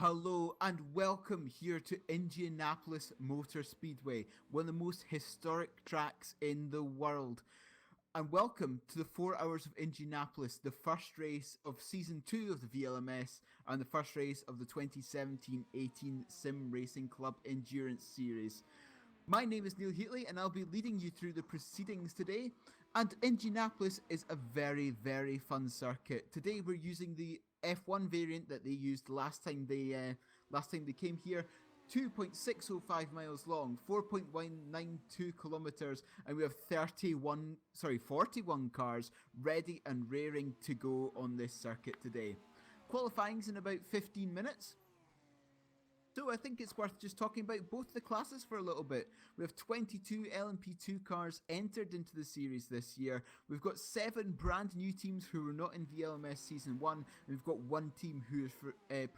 Hello and welcome here to Indianapolis Motor Speedway, one of the most historic tracks in the world. And welcome to the 4 Hours of Indianapolis, the first race of Season 2 of the VLMS and the first race of the 2017-18 SimRacing.Club Endurance Series. My name is Neil Heatley and I'll be leading you through the proceedings today. And Indianapolis is a very, very fun circuit. Today we're using the F1 variant that they used last time they came here. 2.605 miles long, 4.192 kilometers, and we have 41 cars ready and raring to go on this circuit today. Qualifying's in about 15 minutes. So I think it's worth just talking about both the classes for a little bit. We have 22 LMP2 cars entered into the series this year. We've got 7 brand new teams who were not in VLMS Season 1. And we've got 1 team who is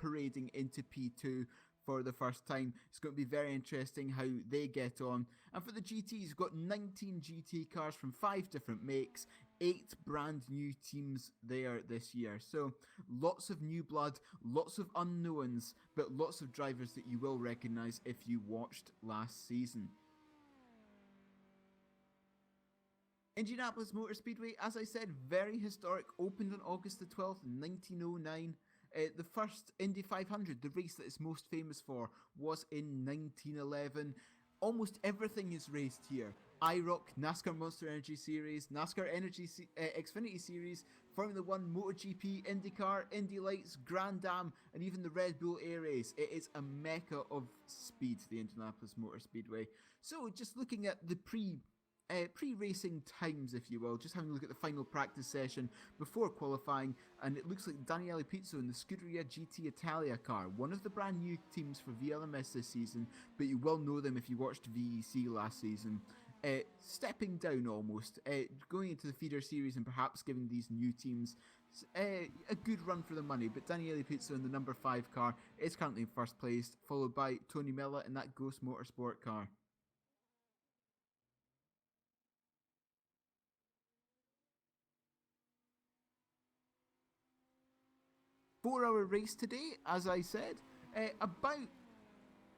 parading into P2 for the first time. It's going to be very interesting how they get on. And for the GTs, we've got 19 GT cars from 5 different makes. 8 brand new teams there this year. So lots of new blood, lots of unknowns, but lots of drivers that you will recognise if you watched last season. Indianapolis Motor Speedway, as I said, very historic, opened on August the 12th, 1909. The first Indy 500, the race that it's most famous for, was in 1911. Almost everything is raced here. IROC, NASCAR Monster Energy Series, NASCAR Xfinity Series, Formula 1, MotoGP, IndyCar, Indy Lights, Grand Am, and even the Red Bull Air Race. It is a mecca of speed, the Indianapolis Motor Speedway. So just looking at the pre-racing times, if you will, just having a look at the final practice session before qualifying, and it looks like Daniele Pizzo in the Scuderia GT Italia car, one of the brand new teams for VLMS this season, but you will know them if you watched VEC last season. Stepping down almost, going into the feeder series and perhaps giving these new teams a good run for the money, but Daniele Pizzo in the number 5 car is currently in first place, followed by Tony Mella in that Ghost Motorsport car. Four-hour race today, as I said, about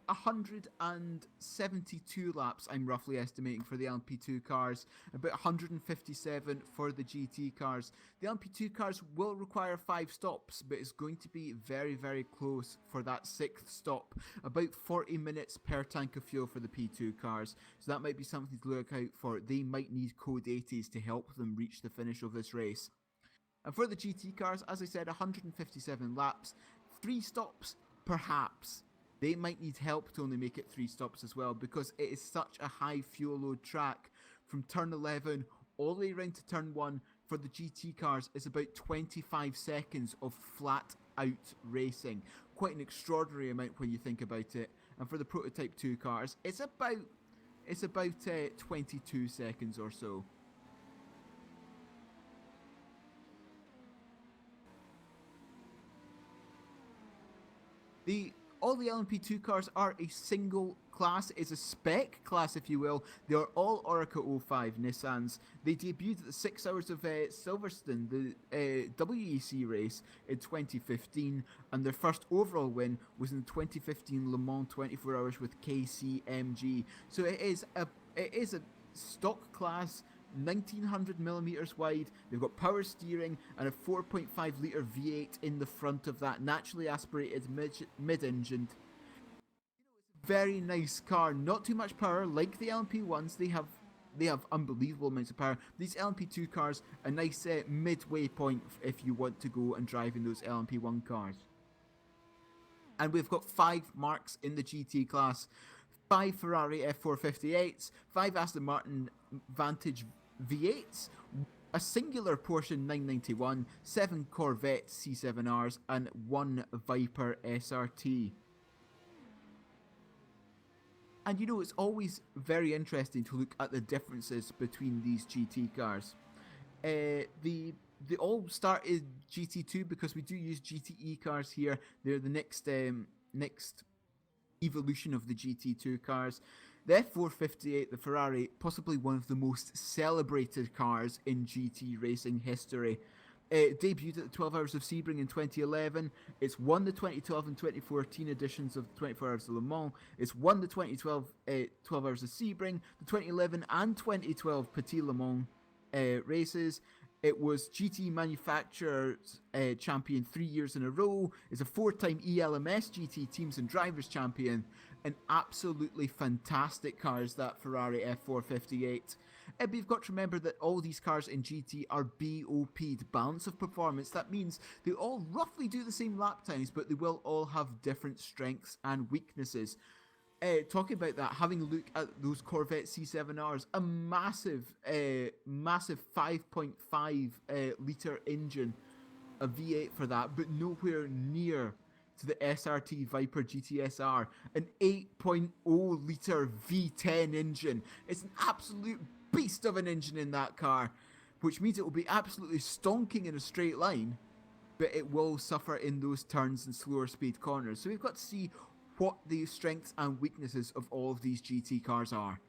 172 laps I'm roughly estimating for the LMP2 cars, about 157 for the GT cars. The LMP2 cars will require 5 stops, but it's going to be very, very close for that 6th stop, about 40 minutes per tank of fuel for the P2 cars, so that might be something to look out for. They might need code 80s to help them reach the finish of this race. And for the GT cars, as I said, 157 laps, 3 stops, perhaps. They might need help to only make it 3 stops as well, because it is such a high fuel load track. From turn 11 all the way around to turn 1 for the GT cars is about 25 seconds of flat out racing. Quite an extraordinary amount when you think about it. And for the Prototype 2 cars, it's about 22 seconds or so. All the LMP2 cars are a single class, is a spec class if you will. They are all Orica 05 Nissans. They debuted at the 6 Hours of Silverstone, the WEC race in 2015, and their first overall win was in the 2015 Le Mans 24 Hours with KCMG. So it is a stock class, 1900 millimeters wide. They've got power steering and a 4.5 litre V8 in the front of that, naturally aspirated mid-engined. Very nice car, not too much power like the LMP1s. They have unbelievable amounts of power. These LMP2 cars, a nice midway point if you want to go and drive in those LMP1 cars. And we've got 5 marks in the GT class. 5 Ferrari F458s, 5 Aston Martin Vantage V8s, a singular Porsche 991, 7 Corvette C7Rs, and 1 Viper SRT. And you know, it's always very interesting to look at the differences between these GT cars. They all start in GT2 because we do use GTE cars here. They're the next evolution of the GT2 cars. The F458, the Ferrari, possibly one of the most celebrated cars in GT racing history. It debuted at the 12 Hours of Sebring in 2011. It's won the 2012 and 2014 editions of the 24 Hours of Le Mans. It's won the 2012 12 Hours of Sebring, the 2011 and 2012 Petit Le Mans races. It was GT Manufacturers champion 3 years in a row. It's a 4-time ELMS GT Teams and Drivers champion. An absolutely fantastic car is that Ferrari F458. But you've got to remember that all these cars in GT are BOP'd, balance of performance. That means they all roughly do the same lap times, but they will all have different strengths and weaknesses. Talking about that, having a look at those Corvette C7Rs, a massive 5.5 litre engine, a V8 for that, but nowhere near to the SRT Viper GTSR, an 8.0 litre V10 engine. It's an absolute beast of an engine in that car, which means it will be absolutely stonking in a straight line, but it will suffer in those turns and slower speed corners. So we've got to see what the strengths and weaknesses of all of these GT cars are.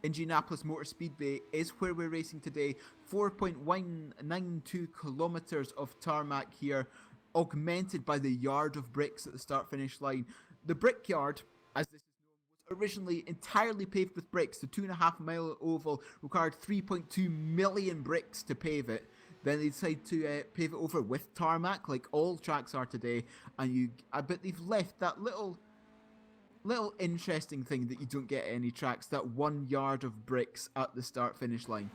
Indianapolis Motor Speedway is where we're racing today. 4.192 kilometers of tarmac here, augmented by the yard of bricks at the start-finish line. The brickyard, as this is known, was originally entirely paved with bricks. The 2.5-mile oval required 3.2 million bricks to pave it. Then they decided to pave it over with tarmac, like all tracks are today. And but they've left that little interesting thing that you don't get at any tracks, that 1 yard of bricks at the start-finish line.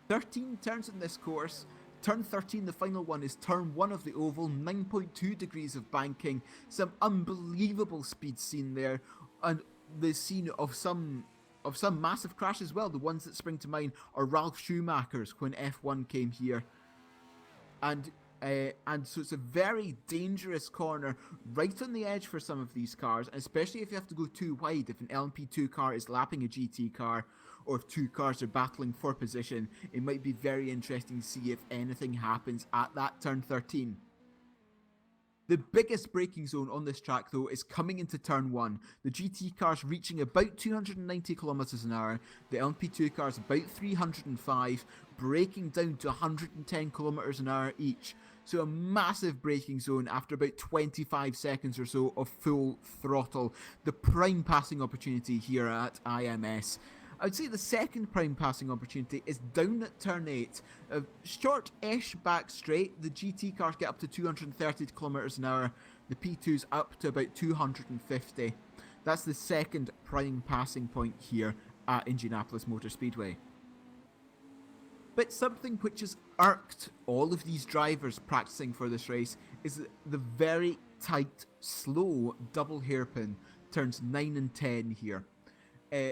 13 turns in this course. Turn 13, the final one, is turn 1 of the oval, 9.2 degrees of banking, some unbelievable speed seen there, and the scene of some massive crash as well. The ones that spring to mind are Ralf Schumacher's when F1 came here. And so it's a very dangerous corner, right on the edge for some of these cars, especially if you have to go too wide. If an LMP2 car is lapping a GT car, or if two cars are battling for position, it might be very interesting to see if anything happens at that turn 13. The biggest braking zone on this track, though, is coming into turn 1. The GT cars reaching about 290 kilometers an hour, the LMP2 cars about 305, braking down to 110 kilometers an hour each. So a massive braking zone after about 25 seconds or so of full throttle. The prime passing opportunity here at IMS. I would say the second prime passing opportunity is down at turn 8. A short-ish back straight. The GT cars get up to 230 kilometers an hour. The P2's up to about 250. That's the second prime passing point here at Indianapolis Motor Speedway. But something which has irked all of these drivers practicing for this race is the very tight, slow double hairpin turns 9 and 10 here.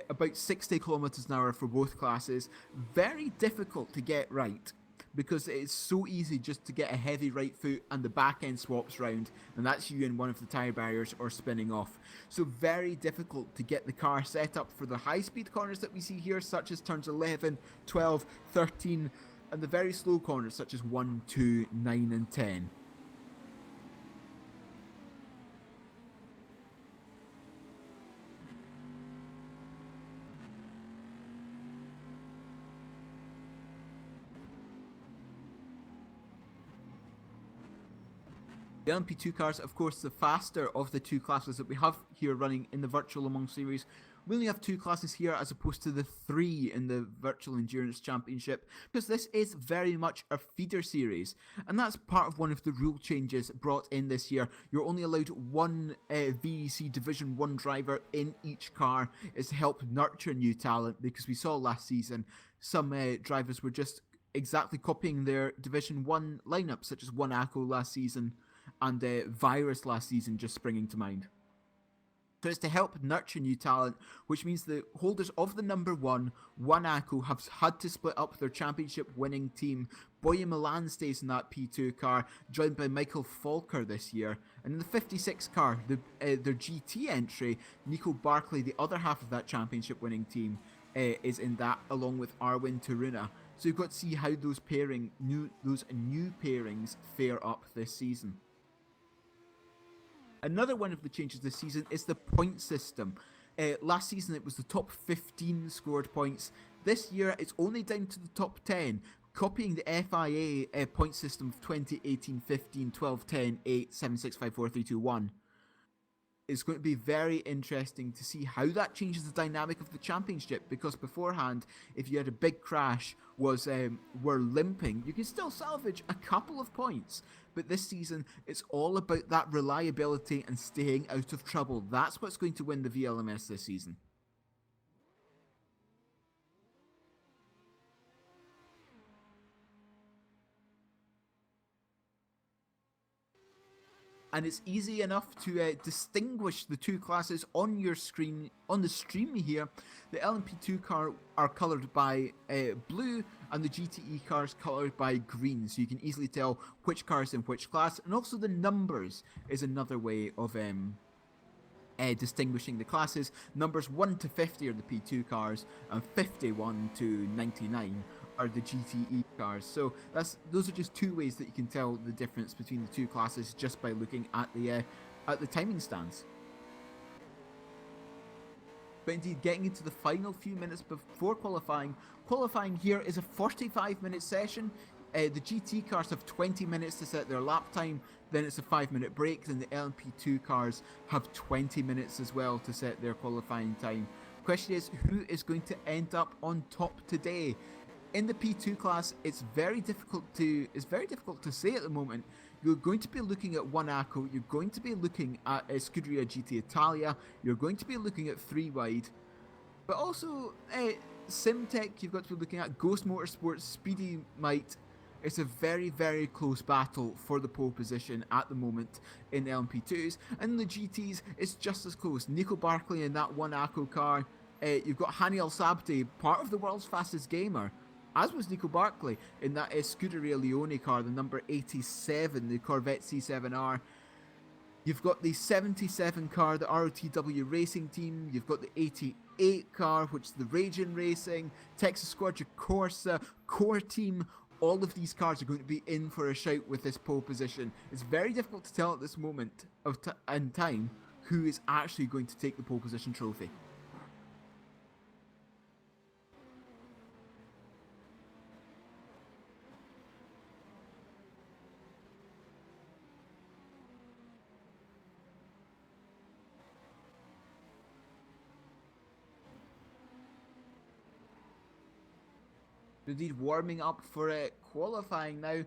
About 60 kilometers an hour for both classes. Very difficult to get right because it's so easy just to get a heavy right foot and the back end swaps round, and that's you in one of the tyre barriers or spinning off. So very difficult to get the car set up for the high speed corners that we see here, such as turns 11, 12, 13, and the very slow corners such as 1, 2, 9 and 10. The LMP2 cars, of course, the faster of the two classes that we have here running in the Virtual Le Mans series. We only have 2 classes here as opposed to the 3 in the Virtual Endurance Championship, because this is very much a feeder series, and that's part of one of the rule changes brought in this year. You're only allowed one VEC Division 1 driver in each car. Is to help nurture new talent, because we saw last season some drivers were just exactly copying their Division 1 lineup, such as Wanaco last season, and Virus last season just springing to mind. So it's to help nurture new talent, which means the holders of the number 1, Wanaco, have had to split up their championship winning team. Boya Milan stays in that P2 car, joined by Michael Falker this year. And in the 56 car, their GT entry, Nico Barclay, the other half of that championship winning team, is in that, along with Arwin Taruna. So you've got to see how those new pairings fare up this season. Another one of the changes this season is the point system. Last season it was the top 15 scored points. This year it's only down to the top 10, copying the FIA point system of 2018, 15, 12, 10, 8, 7, 6, 5, 4, 3, 2, 1. It's going to be very interesting to see how that changes the dynamic of the championship, because beforehand, if you had a big crash, were limping, you can still salvage a couple of points. But this season, it's all about that reliability and staying out of trouble. That's what's going to win the VLMS this season. And it's easy enough to distinguish the two classes on your screen, on the stream here. The LMP2 car are coloured by blue, and the GTE cars coloured by green, so you can easily tell which car is in which class. And also the numbers is another way of distinguishing the classes. Numbers 1 to 50 are the P2 cars, and 51 to 99 are the GTE cars. So those are just two ways that you can tell the difference between the two classes just by looking at the timing stands. But indeed, getting into the final few minutes before qualifying here is a 45-minute session. The GT cars have 20 minutes to set their lap time, then it's a 5-minute break, then the LMP2 cars have 20 minutes as well to set their qualifying time. Question is, who is going to end up on top today? In the P2 class, it's very difficult to say at the moment. You're going to be looking at one ACO, you're going to be looking at Scuderia GT Italia, you're going to be looking at 3 wide, but also SimTech, you've got to be looking at Ghost Motorsports, Speedy Might. It's a very, very close battle for the pole position at the moment in the LMP2s, and in the GTs, it's just as close. Nico Barkley in that one ACO car, you've got Hani El Sabti, part of the world's fastest gamer, as was Nico Barkley in that Scuderia Leone car, the number 87, the Corvette C7R. You've got the 77 car, the ROTW Racing Team. You've got the 88 car, which is the Raging Racing, Texas Squadra Corsa, Core Team. All of these cars are going to be in for a shout with this pole position. It's very difficult to tell at this moment in time who is actually going to take the pole position trophy. Indeed, warming up for qualifying now.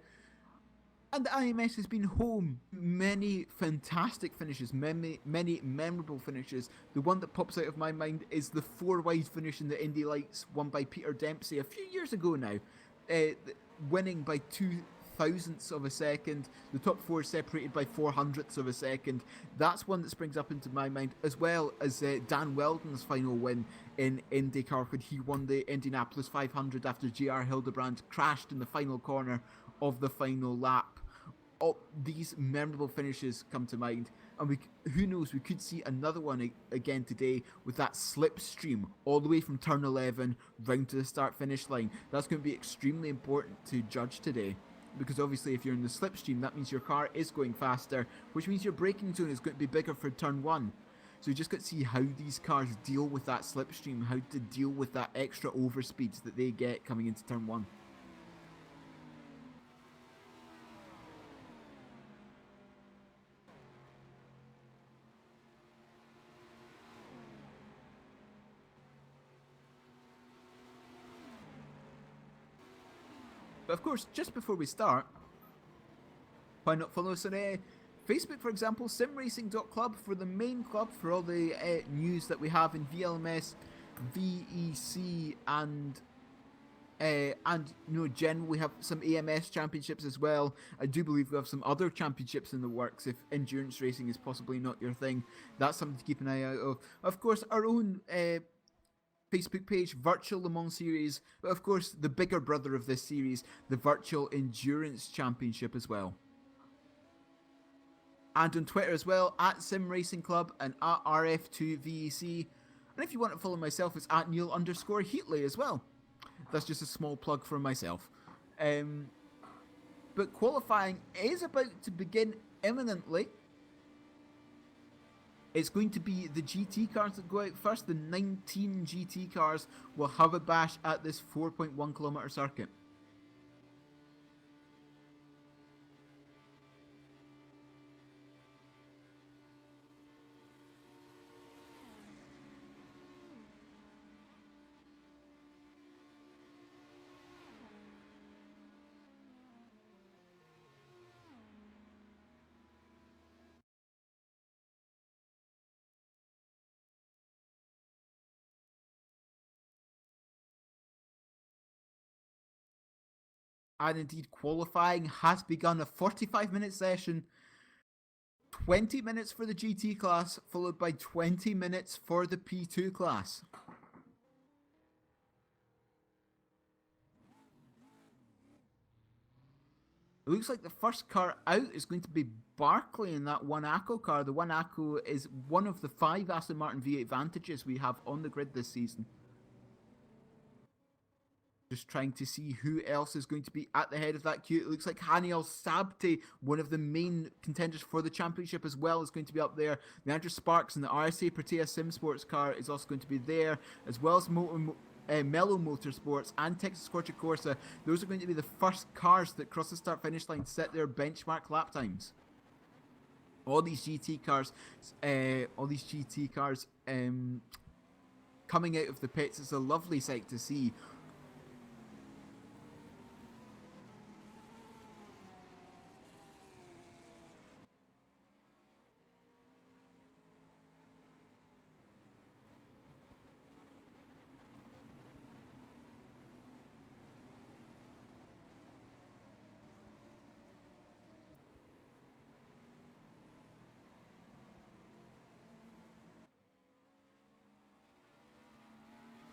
And the IMS has been home. Many fantastic finishes, many memorable finishes. The one that pops out of my mind is the 4-wide finish in the Indy Lights, won by Peter Dempsey a few years ago now. Winning by 0.02 of a second. The top 4 separated by 0.04 of a second. That's one that springs up into my mind, as well as Dan Weldon's final win in IndyCar when he won the Indianapolis 500 after J.R. Hildebrand crashed in the final corner of the final lap. Oh, these memorable finishes come to mind, and who knows, we could see another one again today with that slipstream all the way from turn 11 round to the start-finish line. That's going to be extremely important to judge today, because obviously if you're in the slipstream, that means your car is going faster, which means your braking zone is going to be bigger for turn 1. So you just got to see how these cars deal with that slipstream, how to deal with that extra overspeed that they get coming into turn 1. But of course, just before we start, why not follow us on Facebook, for example, SimRacing.Club for the main club for all the news that we have in VLMS, VEC, and general. We have some AMS championships as well. I do believe we have some other championships in the works. If endurance racing is possibly not your thing, that's something to keep an eye out of. Of course, our own Facebook page, Virtual Le Mans Series, but of course the bigger brother of this series, the Virtual Endurance Championship as well. And on Twitter as well, at SimRacing.Club and at RF2VEC. And if you want to follow myself, it's at Neil_Heatley as well. That's just a small plug for myself. But qualifying is about to begin imminently. It's going to be the GT cars that go out first. The 19 GT cars will have a bash at this 4.1 kilometer circuit. And indeed, qualifying has begun. A 45-minute session, 20 minutes for the GT class, followed by 20 minutes for the P2 class. It looks like the first car out is going to be Barkley in that one ACO car. The one ACO is one of the 5 Aston Martin V8 Vantages we have on the grid this season. Just trying to see who else is going to be at the head of that queue. It looks like Haniel Sabte, one of the main contenders for the championship as well, is going to be up there. The Andrew Sparks and the RSA Protea Sim Sports car is also going to be there, as well as Mellow Motorsports and Texas Corsa Corsa. Those are going to be the first cars that cross the start-finish line to set their benchmark lap times. All these GT cars, coming out of the pits is a lovely sight to see.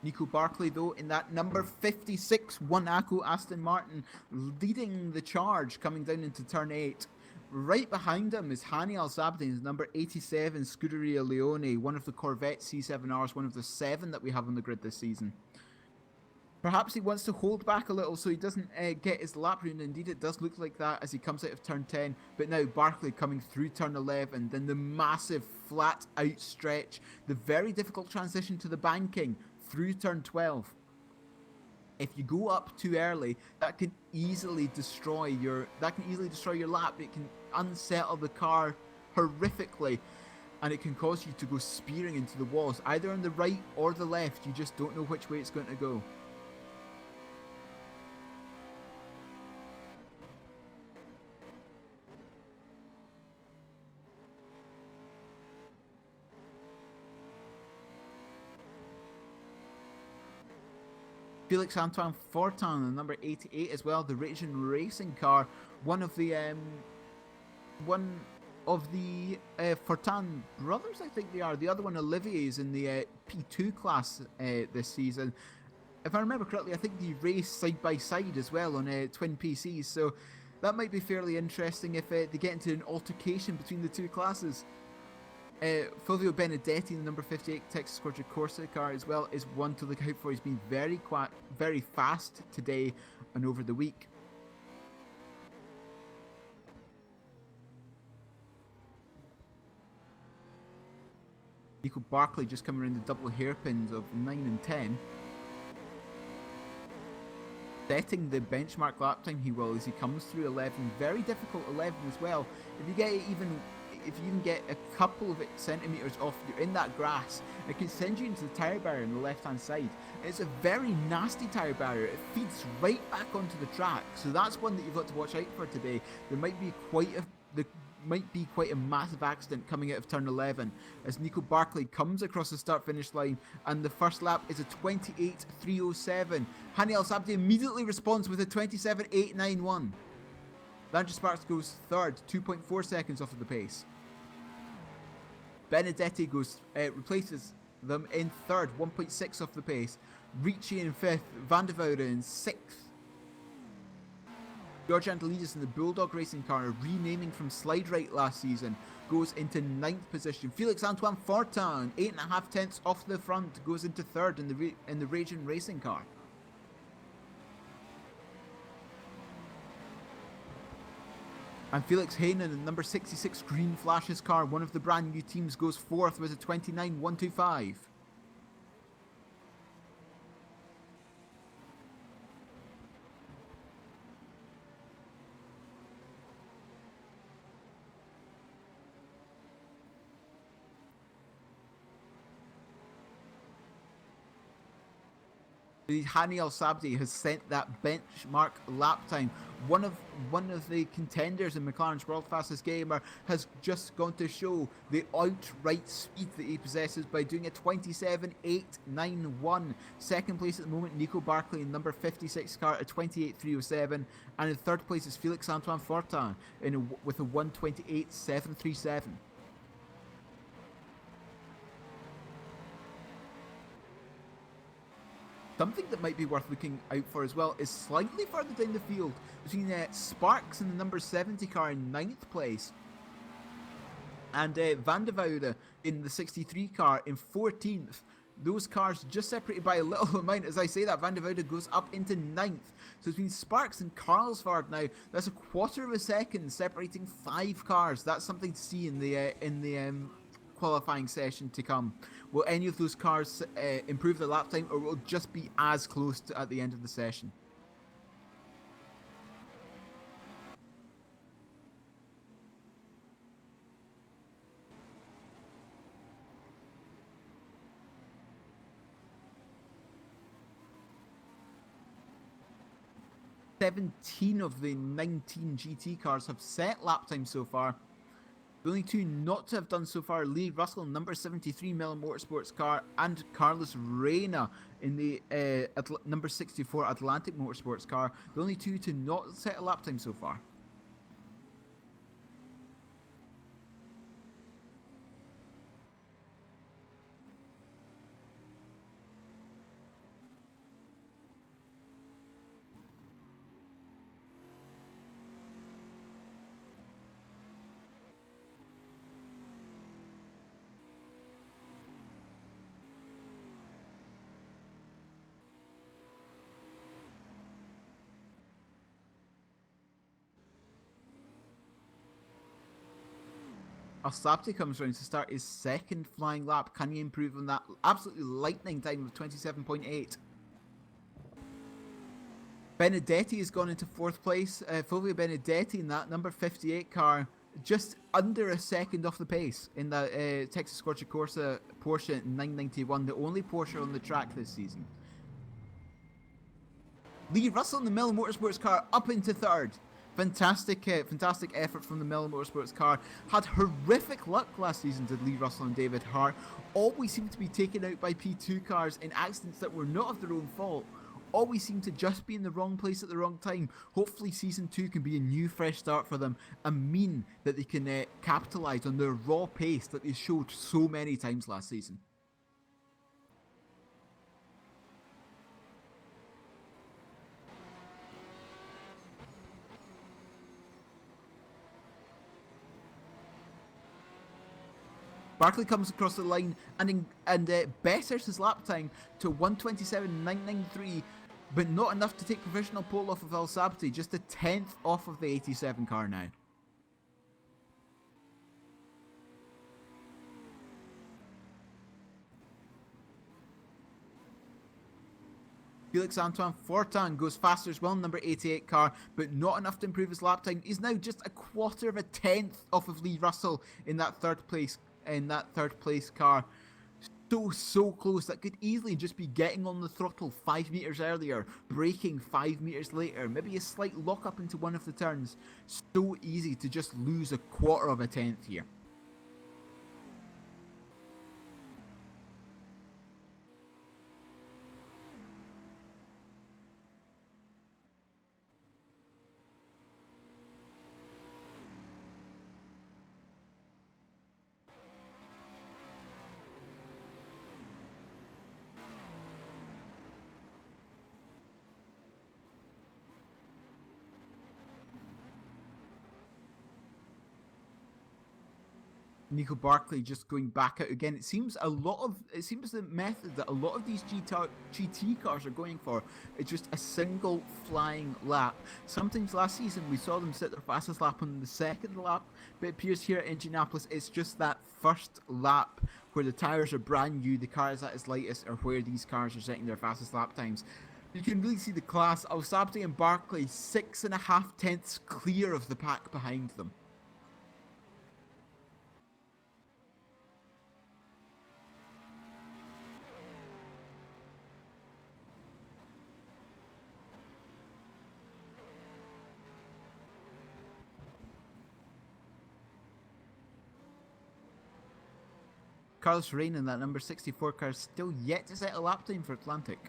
Nico Barkley, though, in that number 56 one ACO Aston Martin, leading the charge coming down into turn 8. Right behind him is Hani Al-Zabdi's number 87 Scuderia Leone, one of the Corvette C7Rs, one of the 7 that we have on the grid this season. Perhaps he wants to hold back a little so he doesn't get his lap ruined. Indeed, it does look like that as he comes out of turn 10. But now Barkley coming through turn 11, then the massive flat out stretch, the very difficult transition to the banking through turn 12. If you go up too early, that can easily destroy your lap. It can unsettle the car horrifically, and it can cause you to go spearing into the walls, either on the right or the left. You just don't know which way it's going to go. Felix Antoine Fortin, the number 88 as well, the Raging Racing car, one of the Fortin brothers, I think they are. The other one, Olivier, is in the P2 class this season. If I remember correctly, I think they race side by side as well on twin PCs, so that might be fairly interesting if they get into an altercation between the two classes. Fulvio Benedetti, the number 58 Texas Corsa Corsa car as well, is one to look out for. He's been very fast today and over the week. Nico Barkley just coming around the double hairpins of 9 and 10. Setting the benchmark lap time, he will, as he comes through 11. Very difficult 11 as well. If you even get a couple of centimetres off, you're in that grass, it can send you into the tyre barrier on the left hand side. It's a very nasty tyre barrier. It feeds right back onto the track, so that's one that you've got to watch out for today. There might be quite a massive accident coming out of turn 11 as Nico Barkley comes across the start finish line, and the first lap is a 28.307. Hani Al-Sabdi immediately responds with a 27.891. Andrew Sparks goes third, 2.4 seconds off of the pace. Benedetti replaces them in third, 1.6 off the pace. Ricci in fifth, Van de Velde in sixth. George Angelidis in the Bulldog Racing car, renaming from Slide Right last season, goes into ninth position. Felix Antoine Fortin, 8.5 tenths off the front, goes into third in the Raging Racing car. And Felix Haynen in number 66 Green Flashes car, one of the brand new teams, goes fourth with a 29.125. Hani Al Sabdi has set that benchmark lap time. One of the contenders in McLaren's World Fastest Gamer has just gone to show the outright speed that he possesses by doing a 27.891. Second place at the moment, Nico Barclay in number 56 car at 28.307, and in third place is Felix Antoine Fortin with a 1:28.737. Something that might be worth looking out for as well is slightly further down the field between Sparks in the number 70 car in 9th place and Van de Voude in the 63 car in 14th. Those cars just separated by a little amount. As I say that, Van de Voude goes up into 9th. So between Sparks and Carlsvaart now, that's a quarter of a second separating 5 cars. That's something to see in the qualifying session to come. Will any of those cars improve their lap time, or will it just be as close to at the end of the session? "17 of the 19 GT cars have set lap time so far. The only two not to have done so far, Lee Russell, number 73 Mellon Motorsports car, and Carlos Reina in the number 64 Atlantic Motorsports car. The only two to not set a lap time so far. Alsapti comes around to start his second flying lap. Can he improve on that absolutely lightning time of 27.8? Benedetti has gone into 4th place. Fulvio Benedetti in that number 58 car, just under a second off the pace in the Texas Scorcher Corsa Porsche 991, the only Porsche on the track this season. Lee Russell in the Mellon Motorsports car up into 3rd. Fantastic effort from the Mellon Motorsports car. Had horrific luck last season, did Lee Russell and David Hart. Always seemed to be taken out by P2 cars in accidents that were not of their own fault. Always seemed to just be in the wrong place at the wrong time. Hopefully Season 2 can be a new fresh start for them and mean that they can capitalise on their raw pace that they showed so many times last season. Barkley comes across the line and betters his lap time to 1:27.993, but not enough to take provisional pole off of El Sabti, just a 10th off of the 87 car now. Felix Antoine Fortin goes faster as well, number 88 car, but not enough to improve his lap time. He's now just a quarter of a 10th off of Lee Russell in that third place car. So close. That could easily just be getting on the throttle 5 meters earlier, braking 5 meters later, maybe a slight lock up into one of the turns. So easy to just lose a quarter of a 10th here. Nico Barkley just going back out again. It seems the method that a lot of these GT cars are going for is just a single flying lap. Sometimes last season we saw them set their fastest lap on the second lap, but it appears here at Indianapolis it's just that first lap where the tyres are brand new, the car is at its lightest, or where these cars are setting their fastest lap times. You can really see the class. Sabte and Barkley 6.5 tenths clear of the pack behind them. Carlos Rain in that number 64 car is still yet to set a lap time for Atlantic.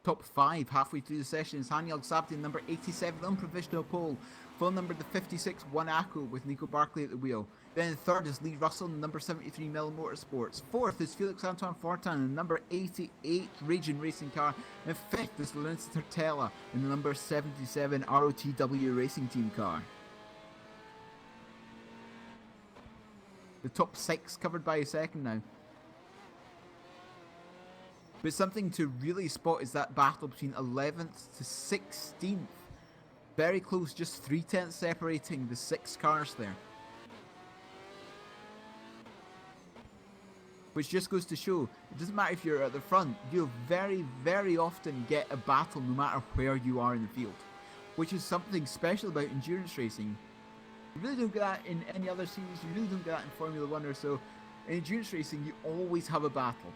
Top 5 halfway through the session is Haniel Sabti, number 87 on provisional pole. Full number the 56 Wanako with Nico Barkley at the wheel. Then third is Lee Russell in number 73 Mill Motorsports. Fourth is Felix Antoine Fortin in the number 88 Raging Racing car. And fifth is Lorenzo Tortella in the number 77 ROTW Racing Team car. The top 6 covered by a second now. But something to really spot is that battle between 11th to 16th. Very close, just 3 tenths separating the 6 cars there. Which just goes to show, it doesn't matter if you're at the front, you'll very, very often get a battle no matter where you are in the field. Which is something special about endurance racing. You really don't get that in any other series, you really don't get that in Formula 1 or so. In endurance racing, you always have a battle.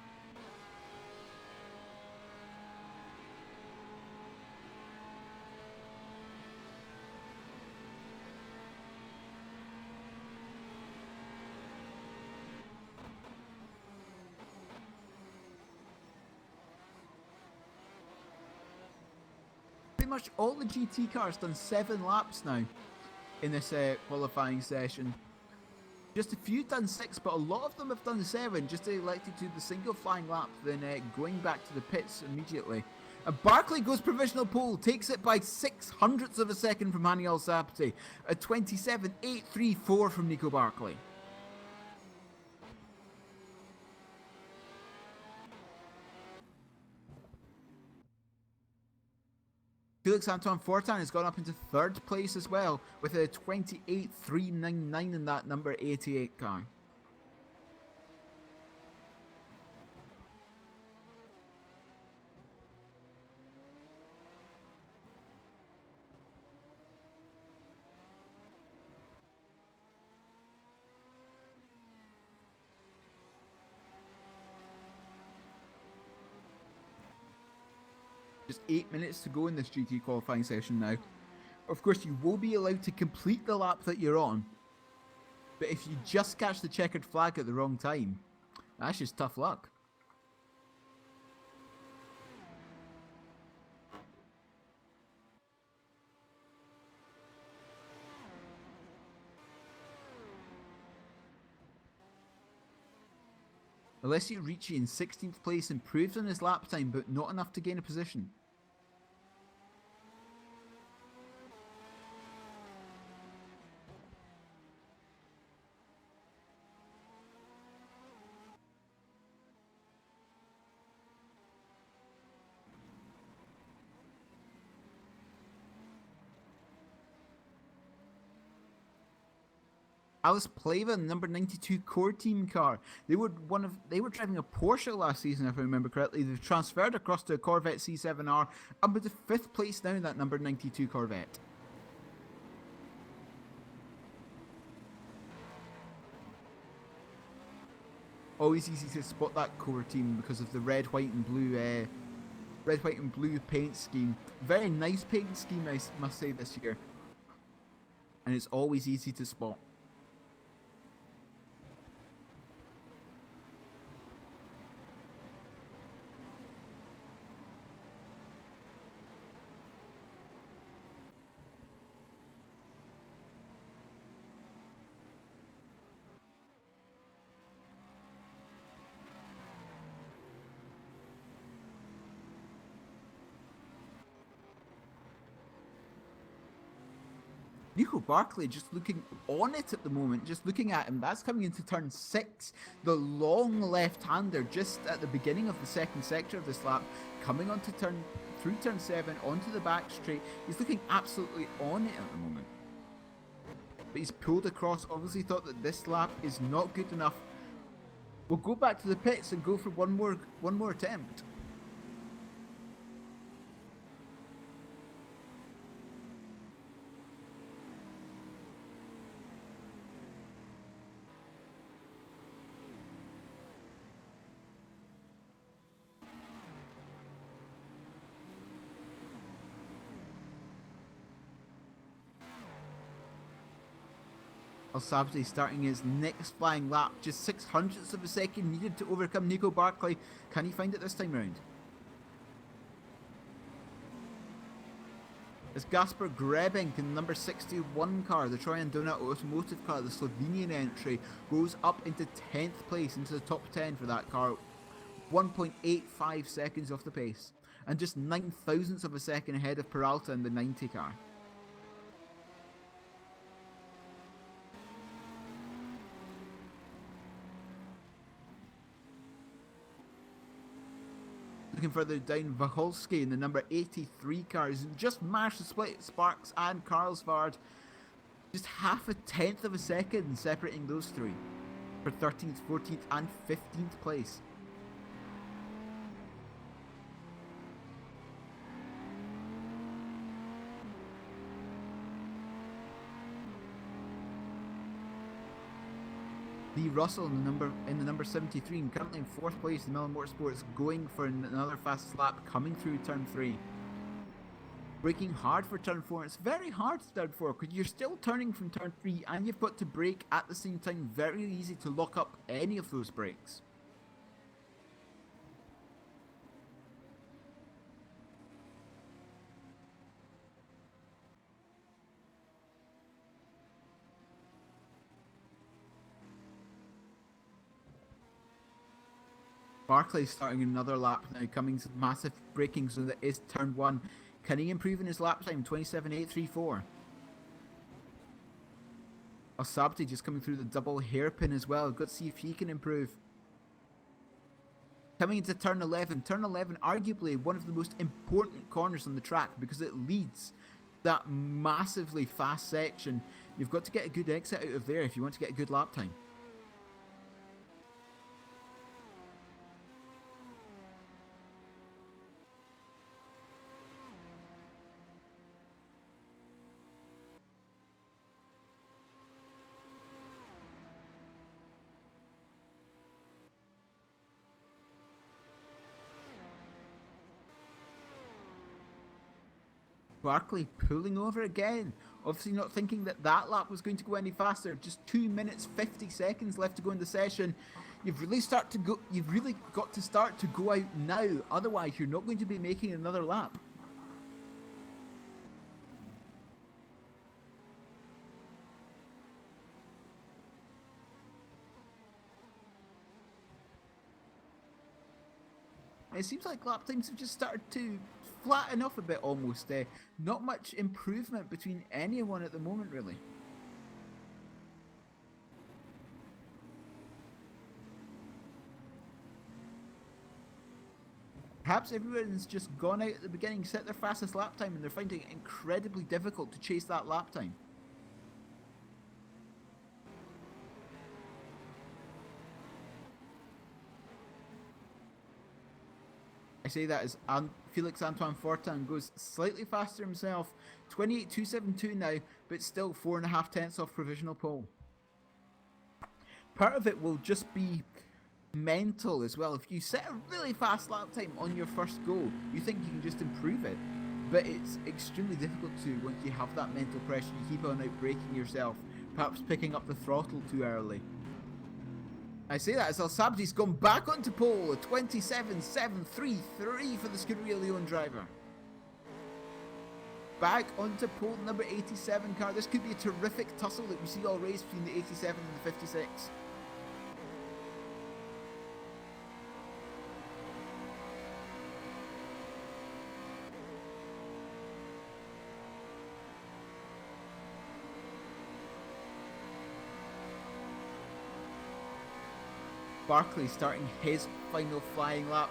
Pretty much all the GT cars done 7 laps now in this qualifying session. Just a few done 6, but a lot of them have done 7. Just elected to the single flying lap, then going back to the pits immediately. And Barkley goes provisional pole, takes it by 600ths of a second from Haniel Sabte. A 27.834 from Nico Barkley. Felix Antoine Fortin has gone up into 3rd place as well with a 28.399 in that number 88 car. Just 8 minutes to go in this GT qualifying session now. Of course, you will be allowed to complete the lap that you're on, but if you just catch the checkered flag at the wrong time, that's just tough luck. Alessio Ricci in 16th place improved on his lap time, but not enough to gain a position. Alice Pleva, number 92 core team car. They were driving a Porsche last season, if I remember correctly. They've transferred across to a Corvette C7R, up into 5th place now in that number 92 Corvette. Always easy to spot that core team because of the red, white, and blue paint scheme. Very nice paint scheme, I must say, this year, and it's always easy to spot. Nico Barkley just looking on it at the moment, just looking at him. That's coming into turn 6. The long left-hander just at the beginning of the second sector of this lap, coming onto through turn 7, onto the back straight. He's looking absolutely on it at the moment. But he's pulled across, obviously thought that this lap is not good enough. We'll go back to the pits and go for one more attempt. Al-Sabzi starting his next flying lap, just 600ths of a second needed to overcome Nico Barkley. Can he find it this time round? As Gasper Grebink in the number 61 car, the Troyandona Automotive car, the Slovenian entry, goes up into 10th place, into the top 10 for that car. 1.85 seconds off the pace, and just 9 thousandths of a second ahead of Peralta in the 90 car. Looking further down, Wacholski in the number 83 car has just managed to split Sparks and Carlsvard. Just half a tenth of a second separating those three for 13th, 14th and 15th place. Lee Russell in the number 73 and currently in 4th place in Mellon Motorsports, going for another fast lap coming through turn 3. Braking hard for turn 4. It's very hard for turn 4 because you're still turning from turn 3 and you've got to brake at the same time. Very easy to lock up any of those brakes. Barclay starting another lap now, coming to massive braking zone that is turn 1. Can he improve in his lap time? 27.834. Al-Sabti just coming through the double hairpin as well. Got to see if he can improve. Coming into turn 11. Turn 11, arguably one of the most important corners on the track because it leads that massively fast section. You've got to get a good exit out of there if you want to get a good lap time. Barkley pulling over again. Obviously not thinking that that lap was going to go any faster. Just 2 minutes 50 seconds left to go in the session. You've really got to start to go out now. Otherwise, you're not going to be making another lap. It seems like lap times have just started to flatten off a bit almost. Not much improvement between anyone at the moment, really. Perhaps everyone's just gone out at the beginning, set their fastest lap time, and they're finding it incredibly difficult to chase that lap time. I say that as Felix Antoine Fortin goes slightly faster himself, 28.272 now, but still 4.5 tenths off provisional pole. Part of it will just be mental as well. If you set a really fast lap time on your first go, you think you can just improve it, but it's extremely difficult to once you have that mental pressure. You keep on out braking yourself, perhaps picking up the throttle too early. I say that as Al-Sabzi's gone back onto pole, a 27.733 for the Scuderia Leon driver. Back onto pole number 87 car. This could be a terrific tussle that we see all race between the 87 and the 56. Barkley starting his final flying lap.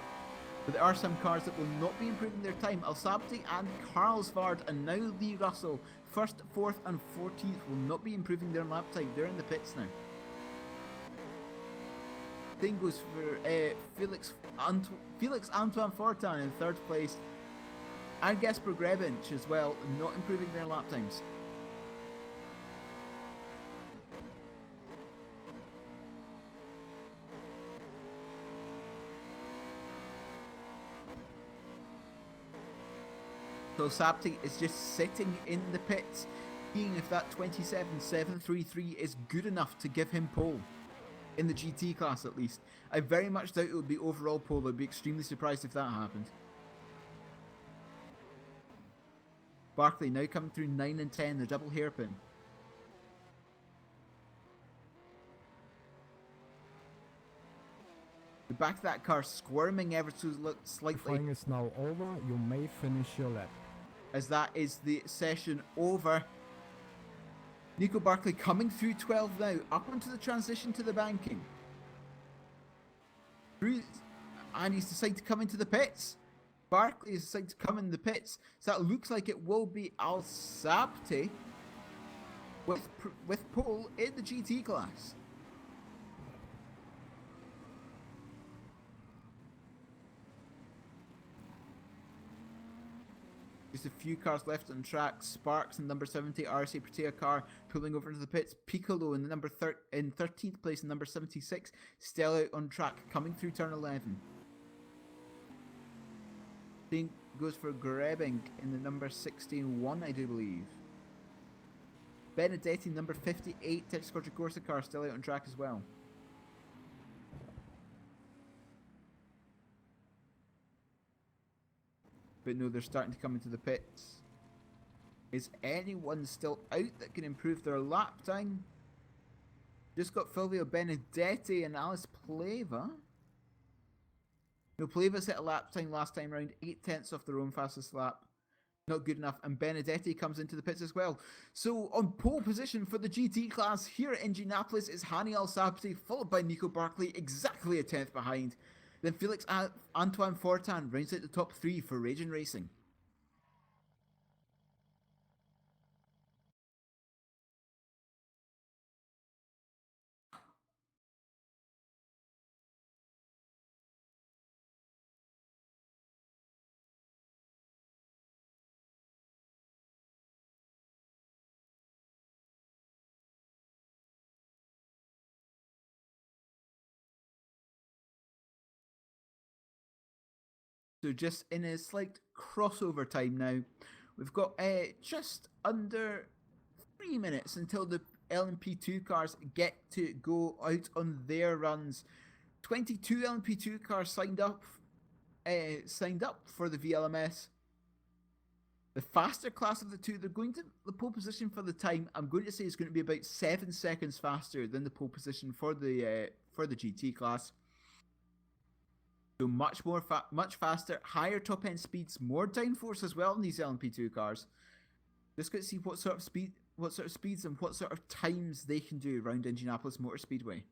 But there are some cars that will not be improving their time. Al-Sabti and Carlsvard and now Lee Russell, 1st, 4th and 14th, will not be improving their lap time. They're in the pits now. Same goes for Felix Antoine Fortin in 3rd place. And Gasper Grebench as well, not improving their lap times. So Sapti is just sitting in the pits, seeing if that 27.733 is good enough to give him pole. In the GT class at least. I very much doubt it would be overall pole. I'd be extremely surprised if that happened. Barkley now coming through 9 and 10, the double hairpin. The back of that car squirming ever so slightly. Qualifying is now over. You may finish your lap. As that is the session over. Nico Barkley coming through 12 now, up onto the transition to the banking. And he's decided to come into the pits. Barkley has decided to come in the pits. So that looks like it will be Al Sabti with pole in the GT class. Just a few cars left on track. Sparks in number 70, RC Protea car pulling over into the pits. Piccolo in the number 13th place in number 76, still out on track, coming through turn 11. Same goes for Grebing in the number 16-1, I do believe. Benedetti, number 58, Texas Corsa car, still out on track as well. But no, they're starting to come into the pits. Is anyone still out that can improve their lap time? Just got Fulvio Benedetti and Alice Pleva. No, Pleva set a lap time last time round, 8/10 off their own fastest lap. Not good enough, and Benedetti comes into the pits as well. So on pole position for the GT class here at Indianapolis is Hani Al-Sabti, followed by Nico Barkley, exactly a 10th behind. Then Felix Antoine Fortin rounds out the top 3 for Raging Racing. So just in a slight crossover time now, we've got just under 3 minutes until the LMP2 cars get to go out on their runs. 22 LMP2 cars signed up for the VLMS. The faster class of the two, they're going to the pole position for the time. I'm going to say is going to be about 7 seconds faster than the pole position for the GT class. So much faster, higher top end speeds, more downforce as well in these LMP2 cars. Just going to see what sort of speeds and what sort of times they can do around Indianapolis Motor Speedway.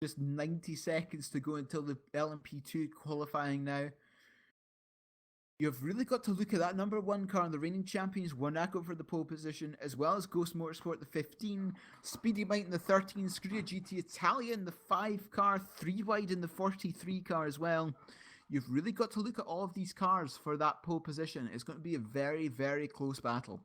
Just 90 seconds to go until the LMP2 qualifying now. You've really got to look at that number 1 car, the reigning champions, Wanako for the pole position, as well as Ghost Motorsport, the 15, Speedy Mite in the 13, Scuderia GT Italia in the 5 car, 3 wide in the 43 car as well. You've really got to look at all of these cars for that pole position. It's going to be a very, very close battle.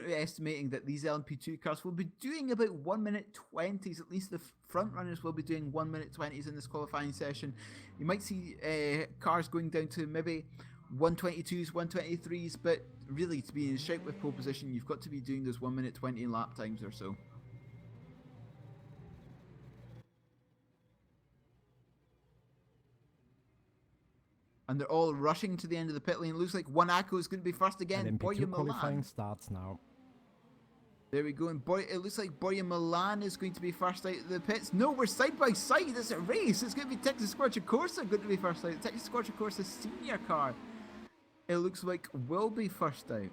going to be estimating that these LMP2 cars will be doing about 1 minute 20s. At least the front runners will be doing 1 minute 20s in this qualifying session. You might see cars going down to maybe 122s, 123s, but really to be in shape with pole position, you've got to be doing those 1 minute 20 lap times or so. And they're all rushing to the end of the pit lane. It looks like one Akko is going to be first again. LMP2 qualifying starts now. There we go. And it looks like Borja Milan is going to be first out of the pits. No, we're side by side. It's a race. It's going to be Texas Scorcher Corsa going to be first out. Texas Scorcher Corsa senior car, it looks like, will be first out.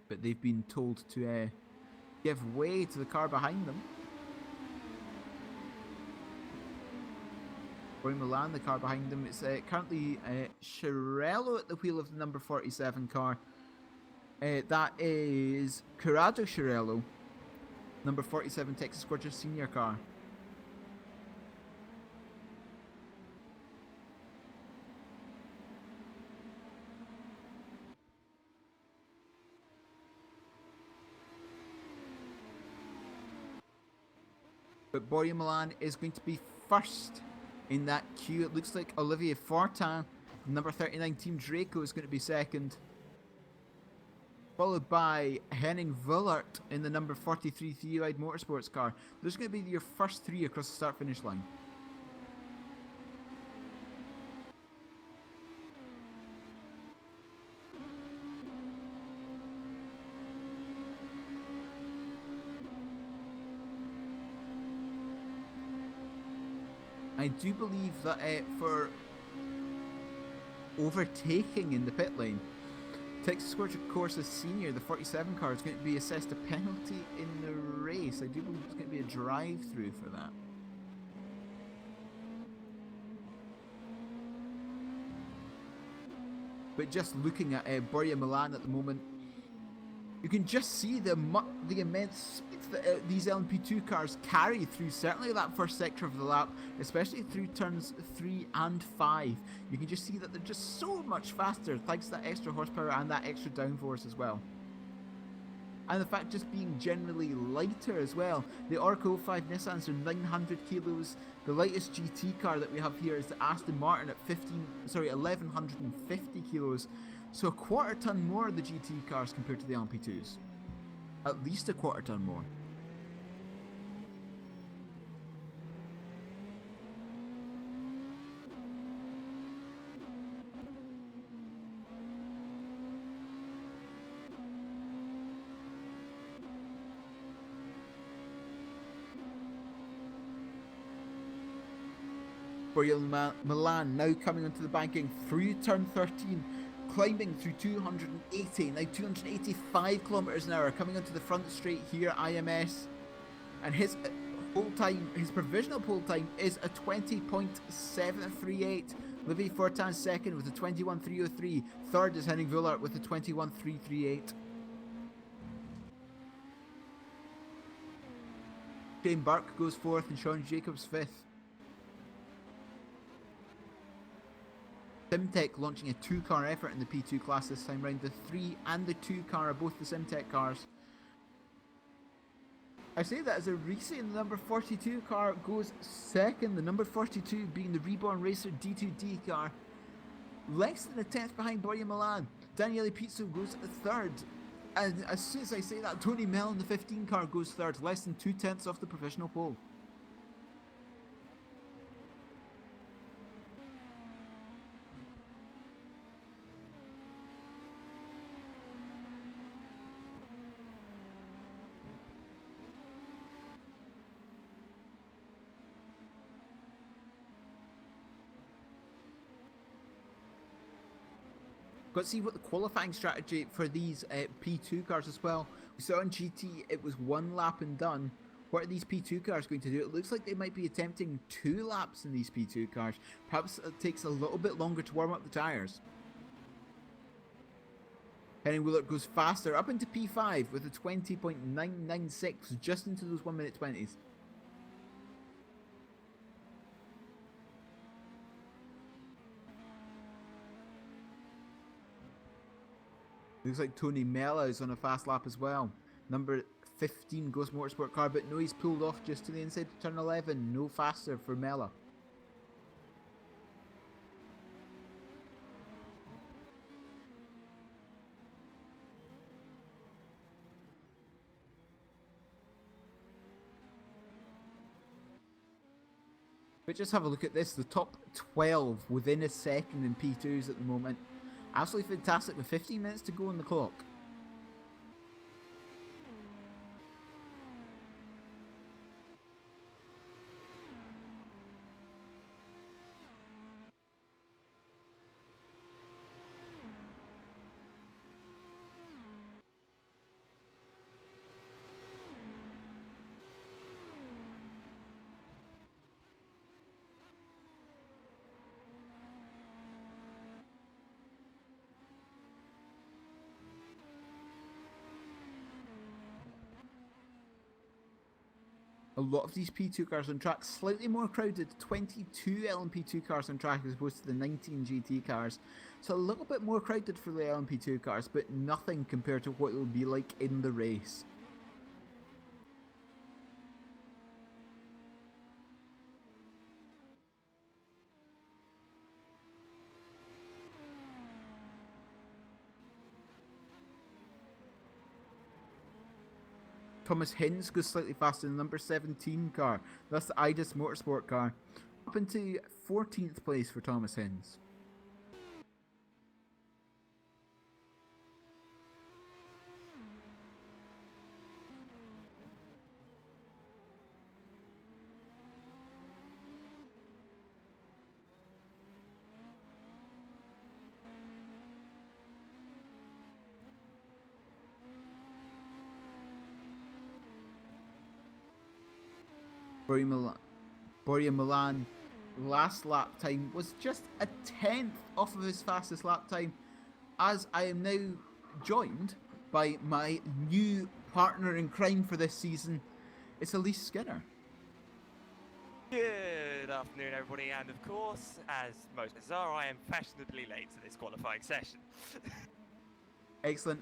But they've been told to give way to the car behind them. Borja Milan, the car behind them. It's currently Shirello at the wheel of the number 47 car. That is Corrado Shirello, number 47 Texas Scorcher senior car. But Borja Milan is going to be first in that queue. It looks like Olivier Fortin, number 39 Team Draco, is going to be second. Followed by Henning Vullert in the number 43 Three-Wide Motorsports car. There's going to be your first three across the start-finish line. I do believe that for overtaking in the pit lane, Texas Scorcher Corsa Senior, the 47 car, is going to be assessed a penalty in the race. I do believe there's going to be a drive-through for that. But just looking at Borja Milan at the moment, you can just see the immense speed that these LMP2 cars carry through certainly that first sector of the lap, especially through turns 3 and 5. You can just see that they're just so much faster thanks to that extra horsepower and that extra downforce as well. And the fact just being generally lighter as well. The Oracle 05 Nissans are 900 kilos. The lightest GT car that we have here is the Aston Martin at 1150 kilos. So a quarter ton more of the GT cars compared to the LMP2s. At least a quarter ton more. Borja Milan now coming onto the banking through turn 13. Climbing through 280, now 285 kilometers an hour, coming onto the front straight here, IMS, and his pole time, his provisional pole time is a 20.738. Olivier Fortin second with a 21.303. Third is Henning Vullert with a 21.338. Shane Burke goes fourth and Sean Jacobs fifth. SimTech launching a 2-car effort in the P2 class this time round. The 3 and the 2 car are both the SimTech cars. I say that as a resale, the number 42 car goes second, the number 42 being the Reborn Racer D2D car. Less than a tenth behind Borja Milan. Daniele Pizzo goes third. And as soon as I say that, Tony Mellon, the 15 car, goes third, less than 2/10 off the provisional pole. Got to see what the qualifying strategy for these P2 cars as well. We saw in GT it was 1 lap and done. What are these P2 cars going to do? It looks like they might be attempting 2 laps in these P2 cars. Perhaps it takes a little bit longer to warm up the tyres. Henning Wullert goes faster up into P5 with a 20.996, just into those 1 minute 20s. Looks like Tony Mella is on a fast lap as well. Number 15 Ghost Motorsport car, but no, he's pulled off just to the inside of turn 11. No faster for Mella. But just have a look at this. The top 12 within a second in P2s at the moment. Absolutely fantastic with 15 minutes to go on the clock. A lot of these P2 cars on track, slightly more crowded, 22 LMP2 cars on track as opposed to the 19 GT cars. So a little bit more crowded for the LMP2 cars, but nothing compared to what it will be like in the race. Thomas Hinz goes slightly faster than the number 17 car. That's the Idis Motorsport car. Up into 14th place for Thomas Hinz. Borja Milan last lap time was just a 10th off of his fastest lap time, as I am now joined by my new partner in crime for this season. It's Elise Skinner. Good afternoon, everybody, and of course, as most of us are, I am fashionably late to this qualifying session. Excellent.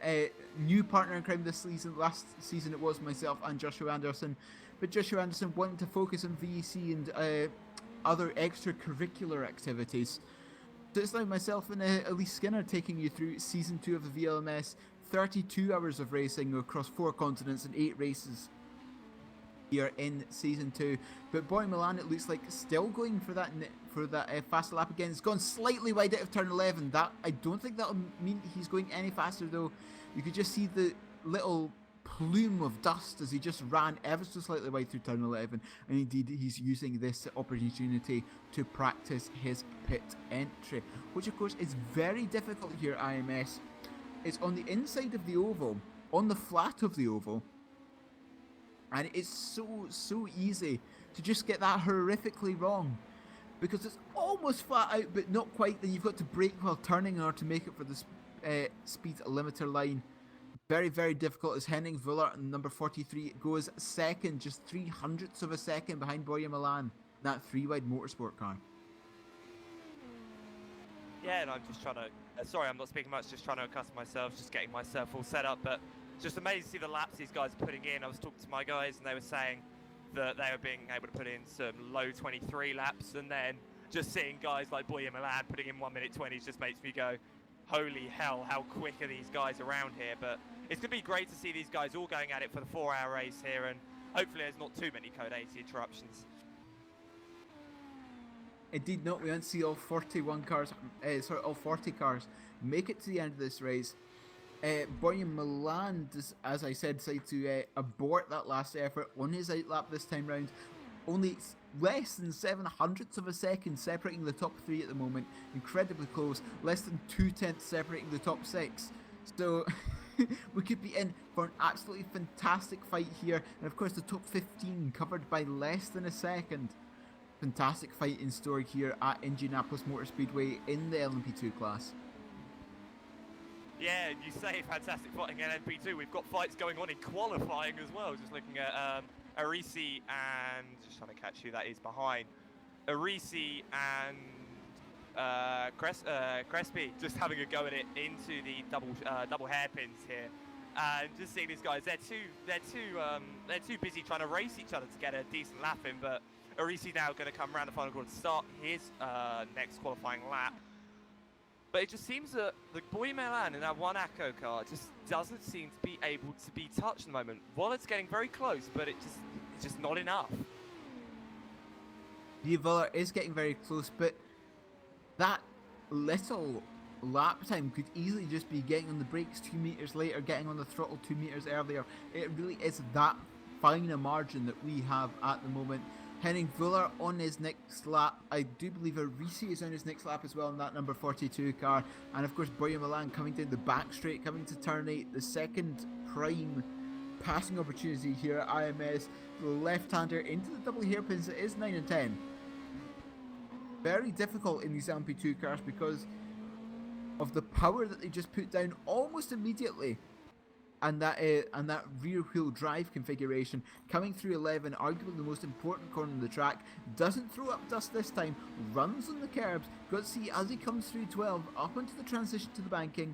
New partner in crime this season. Last season it was myself and Joshua Anderson, but Joshua Anderson wanted to focus on VEC and other extracurricular activities. So it's now myself and Elise Skinner taking you through Season 2 of the VLMS, 32 hours of racing across 4 continents and 8 races here in Season 2. But Borja Milan, it looks like, still going for that fast lap again. It's gone slightly wide out of turn 11. That I don't think that'll mean he's going any faster though. You could just see the little plume of dust as he just ran ever so slightly wide through turn 11, and indeed he's using this opportunity to practice his pit entry, which of course is very difficult here at IMS. It's on the inside of the oval, on the flat of the oval, and it's so easy to just get that horrifically wrong, because it's almost flat out but not quite. Then you've got to brake while turning in order to make it for the speed limiter line. Very, very difficult as Henning Vuller, number 43, goes second, just 0.03 of a second behind Borja Milan, that 3-wide motorsport car. Yeah, and I'm just trying to, sorry I'm not speaking much, just trying to accustom myself, just getting myself all set up, but just amazing to see the laps these guys are putting in. I was talking to my guys and they were saying that they were being able to put in some low 23 laps, and then just seeing guys like Borja Milan putting in 1 minute 20 just makes me go, holy hell, how quick are these guys around here. But it's going to be great to see these guys all going at it for the 4-hour race here, and hopefully there's not too many Code 80 interruptions. Indeed not. We won't see all 41 cars, all 40 cars make it to the end of this race. Borja Milan, as I said, decided to abort that last effort on his outlap this time round. Only less than 0.07 of a second separating the top 3 at the moment. Incredibly close. Less than 0.2 separating the top 6. So we could be in for an absolutely fantastic fight here. And of course the top 15 covered by less than a second. Fantastic fight in store here at Indianapolis Motor Speedway in the LMP2 class. Yeah, you say fantastic fighting in LMP2. We've got fights going on in qualifying as well. Just looking at Arisi and just trying to catch who that is behind. Arisi and Crespi just having a go at it into the double hairpins here, and just seeing these guys. They're too busy trying to race each other to get a decent lap in. But Arisi now going to come around the final corner to start his next qualifying lap. But it just seems that the Boy Milan in that one Akko car just doesn't seem to be able to be touched at the moment. Wallet's getting very close, but it's just not enough. Vuller is getting very close, but that little lap time could easily just be getting on the brakes 2 meters later, getting on the throttle 2 meters earlier. It really is that fine a margin that we have at the moment. Henning Vuller on his next lap. I do believe Arisi is on his next lap as well in that number 42 car. And of course Boya Milan coming down the back straight, coming to turn 8, the second prime passing opportunity here at IMS. The left-hander into the double hairpins. It is 9 and 10. Very difficult in these LMP2 cars because of the power that they just put down almost immediately. And that rear wheel drive configuration coming through 11, arguably the most important corner of the track, doesn't throw up dust this time, runs on the curbs. Got to see as he comes through 12, up onto the transition to the banking,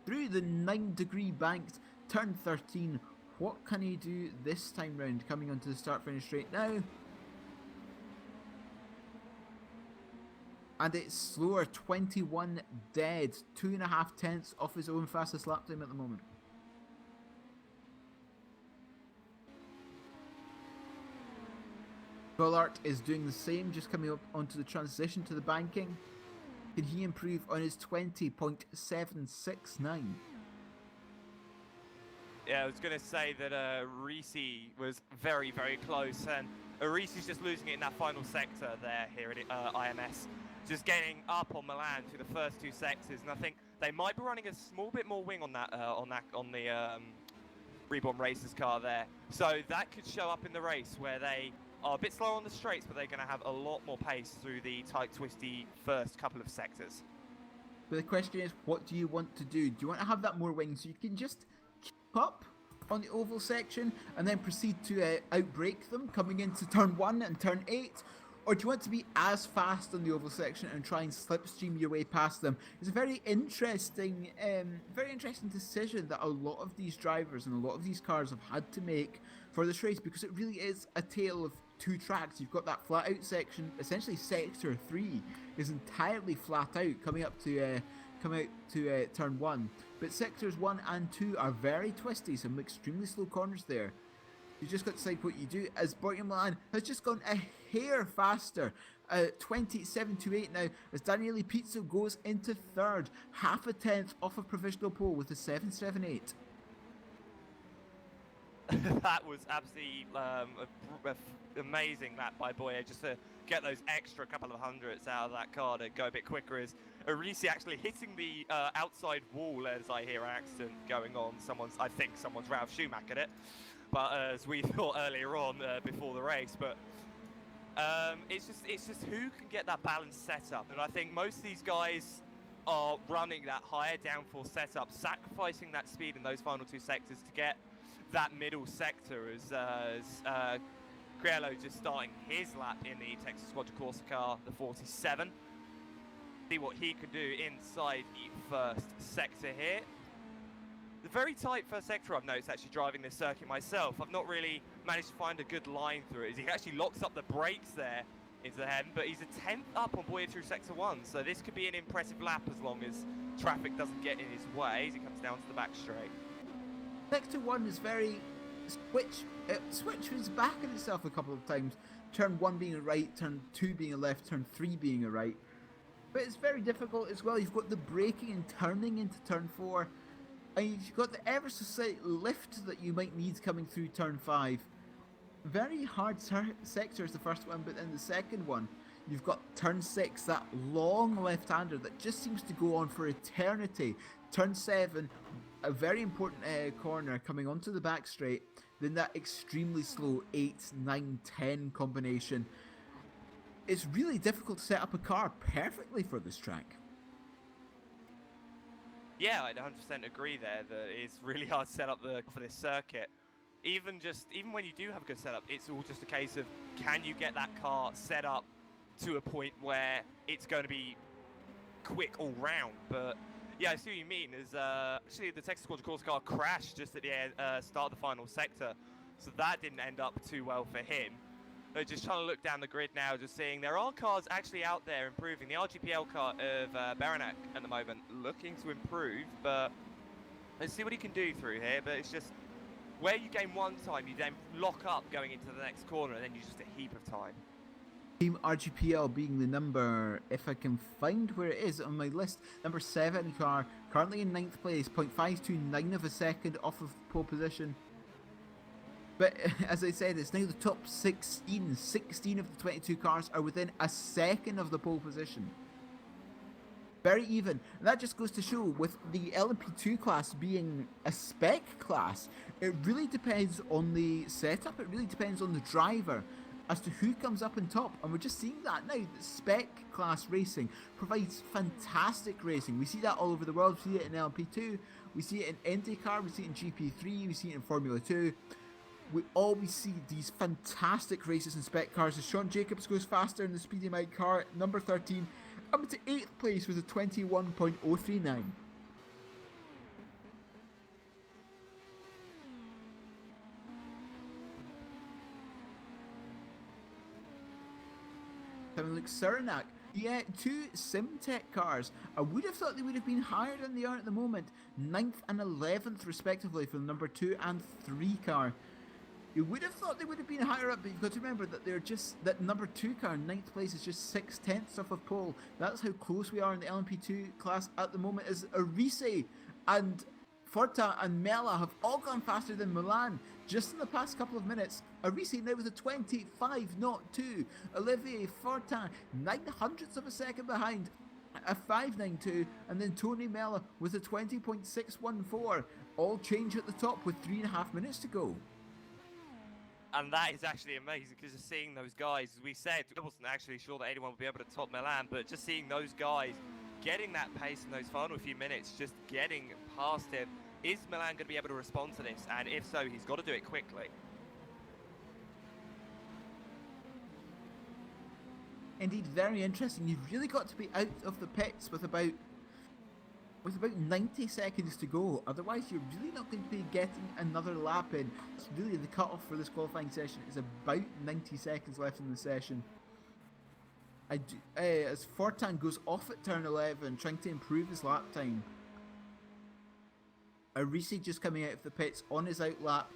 through the 9-degree banked turn 13. What can he do this time round coming onto the start finish straight now? And it's slower, 21 dead, 2.5 tenths off his own fastest lap time at the moment. Bullard is doing the same, just coming up onto the transition to the banking. Can he improve on his 20.769? Yeah, I was going to say that Risi was very, very close, and Risi's just losing it in that final sector there here at IMS. Just getting up on Milan through the first 2 sectors, and I think they might be running a small bit more wing on the Reborn Racers car there. So that could show up in the race where they are a bit slower on the straights, but they're going to have a lot more pace through the tight, twisty first couple of sectors. But the question is, what do you want to do? Do you want to have that more wing so you can just keep up on the oval section and then proceed to outbrake them coming into turn 1 and turn 8? Or do you want to be as fast on the oval section and try and slipstream your way past them? It's a very interesting decision that a lot of these drivers and a lot of these cars have had to make for this race, because it really is a tale of 2 tracks. You've got that flat out section, essentially sector 3 is entirely flat out coming out to turn 1, but sectors 1 and 2 are very twisty, some extremely slow corners there. You just got to decide what you do, as Boya Milan has just gone a hair faster, 27.28 now, as Daniele Pizzo goes into 3rd, half a tenth off a provisional pole with a 7.78. That was absolutely amazing that by Boya, just to get those extra couple of hundredths out of that car to go a bit quicker, as Arisi actually hitting the outside wall as I hear an accident going on. I think someone's Ralph Schumacher it. But as we thought earlier on before the race, but it's just who can get that balance set up, and I think most of these guys are running that higher downforce setup, sacrificing that speed in those final 2 sectors to get that middle sector. As Criello just starting his lap in the Texas Squadra Corsa car, the 47. See what he can do inside the first sector here. The very tight first sector I've noticed actually driving this circuit myself. I've not really managed to find a good line through it, as he actually locks up the brakes there into the head, but he's a 10th up on Boya through sector 1, so this could be an impressive lap as long as traffic doesn't get in his way as he comes down to the back straight. Sector 1 is very switches back in itself a couple of times, turn 1 being a right, turn 2 being a left, turn 3 being a right, but it's very difficult as well. You've got the braking and turning into turn 4, and you've got the ever so slight lift that you might need coming through turn 5. Very hard sector is the first one, but then the second one, you've got turn 6, that long left-hander that just seems to go on for eternity. Turn 7, a very important corner coming onto the back straight. Then that extremely slow 8, 9, 10 combination. It's really difficult to set up a car perfectly for this track. Yeah, I'd 100% agree there that it's really hard to set up for this circuit. Even when you do have a good setup, it's all just a case of, can you get that car set up to a point where it's going to be quick all round. But yeah, I see what you mean. Is actually the Texas Quadricourse car crashed just at the start of the final sector, so that didn't end up too well for him. They're just trying to look down the grid now, just seeing there are cars actually out there improving. The RGPL car of Baranek at the moment looking to improve, but let's see what he can do through here. But it's just where you gain one time, you then lock up going into the next corner, and then you're just a heap of time. Team RGPL being the number, if I can find where it is on my list, number 7 car, currently in 9th place, 0.529 of a second off of pole position. But as I said, it's now the top 16. 16 of the 22 cars are within a second of the pole position. Very even. And that just goes to show, with the LMP2 class being a spec class, it really depends on the setup, it really depends on the driver as to who comes up on top. And we're just seeing that now. The spec class racing provides fantastic racing. We see that all over the world. We see it in LMP2, we see it in IndyCar, we see it in GP3, we see it in Formula 2. We always see these fantastic races in spec cars as Sean Jacobs goes faster in the Speedy Mike car, number 13, up into 8th place with a 21.039. Having a look, Saranac, yeah, 2 SimTech cars. I would have thought they would have been higher than they are at the moment. 9th and 11th respectively for the number 2 and 3 car. You would have thought they would have been higher up, but you've got to remember that that number 2 car, 9th place, is just 6/10 off of pole. That's how close we are in the LMP2 class at the moment. As Arise and Forta and Mela have all gone faster than Milan just in the past couple of minutes. Arise now with a 25.02. Olivier Fortin 0.09 of a second behind, a 5.92, and then Tony Mela with a 20.614. All change at the top with 3.5 minutes to go. And that is actually amazing, because just seeing those guys, as we said, I wasn't actually sure that anyone would be able to top Milan, but just seeing those guys getting that pace in those final few minutes, just getting past him, is Milan going to be able to respond to this? And if so, he's got to do it quickly. Indeed, very interesting. You've really got to be out of the pits with about 90 seconds to go, otherwise you're really not going to be getting another lap in. It's really the cut-off for this qualifying session is about 90 seconds left in the session. As Fortan goes off at turn 11, trying to improve his lap time. Arise just coming out of the pits on his out lap.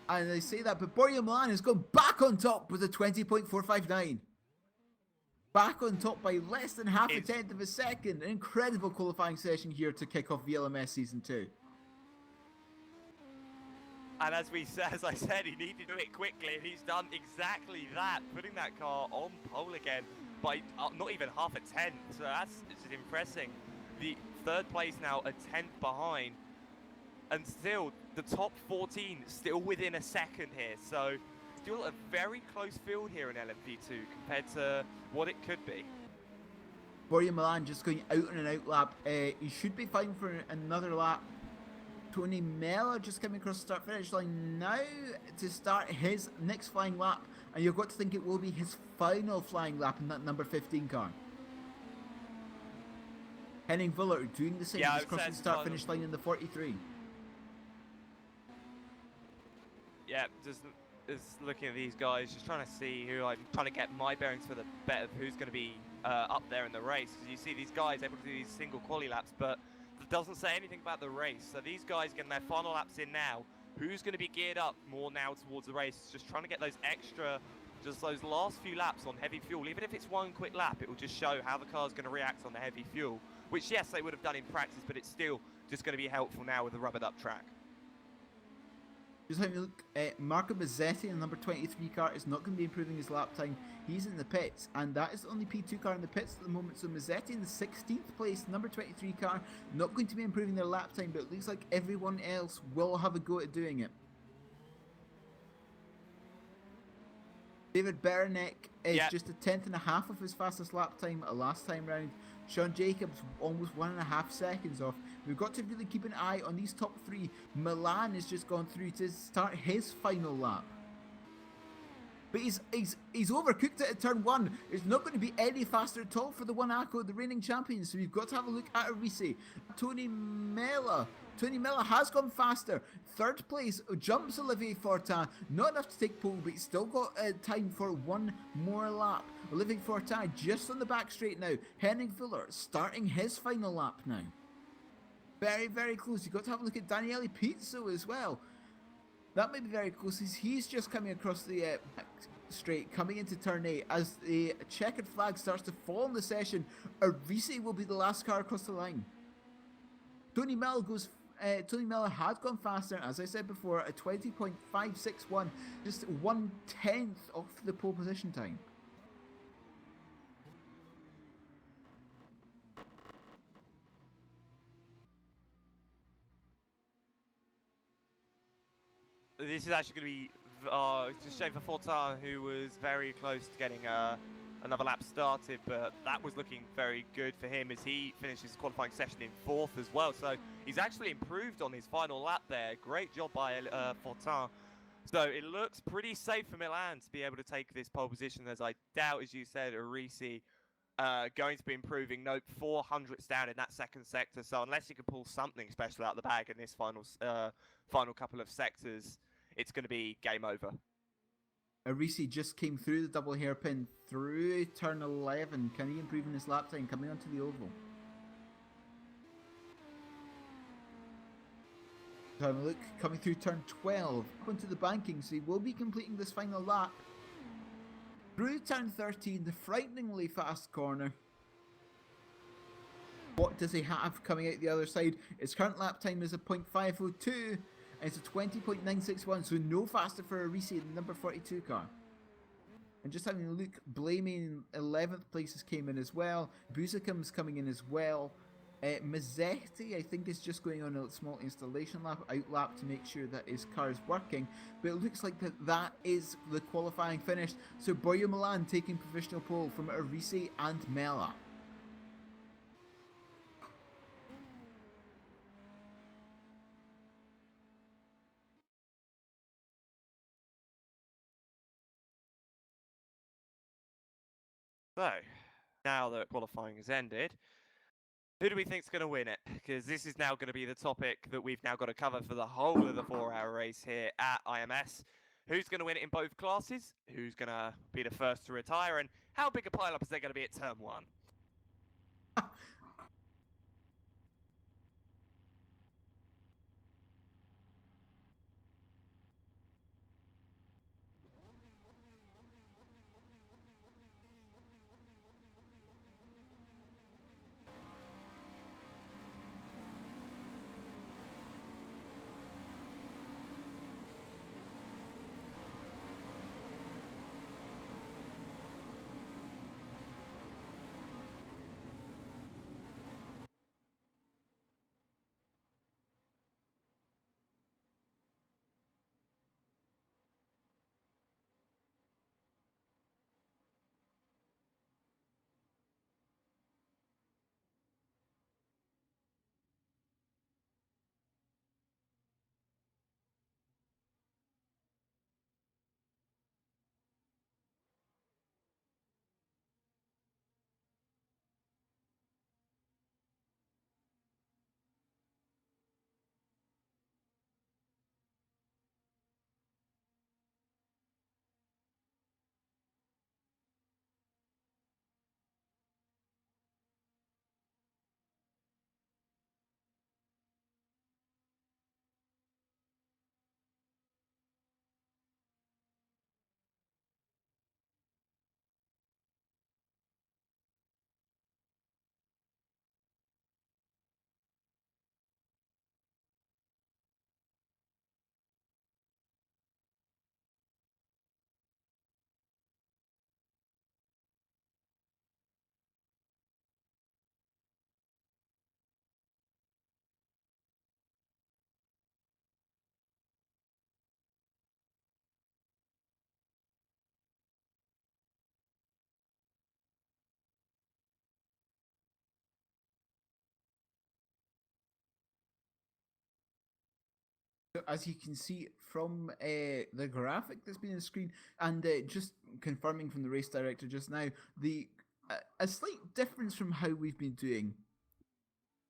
And they say that, but Borja Milan has gone back on top with a 20.459. Back on top by less than half a tenth of a second. An incredible qualifying session here to kick off VLMS Season 2. And as I said, he needed to do it quickly, and he's done exactly that, putting that car on pole again by not even half a tenth. So that's impressive. The 3rd place now a tenth behind, and still the top 14 still within a second here. So still a very close field here in LMP2 compared to what it could be. Borja Milan just going out on an out lap. He should be fine for another lap. Tony Mela just coming across the start finish line now to start his next flying lap, and you've got to think it will be his final flying lap in that number 15 car. Henning Vuller doing the same, just crossing the start finish line in the 43. Yeah, just looking at these guys, just trying to see who I'm trying to get my bearings for the bet of who's going to be up there in the race. Because you see these guys able to do these single quali laps, but it doesn't say anything about the race. So these guys getting their final laps in now. Who's going to be geared up more now towards the race? Just trying to get those extra, just those last few laps on heavy fuel. Even if it's one quick lap, it will just show how the car's going to react on the heavy fuel. Which, yes, they would have done in practice, but it's still just going to be helpful now with the rubbered up track. Just having a look, Marco Mazzetti in the number 23 car is not going to be improving his lap time. He's in the pits, and that is the only P2 car in the pits at the moment. So Mazzetti in the 16th place, number 23 car, not going to be improving their lap time, but it looks like everyone else will have a go at doing it. David Beranek is just a 10.5 of his fastest lap time last time round. Sean Jacobs almost 1.5 seconds off. We've got to really keep an eye on these top 3. Milan has just gone through to start his final lap. But he's overcooked it at turn 1. It's not going to be any faster at all for the one Akko, the reigning champion. So we've got to have a look at Arise. Tony Mella has gone faster. Third place jumps Olivier Fortin. Not enough to take pole, but he's still got time for one more lap. Olivier Fortin just on the back straight now. Henning Fuller starting his final lap now. Very, very close. You've got to have a look at Daniele Pizzo as well. That may be very close. He's just coming across the straight, coming into turn 8. As the checkered flag starts to fall in the session, Arise will be the last car across the line. Tony Miller had gone faster, as I said before, at 20.561, just 1/10 off the pole position time. This is actually going to be it's a shame for Fortin, who was very close to getting another lap started, but that was looking very good for him as he finished his qualifying session in 4th as well. So he's actually improved on his final lap there. Great job by Fortin. So it looks pretty safe for Milan to be able to take this pole position, as I doubt, as you said, Arise going to be improving. Note 400s down in that second sector. So unless you can pull something special out of the bag in this final couple of sectors, it's going to be game over. Arise just came through the double hairpin through turn 11. Can he improve in his lap time coming onto the oval? Have a look, coming through turn 12, up onto the banking, so he will be completing this final lap. Through turn 13, the frighteningly fast corner. What does he have coming out the other side? His current lap time is a 0.502, and it's a 20.961, so no faster for Arise, the number 42 car. And just having a look, Blaming 11th places came in as well. Buzikum's coming in as well. Mazzetti, I think, is just going on a small installation lap, out lap, to make sure that his car is working. But it looks like that is the qualifying finish. So Boyo Milan taking provisional pole from Arise and Mella. So, now that qualifying has ended, who do we think is going to win it? Because this is now going to be the topic that we've now got to cover for the whole of the 4-hour race here at IMS. Who's going to win it in both classes? Who's going to be the first to retire? And how big a pile-up is there going to be at turn 1? As you can see from the graphic that's been on the screen, and just confirming from the race director just now, a slight difference from how we've been doing,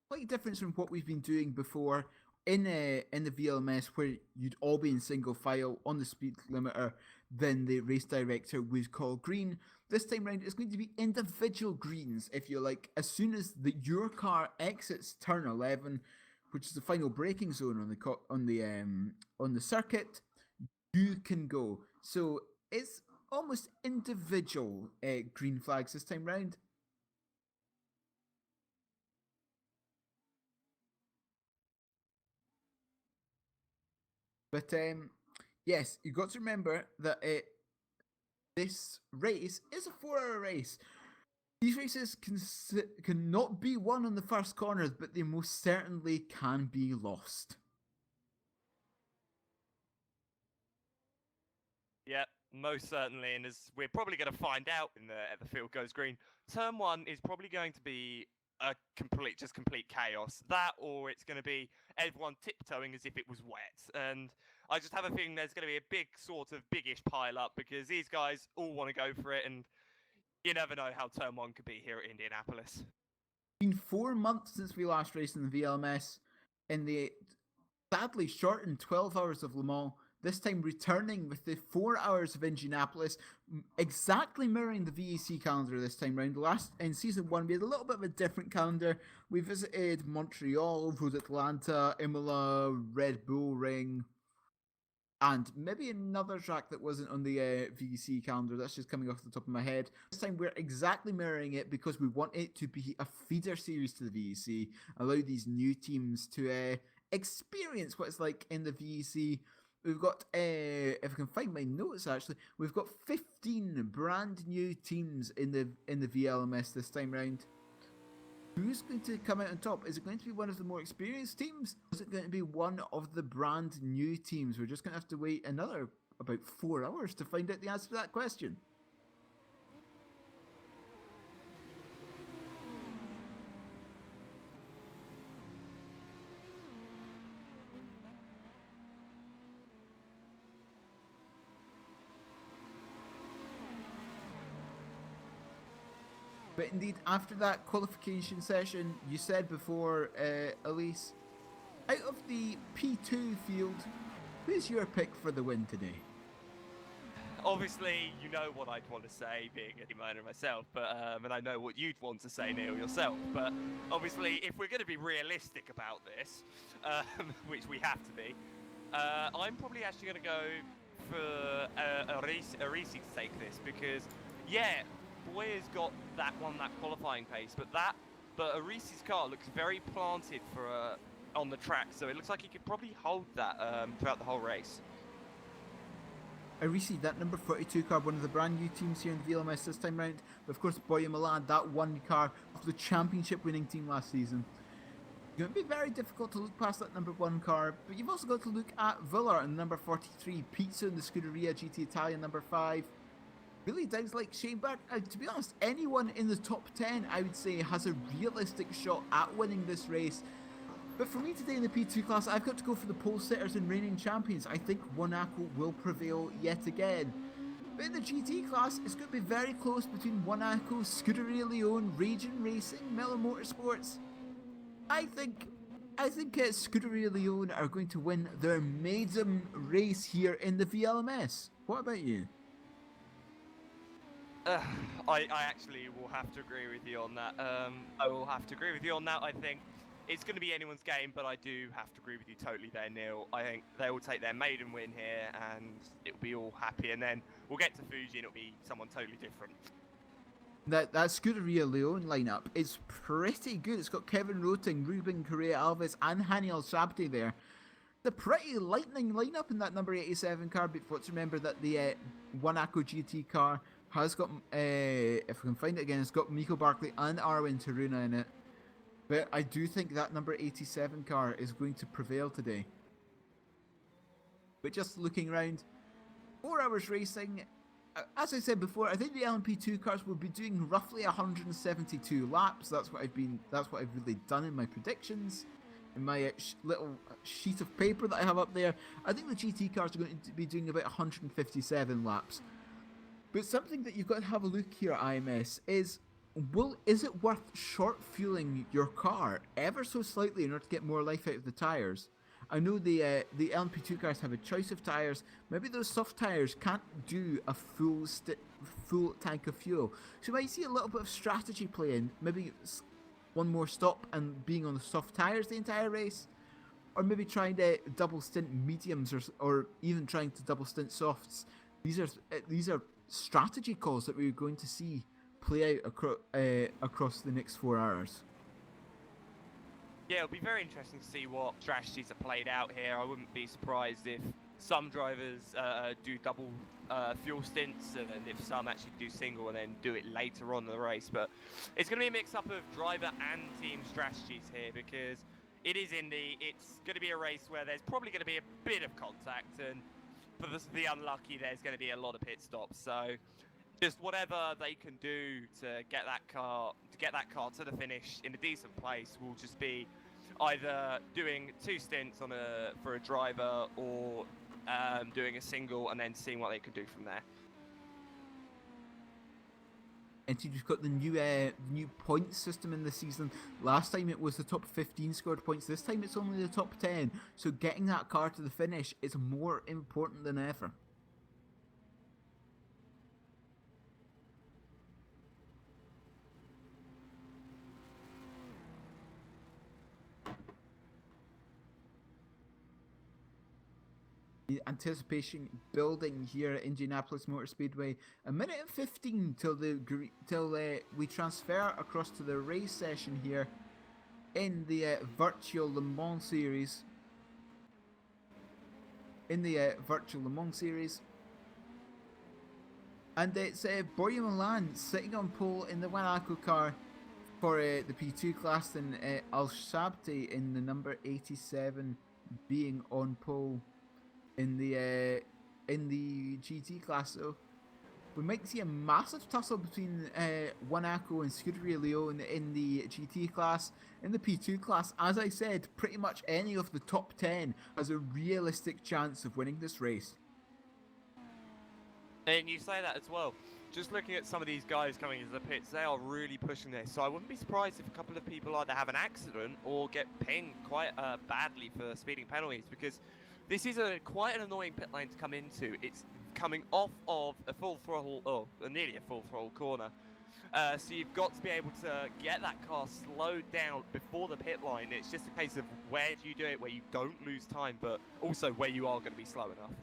slight difference from what we've been doing before in the VLMS, where you'd all be in single file on the speed limiter. Then the race director would call green. This time round, it's going to be individual greens, if you like. As soon as your car exits turn 11, which is the final braking zone on the circuit, you can go. So it's almost individual green flags this time round. But yes, you've got to remember that this race is a 4-hour race. These races cannot be won on the first corner, but they most certainly can be lost. Yep, most certainly, and as we're probably going to find out in the field goes green, turn 1 is probably going to be a complete chaos. That, or it's going to be everyone tiptoeing as if it was wet. And I just have a feeling there's going to be a big sort of biggish pile up because these guys all want to go for it, and you never know how turn 1 could be here at Indianapolis. It's been 4 months since we last raced in the VLMS in the sadly shortened 12 hours of Le Mans. This time returning with the 4 hours of Indianapolis, exactly mirroring the VEC calendar this time round. In season 1, we had a little bit of a different calendar. We visited Montreal, Road Atlanta, Imola, Red Bull Ring, and maybe another track that wasn't on the VEC calendar. That's just coming off the top of my head. This time we're exactly mirroring it because we want it to be a feeder series to the VEC, allow these new teams to experience what it's like in the VEC. We've got, if I can find my notes actually, we've got 15 brand new teams in the VLMS this time round. Who's going to come out on top? Is it going to be one of the more experienced teams? Is it going to be one of the brand new teams? We're just going to have to wait another about 4 hours to find out the answer to that question. But indeed, after that qualification session, you said before, Elise, out of the P2 field, who's your pick for the win today? Obviously, you know what I'd want to say, being a team owner myself, but and I know what you'd want to say, Neil, yourself. But obviously, if we're going to be realistic about this, which we have to be, I'm probably actually going to go for Arisi to take this because, yeah, Boyer's got that qualifying pace, but Arisi's car looks very planted for on the track, so it looks like he could probably hold that throughout the whole race. Arisi, that number 42 car, one of the brand new teams here in the VLMS this time round. But of course, Boyer Milan, that one car of the championship winning team last season. It's going to be very difficult to look past that number 1 car, but you've also got to look at Villard in number 43, Pizza in the Scuderia GT Italia number 5. Really does like Shane Bird. To be honest, anyone in the top 10, I would say, has a realistic shot at winning this race. But for me today in the P2 class, I've got to go for the pole sitters and reigning champions. I think Monaco will prevail yet again. But in the GT class, it's going to be very close between Monaco, Scuderia Leone, Raging Racing, Miller Motorsports. I think Scuderia Leone are going to win their maiden race here in the VLMS. What about you? I actually will have to agree with you on that. I will have to agree with you on that. I think it's going to be anyone's game, but I do have to agree with you totally there, Neil. I think they will take their maiden win here, and it'll be all happy. And then we'll get to Fuji, and it'll be someone totally different. That Scuderia Leone lineup is pretty good. It's got Kevin Roting, Ruben Correa Alves, and Haniel Sabti there. The pretty lightning lineup in that number 87 car, but let's remember that the Monaco GT car has got, if we can find it again, it's got Miko Barkley and Arwin Taruna in it. But I do think that number 87 car is going to prevail today. But just looking around, 4 hours racing. As I said before, I think the LMP2 cars will be doing roughly 172 laps. That's what I've really done in my predictions. my little sheet of paper that I have up there, I think the GT cars are going to be doing about 157 laps. But something that you've got to have a look here, IMS, is it worth short fueling your car ever so slightly in order to get more life out of the tyres? I know the LMP2 cars have a choice of tyres. Maybe those soft tyres can't do a full tank of fuel. So you might see a little bit of strategy playing. Maybe one more stop and being on the soft tyres the entire race. Or maybe trying to double stint mediums or even trying to double stint softs. These are strategy calls that we're going to see play out across the next 4 hours. Yeah, it'll be very interesting to see what strategies are played out here. I wouldn't be surprised if some drivers do double fuel stints, and if some actually do single and then do it later on in the race. But it's going to be a mix-up of driver and team strategies here, because it is Indy. It's going to be a race where there's probably going to be a bit of contact, and for the unlucky, there's going to be a lot of pit stops. So just whatever they can do to get that car to the finish in a decent place will just be either doing 2 stints for a driver, or doing a single and then seeing what they can do from there. And so you've got the new point system in the season. Last time it was the top 15 scored points. This time it's only the top 10. So getting that car to the finish is more important than ever. The anticipation building here at Indianapolis Motor Speedway. 1:15 till we transfer across to the race session here in the virtual Le Mans series. And it's Borja Milan sitting on pole in the Monaco car for the P2 class, and Al Shabti in the number 87 being on pole in the GT class. So we might see a massive tussle between Monaco and Scuderia Leone in the GT class. In the P2 class, as I said, pretty much any of the top 10 has a realistic chance of winning this race. And you say that as well. Just looking at some of these guys coming into the pits, they are really pushing this. So I wouldn't be surprised if a couple of people either have an accident or get pinged quite badly for speeding penalties, because this is quite an annoying pit lane to come into. It's coming off of a full throttle, nearly a full throttle corner. So you've got to be able to get that car slowed down before the pit line. It's just a case of where do you do it where you don't lose time, but also where you are going to be slow enough.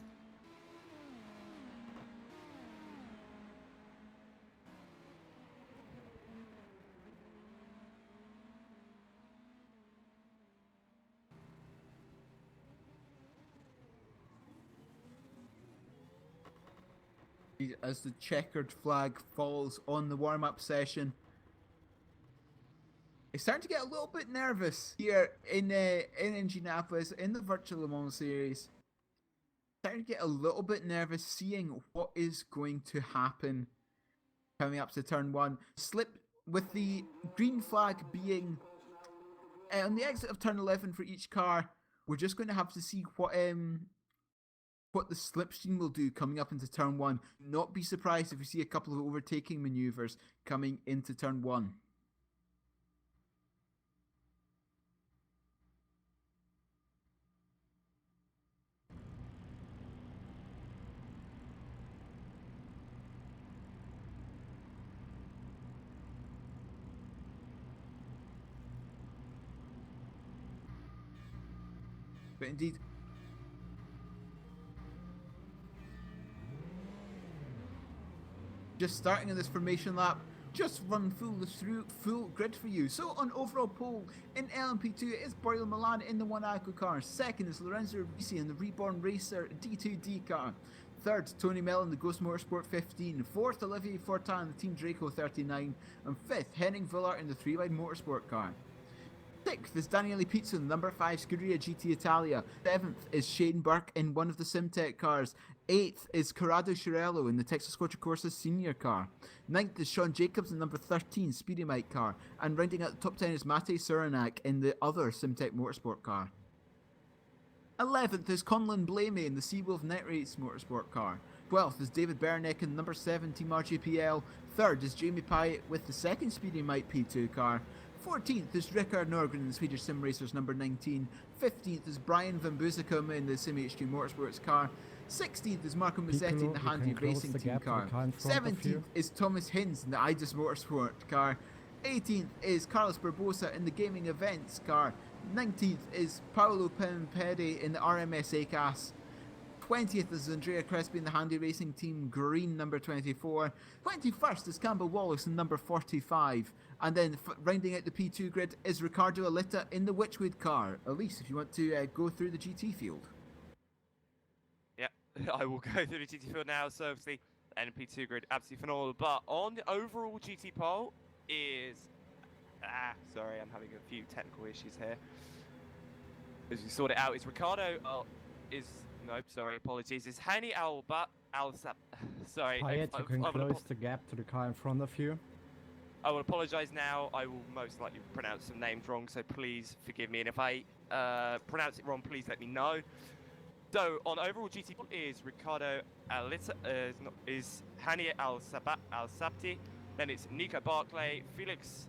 As the checkered flag falls on the warm-up session, it's starting to get a little bit nervous here in Indianapolis in the virtual Le Mans series. Starting to get a little bit nervous seeing what is going to happen coming up to turn 1. Slip with the green flag being on the exit of turn 11 for each car. We're just going to have to see what the slipstream will do coming up into turn 1. Not be surprised if we see a couple of overtaking maneuvers coming into turn 1. But indeed, just starting in this formation lap, just run full grid for you. So on overall pole in LMP2, it is Borja Milan in the Monaco car. Second is Lorenzo Risi in the Reborn Racer D2D car. Third, Tony Mellon, the Ghost Motorsport 15. Fourth, Olivier Fortin, the Team Draco 39. And fifth, Henning Villard in the 3-wide Motorsport car. 6th is Daniele Pizzo in the number 5 Scuderia GT Italia. 7th is Shane Burke in one of the Simtech cars. 8th is Corrado Chiarello in the Texas Quattrocorsa Senior car. 9th is Sean Jacobs in number 13 Speedy Mike car. And rounding out the top 10 is Matej Suranak in the other Simtech Motorsport car. 11th is Conlon Blamey in the Seawolf Net Race Motorsport car. 12th is David Bernick in number 7 Team RGPL. 3rd is Jamie Pyatt with the second Speedy Mike P2 car. 14th is Rickard Norgren in the Swedish Sim Racers number 19. 15th is Brian Van Boosekum in the Sim HG Motorsports car. 16th is Marco Musetti in the Handy Racing Team car. 17th is Thomas Hinz in the Idis Motorsport car. 18th is Carlos Barbosa in the Gaming Events car. 19th is Paolo Pimpedi in the RMS ACAS. 20th is Andrea Crespi in the Handy Racing Team Green number 24. 21st is Campbell Wallace in number 45. And then rounding out the P2 grid is Ricardo Alita in the Witchwood car. Elise, if you want to go through the GT field. Yeah, I will go through the GT field now. So obviously, NP2 grid absolutely phenomenal. But on the overall GT poll is... sorry, I'm having a few technical issues here. As we sort it out, is Ricardo... Nope, sorry, apologies. It's Hani sorry. Pyatt, you can close the gap to the car in front of you. I will apologise now. I will most likely pronounce some names wrong, so please forgive me. And if I pronounce it wrong, please let me know. So on overall GT is Ricardo Alita, is Hani Al-Sabti. Then it's Nico Barclay, Felix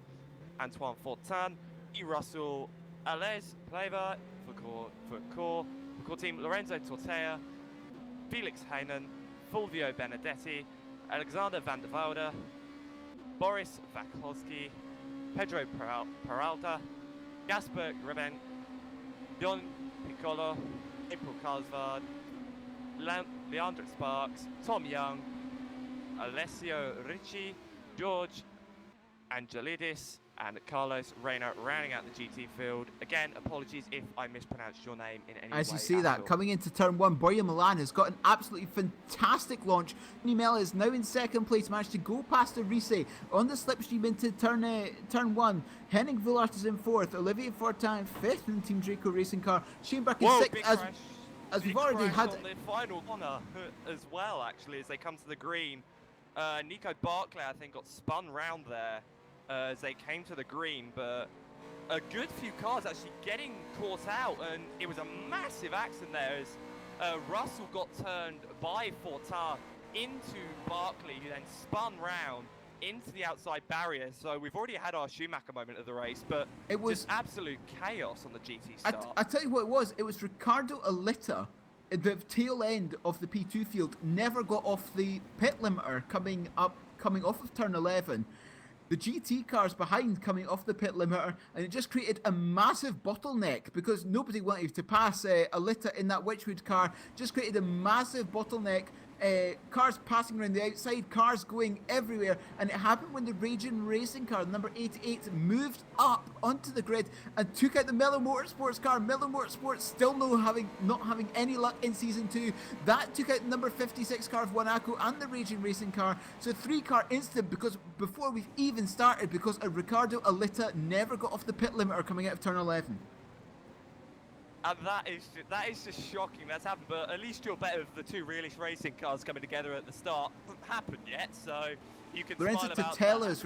Antoine Fortin, E. Russell, Alez Pleva for core team, Lorenzo Tortea, Felix Heinen, Fulvio Benedetti, Alexander van der Velde, Boris Vakolski, Pedro Peralta, Gasper Greben, Jon Piccolo, April Karlsvard, Leandro Sparks, Tom Young, Alessio Ricci, George Angelidis, and Carlos Reyna rounding out the GT field. Again, apologies if I mispronounced your name in any way. As you see that, coming into turn 1, Borja Milan has got an absolutely fantastic launch. Nimela is now in second place, managed to go past Arise on the slipstream into turn 1. Henning Vullart is in 4th, Olivier Fortin 5th in Team Draco Racing car. Shane Burke is 6th, as we've already had... on the final corner as well, actually, as they come to the green. Nico Barclay, I think, got spun round there as they came to the green, but a good few cars actually getting caught out, and it was a massive accident there as Russell got turned by Fortin into Barclay, who then spun round into the outside barrier. So we've already had our Schumacher moment of the race, but it was just absolute chaos on the GT start. I tell you what it was Ricardo Alita at the tail end of the P2 field, never got off the pit limiter coming off of turn 11. The GT cars behind coming off the pit limiter, and it just created a massive bottleneck because nobody wanted to pass Alita in that Witchwood car. Just created a massive bottleneck. Cars passing around the outside, cars going everywhere, and it happened when the Raging Racing car, number 88, moved up onto the grid and took out the Mello Motorsports car. Mello Motorsports still not having any luck in Season 2. That took out the number 56 car of Wanako and the Raging Racing car. So 3-car instant because before we've even started, because Ricardo Alita never got off the pit limiter coming out of turn 11. And that is just shocking that's happened, but at least you're better with the two Realist Racing cars coming together at the start. It hasn't happened yet, so you can Lorenzo smile about Tortella's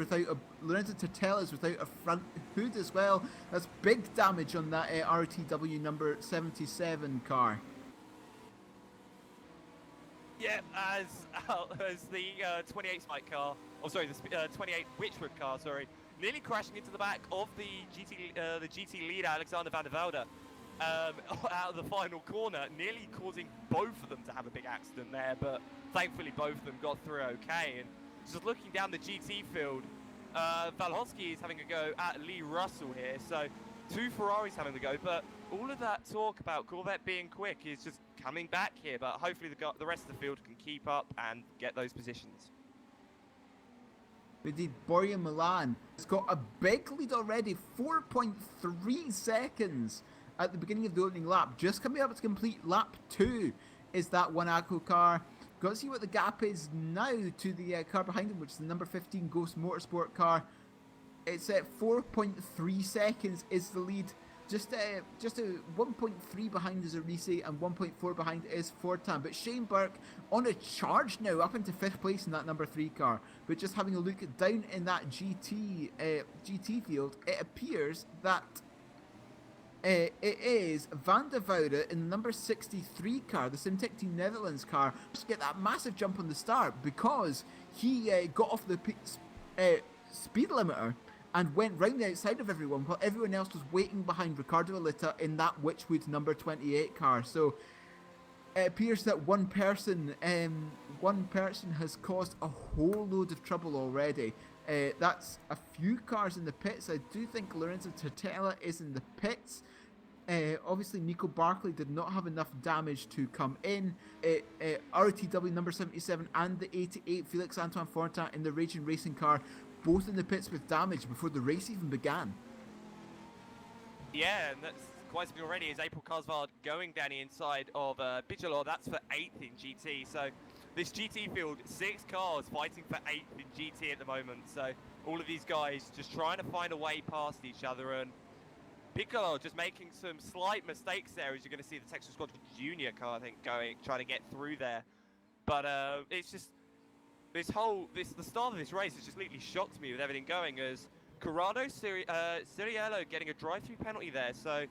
without a front hood as well. That's big damage on that RTW number 77 car. Yeah, as the 28 Spike car, the 28 Witchwood car, nearly crashing into the back of the GT leader Alexander van der Velde. Out of the final corner, nearly causing both of them to have a big accident there, but thankfully both of them got through okay. And just looking down the GT field, Valhoski is having a go at Lee Russell here, so 2 Ferraris having a go, but all of that talk about Corvette being quick is just coming back here, but hopefully the rest of the field can keep up and get those positions. Indeed, Borja Milan has got a big lead already, 4.3 seconds. At the beginning of the opening lap, just coming up to complete lap 2 is that Wanako car. Got to see what the gap is now to the car behind him, which is the number 15 Ghost Motorsport car. It's at 4.3 seconds is the lead. Just a 1.3 behind is Arisi and 1.4 behind is Fortan. But Shane Burke on a charge now, up into 5th place in that number 3 car. But just having a look down in that GT field, it appears that it is Van der Woude in the number 63 car, the Simtech Team Netherlands car, just get that massive jump on the start because he got off the speed limiter and went round the outside of everyone while everyone else was waiting behind Ricardo Alita in that Witchwood number 28 car. So it appears that one person has caused a whole load of trouble already. That's a few cars in the pits. I do think Lorenzo Tertella is in the pits. Obviously, Nico Barkley did not have enough damage to come in. RTW number 77 and the 88 Felix Antoine Fortin in the Raging Racing car, both in the pits with damage before the race even began. Yeah, and that's quite something already. Is April Karsvard going down the inside of Bigelow? That's for 8th in GT. So this GT field, 6 cars fighting for 8th in GT at the moment. So all of these guys just trying to find a way past each other, and Piccolo just making some slight mistakes there, as you're going to see the Texas Squad Junior car, I think, trying to get through there. But it's just the start of this race has just literally shocked me with everything going, as Corrado Ciriello getting a drive-through penalty there. So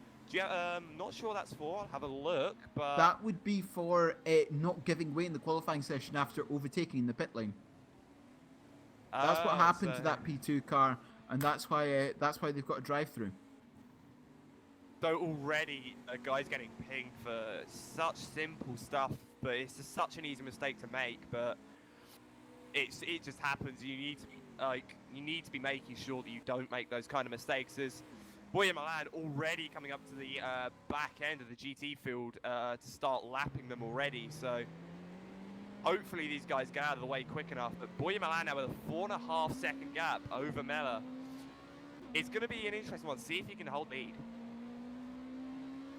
not sure that's for. I'll have a look, but that would be for not giving way in the qualifying session after overtaking the pit lane. That's what happened to that P2 car, and that's why they've got a drive-through. So already a guy's getting pinged for such simple stuff, but it's just such an easy mistake to make. But it just happens. You need to be making sure that you don't make those kind of mistakes. As Boya Milan already coming up to the back end of the GT field to start lapping them already. So hopefully these guys get out of the way quick enough. But Boya Milan now with a 4.5 second gap over Mella. It's going to be an interesting one. See if he can hold lead.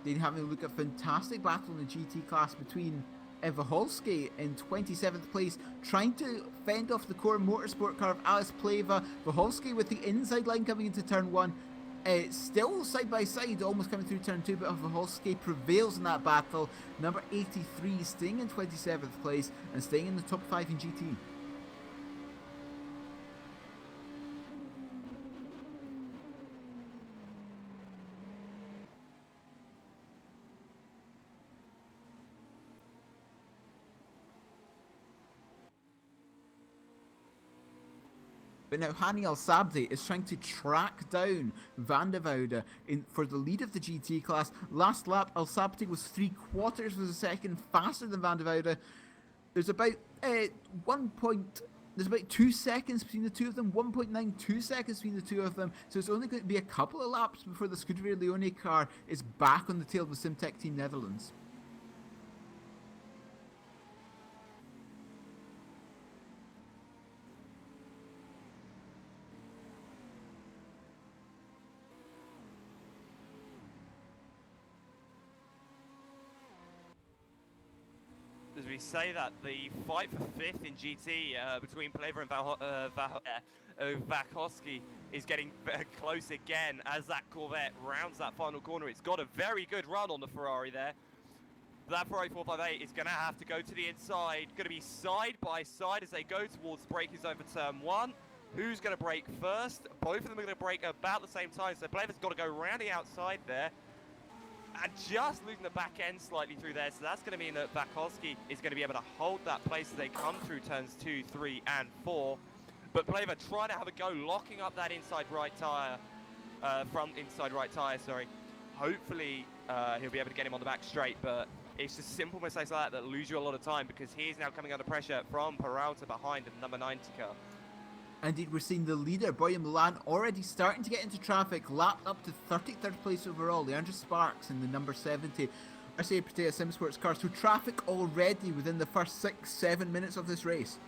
They're having a look at a fantastic battle in the GT class between Vaholski in 27th place, trying to fend off the core motorsport car of Alice Pleva. Vaholski with the inside line coming into turn 1. Still side by side, almost coming through turn 2, but Vaholski prevails in that battle. Number 83 staying in 27th place and staying in the top 5 in GT. But now Hani Al-Sabdi is trying to track down Van der Woude for the lead of the GT class. Last lap, Al-Sabdi was 3/4 of a second faster than Van der Woude. There's about 2 seconds between the two of them, 1.92 seconds between the two of them. So it's only going to be a couple of laps before the Scuderia Leone car is back on the tail of the Simtech Team Netherlands. As we say that, the fight for 5th in GT between Pleva and Vakoski is getting close again as that Corvette rounds that final corner. It's got a very good run on the Ferrari there. That Ferrari 458 is going to have to go to the inside. Going to be side by side as they go towards the braking zone for turn 1. Who's going to brake first? Both of them are going to brake about the same time, so Pleva's got to go around the outside there. And just losing the back end slightly through there, so that's going to mean that Vakoski is going to be able to hold that place as they come through turns 2, 3, and 4. But Pleva trying to have a go, locking up that inside right tyre, front inside right tyre, sorry. Hopefully he'll be able to get him on the back straight, but it's just simple mistakes like that lose you a lot of time, because he's now coming under pressure from Peralta behind in the number 90 car. Indeed, we're seeing the leader, Boya Milan, already starting to get into traffic, lapped up to 33rd place overall. Leandro Sparks in the number 70. RCA Protea SimSports car. So traffic already within the first 6-7 minutes of this race.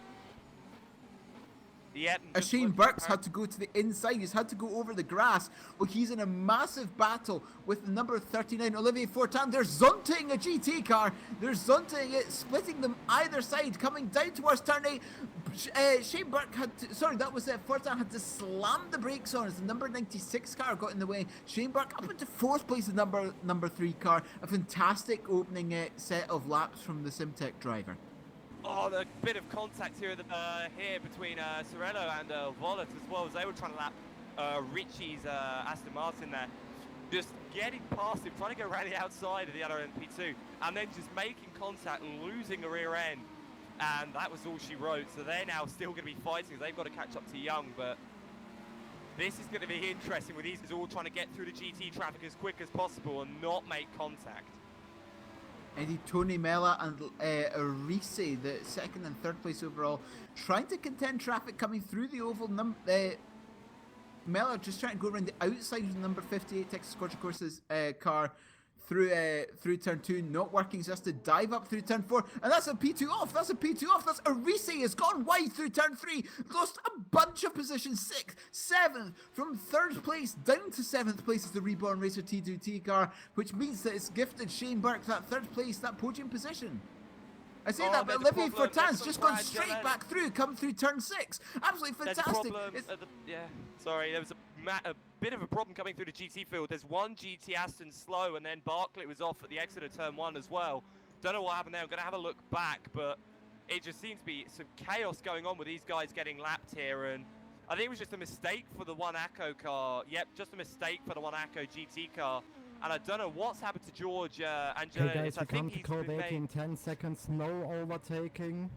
Yep. Shane Burke's had to go to the inside. He's had to go over the grass. Well, he's in a massive battle with the number 39, Olivier Fortin. They're zunting a GT car. They're zunting it, splitting them either side, coming down towards turn 8. Shane Burke had to, sorry, that was Fortin had to slam the brakes on as the number 96 car got in the way. Shane Burke up into 4th place, the number 3 car. A fantastic opening set of laps from the SimTech driver. Oh, the bit of contact here between Sorello and Volant as well, as they were trying to lap Richie's Aston Martin there. Just getting past him, trying to go around the outside of the other P2, and then just making contact and losing the rear end. And that was all she wrote. So they're now still going to be fighting. They've got to catch up to Young, but this is going to be interesting with these guys all trying to get through the GT traffic as quick as possible and not make contact. Indeed, Tony Mella and Arise, the 2nd and 3rd place overall, trying to contend traffic coming through the oval. Mella just trying to go around the outside of the number 58 Texas Scorcher Courses car through turn 2, not working, so has to dive up through turn 4, and that's a P2 off. That's Arise has gone wide through turn 3, lost a bunch of positions, 6th, 7th, from 3rd place down to 7th place is the Reborn Racer T2T car, which means that it's gifted Shane Burke that 3rd place, that podium position. I say that, but Olivier Fortin's just gone straight back through, come through turn 6. Absolutely fantastic. Sorry, there was a bit of a problem coming through the GT field. There's one GT Aston slow, and then Bartlett was off at the exit of turn 1 as well. Don't know what happened there. I'm going to have a look back, but it just seems to be some chaos going on with these guys getting lapped here, and I think it was just a mistake for the one Acco car. Yep, just a mistake for the one Acco GT car. And I don't know what's happened to George Angela. Okay, guys, we come to code 8 in 10 seconds. No overtaking.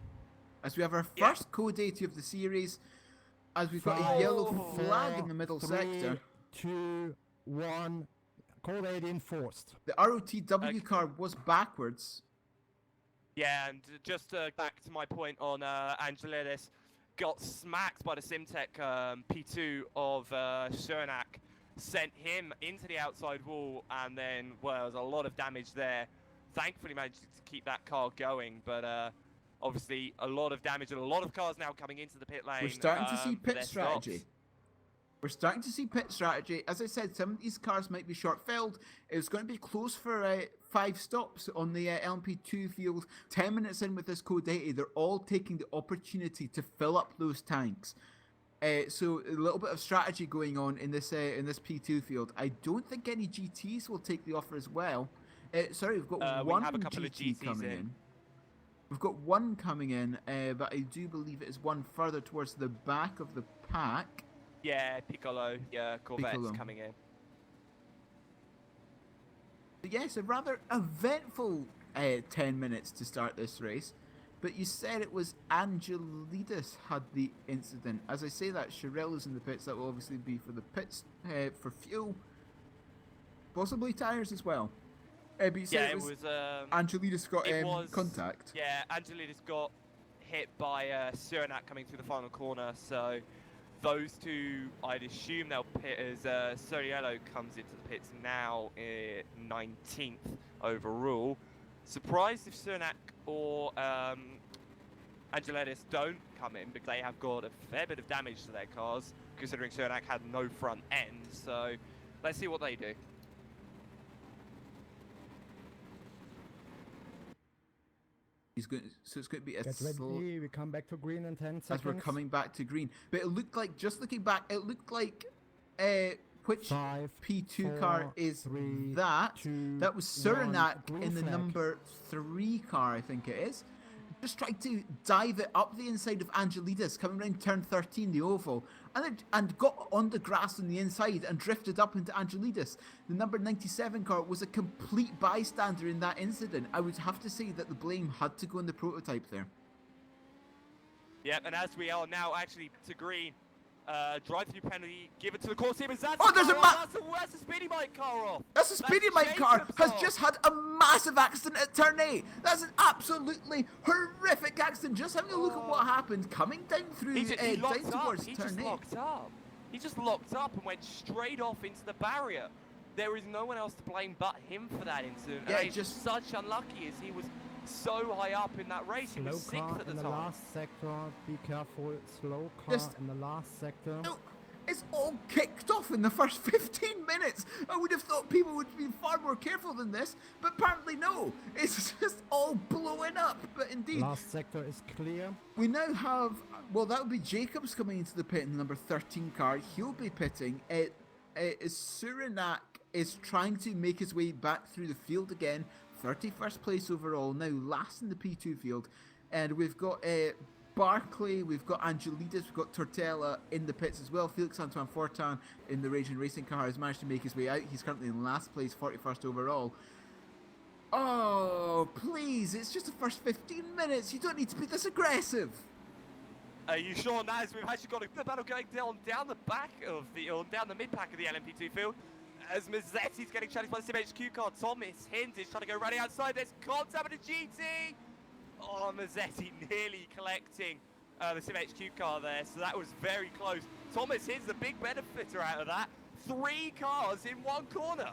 As we have our first code 80 of the series, as we've got a yellow flag in the middle sector. 2, 1. Code 8 enforced. The ROTW car was backwards. Yeah, and just back to my point on Angelides, got smacked by the SimTech P2 of Suriname. Sent him into the outside wall, and then, well, there was a lot of damage there. Thankfully managed to keep that car going, but obviously a lot of damage and a lot of cars now coming into the pit lane. We're starting to see pit strategy. We're starting to see pit strategy. As I said, some of these cars might be short-filled. It's going to be close for 5 stops on the LMP2 field. 10 minutes in with this code 80, they're all taking the opportunity to fill up those tanks. So a little bit of strategy going on in this P2 field. I don't think any GTs will take the offer as well. Sorry, we've got one GT coming in. We've got one coming in, but I do believe it is one further towards the back of the pack. Yeah, Piccolo. Yeah, Corvette's coming in. But yes, a rather eventful 10 minutes to start this race. But you said it was Angelides had the incident. As I say that, Chirella's in the pits. That will obviously be for the pits, for fuel. Possibly tyres as well. But you said it was Angelides got contact. Yeah, Angelides got hit by Suriname coming through the final corner. So those two, I'd assume they'll pit as Soriello comes into the pits now, 19th overall. Surprised if Suriname or Angelides don't come in, because they have got a fair bit of damage to their cars, considering Suriname had no front end. So let's see what they do. So it's going to be a Get ready, we come back to green in 10 seconds. As we're coming back to green. But it looked like, just looking back, it looked like which 5, P2 4, car is 3, that? 2, That was 1, Suriname green in the flag. number 3 car, I think it is. Just tried to dive it up the inside of Angelides, coming around turn 13, the oval, and got on the grass on the inside and drifted up into Angelides. The number 97 car was a complete bystander in that incident. I would have to say that the blame had to go on the prototype there. Yep, and as we are now actually to green, drive-through penalty, give it to the course team, and that's a Speedy Mike car off. That's a Speedy Mike car has just had a massive accident at turn 8. That's an absolutely horrific accident. Just having a look at what happened coming down through down towards turn 8. He just locked up and went straight off into the barrier. There is no one else to blame but him for that incident. Yeah, and just such unlucky as he was so high up in that race. He Slow was sixth car at the in the time. last sector. Be careful. Slow car Just- in the last sector. No, it's all kicked off in the first 15 minutes. I would have thought people would be far more careful than this, but apparently no. It's just all blowing up. But indeed, Last sector is clear. we now have, well, that would be Jacobs coming into the pit in the number 13 car. He'll be pitting. Suriname is trying to make his way back through the field again. 31st place overall, now last in the P2 field. And we've got Barclay, we've got Angelidis, we've got Tortella in the pits as well. Felix Antoine Fortin in the Raging Racing car has managed to make his way out. He's currently in last place, 41st overall. Oh, please, it's just the first 15 minutes. You don't need to be this aggressive. Are you sure, Naz? We've actually got a battle going down the back of down the mid pack of the LMP2 field. As Mazzetti's getting challenged by the SimHQ car. Thomas Hint is trying to go running outside. There's contact with the GT. Oh, Mazzetti nearly collecting the SimHQ car there, so that was very close. Thomas Hint's the big benefiter out of that. 3 cars in one corner.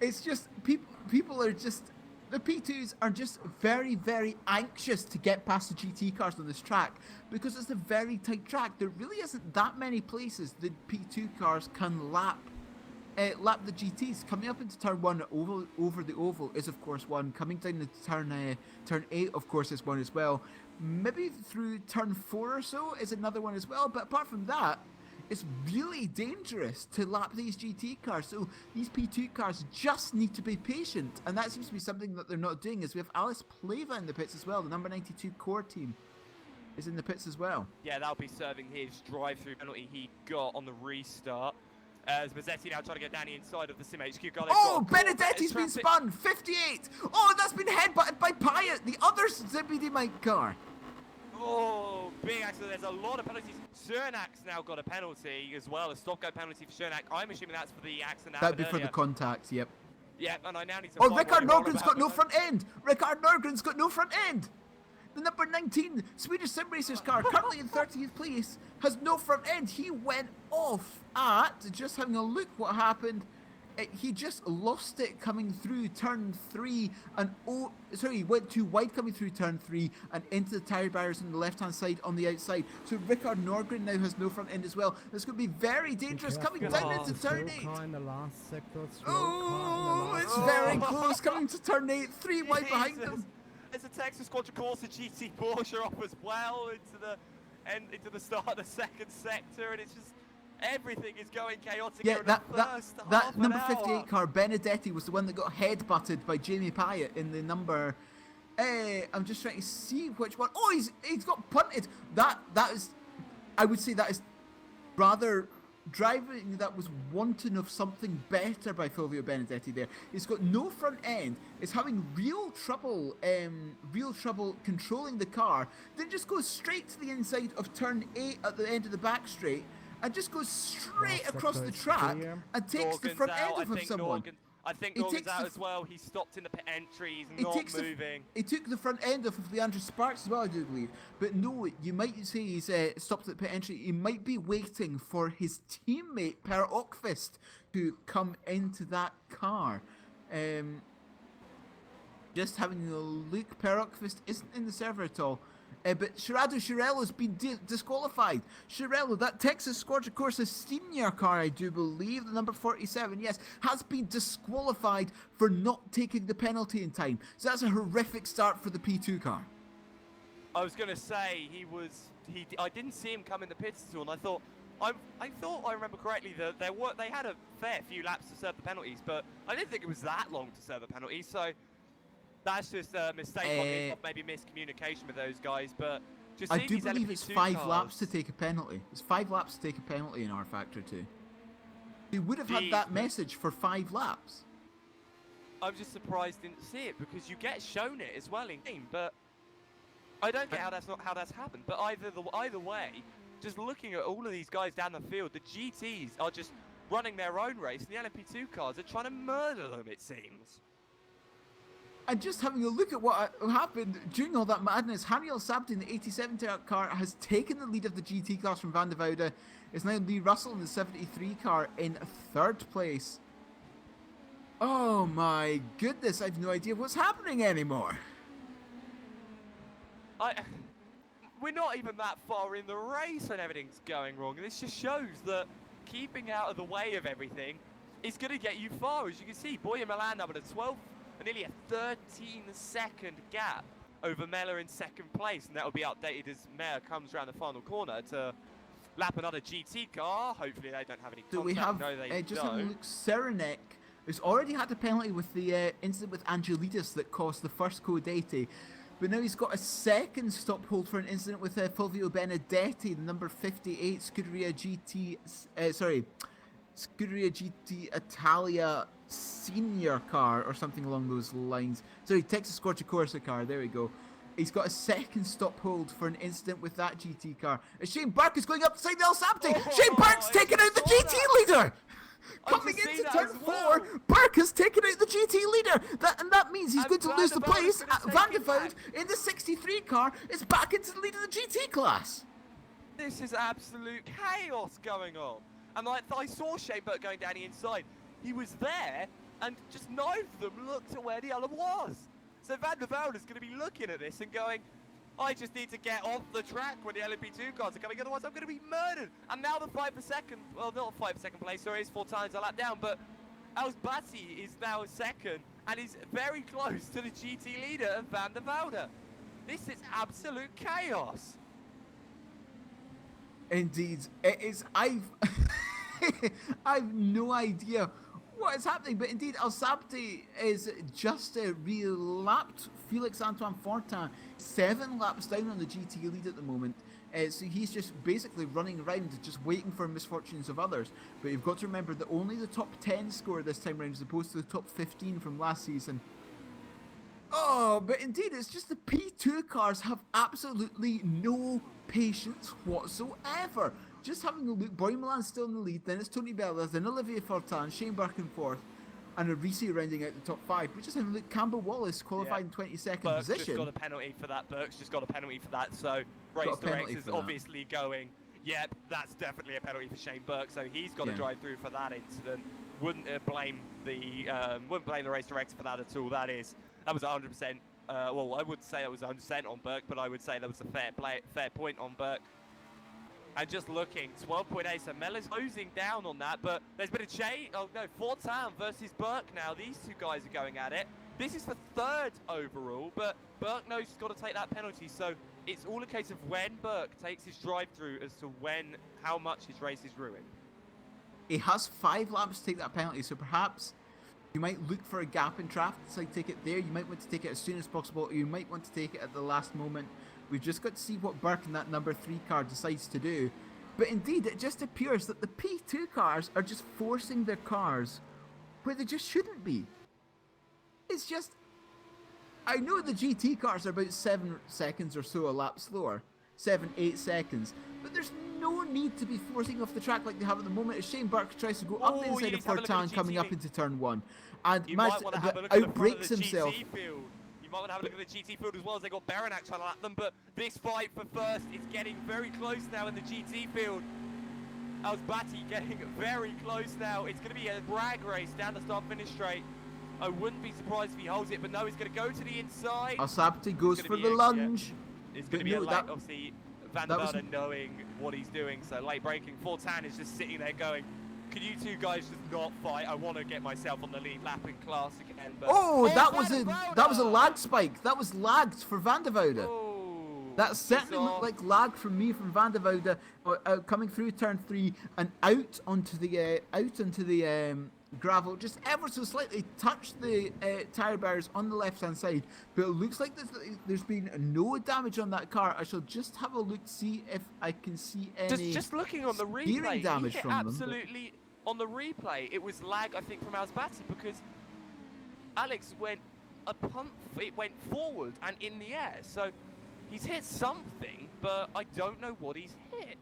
It's just people are just, the P2s are just very, very anxious to get past the GT cars on this track because it's a very tight track. There really isn't that many places the P2 cars can lap the GTs. Coming up into turn 1 over the oval is of course one. Coming down into turn 8 of course is one as well. Maybe through turn 4 or so is another one as well. But apart from that, it's really dangerous to lap these GT cars. So these P2 cars just need to be patient, and that seems to be something that they're not doing. As we have Alice Pleva in the pits as well. The number 92 core team is in the pits as well. Yeah, that'll be serving his drive-through penalty he got on the restart. As Mazzetti now trying to get down the inside of the SimHQ car. Oh, Benedetti's been spun! 58! Oh, that's been headbutted by Pyatt, the other ZBD Mike car. Oh, big accident. There's a lot of penalties. Cernak's now got a penalty as well, a stop-go penalty for Cernak. I'm assuming that's for the accident that That'd be happened for the contact, yep. Yeah, and I now need to Oh, find Rickard what Norgren's got no front end! Rickard Norgren's got no front end! The number 19 Swedish Sim Racers car, currently in 30th place, has no front end. He went off at, just having a look what happened, he just lost it coming through turn 3 and he went too wide coming through turn 3 and into the tyre barriers on the left hand side on the outside. So Rickard Norgren now has no front end as well. This could be very dangerous coming down into turn 8. In the last sector, It's very close coming to turn 8, 3 wide behind them. There's a Texas Quadra Corsa GT Porsche off as well into the start of the second sector, and it's just everything is going chaotic. Yeah, here in the first that half an number hour. 58 car, Benedetti, was the one that got head-butted by Jamie Pyatt in the number... I'm just trying to see which one. Oh, he's got punted. That is... I would say that is rather driving that was wanting of something better by Fulvio Benedetti there. He's got no front end. He's having real trouble controlling the car. Then just goes straight to the inside of turn 8 at the end of the back straight. And just goes straight across the track and takes the front end of someone. I think Norgan's out as well. He stopped in the pit entry. He's not moving. He took the front end off of Leandro Sparks as well, I do believe. But no, you might say he's stopped at the pit entry. He might be waiting for his teammate Per Ockvist to come into that car. Just having a look, Per Ockvist isn't in the server at all. But Sherrado Shirello's been disqualified. Shirello, that Texas Quadra Corsa senior car, I do believe, the number 47, yes, has been disqualified for not taking the penalty in time. So that's a horrific start for the P2 car. I was going to say I didn't see him come in the pits at all, and I thought I remember correctly that they had a fair few laps to serve the penalties, but I didn't think it was that long to serve the penalties. So. That's just a mistake on his, maybe miscommunication with those guys, but just I do believe it's 5 laps to take a penalty. It's 5 laps to take a penalty in R Factor 2. They would have had that message for 5 laps. I'm just surprised didn't see it because you get shown it as well in game, but I don't get how that's happened. But either way, just looking at all of these guys down the field, the GTs are just running their own race, and the LMP2 cars are trying to murder them, it seems. And just having a look at what happened during all that madness, Haniel Sabdi in the 87 car has taken the lead of the GT class from Van de Voude. It's now Lee Russell in the 73 car in 3rd place. Oh my goodness, I've no idea what's happening anymore. We're not even that far in the race and everything's going wrong. And this just shows that keeping out of the way of everything is going to get you far. As you can see, Boyer Milan now with a 12, nearly a 13-second gap over Mella in second place. And that will be updated as Mella comes around the final corner to lap another GT car. Hopefully they don't have any contact. So we have No, they just don't. having a look, Serenek has already had a penalty with the incident with Angelidis that cost the first code 80. But now he's got a second stop hold for an incident with Fulvio Benedetti, the number 58 Scuderia GT Italia senior car or something along those lines. Sorry, Texas Corsa Corsa car, there we go. He's got a second stop hold for an incident with that GT car. As Shane Burke is going up the side of El Sapti. Shane Burke's taking out the GT leader! Coming into turn 4, Burke has taken out the GT leader. That means he's going to lose the place. Van der Voud in the 63 car is back into the lead of the GT class. This is absolute chaos going on. And I saw Shane Burke going down the inside. He was there, and just neither of them looked at where the other was. So Van der Voud is going to be looking at this and going, I just need to get off the track when the LMP2 cars are coming, otherwise I'm going to be murdered. And now the 5 per second, well, not 5 per second place, sorry, it's 4 times a lap down, but Batti is now second and is very close to the GT leader of Van der Voud. This is absolute chaos. Indeed, it is. I've no idea what is happening, but indeed, El Sapti is just re-lapped Felix Antoine Fortin, 7 laps down on the GT lead at the moment. So he's just basically running around, just waiting for misfortunes of others. But you've got to remember that only the top 10 score this time around, as opposed to the top 15 from last season. Oh, but indeed, it's just the P2 cars have absolutely no patience whatsoever. Just having a look, Boy Milan's still in the lead, then it's Tony Bella, then Olivier Fortin, Shane Burke in 4th, and Arisi rounding out the top 5. But just having a look, Campbell Wallace qualified in 22nd Burke's position. just got a penalty for that. Burke's just got a penalty for that, so Race Direct is obviously going, yep, that's definitely a penalty for Shane Burke, so he's got to drive through for that incident. Wouldn't blame the Race Director for that at all. That was 100%. Well, I would say it was 100% on Burke, but I would say that was a fair point on Burke. And just looking, 12.8, so Mella's closing down on that, but there's been a change. Oh no, Fortin versus Burke now. These two guys are going at it. This is for 3rd overall, but Burke knows he's got to take that penalty, so it's all a case of when Burke takes his drive-through as to how much his race is ruined. He has 5 laps to take that penalty, so perhaps you might look for a gap in traffic, so take it there. You might want to take it as soon as possible, or you might want to take it at the last moment. We've just got to see what Burke in that number 3 car decides to do. But indeed, it just appears that the P2 cars are just forcing their cars where they just shouldn't be. It's just... I know the GT cars are about 7 seconds or so a lap slower. 7-8 seconds. But there's no need to be forcing off the track like they have at the moment as Shane Burke tries to go up the inside of Fortin coming up into turn 1. And outbrakes himself. You might want to have a look at the GT field as well, as they got Beranak trying to lap them, but this fight for first is getting very close now in the GT field. Batti getting very close now. It's going to be a drag race down the start-finish straight. I wouldn't be surprised if he holds it, but no, he's going to go to the inside. Sapti goes for the lunge. Yeah, it's going to be a late, obviously, Van der Voud knowing what he's doing, so late braking. Fortin is just sitting there going, could you two guys just not fight? I want to get myself on the lead lap in class again. But that was a lag spike. That was lagged for Van der Voud. That certainly looked like lag from me from Van der Voud coming through turn 3 and out onto the gravel. Just ever so slightly touched the tyre barriers on the left-hand side, but it looks like there's been no damage on that car. I shall just have a look, see if I can see any just looking on the replay, damage from them. Absolutely, on the replay, it was lag, I think, from Batti, because Alex went it went forward and in the air, so he's hit something, but I don't know what he's hit.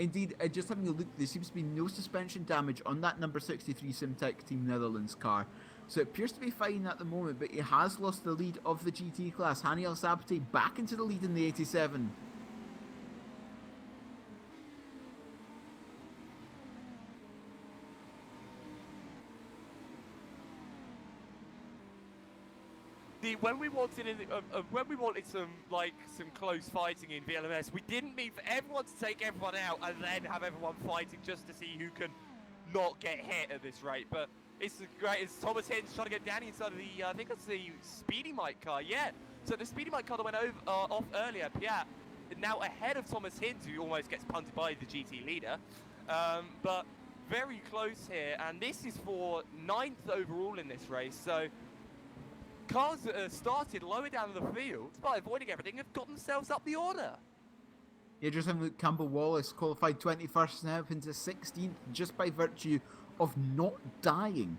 Indeed, just having a look, there seems to be no suspension damage on that number 63 Simtech Team Netherlands car. So it appears to be fine at the moment, but he has lost the lead of the GT class. Hani El Sabti back into the lead in the 87. when we wanted some close fighting in VLMS, we didn't mean for everyone to take everyone out and then have everyone fighting just to see who can not get hit at this rate. But it's great. It's Thomas Hinds trying to get Danny inside of the I think it's the Speedy Mike car. Yeah. So the Speedy Mike car that went off earlier, Piat, now ahead of Thomas Hinds, who almost gets punted by the GT leader. But very close here, and this is for 9th overall in this race. So cars that started lower down the field by avoiding everything have got themselves up the order. Yeah, just having Campbell Wallace qualified 21st now up into 16th just by virtue of not dying.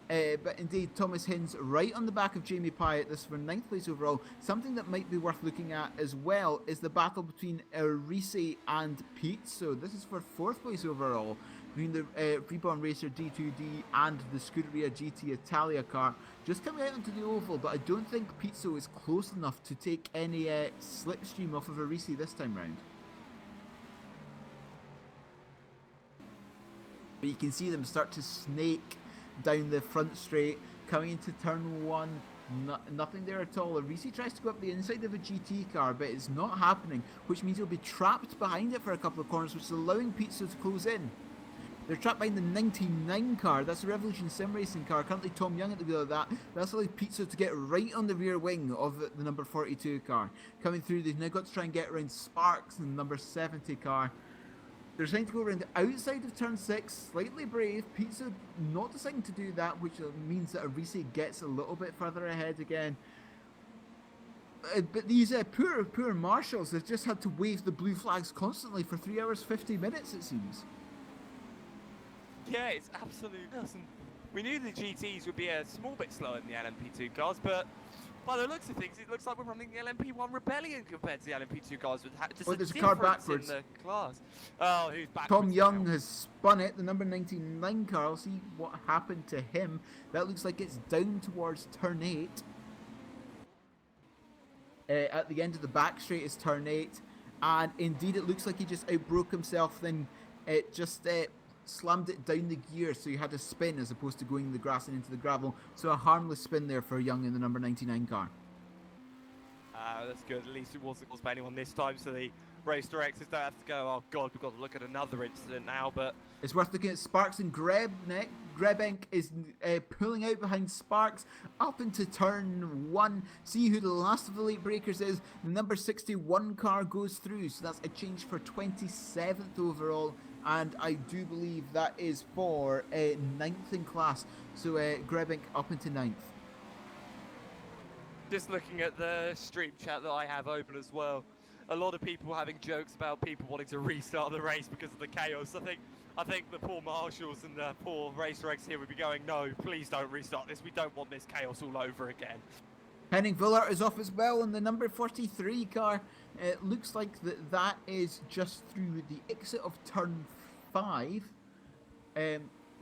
But indeed, Thomas Hinds right on the back of Jamie Pyatt. This is for 9th place overall. Something that might be worth looking at as well is the battle between Risi and Pizzo. This is for 4th place overall between the Reborn Racer D2D and the Scuderia GT Italia car. Just coming out into the oval, but I don't think Pizzo is close enough to take any slipstream off of Risi this time round. But you can see them start to snake down the front straight, coming into turn 1, nothing there at all. Risi tries to go up the inside of a GT car, but it's not happening, which means he'll be trapped behind it for a couple of corners, which is allowing Pizzo to close in. They're trapped behind the 99 car, that's the Revolution Sim Racing car, currently Tom Young at the wheel of that. That's allowed Pizzo to get right on the rear wing of the number 42 car. Coming through, they've now got to try and get around Sparks and the number 70 car. They're trying to go around the outside of turn 6, slightly brave. Pizzo not deciding to do that, which means that Risi gets a little bit further ahead again. But these poor marshals have just had to wave the blue flags constantly for 3 hours 50 minutes, it seems. Yeah, it's absolute awesome. We knew the GTs would be a small bit slower than the LMP2 cars, but by the looks of things, it looks like we're running the LMP1 Rebellion compared to the LMP2 cars with just there's a a car difference backwards in the class. Oh, who's backwards? Tom Young now? has spun it, the number 99 car. I'll see what happened to him. That looks like it's down towards turn 8. At the end of the back straight is turn 8. And indeed, it looks like he just outbroke himself, then it just slammed it down the gear, so he had to spin as opposed to going in the grass and into the gravel. So a harmless spin there for Young in the number 99 car. That's good. At least it wasn't caused by anyone this time, so the race directors don't have to go, oh god, we've got to look at another incident now. But it's worth looking at Sparks and Grebnek. Grebenk is pulling out behind Sparks up into turn 1. See who the last of the late breakers is. The number 61 car goes through, so that's a change for 27th overall. And I do believe that is for 9th in class. So Grebenk up into 9th. just looking at the stream chat that I have open as well, a lot of people having jokes about people wanting to restart the race because of the chaos. I think the poor marshals and the poor race directors here would be going, no, please don't restart this. We don't want this chaos all over again. Henning Villard is off as well in the number 43 car. It looks like that is just through the exit of turn 5.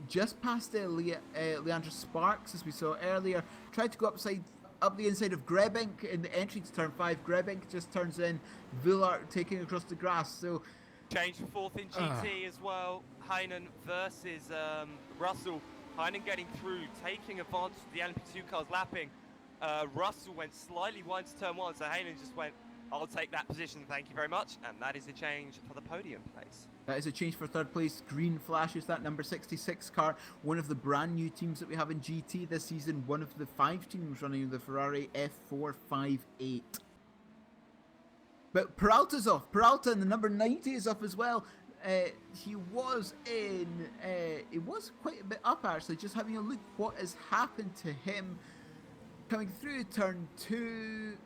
Just past Leandra Sparks, as we saw earlier. Tried to go up the inside of Grebenk in the entry to turn 5. Grebenk just turns in. Villard taking across the grass. So change for fourth in GT as well. Heinen versus Russell. Heinen getting through, taking advantage of the LMP2 cars lapping. Russell went slightly wide to turn 1, so Heinen just went, I'll take that position, thank you very much. And that is a change for the podium place. That is a change for third place. Green flashes that number 66 car. One of the brand new teams that we have in GT this season. One of the 5 teams running the Ferrari F458. But Peralta's off. Peralta in the number 90 is off as well. He was quite a bit up actually. Just having a look what has happened to him. Coming through turn 2.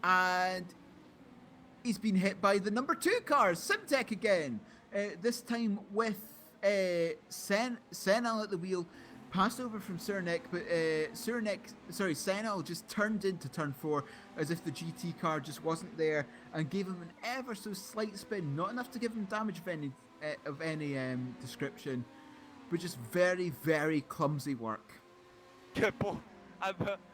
And he's been hit by the number 2 car, Simtech again. This time with Senal at the wheel. Passed over from Cernek, but Senal just turned into turn 4 as if the GT car just wasn't there and gave him an ever so slight spin. Not enough to give him damage of any description, but just very, very clumsy work. Good boy.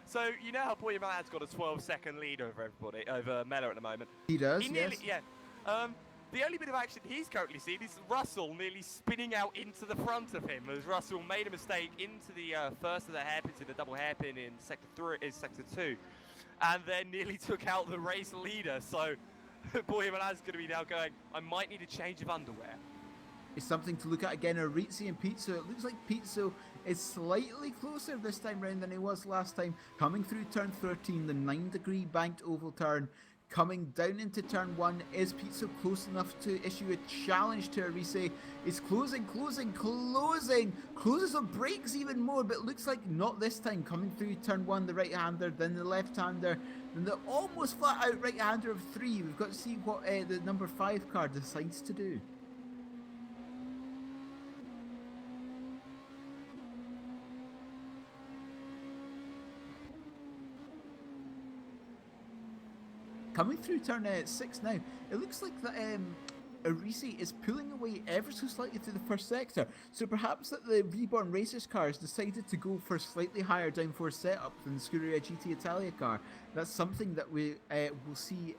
So you know how Boy Man's got a 12-second lead over everybody, over Mellor at the moment. He does, He nearly, yes. yeah. the only bit of action he's currently seen is Russell nearly spinning out into the front of him as Russell made a mistake into the first of the hairpins, in the double hairpin in sector 2, and then nearly took out the race leader. So Boy Milan's going to be now going, I might need a change of underwear. It's something to look at again. Arizzi and Pizzo. It looks like Pizzo is slightly closer this time round than he was last time. Coming through turn 13, the 9-degree banked oval turn. Coming down into turn 1, is Pizzo close enough to issue a challenge to Arizzi? It's closing, closes on brakes even more, but it looks like not this time. Coming through turn 1, the right-hander, then the left-hander, then the almost flat-out right-hander of 3. We've got to see what the number 5 car decides to do. Coming through turn 6 now, it looks like that Arizzi is pulling away ever so slightly through the first sector. So perhaps that the Reborn Racers cars decided to go for a slightly higher downforce setup than the Scuderia GT Italia car. That's something that we will see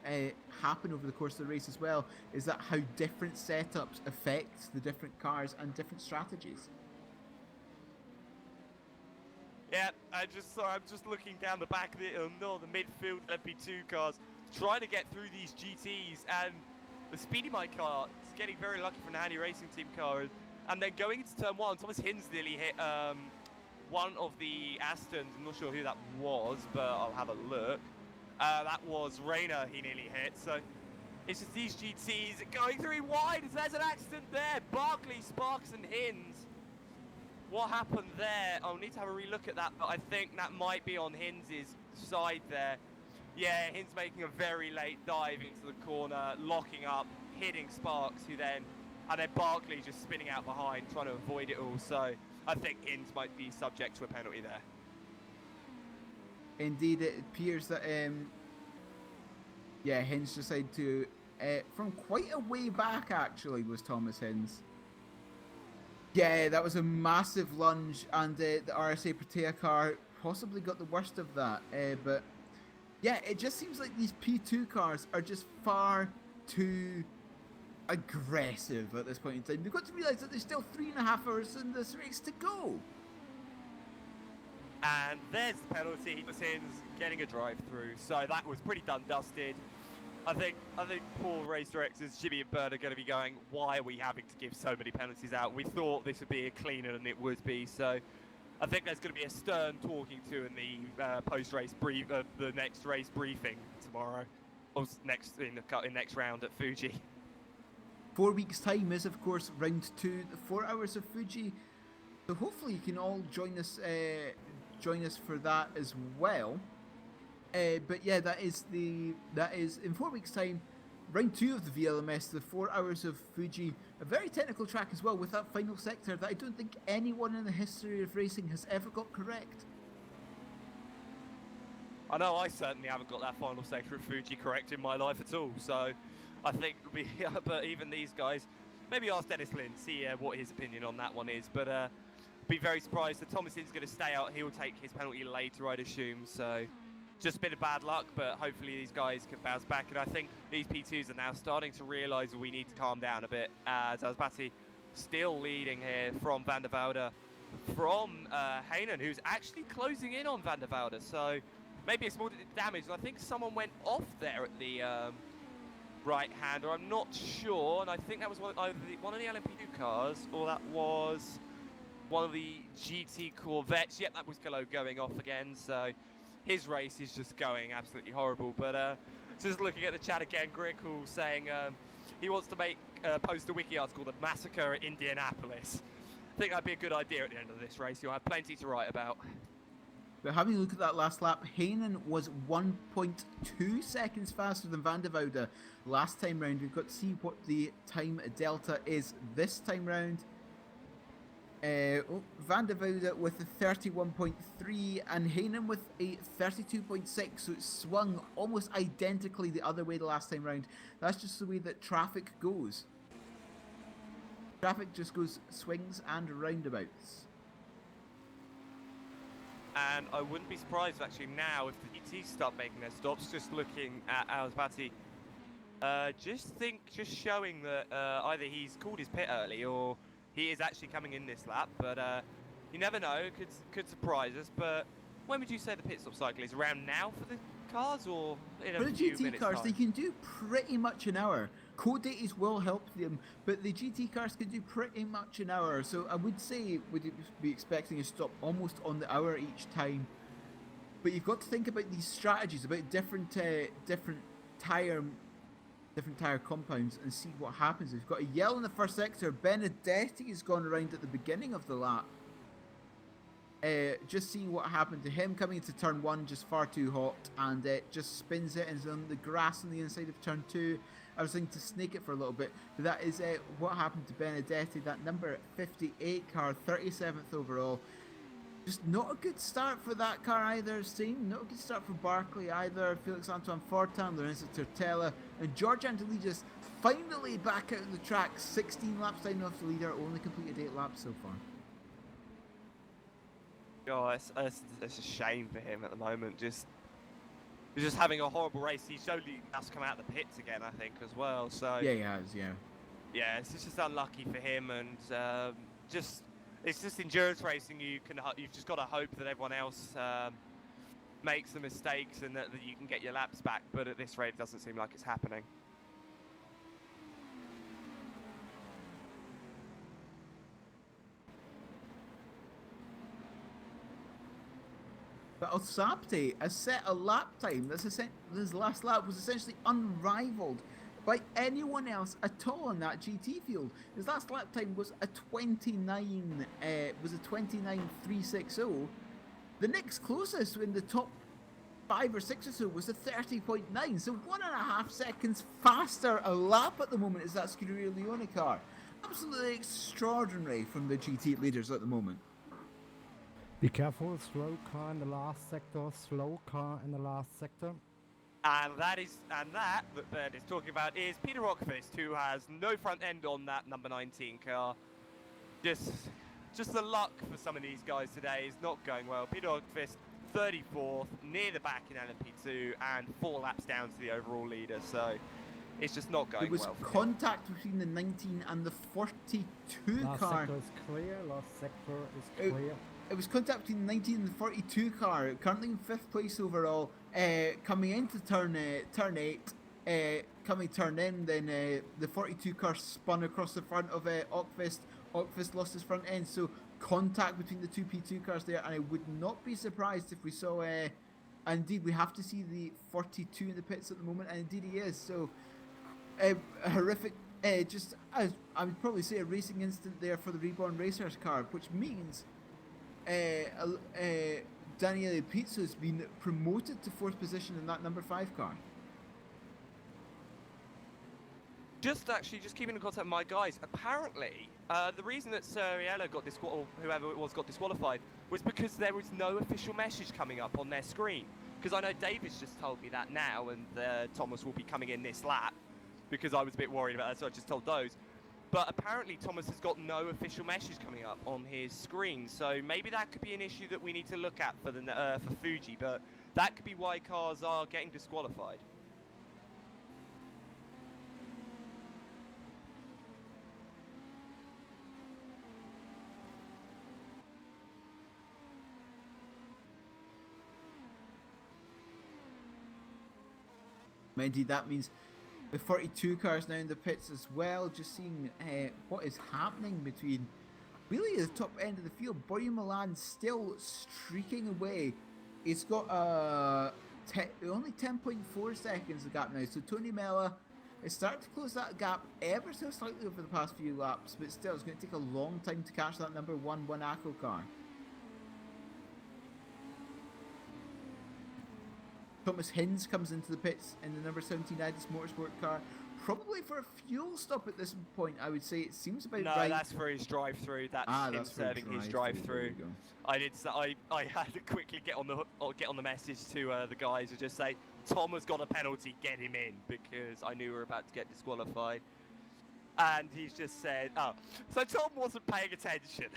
happen over the course of the race as well, is that how different setups affect the different cars and different strategies. Yeah, I'm just looking down the back of the midfield LP2 cars, trying to get through these GTs, and the Speedy Mike car is getting very lucky from the Handy Racing Team car, and then going into turn 1, Thomas Hinz nearly hit one of the Astons. I'm not sure who that was, but I'll have a look. That was Rayner he nearly hit, so it's just these GTs going through wide. There's an accident there. Barkley, Sparks and Hinz. What happened there? I'll need to have a relook at that, but I think that might be on Hinz's side there. Yeah, Hinz making a very late dive into the corner, locking up, hitting Sparks, and then Barkley just spinning out behind, trying to avoid it all. So I think Hinz might be subject to a penalty there. Indeed, it appears that Hinz decided to, from quite a way back actually, was Thomas Hinz. Yeah, that was a massive lunge, and the RSA Protea car possibly got the worst of that. But yeah, it just seems like these P2 cars are just far too aggressive at this point in time. We've got to realise that there's still 3.5 hours in this race to go. And there's the penalty. Hinz getting a drive through, so that was pretty done dusted. I think poor race directors Jimmy and Bird are going to be going, why are we having to give so many penalties out? We thought this would be cleaner than it would be. So I think there's going to be a stern talking to in the post-race the next race briefing tomorrow, or next round at Fuji. 4 weeks' time is of course round 2, the 4 hours of Fuji. So hopefully you can all join us for that as well. But yeah, that is in 4 weeks' time, round 2 of the VLMS, the 4 hours of Fuji, a very technical track as well, with that final sector that I don't think anyone in the history of racing has ever got correct. I know I certainly haven't got that final sector of Fuji correct in my life at all, so I think but even these guys, maybe ask Dennis Lynn, see what his opinion on that one is, but be very surprised that Thomason's going to stay out. He'll take his penalty later, I'd assume, so just a bit of bad luck, but hopefully these guys can bounce back. And I think these P2s are now starting to realise we need to calm down a bit, as Alzbati still leading here from Van der Velde, from Heynen, who's actually closing in on Van der Velde. So maybe a small damage. I think someone went off there at the right-hander. I'm not sure, and I think that was one of the LMP2 cars, or that was one of the GT Corvettes. Yep, that was Gallo going off again, so his race is just going absolutely horrible. But just looking at the chat again, Grickle saying he wants to post a wiki article, The Massacre at Indianapolis. I think that'd be a good idea at the end of this race. You'll have plenty to write about. But having a look at that last lap, Heynen was 1.2 seconds faster than Van der Velde last time round. We've got to see what the time delta is this time round. Van der Velde with a 31.3 and Heynen with a 32.6, so it swung almost identically the other way the last time round. That's just the way that traffic goes. Traffic just goes swings and roundabouts. And I wouldn't be surprised actually now if the GTs start making their stops. Just looking at Alzbati Just showing that either he's called his pit early or he is actually coming in this lap. But you never know. Could surprise us. But when would you say the pit stop cycle is? Around now for the cars, or in a For the few GT minutes cars, time? they can do pretty much an hour. Code days will help them, but the GT cars can do pretty much an hour. So I would say would be expecting a stop almost on the hour each time. But you've got to think about these strategies, about different tire compounds, and see what happens. We've got a yellow in the first sector. Benedetti has gone around at the beginning of the lap. Just see what happened to him coming into turn 1, just far too hot, and just spins it and is on the grass on the inside of turn 2. I was thinking to snake it for a little bit, but that is what happened to Benedetti, that number 58 car, 37th overall. Just not a good start for that car either, Steam. Not a good start for Barkley either. Felix Antoine Fortin, Lorenzo Tortella, and George Angelidis finally back out of the track. 16 laps down off the leader, only completed 8 laps so far. Oh, it's a shame for him at the moment. He's just having a horrible race. He's only has come out of the pits again, I think, as well. So Yeah, he has, yeah. yeah, it's just unlucky for him, and it's just endurance racing. You've just got to hope that everyone else makes the mistakes and that you can get your laps back. But at this rate, it doesn't seem like it's happening. But Alsapte has set a lap time. His last lap was essentially unrivaled by anyone else at all in that GT field. His last lap time was a 29.360. The next closest in the top 5 or 6 or so was a 30.9. So 1.5 seconds faster a lap at the moment is that Scuderia Leone car. Absolutely extraordinary from the GT leaders at the moment. Be careful, slow car in the last sector, slow car in the last sector. And that is talking about is Peter Rockfist, who has no front end on that number 19 car. Just the luck for some of these guys today is not going well. Peter Rockfist, 34th, near the back in LMP2, and 4 laps down to the overall leader. So it's just not going well. There was contact between the 19 and the 42 Last car. sector is clear, last sector is clear. It was contact between the 19 and the 42 car, currently in 5th place overall, coming into turn 8, coming turn in, then the 42 car spun across the front of Ockfist. Ockfist lost his front end, so contact between the two P2 cars there, and I would not be surprised if we saw, and indeed we have to see the 42 in the pits at the moment, and indeed he is, so a horrific, I would probably say a racing incident there for the Reborn Racers car, which means Daniele Pizzo has been promoted to 4th position in that number 5 car. Just keeping in contact with my guys, apparently the reason that Suriella got whoever it was got disqualified was because there was no official message coming up on their screen. Because I know David's just told me that now, and Thomas will be coming in this lap, because I was a bit worried about that, so I just told those. But apparently Thomas has got no official message coming up on his screen, so maybe that could be an issue that we need to look at for Fuji, but that could be why cars are getting disqualified. Indeed, that means the 42 cars now in the pits as well. Just seeing what is happening between really the top end of the field. Boyan Milan still streaking away. It's got only 10.4 seconds of gap now. So Tony Mella is starting to close that gap ever so slightly over the past few laps, but still it's going to take a long time to catch that number 1 Monaco car. Thomas Hinz comes into the pits in the number 17 Adis Motorsport car, probably for a fuel stop at this point. I would say it seems about right. No, that's for his drive-through. That's him serving his drive-through. I had to quickly get on the message to the guys and just say Tom has got a penalty, get him in, because I knew we were about to get disqualified. And he's just said, oh, so Tom wasn't paying attention.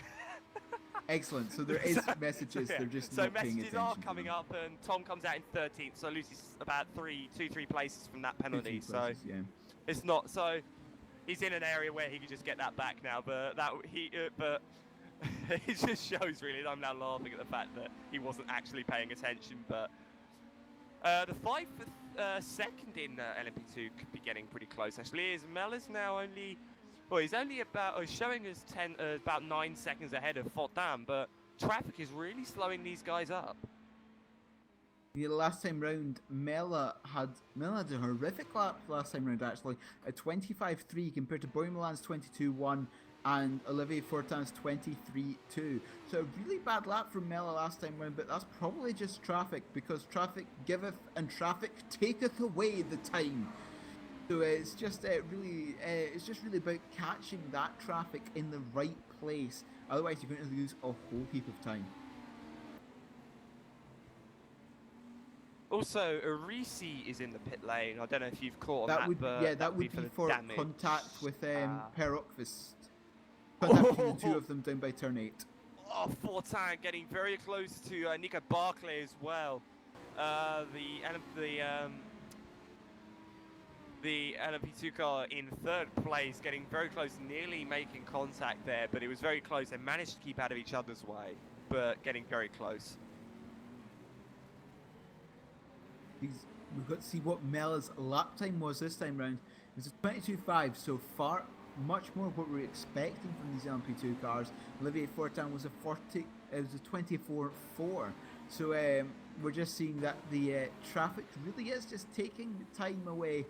Excellent. So there is messages. They're just so not paying messages attention. are to coming them. up, and Tom comes out in 13th, so loses about 3 places from that penalty. Two So places, yeah. it's not so. He's in an area where he could just get that back now, but but it just shows really. I'm now laughing at the fact that he wasn't actually paying attention. But the fight for second in LMP2 could be getting pretty close. Actually, is Mellor's now only. Well, he's only about showing us about 9 seconds ahead of Fortin, but traffic is really slowing these guys up. The last time round, Mella had a horrific lap last time round actually, at 25.3 compared to Boy Milan's 22.1 and Olivier Fortin's 23.2. So a really bad lap from Mella last time round, but that's probably just traffic, because traffic giveth and traffic taketh away the time. So it's just really about catching that traffic in the right place. Otherwise, you're going to lose a whole heap of time. Also, Arisi is in the pit lane. I don't know if you've caught on That that, would but that would be for damage. contact with Per Ockvist. Contacting the two of them down by turn 8. Oh, Fortin getting very close to Nico Barclay as well. The LMP2 car in third place, getting very close, nearly making contact there, but it was very close. They managed to keep out of each other's way, but getting very close. We've got to see what Mella's lap time was this time round. It was a 22.5, so far much more what we were expecting from these LMP2 cars. Olivier Fortin was a 24.4. So we're just seeing that the traffic really is just taking the time away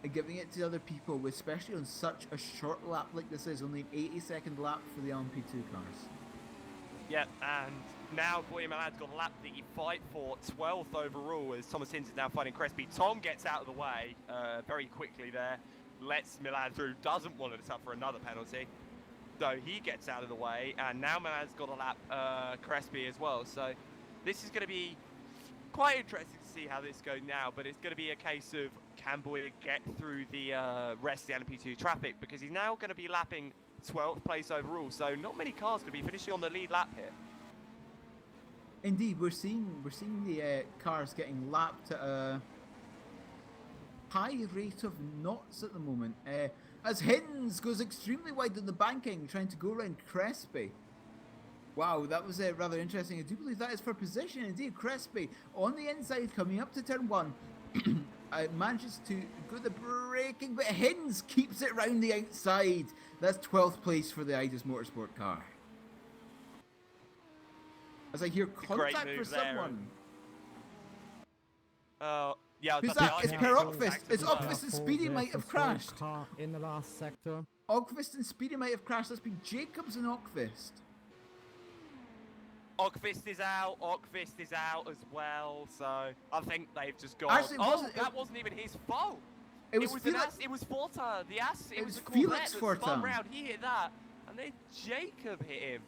and giving it to other people, especially on such a short lap like this is, only an 80-second lap for the LMP2 cars. Yep, and now Boy Milan's got to lap the fight for 12th overall as Thomas Hinz is now fighting Crespi. Tom gets out of the way very quickly there, lets Milan through, doesn't want to suffer another penalty. So he gets out of the way, and now Milan's got to lap Crespi as well. So this is going to be quite interesting to see how this goes now, but it's going to be a case of can Boy get through the rest of the LMP2 traffic, because he's now going to be lapping 12th place overall, so not many cars going to be finishing on the lead lap here. Indeed, we're seeing the cars getting lapped at a high rate of knots at the moment. As Hinz goes extremely wide on the banking, trying to go around Crespi. Wow, that was rather interesting. I do believe that is for position. Indeed, Crespi on the inside coming up to turn 1. Manages to go the braking, but Hinz keeps it round the outside. That's 12th place for the Idas Motorsport car. As I hear contact for someone. Yeah, who's that? It's Per Ockvist. It's Ockvist and Speedy might have crashed. Car in the last sector. Ockvist and Speedy might have crashed. That's been Jacobs and Ockvist. Ockvist is out as well, so I think they've just gone. Actually, that wasn't even his fault. It was Felix. It was Fortin. It was Felix that Fortin. spun round. He hit that, and then Jacob hit him.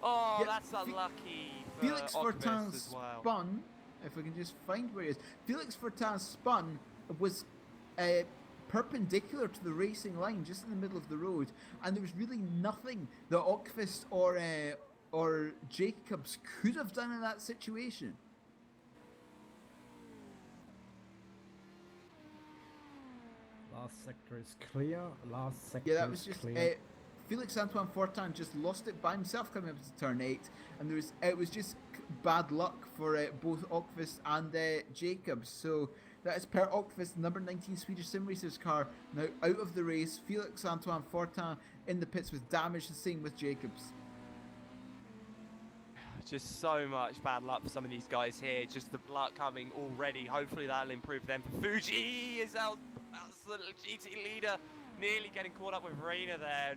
Oh, Yeah, that's unlucky. Felix Fortin as well. spun. If we can just find where he is, Felix Fortin spun was perpendicular to the racing line, just in the middle of the road, and there was really nothing that Ockvist or Jacobs could have done in that situation. Last sector is clear. Last sector Yeah, that was is just clear. Felix Antoine Fortin just lost it by himself coming up to turn 8, and it was just bad luck for both Ockvist and Jacobs. So that is Per Ockvist, number 19 Swedish Sim Racers car, now out of the race. Felix Antoine Fortin in the pits with damage, the same with Jacobs. Just so much bad luck for some of these guys here. Just the luck coming already. Hopefully that'll improve them. Fuji is out. That's the GT leader. Nearly getting caught up with Reina there.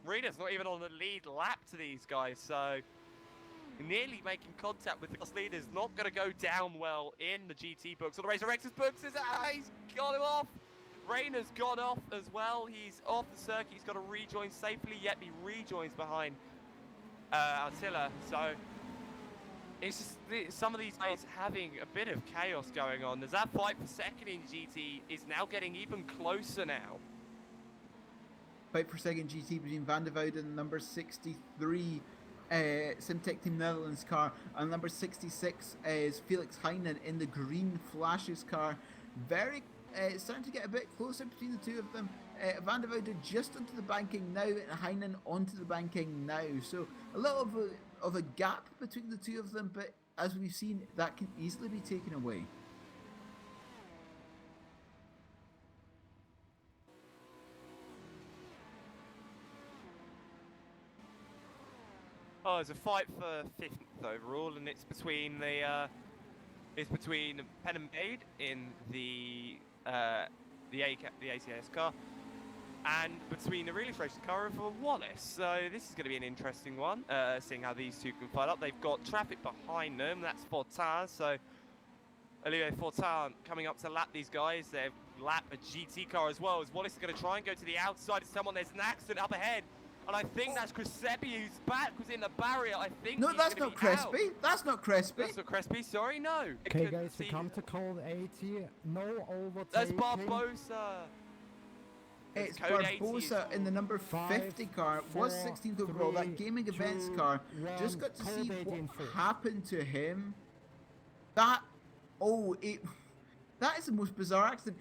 Reina's not even on the lead lap to these guys. So nearly making contact with the class leaders. Not going to go down well in the GT books. Or the Racer X's books. He's got him off. Reina's gone off as well. He's off the circuit. He's got to rejoin safely. Yet he rejoins behind Attila. So it's just some of these guys having a bit of chaos going on. As that fight for second in GT is now getting even closer now. Fight for second GT between Van de Vouden and number 63 SimTech Team Netherlands car, and number 66 is Felix Heinen in the green Flashes car. Very starting to get a bit closer between the two of them. Van der Woude just onto the banking now, and Heinen onto the banking now. So a little of a gap between the two of them, but as we've seen, that can easily be taken away. Oh, there's a fight for 5th overall, and it's between Pen and Maid in the ACS car, and between the Relief Racing car for Wallace. So this is going to be an interesting one, seeing how these two can fight up. They've got traffic behind them. That's Fortin. So Olivier Fortin coming up to lap these guys. They lap a GT car as well. As Wallace is going to try and go to the outside of someone. There's an accident up ahead. And I think that's Crespi, whose back was in the barrier. I think No, that's not Crespi. That's not Crespi. That's not Crespi, sorry, no. Okay, guys, we come to code 80. No overtaking. That's Barbosa. It's code 80 Barbosa in the number 50 car. Was 16th overall. That gaming events car. Just got to see what happened to him. That is the most bizarre accident.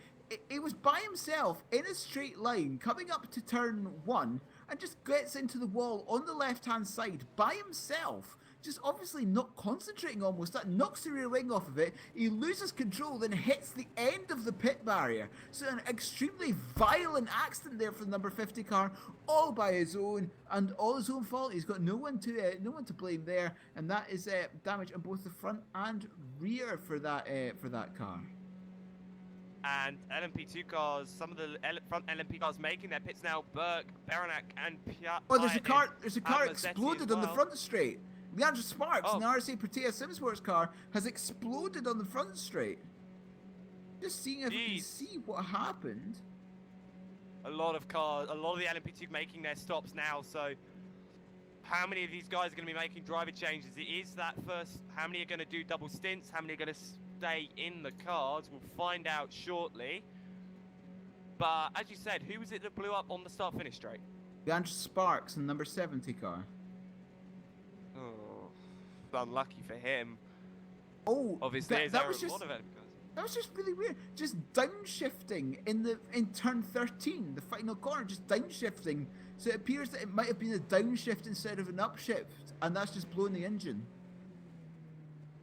It was by himself in a straight line coming up to turn 1 and just gets into the wall on the left hand side by himself, just obviously not concentrating almost. That knocks the rear wing off of it. He loses control, then hits the end of the pit barrier. So an extremely violent accident there for the number 50 car, all by his own and all his own fault. He's got no one to blame there, and that is damage on both the front and rear for that car. And LMP2 cars, some of the front LMP cars making their pits now. Burke, Baranek, and Piat. Oh, there's a car exploded on the front straight. Leandro Sparks, in the RSA Protea SimSports car, has exploded on the front straight. Just seeing if we can see what happened. A lot of cars, a lot of the LMP2 making their stops now. So, how many of these guys are going to be making driver changes? It is that first. How many are going to do double stints? How many are going to stay in the cars? We'll find out shortly. But as you said, who was it that blew up on the start-finish straight? Leandro Sparks in number 70 car. Oh, unlucky for him. Oh, obviously, that was just really weird. Just downshifting in turn 13, the final corner, just downshifting. So it appears that it might have been a downshift instead of an upshift, and that's just blowing the engine.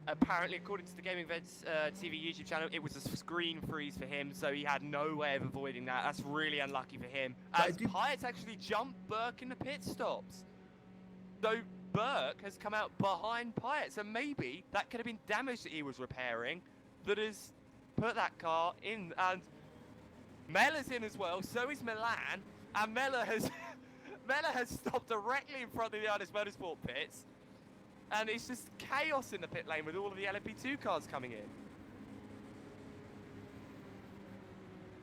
Apparently, according to the Gaming Vents TV YouTube channel, it was a screen freeze for him, so he had no way of avoiding that. That's really unlucky for him. As Pyatt actually jumped Burke in the pit stops. So Burke has come out behind Pyatt, so maybe that could have been damage that he was repairing that has put that car in. And Mellor's in as well, so is Milan, and Mellor has stopped directly in front of the Honest Motorsport pits. And it's just chaos in the pit lane with all of the LMP2 cars coming in.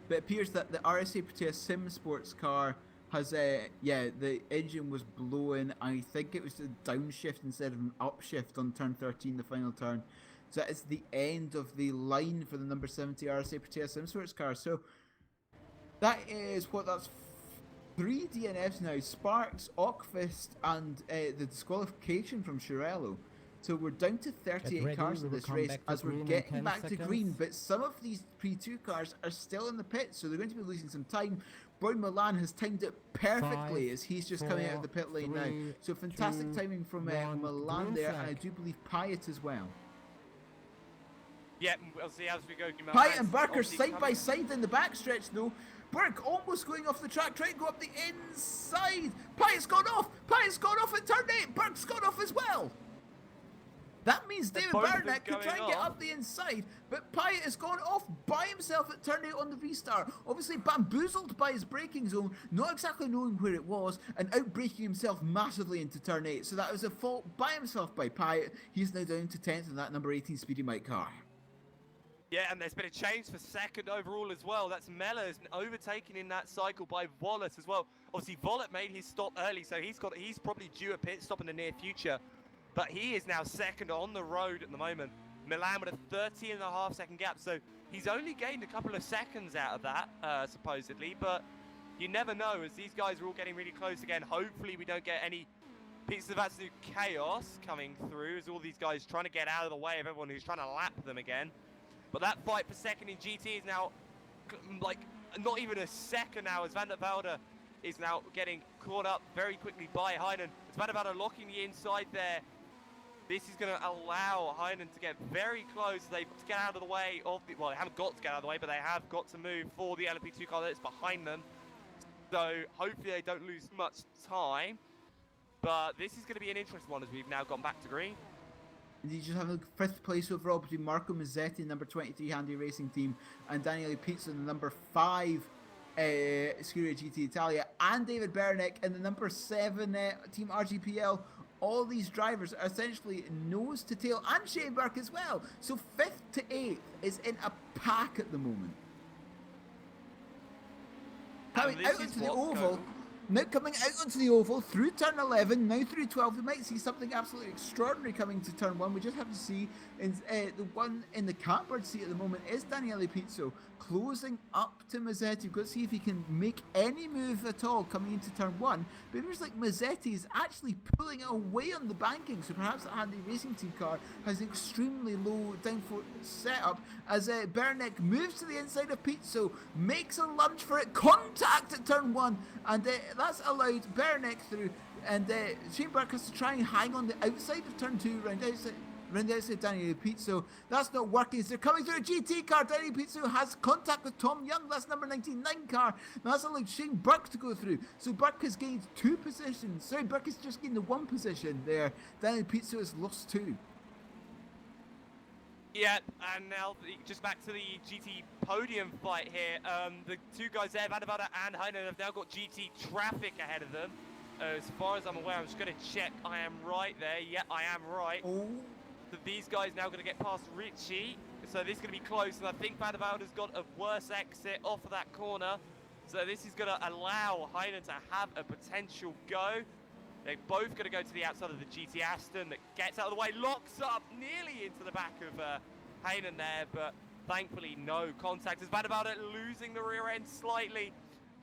But it appears that the RSA Protea SimSports car has the engine was blowing. I think it was a downshift instead of an upshift on turn 13, the final turn. So it's the end of the line for the number 70 RSA Protea SimSports car. So that is that's 3 DNFs now: Sparks, Ockfist, and the disqualification from Shirello. So we're down to 38 cars in this race as we're getting back to green, but some of these P2 cars are still in the pit, so they're going to be losing some time. Brian Milan has timed it perfectly as he's just coming out of the pit lane now. So fantastic timing from Milan there, and I do believe Pyatt as well. Yeah, we'll see as we go. Pyatt and Burke are side by side in the backstretch though. Burke almost going off the track, trying to go up the inside. Pyatt's gone off. Pyatt's gone off at turn 8. Burke's gone off as well. That means David Barnett could try and get up the inside, but Pyatt has gone off by himself at turn 8 on the V-Star. Obviously bamboozled by his braking zone, not exactly knowing where it was, and out-braking himself massively into turn 8. So that was a fault by himself by Pyatt. He's now down to 10th in that number 18 Speedy Mike car. Yeah, and there's been a change for second overall as well. That's Mellor's overtaken in that cycle by Vollett as well. Obviously, Vollett made his stop early, so he's probably due a pit stop in the near future. But he is now second on the road at the moment. Milan with a 30.5 second gap, so he's only gained a couple of seconds out of that, supposedly. But you never know, as these guys are all getting really close again. Hopefully, we don't get any Pizza's absolute chaos coming through as all these guys trying to get out of the way of everyone who's trying to lap them again. But that fight per second in GT is now like not even a second now as Van der Velde is now getting caught up very quickly by Heinen. As Van der Velde locking the inside there. This is going to allow Heinen to get very close. They've got to get out of the way of the, well, they haven't got to get out of the way, but they have got to move for the LMP2 car that's behind them. So hopefully they don't lose much time. But this is going to be an interesting one as we've now gone back to green. You just have a 5th place overall between Marco Mazzetti, number 23 Handy Racing Team, and Daniele Pizzo, the number 5 Scuderia GT Italia, and David Bernick in the number 7 Team RGPL. All these drivers are essentially nose to tail, and Shane Burke as well. So 5th to 8th is in a pack at the moment. Coming out onto the oval. Now coming out onto the oval through turn 11, now through 12, we might see something absolutely extraordinary coming to turn 1. We just have to see. The one in the catbird seat at the moment is Daniele Pizzo, closing up to Mazzetti. We've got to see if he can make any move at all coming into turn 1. But it looks like Mazzetti is actually pulling away on the banking, so perhaps the Handy Racing Team car has an extremely low downforce setup as Bernick moves to the inside of Pizzo, makes a lunge for it, contact at turn 1, and that's allowed Bernick through, and Shane Burke has to try and hang on the outside of turn 2 round outside Daniele Pizzo. That's not working. So they're coming through a GT car. Daniele Pizzo has contact with Tom Young. That's number 99 car. That's allowed Shane Burke to go through. So Burke has gained 2 positions. Sorry, Burke has just gained the 1 position there. Daniele Pizzo has lost 2. Yeah, and now just back to the GT podium fight here. The 2 guys there, Van der Velde and Heinen, have now got GT traffic ahead of them. As far as I'm aware, I'm just going to check I am right there. Yeah, I am right. Oh. So these guys now going to get past Richie. So this is going to be close, and I think Van der Velde's got a worse exit off of that corner. So this is going to allow Heinen to have a potential go. They're both going to go to the outside of the GT Aston that gets out of the way, locks up nearly into the back of Heinen there, but thankfully no contact. As Van der Velde losing the rear end slightly,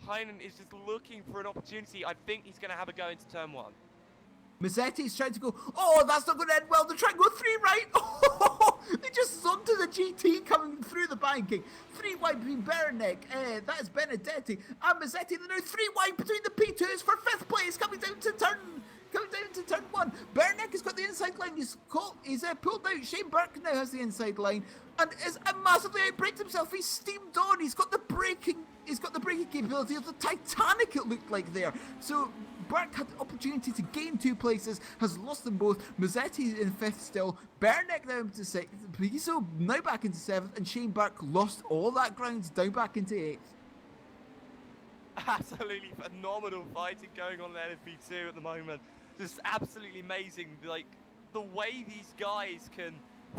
Heinen is just looking for an opportunity. I think he's going to have a go into turn 1. Mazzetti's trying to go, oh, that's not going to end well. They're trying to go 3 right. Oh, they just zonked to the GT coming through the banking. 3 wide between Bernick, that is Benedetti, and Mazzetti. They're now 3 wide between the P2s for 5th place, coming down to turn 1. Bernick has got the inside line. He's pulled out. Shane Burke now has the inside line and is massively outbraked himself. He's steamed on. He's got the braking capability of the Titanic, it looked like there. So Burke had the opportunity to gain 2 places, has lost them both. Mazzetti in 5th still. Bernick now into 6th. Pizzo now back into 7th, and Shane Burke lost all that ground down back into 8th. Absolutely phenomenal fighting going on in LFP2 at the moment. Just absolutely amazing, like the way these guys can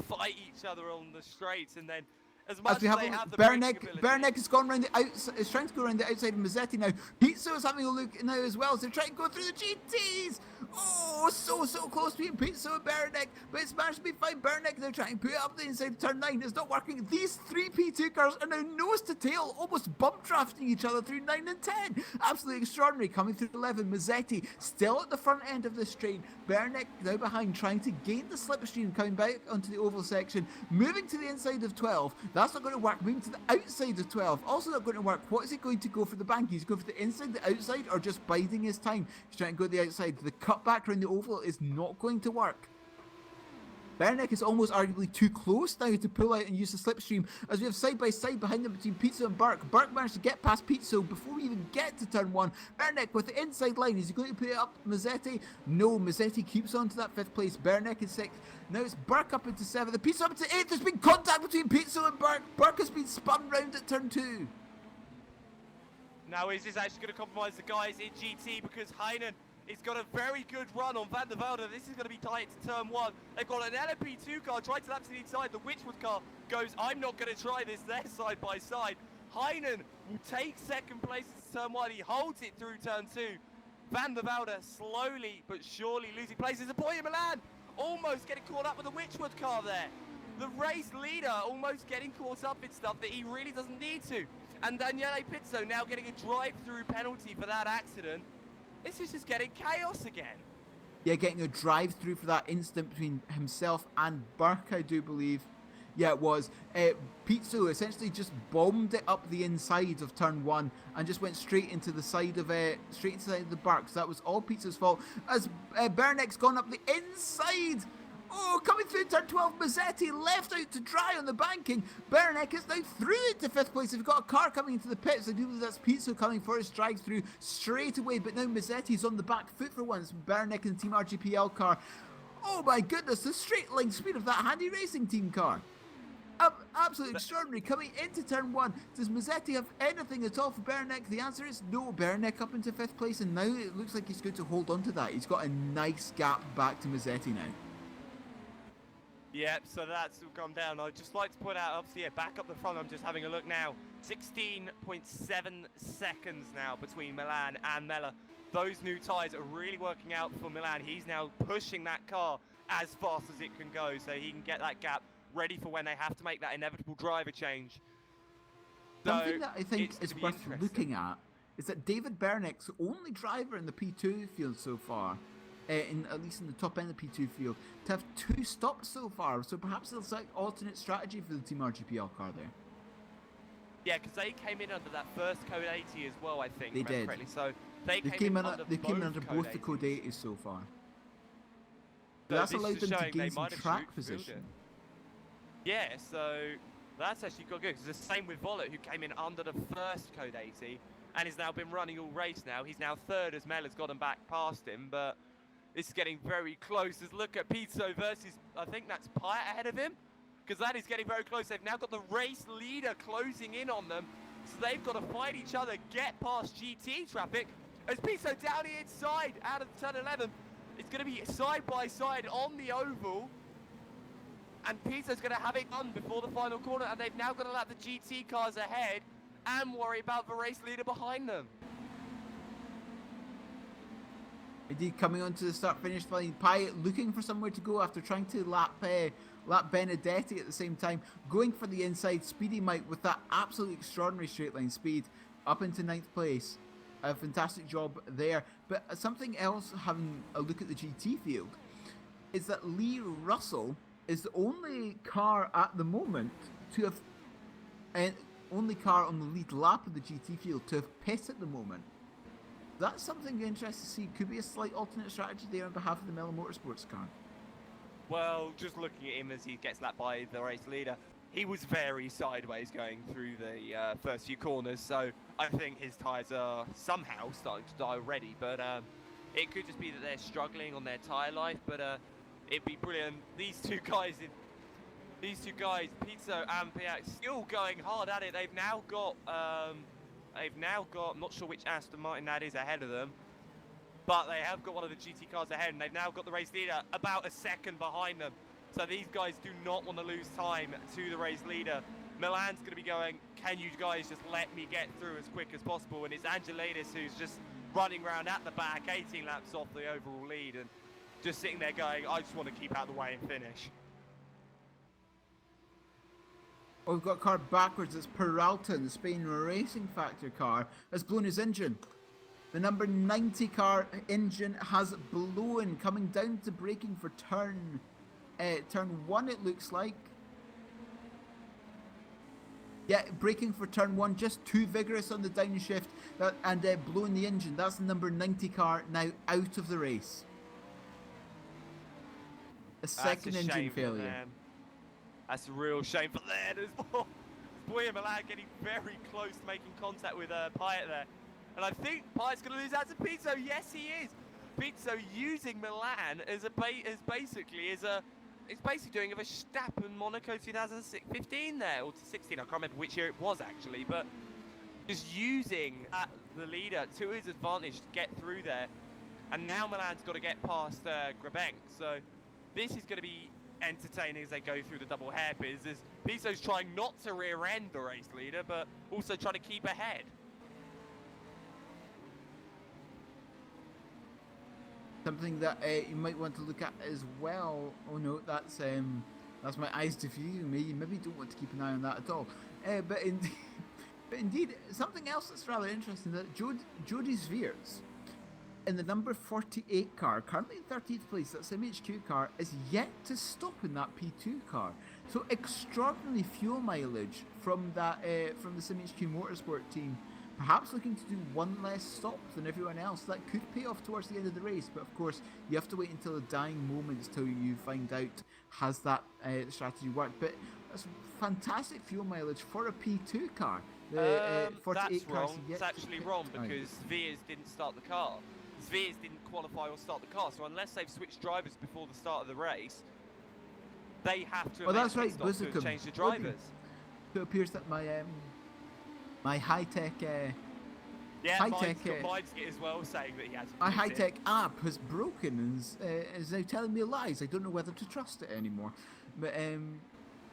fight each other on the straights, and then as much as they have the Bernick has gone around the outside, is trying to go around the outside of Mazzetti now. Pizzo is having a look now as well, so they're trying to go through the GTs. Oh, so close between Pizzo and Bernick, but it's managed to be fine. Bernick, they're trying to put it up the inside of turn 9. It's not working. These 3 P2 cars are now nose to tail, almost bump drafting each other through 9 and 10. Absolutely extraordinary. Coming through 11, Mazzetti still at the front end of this train. Bernick now behind, trying to gain the slipstream, coming back onto the oval section, moving to the inside of 12. That's not going to work. Moving to the outside of 12. Also not going to work. What is he going to go for the bank? He's going for the inside, the outside, or just biding his time? He's trying to go to the outside. The cutback around the oval is not going to work. Bernick is almost arguably too close now to pull out and use the slipstream, as we have side by side behind them between Pizzo and Burke. Burke managed to get past Pizzo before we even get to turn 1. Bernick with the inside line. Is he going to put it up Mazzetti? No, Mazzetti keeps on to that 5th place. Bernick is 6th. Now it's Burke up into 7th. The Pizzo up into 8th. There's been contact between Pizzo and Burke. Burke has been spun round at turn 2. Now is this actually going to compromise the guys in GT, because Heinen has got a very good run on Van der Velde. This is going to be tight to turn 1. They've got an LMP2 car trying to lap to the inside. The Witchwood car goes, I'm not going to try this there side by side. Heinen will take 2nd place to turn 1. He holds it through turn 2. Van der Velde slowly but surely losing places. The Podium Milan almost getting caught up with the Witchwood car there. The race leader almost getting caught up in stuff that he really doesn't need to. And Daniele Pizzo now getting a drive-through penalty for that accident. This is just getting chaos again. Yeah, getting a drive-through for that instant between himself and Burke, I do believe. Yeah, it was. Pizzo essentially just bombed it up the inside of turn 1 and just went straight into the side of the Burke. So that was all Pizzo's fault. As Bernek's gone up the inside. Oh, coming through turn 12, Mazzetti left out to dry on the banking. Bernek is now through into 5th place. They've got a car coming into the pits. I do believe that's Pizzo coming for his drive through straight away. But now Mazzetti's on the back foot for once. Bernek and Team RGPL car. Oh my goodness, the straight line speed of that Handy Racing Team car. Absolutely extraordinary. Coming into turn 1, does Mazzetti have anything at all for Bernek? The answer is no. Bernek up into 5th place, and now it looks like he's going to hold on to that. He's got a nice gap back to Mazzetti now. Yep, so that's all gone down. I'd just like to point out, obviously, yeah, back up the front, I'm just having a look now. 16.7 seconds now between Milan and Mella. Those new tyres are really working out for Milan. He's now pushing that car as fast as it can go, so he can get that gap ready for when they have to make that inevitable driver change. Something that I think is worth looking at is that David Bernek's only driver in the P2 field so far, at least in the top end of the P2 field, to have 2 stops so far. So perhaps there's like alternate strategy for the Team RGPL car there. Yeah, because they came in under that first code 80 as well, I think. They did. Correctly. So they came in under both the code 80s so far. So that's allowed them to gain some track position. Yeah, so that's actually got good. Because the same with Vollett, who came in under the first code 80 and has now been running all race now. He's now 3rd as Mel has gotten back past him, but this is getting very close. Let's look at Pizzo versus, I think that's Pyatt ahead of him, because that is getting very close. They've now got the race leader closing in on them, so they've got to fight each other, get past GT traffic. As Pizzo down the inside out of turn 11, it's going to be side by side on the oval. And Pizzo's going to have it done before the final corner, and they've now got to let the GT cars ahead and worry about the race leader behind them. Indeed, coming onto the start-finish line, Pyatt looking for somewhere to go after trying to lap Benedetti at the same time, going for the inside. Speedy Mike with that absolutely extraordinary straight line speed up into 9th place. A fantastic job there. But something else, having a look at the GT field, is that Lee Russell is the only car at the moment to have, only car on the lead lap of the GT field to have pit at the moment. That's something interesting to see. Could be a slight alternate strategy there on behalf of the Mella Motorsports car. Well, just looking at him as he gets lapped by the race leader, he was very sideways going through the first few corners, so I think his tyres are somehow starting to die already, but it could just be that they're struggling on their tyre life, but it'd be brilliant. These two guys, Pizzo and Pyatt, still going hard at it. They've now got, I'm not sure which Aston Martin that is ahead of them, but they have got one of the GT cars ahead, and they've now got the race leader about a second behind them. So these guys do not want to lose time to the race leader. Milan's going to be going, can you guys just let me get through as quick as possible? And it's Angelidis who's just running around at the back, 18 laps off the overall lead, and just sitting there going, I just want to keep out of the way and finish. Oh, we've got a car backwards. It's Peralta, the Spain Racing Factor car, has blown his engine. The number 90 car engine has blown, coming down to braking for turn 1, it looks like. Yeah, braking for turn 1, just too vigorous on the downshift and blowing the engine. That's the number 90 car now out of the race. A second engine failure. That's a real shame for them as well. Boy, Milan getting very close to making contact with Pyatt there. And I think Pyatt's going to lose out to Pizzo. Yes, he is. Pizzo using Milan as basically doing a Verstappen Monaco 2015 there, or 16. I can't remember which year it was actually, but just using the leader to his advantage to get through there. And now Milan's got to get past Grabenk. So this is going to be entertaining as they go through the double hairpins, as Pizzo's trying not to rear-end the race leader, but also trying to keep ahead. Something that you might want to look at as well. Oh no, that's my eyes to view. Maybe don't want to keep an eye on that at all. But indeed, something else that's rather interesting, that Jody Sveers And the number 48 car, currently in 13th place, that SimHQ car, is yet to stop in that P2 car. So extraordinary fuel mileage from that from the SimHQ Motorsport team. Perhaps looking to do one less stop than everyone else. That could pay off towards the end of the race, but of course you have to wait until the dying moments till you find out has that strategy worked. But that's fantastic fuel mileage for a P2 car. The 48 that's cars wrong. yet It's to actually pick wrong time. because Viers didn't start the car. Viers didn't qualify or start the car, so unless they've switched drivers before the start of the race, they have to Oh, make that's pit right, stops to Buzzacum. change the drivers. So it appears that my high-tech Yeah, high-tech mine's it as well, saying that he has. my high-tech app has broken and is now telling me lies. I don't know whether to trust it anymore. But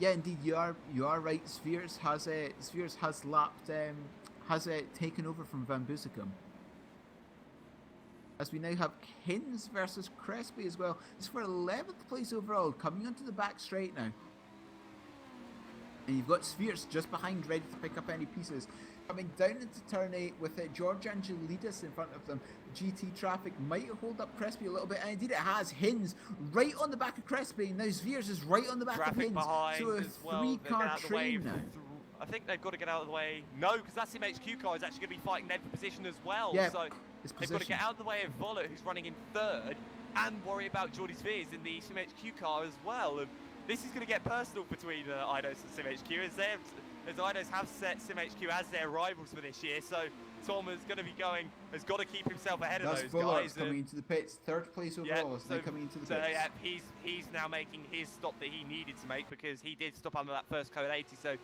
yeah, indeed, you are right. Spheres has lapped has taken over from Van Buzzacum. As we now have Hins versus Crespi as well. It's for 11th place overall, coming onto the back straight now. And you've got Spheres just behind, ready to pick up any pieces. Coming down into turn 8 with George Angelidis in front of them. GT traffic might hold up Crespi a little bit, and indeed it has. Hins right on the back of Crespi. Now Spheres is right on the back Traffic of Hins. behind So a as well. three-car train now. I think they've got to get out of the way. No, because that SimHQ car is actually going to be fighting them for position as well. Yeah, so it's they've got to position. get out of the way of Vollett, who's running in 3rd, and worry about Jordi Sveers in the SimHQ car as well. And this is going to get personal between Eidos and SimHQ, as Eidos have set SimHQ as their rivals for this year. So Tom is going to be has got to keep himself ahead of That's those Bullard guys. coming into the pits, 3rd place overall. So coming into the pits. Yeah, he's now making his stop that he needed to make because he did stop under that first code 80. So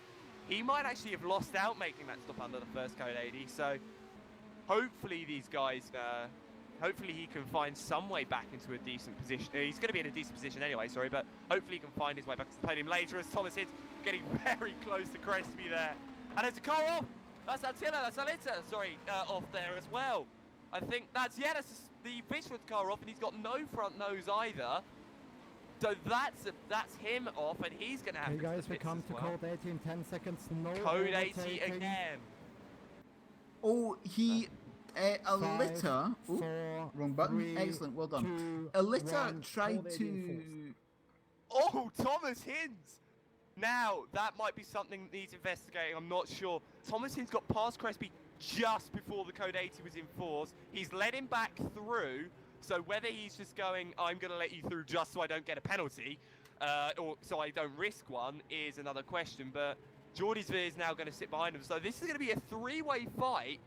he might actually have lost out making that stop under the first code 80. So hopefully these guys, hopefully he can find some way back into a decent position. He's going to be in a decent position anyway, sorry, but hopefully he can find his way back to the podium later as Thomas is getting very close to Crespi there. And there's a car off. That's Attila, that's Alita, sorry, off there as well. I think that's the Bishop's car off, and he's got no front nose either. So that's him off, and he's going to have Hey to guys, we pits come as to well. code 80 in 10 seconds. No Code 80 overtaking. again. Oh, he Alita. 5, Oh, 4, wrong button. 3, Excellent, well done. 2, Alita 1, tried code 80 to. enforced. Oh, Thomas Hins! Now, that might be something that needs investigating, I'm not sure. Thomas Hins got past Crespi just before the code 80 was enforced. He's led him back through, so whether he's just going, I'm going to let you through just so I don't get a penalty, or so I don't risk one, is another question. But Jordi Zver is now going to sit behind him. So this is going to be a 3-way fight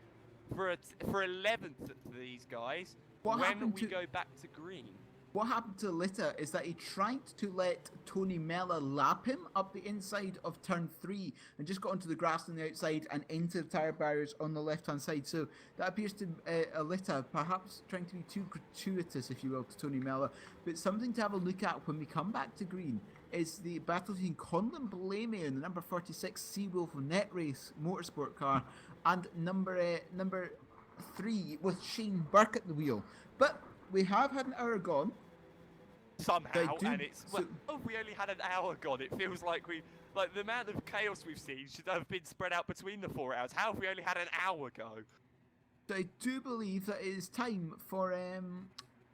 for 11th for these guys What when happened we to- go back to green. What happened to Alita is that he tried to let Tony Mella lap him up the inside of turn 3 and just got onto the grass on the outside and into the tyre barriers on the left-hand side. So that appears to Alita perhaps trying to be too gratuitous, if you will, to Tony Mella. But something to have a look at when we come back to green is the battle between Conlon Blamey and the number 46 Seawolf Net Race Motorsport car and number 3 with Shane Burke at the wheel. But we have had an hour gone. Somehow, do- and it's so- well, we only had an hour gone. It feels like the amount of chaos we've seen should have been spread out between the 4 hours. How have we only had an hour go? So I do believe that it is time for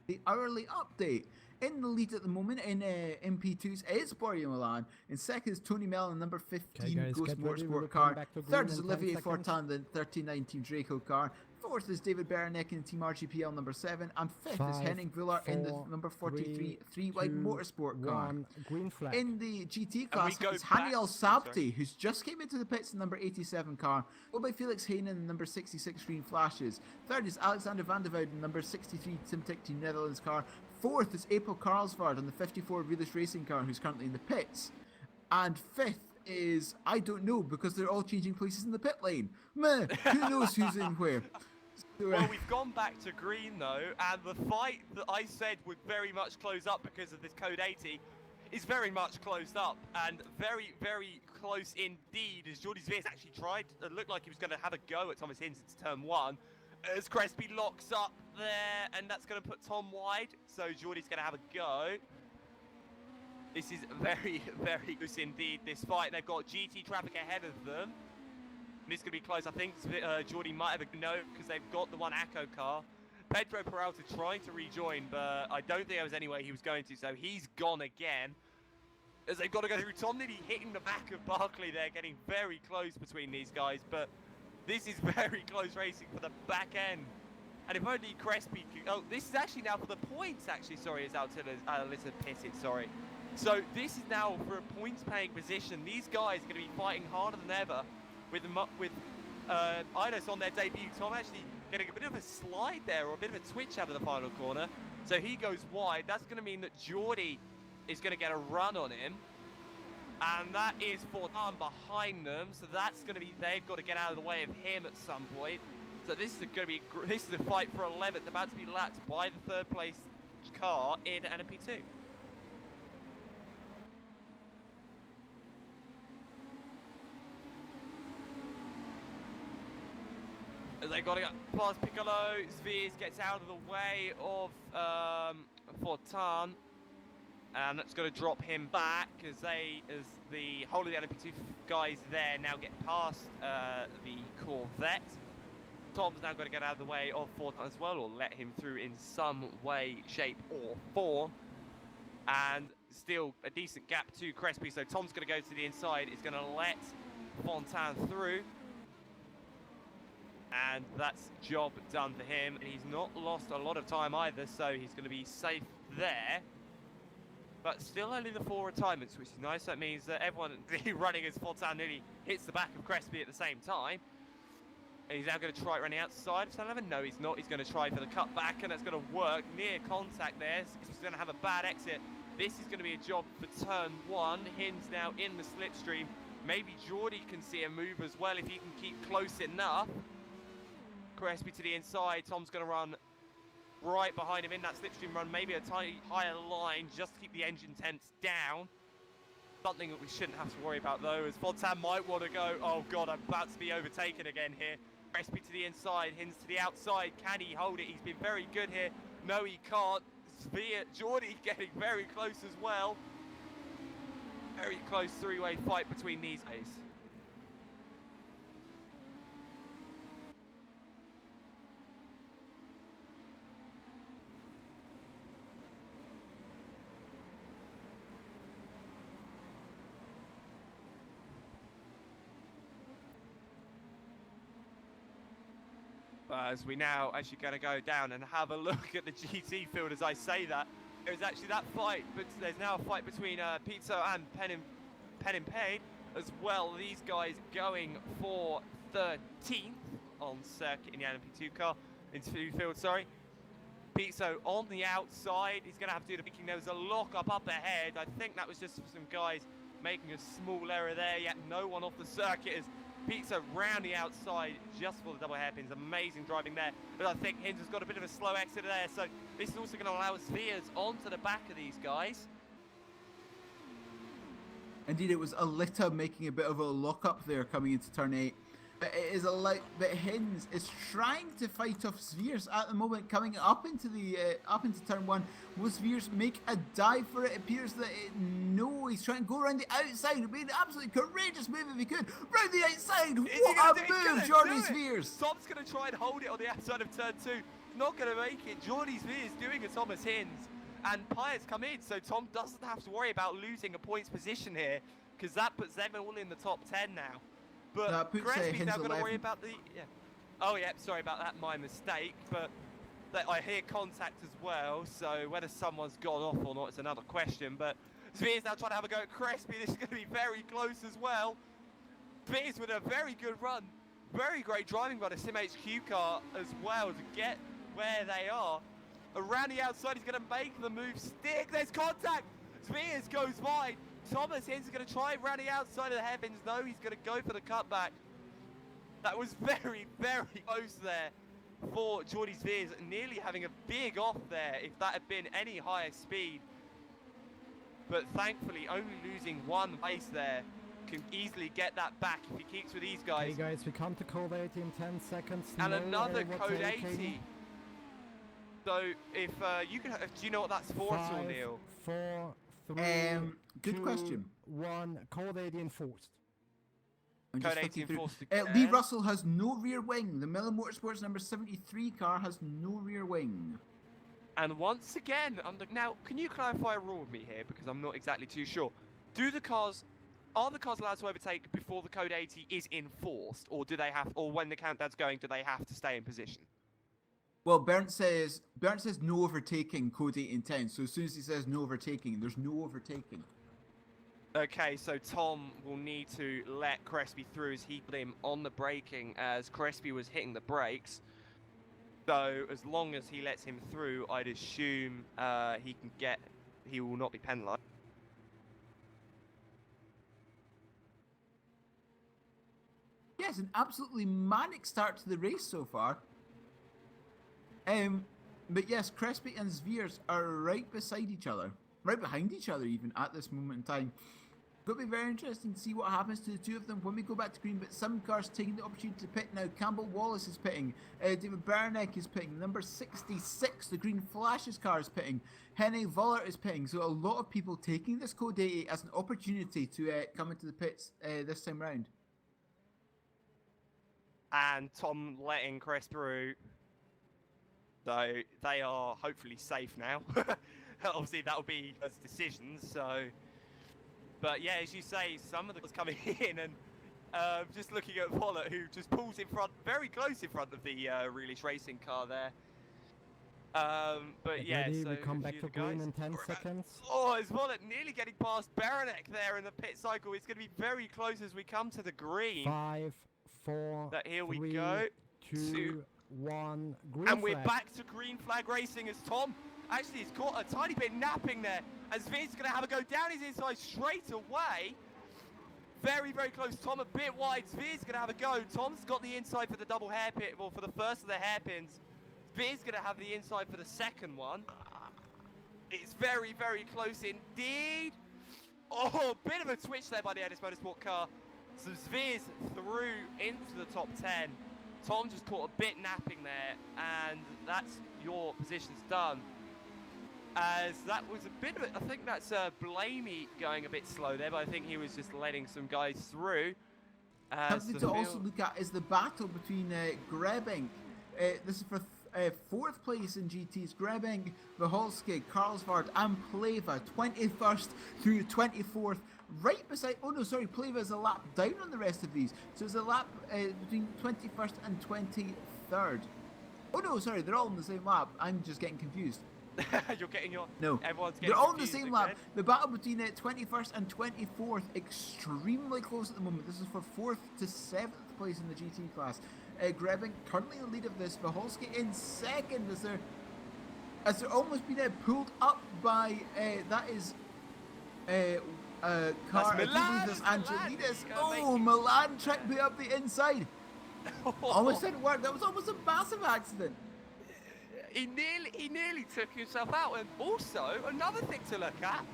the hourly update. In the lead at the moment in MP2s is Borio Milan. In second is Tony Mellon, number 15 guys, Ghost get ready, we will Motorsport come car. back to Third green is in 10 Olivier seconds. Fortin, the 1319 Draco car. Fourth is David Beranek in Team RGPL number 7. And fifth is 5, Henning Vuller in the 4, number 43 3, three-wide 2, motorsport car. 1, green flag. In the GT class, go it's Hani back- Al sorry. Sabti, who's just came into the pits in number 87 car, followed by Felix Hainen in number 66 Green Flashes. Third is Alexander van der Vouden in number 63 Simtic Team Netherlands car. Fourth is April Carlsvaard on the 54 Realish Racing car, who's currently in the pits. And fifth is, I don't know, because they're all changing places in the pit lane. Meh, who knows who's in where. So, Well, we've gone back to green though, and the fight that I said would very much close up because of this code 80 is very much closed up, and very, very close indeed. As Jordi Zveers actually tried, it looked like he was going to have a go at Thomas Hins into turn 1. As Crespi locks up there, and that's going to put Tom wide, so Jordi's going to have a go. This is very, very close indeed, this fight. They've got GT traffic ahead of them. This is going to be close. I think Jordi might have a no because they've got the one Acco car. Pedro Peralta trying to rejoin, but I don't think there was any way he was going to, so he's gone again. As they've got to go through Tom Nitty hitting the back of Barkley there, getting very close between these guys, but this is very close racing for the back end. And if only Crespi could, oh, this is actually now for the points, actually, sorry, as Alyssa pitted, sorry. So this is now for a points-paying position. These guys are going to be fighting harder than ever with Eidos on their debut. Tom actually getting a bit of a slide there, or a bit of a twitch out of the final corner. So he goes wide. That's going to mean that Geordie is going to get a run on him. And that is Fortan behind them. So that's going to be, they've got to get out of the way of him at some point. So this is going to be, this is a fight for 11th, about to be lapped by the third place car in NP2. They've got to get past Piccolo. Spheres gets out of the way of Fortan, and that's going to drop him back as the whole of the NP2 guys there now get past the Corvette. Tom's now got to get out of the way of Fortan as well, or let him through in some way, shape, or form. And still a decent gap to Crespi, so Tom's going to go to the inside. He's going to let Fontaine through. And that's job done for him. And he's not lost a lot of time either, so he's going to be safe there. But still only the 4 retirements, which is nice. That means that everyone running as Fontaine nearly hits the back of Crespi at the same time. And he's now going to try it running outside of Sullivan. No, he's not. He's going to try for the cutback, and that's going to work. Near contact there. He's going to have a bad exit. This is going to be a job for turn 1. Hin's now in the slipstream. Maybe Geordie can see a move as well if he can keep close enough. Crespi to the inside. Tom's going to run right behind him in that slipstream run. Maybe a tiny higher line just to keep the engine temps down. Something that we shouldn't have to worry about though, as Fontaine might want to go. Oh God, I'm about to be overtaken again here. Crespi to the inside, Hins to the outside. Can he hold it? He's been very good here. No, he can't. Geordie getting very close as well. Very close three-way fight between these guys. As we now actually going to go down and have a look at the GT field as I say that. There's actually that fight, but there's now a fight between Pizzo and Pen as well. These guys going for 13th on circuit in the NP2 car, into field, sorry. Pizzo on the outside, he's going to have to do the picking. There was a lock-up up ahead. I think that was just some guys making a small error there, yet no one off the circuit as Pizza round the outside just for the double hairpins. Amazing driving there. But I think Hinz has got a bit of a slow exit there. So this is also going to allow Spheres onto the back of these guys. Indeed, it was Alita making a bit of a lock-up there coming into turn 8. But it is but Hinz is trying to fight off Spheres at the moment, coming up into turn 1. Will Spheres make a dive for it? It appears that no, he's trying to go around the outside. It would be an absolutely courageous move if he could. Round the outside, what a move, Jordy Spheres. Tom's going to try and hold it on the outside of turn 2. Not going to make it. Jordy Spheres doing a Thomas Hinz. And Pyatt's come in, so Tom doesn't have to worry about losing a points position here, because that puts them all in the top 10 now. But Crespi's now going to worry about the... Yeah. Oh, yeah, sorry about that, my mistake. But I hear contact as well, so whether someone's gone off or not is another question. But Spheres now trying to have a go at Crespi. This is going to be very close as well. Spheres with a very good run. Very great driving by the SimHQ car as well to get where they are. Around the outside, he's going to make the move stick. There's contact. Spheres goes wide. Thomas Hinz is going to try around the outside of the heavens. No, he's going to go for the cutback. That was very, very close there for Jordy Spheres, nearly having a big off there if that had been any higher speed. But thankfully, only losing one place there can easily get that back if he keeps with these guys. Hey guys, we come to code 80 in 10 seconds. And another code 80. So if you can, do you know what that's for, Neil? 4, 3, good 2, question. 1, code 80 enforced. I'm Code just 18 flicking through. forced Lee again. Russell has no rear wing. The Miller Motorsports number 73 car has no rear wing. And once again, now, can you clarify a rule with me here? Because I'm not exactly too sure. Are the cars allowed to overtake before the Code 80 is enforced? Or or when the countdown's going, do they have to stay in position? Well, Bernd says no overtaking, code 8 and 10. So as soon as he says no overtaking, there's no overtaking. Okay, so Tom will need to let Crespi through as he put him on the braking as Crespi was hitting the brakes. So as long as he lets him through, I'd assume he will not be penalised. Yes, an absolutely manic start to the race so far. But yes, Crespi and Zviers are right beside each other. Right behind each other even at this moment in time. Going to be very interesting to see what happens to the two of them when we go back to green, but some cars taking the opportunity to pit now. Campbell Wallace is pitting, David Beranek is pitting, number 66, the Green Flashes car is pitting, Henning Voller is pitting, so a lot of people taking this Code 80 as an opportunity to come into the pits this time round. And Tom letting Crest through, so they are hopefully safe now. Obviously that'll be his decisions, so... But yeah, as you say, some of the cars coming in and just looking at Vollert, who just pulls in front, very close in front of the Realish Racing car there. But yeah, ready, so we come back to green in 10 seconds. Oh, is Vollert nearly getting past Beranek there in the pit cycle? It's going to be very close as we come to the green. 5, 4, Here 3, we go. 2, 1, green And we're flag. back to green flag racing as Tom actually has caught a tiny bit napping there. As Vin's going to have a go down his inside straight away. Very, very close. Tom a bit wide. Zvir's going to have a go. Tom's got the inside for the double hairpin, well, for the first of the hairpins. Zvir's going to have the inside for the second one. It's very, very close indeed. Oh, a bit of a twitch there by the Edis Motorsport car. So Zvir's through into the top 10. Tom just caught a bit napping there, and that's your positions done. As that was a bit of it, I think that's Blamey going a bit slow there, but I think he was just letting some guys through. Something to also look at is the battle between Grebing. This is for fourth place in GTs. Grebing, Viholski, Karlsvard, and Pleva, 21st through 24th. Right beside, oh no, sorry, Pleva is a lap down on the rest of these. So it's a lap between 21st and 23rd. Oh no, sorry, they're all on the same lap. I'm just getting confused. You're getting your... No, everyone's getting they're all on the confused same lap. The battle between 21st and 24th, extremely close at the moment. This is for 4th to 7th place in the GT class. Grebing currently in the lead of this. Viholski in second as they're almost being pulled up by, that is car, Milan, I believe this Angelidis. Oh, Milan tried to be up the inside. Almost didn't work. That was almost a massive accident. He nearly took himself out. And also, another thing to look at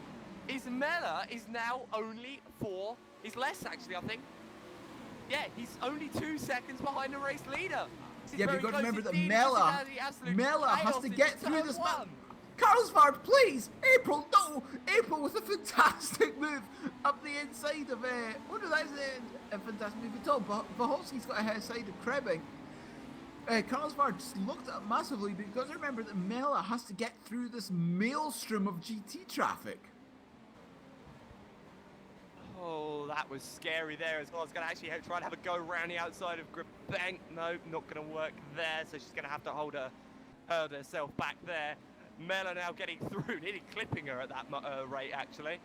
is Mella is now only he's less actually, I think. Yeah, he's only 2 seconds behind the race leader. Yeah, but you've got to remember that Mella has to get through this one. Karlsvard, please! April, no! April with a fantastic move up the inside of, oh no, that is a fantastic move at all. Viholski's got ahead side of Krebing. Karlsvard just looked at it massively, but you've got to remember that Mella has to get through this maelstrom of GT traffic. Oh, that was scary there as well. I was going to actually try and have a go around the outside of Gribank. No, not going to work there, so she's going to have to hold herself back there. Mella now getting through, nearly clipping her at that rate actually.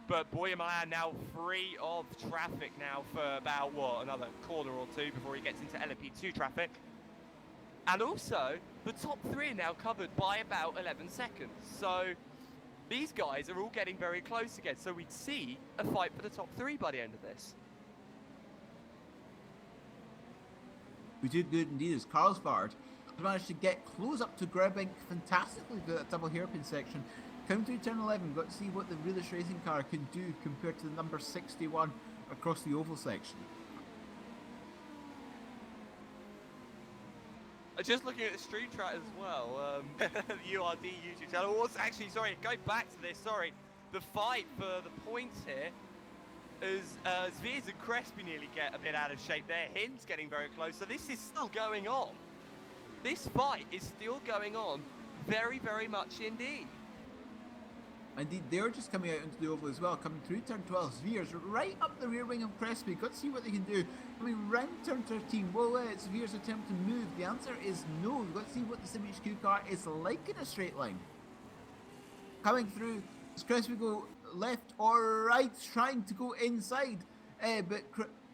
But Boya Milan now free of traffic now for about, what, another corner or two before he gets into LMP2 traffic. And also, the top three are now covered by about 11 seconds. So these guys are all getting very close again. So we'd see a fight for the top three by the end of this. We did good indeed as Karlsvard managed to get close up to Grebing fantastically through that double hairpin section. Coming through turn 11, got to see what the Realish Racing car can do compared to the number 61 across the oval section. Just looking at the stream track as well, the URD YouTube channel was actually, sorry, go back to this, sorry. The fight for the points here as Veers and Crespi nearly get a bit out of shape there. Hin's getting very close, so this is still going on. This fight is still going on, very, very much indeed. Indeed, they're just coming out into the oval as well, coming through turn 12. Veers right up the rear wing of Crespi. Got to see what they can do. Coming round turn 13. Will Veers attempt to move? The answer is no. We've got to see what the SimHQ car is like in a straight line. Coming through, does Crespi go left or right? Trying to go inside, but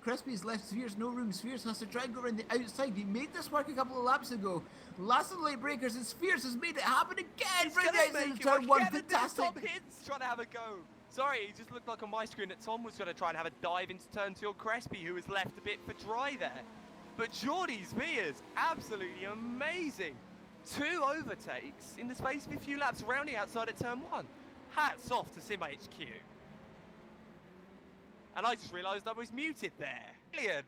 Crespi's left Veers no room. Veers has to try and go around the outside. He made this work a couple of laps ago. Last of the late breakers is Veers has made it happen again. He's Right gonna out make in it turn work one. again, and Fantastic. Tom Hin's trying to have a go. Sorry, it just looked like on my screen that Tom was going to try and have a dive into turn 2 on Crespi, who was left a bit for dry there. But Geordie's Veers, absolutely amazing. 2 overtakes in the space of a few laps, rounding outside at turn 1. Hats off to SimHQ. And I just realised I was muted there. Brilliant.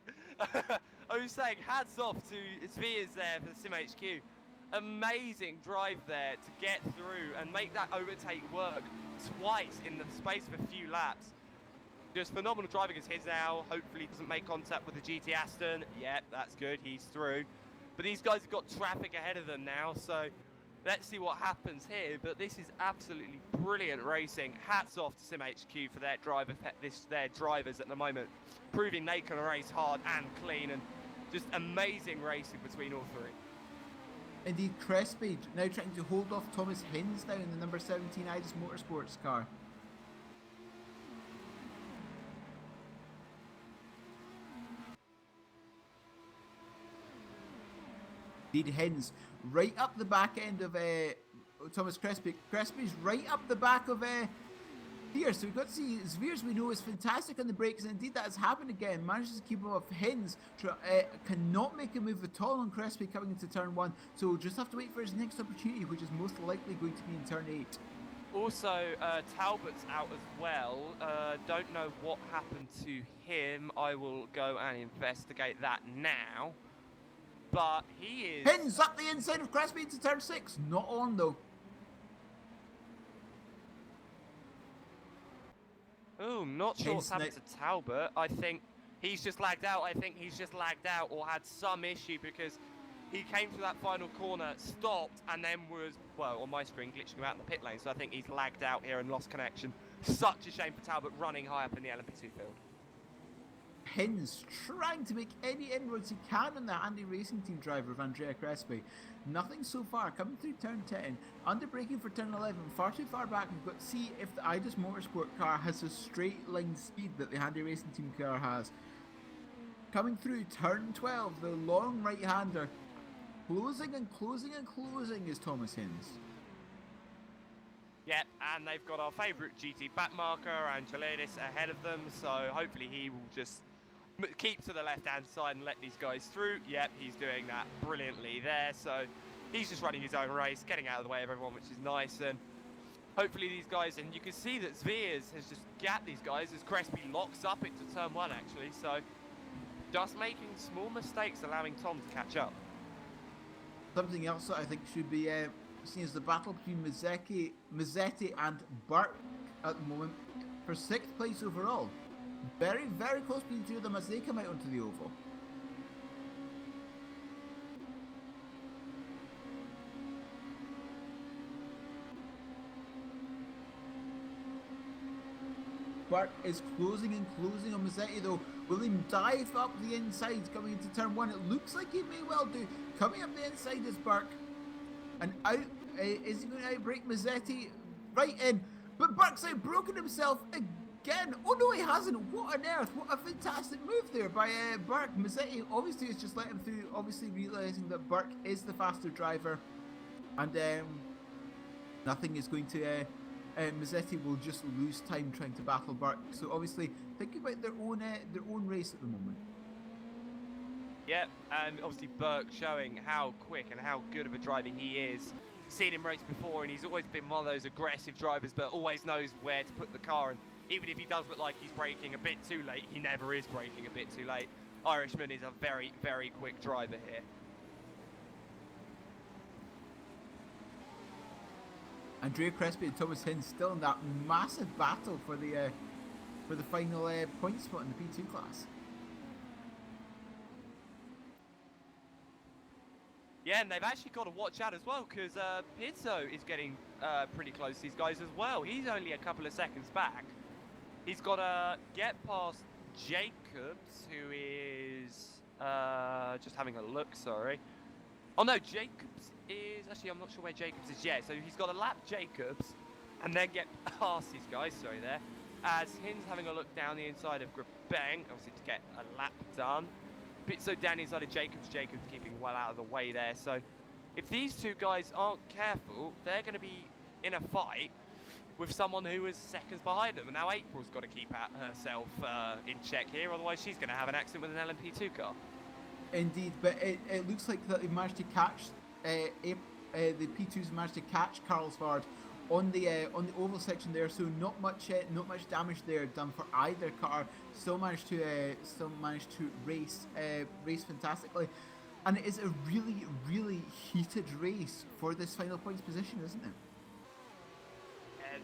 I was saying hats off to Veers there for the SimHQ. Amazing drive there to get through and make that overtake work twice in the space of a few laps. Just phenomenal driving as his now. Hopefully doesn't make contact with the GT Aston. Yep, that's good, he's through. But these guys have got traffic ahead of them now, so let's see what happens here. But this is absolutely brilliant racing. Hats off to SimHQ for their their drivers at the moment, proving they can race hard and clean, and just amazing racing between all three. Indeed, Crespi now trying to hold off Thomas Hinds now in the number 17 Idis Motorsports car. Indeed, Hinds right up the back end of Thomas Crespi. Crespi's right up the back of Veers. So we've got to see Veers, we know, is fantastic on the brakes, and indeed that has happened again. Manages to keep him off Hinds. Cannot make a move at all on Crespi coming into turn 1. So we'll just have to wait for his next opportunity, which is most likely going to be in turn 8. Also, Talbot's out as well. Don't know what happened to him. I will go and investigate that now. But he is... Hinds up the inside of Crespi into turn 6. Not on though. Oh, not sure what's happened to Talbot. I think he's just lagged out. Or had some issue because he came to that final corner, stopped, and then was, well, on my screen, glitching about in the pit lane. So I think he's lagged out here and lost connection. Such a shame for Talbot running high up in the LMP2 field. Hinds trying to make any inroads he can on the handy racing team driver of Andrea Crespi. Nothing so far. Coming through turn 10, under braking for turn 11, far too far back. We've got to see if the Idis Motorsport car has a straight line speed that the handy racing team car has. Coming through turn 12, the long right-hander. Closing and closing and closing is Thomas Hinds. Yep, and they've got our favourite GT backmarker, Angelidis, ahead of them, so hopefully he will just keep to the left-hand side and let these guys through. Yep, he's doing that brilliantly there, so he's just running his own race, getting out of the way of everyone, which is nice, and hopefully these guys, and you can see that Veers has just gapped these guys as Crespi locks up into turn 1, actually, so just making small mistakes, allowing Tom to catch up. Something else that I think should be seen as the battle between Mazzetti and Burke at the moment for 6th place overall. Very, very close between the two of them as they come out onto the oval. Burke is closing and closing on Mazzetti though. Will he dive up the inside coming into turn 1? It looks like he may well do. Coming up the inside is Burke. And out, is he going to outbrake Mazzetti? Right in. But Burke's outbroken himself again. Oh no, he hasn't. What on earth? What a fantastic move there by Burke. Mazzetti obviously has just let him through, obviously realising that Burke is the faster driver. And nothing is going to... Mazzetti will just lose time trying to battle Burke. So obviously, think about their own race at the moment. Yep, and obviously Burke showing how quick and how good of a driver he is. Seen him race before, and he's always been one of those aggressive drivers, but always knows where to put the car. And even if he does look like he's braking a bit too late, he never is braking a bit too late. Irishman is a very, very quick driver here. Andrea Crespi and Thomas Hinds still in that massive battle for the for the final point spot in the P2 class. Yeah, and they've actually got to watch out as well, because Pizzo is getting pretty close to these guys as well. He's only a couple of seconds back. He's got to get past Jacobs, who is just having a look, sorry. Oh no, Jacobs is, actually I'm not sure where Jacobs is yet, so he's got to lap Jacobs and then get past these guys, sorry there, as Hin's having a look down the inside of Grabeng, obviously to get a lap done. Pizzo down inside of Jacobs keeping well out of the way there, so if these two guys aren't careful, they're going to be in a fight with someone who is seconds behind them. And now April's got to keep herself in check here, otherwise she's going to have an accident with an LMP2 car. Indeed, but it looks like that they managed to catch the P2s managed to catch Carlsbad on the oval section there. So not much damage there done for either car. Still managed to race fantastically, and it is a really heated race for this final points position, isn't it?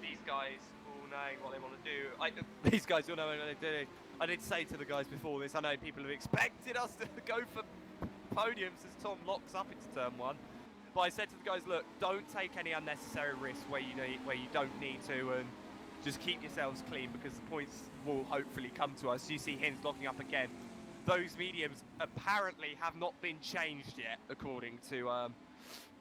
These guys all knowing what they want to do. These guys all knowing what they're doing. I did say to the guys before this, I know people have expected us to go for podiums as Tom locks up into turn 1. But I said to the guys, look, don't take any unnecessary risks where you don't need to, and just keep yourselves clean, because the points will hopefully come to us. You see Hins locking up again. Those mediums apparently have not been changed yet, according to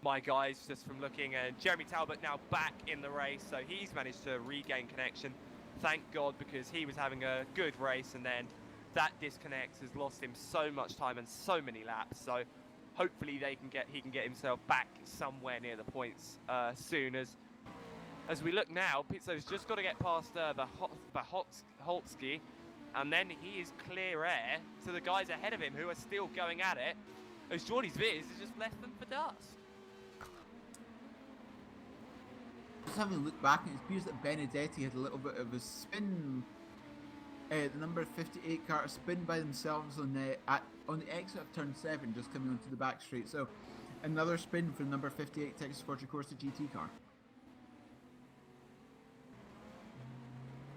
my guys, just from looking. And Jeremy Talbot now back in the race, so he's managed to regain connection. Thank God, because he was having a good race, and then that disconnect has lost him so much time and so many laps. So hopefully he can get himself back somewhere near the points soon. As we look now, Pizzo's just got to get past the Holtzky, and then he is clear air to the guys ahead of him who are still going at it, as Jordy's Viz has just left them for dust. Just having a look back, it appears that Benedetti had a little bit of a spin. The number 58 car spin by themselves on the exit of turn 7, just coming onto the back straight. So another spin for the number 58 Texas Fortune Corsa GT car.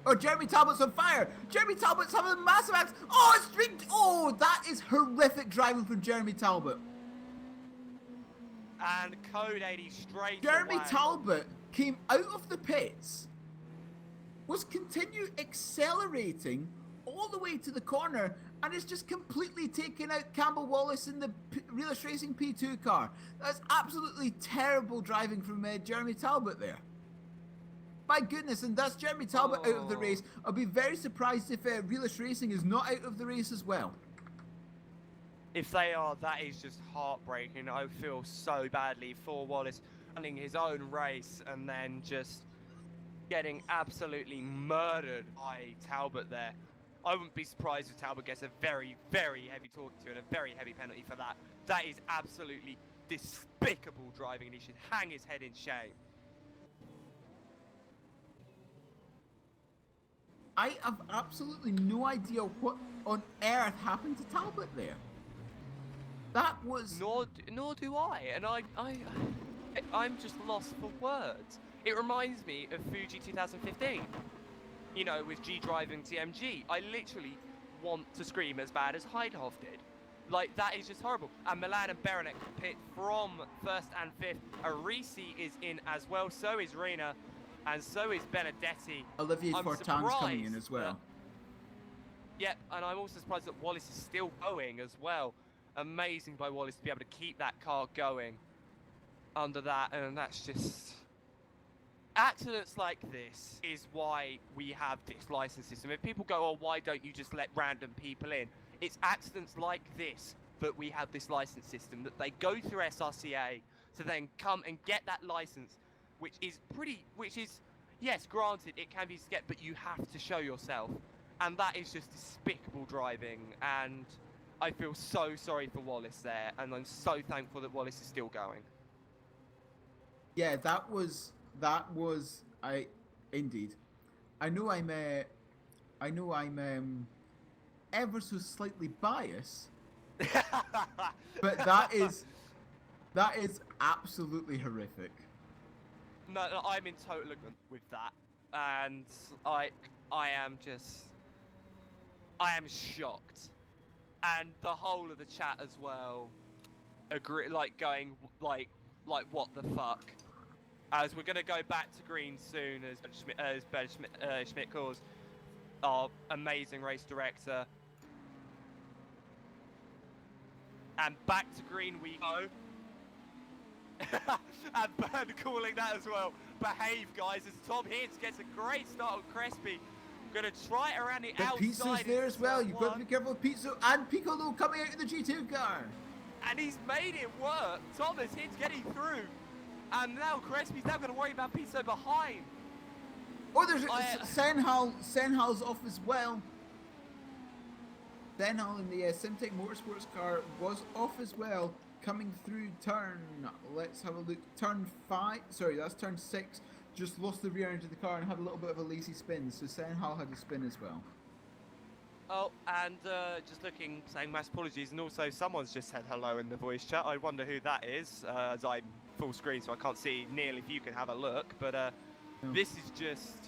Oh, Jeremy Talbot's on fire! Jeremy Talbot's having a massive accident! Oh, it's streaked! Oh, that is horrific driving from Jeremy Talbot. And Code 80 straight Jeremy away. Talbot came out of the pits, was continued accelerating all the way to the corner, and is just completely taking out Campbell Wallace in the Realist Racing P2 car. That's absolutely terrible driving from Jeremy Talbot there. My goodness, and that's Jeremy Talbot out of the race. I'll be very surprised if Realist Racing is not out of the race as well. If they are, that is just heartbreaking. I feel so badly for Wallace running his own race and then just getting absolutely murdered by Talbot there. I wouldn't be surprised if Talbot gets a very heavy talking to and a very heavy penalty for that. That is absolutely despicable driving, and he should hang his head in shame. I have absolutely no idea what on earth happened to Talbot there. That was... Nor do I, and I'm just lost for words. It reminds me of Fuji 2015. You know, with G driving TMG. I literally want to scream as bad as Heidhoff did. Like, that is just horrible. And Milan and Berenek pit from 1st and 5th. Arisi is in as well, so is Rena, and so is Benedetti. Olivier Fortin's coming in as well. Yep, and I'm also surprised that Wallace is still going as well. Amazing by Wallace to be able to keep that car going under that, and that's just... Accidents like this is why we have this license system. If people go, oh, why don't you just let random people in? It's accidents like this that we have this license system, that they go through SRCA to then come and get that license, which is, yes, granted, it can be skipped, but you have to show yourself. And that is just despicable driving, and I feel so sorry for Wallace there, and I'm so thankful that Wallace is still going. Yeah, that was indeed. I know I'm ever so slightly biased, but that is absolutely horrific. No, I'm in total agreement with that, and I am just I am shocked, and the whole of the chat as well agree, like going like what the fuck. As we're gonna go back to green soon, as Ben Schmidt calls our amazing race director, and back to green we go. And Burn calling that as well. Behave, guys, as Tom Hinds gets a great start on Crespi. Gonna try it around the But outside. Pizzo's there as well. You've got to be careful with Pizzo and Piccolo coming out of the G2 car. And he's made it work. Thomas Hinds getting through. And now Crespi's now going to worry about Pizzo behind. Oh, there's Senhal's off as well. Senhal in the Simtech Motorsports car was off as well. Coming through turn, let's have a look. Turn 5, sorry, that's turn 6. Just lost the rear end of the car and had a little bit of a lazy spin. So Senhal had a spin as well. Oh, and just looking, saying mass apologies, and also someone's just said hello in the voice chat. I wonder who that is, as I'm full screen, so I can't see. Neil, if you can have a look, but this is just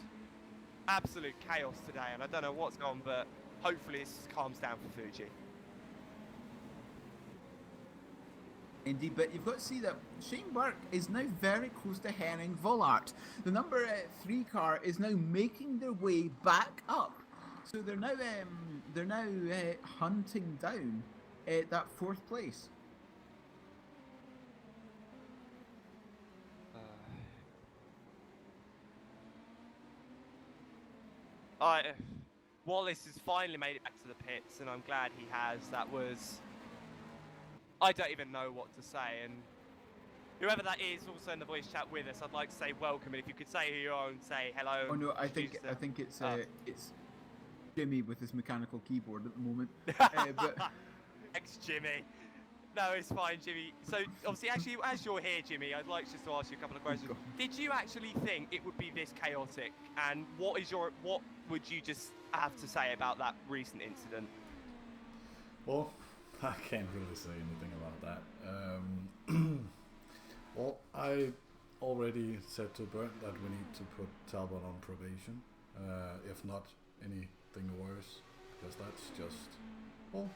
absolute chaos today, and I don't know what's gone, but hopefully this calms down for Fuji. Indeed, but you've got to see that Shane Burke is now very close to Henning Vollard. The number 3 car is now making their way back up. So they're now hunting down that 4th place. Wallace has finally made it back to the pits, and I'm glad he has. That was... I don't even know what to say, and whoever that is also in the voice chat with us, I'd like to say welcome, and if you could say who you are and say hello. Oh no, I think it's Jimmy with his mechanical keyboard at the moment. But Thanks, Jimmy. No, it's fine, Jimmy. So, obviously, actually, as you're here, Jimmy, I'd like just to ask you a couple of questions. Did you actually think it would be this chaotic? And what would you just have to say about that recent incident? Well, I can't really say anything about that. Well, I already said to Bernd that we need to put Talbot on probation, if not anything worse, because that's just, well,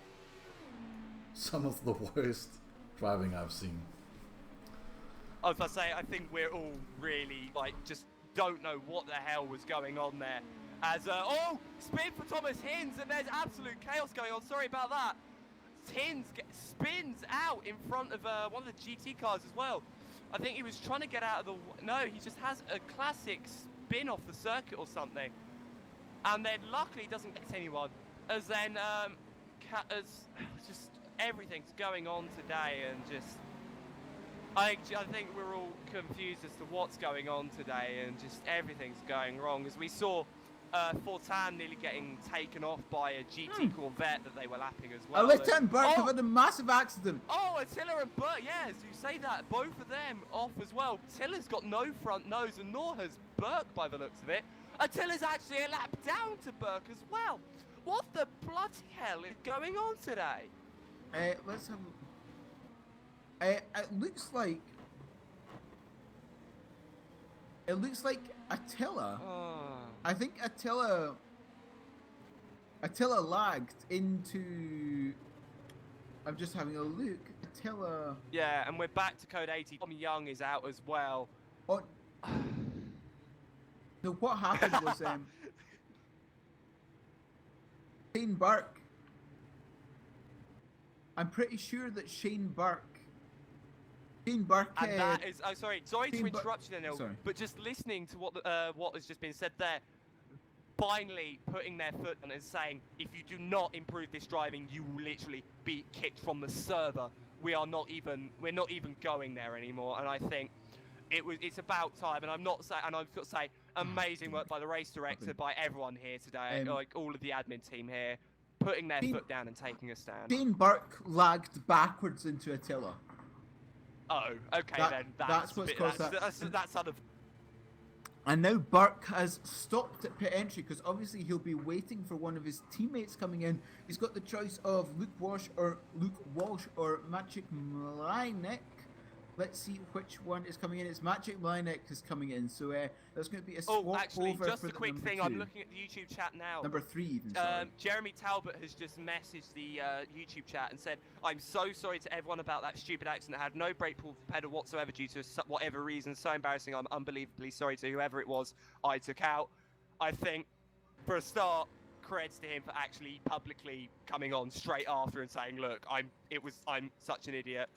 some of the worst driving I've seen. I was about to say, I think we're all really, just don't know what the hell was going on there. As, spin for Thomas Hinds, and there's absolute chaos going on. Sorry about that. Hinds spins out in front of one of the GT cars as well. I think he was trying to get out of the... No, he just has a classic spin off the circuit or something. And then luckily doesn't get to anyone. As then, just everything's going on today, and just... I think we're all confused as to what's going on today, and just everything's going wrong. As we saw Fortan nearly getting taken off by a GT Corvette that they were lapping as well. Attila and Burke have had a massive accident. Oh, Attila and Burke, yes, you say that. Both of them off as well. Attila's got no front nose, and nor has Burke by the looks of it. Attila's actually a lap down to Burke as well. What the bloody hell is going on today? Let's have a... It looks like Attila. I think Attila lagged into... I'm just having a look. Attila... Yeah, and we're back to code 80. Tom Young is out as well. Oh. No, what happened was Shane Burke. I'm pretty sure that Shane Burke. And that is... Oh, sorry to interrupt you there, Neil, sorry. but just listening to what has just been said there, finally putting their foot on and saying, if you do not improve this driving, you will literally be kicked from the server. We're not even going there anymore. And I think it's about time. And I've got to say, amazing work by the race director, by everyone here today, like all of the admin team here, putting their foot down and taking a stand. Shane Burke lagged backwards into Attila. Oh, okay then. That's what's caused that. That's sort of... And now Burke has stopped at pit entry because obviously he'll be waiting for one of his teammates coming in. He's got the choice of Luke Walsh or Maciek Mlajnek. Let's see which one is coming in. It's Magic Mlinek is coming in, so there's going to be a swap Oh, actually, over just for a the quick number thing. 2. I'm looking at the YouTube chat now. Number 3 even, sorry. Jeremy Talbot has just messaged the YouTube chat and said, "I'm so sorry to everyone about that stupid accident. I had no brake pedal whatsoever due to whatever reason. So embarrassing. I'm unbelievably sorry to whoever it was I took out." I think, for a start, creds to him for actually publicly coming on straight after and saying, "Look, I'm such an idiot."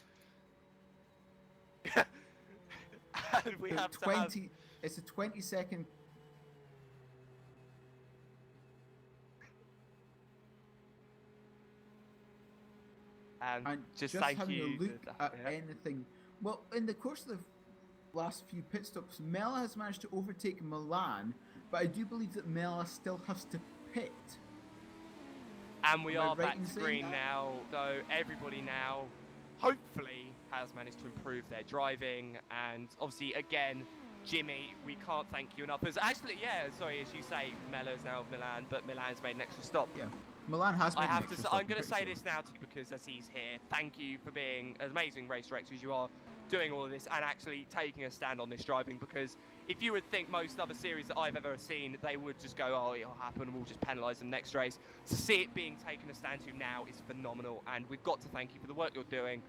And we So have 20. It's a 20-second. And just just thank having you. a look at anything. Well, in the course of the last few pit stops, Mella has managed to overtake Milan, but I do believe that Mella still has to pit. And we Am I are right back in to saying green that? now, so everybody now, hopefully, has managed to improve their driving. And obviously, again, Jimmy, we can't thank you enough. As actually, yeah, sorry, as you say, Mella's now Milan, but Milan's made an extra stop. Yeah, Milan has. I made an have to. extra stop, I'm going to pretty say sure. this now to you because as he's here, thank you for being as amazing race director as you are, doing all of this and actually taking a stand on this driving. Because if you would think most other series that I've ever seen, they would just go, "Oh, it'll happen, and we'll just penalise them next race." To see it being taken a stand to now is phenomenal, and we've got to thank you for the work you're doing.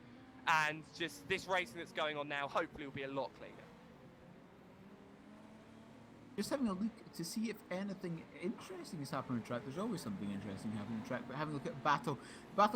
And just this racing that's going on now, hopefully, will be a lot cleaner. Just having a look to see if anything interesting is happening on the track. There's always something interesting happening on the track, but having a look at battle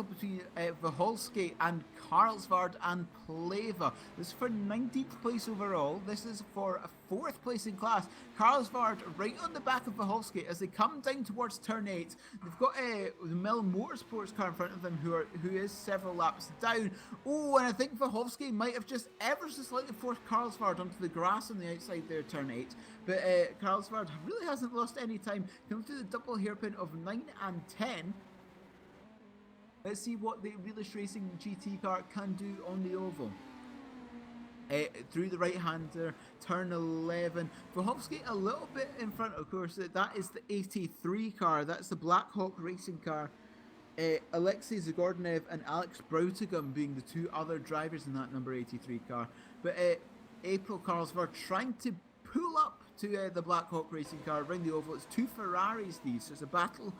between Vaholski and Karlsvard and Pleva. This is for 19th place overall. This is for a 4th place in class. Karlsvard right on the back of Vaholski as they come down towards turn 8. They've got the Mill Motorsports car in front of them who is several laps down. Oh, and I think Vaholski might have just ever so slightly forced Karlsvard onto the grass on the outside there, turn 8. But Karlsvard really hasn't lost any time. Come to the double hairpin of 9 and 10. Let's see what the Realish Racing GT car can do on the oval. Through the right-hander, turn 11. Vahovsky a little bit in front, of course. That is the 83 car. That's the Black Hawk Racing car. Alexei Zagornev and Alex Brautigam being the 2 other drivers in that number 83 car. But April Karlsvard trying to pull up to the Black Hawk Racing car around the oval. It's 2 Ferraris these, so it's a battle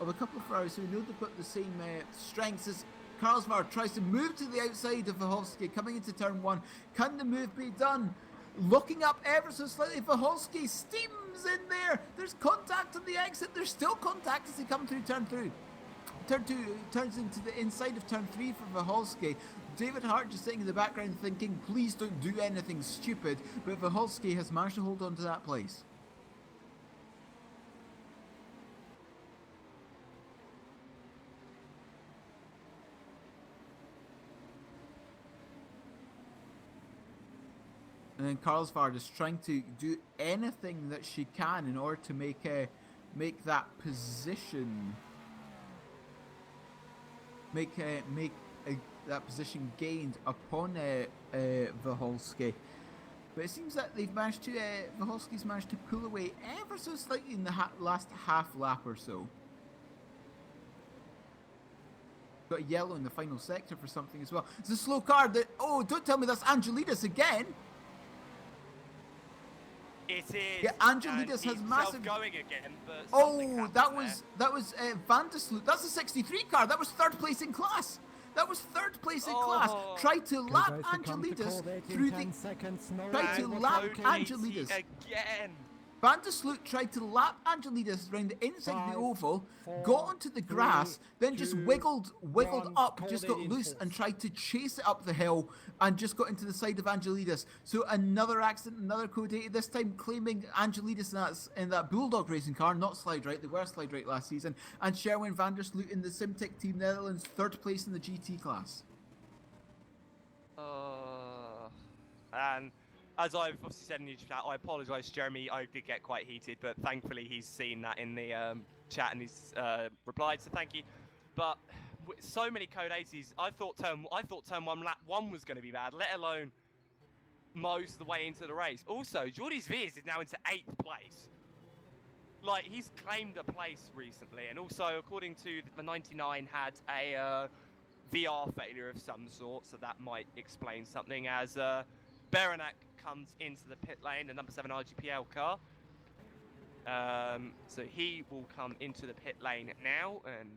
of a couple of Ferraris, so we know they've got the same strengths as Karlsvard tries to move to the outside of Vaholski, coming into turn 1. Can the move be done? Looking up ever so slightly, Vaholski steams in there. There's contact on the exit. There's still contact as they come through turn 2. Turn 2 turns into the inside of turn 3 for Vaholski. David Hart just sitting in the background thinking, please don't do anything stupid, but Vaholski has managed to hold on to that place. And then Karlsvard is trying to do anything that she can in order to make that position that position gained upon Vaholski. But it seems that they've managed to Vaholski's managed to pull away ever so slightly in the last half lap or so. Got a yellow in the final sector for something as well. It's a slow car that, oh, don't tell me that's Angelides again. It is. Yeah, Angelides has massive. Going again, but oh, that was Van der Sloot. That's a 63 car. That was 3rd place in class. That was 3rd place in class. Tried to lap Angelides through the. Tried to lap Angelides again. Van der Sloot tried to lap Angelides around the inside of the oval, got onto the grass, then just wiggled up, just got loose and tried to chase it up the hill and just got into the side of Angelides. So another accident, another code 80, this time claiming Angelides in that Bulldog racing car, not Slide Right, they were Slide Right last season, and Sherwin van der Sloot in the Simtech Team Netherlands, 3rd place in the GT class. And as I've obviously said in the chat, I apologise, Jeremy. I did get quite heated, but thankfully he's seen that in the chat and he's replied. So thank you. But so many code 80s. I thought turn 1 lap 1 was going to be bad, let alone most of the way into the race. Also, Jordi's Viz is now into 8th place. Like, he's claimed a place recently, and also according to the 99 had a VR failure of some sort, so that might explain something. As Beranek comes into the pit lane, the number 7 RGPL car. So he will come into the pit lane now, and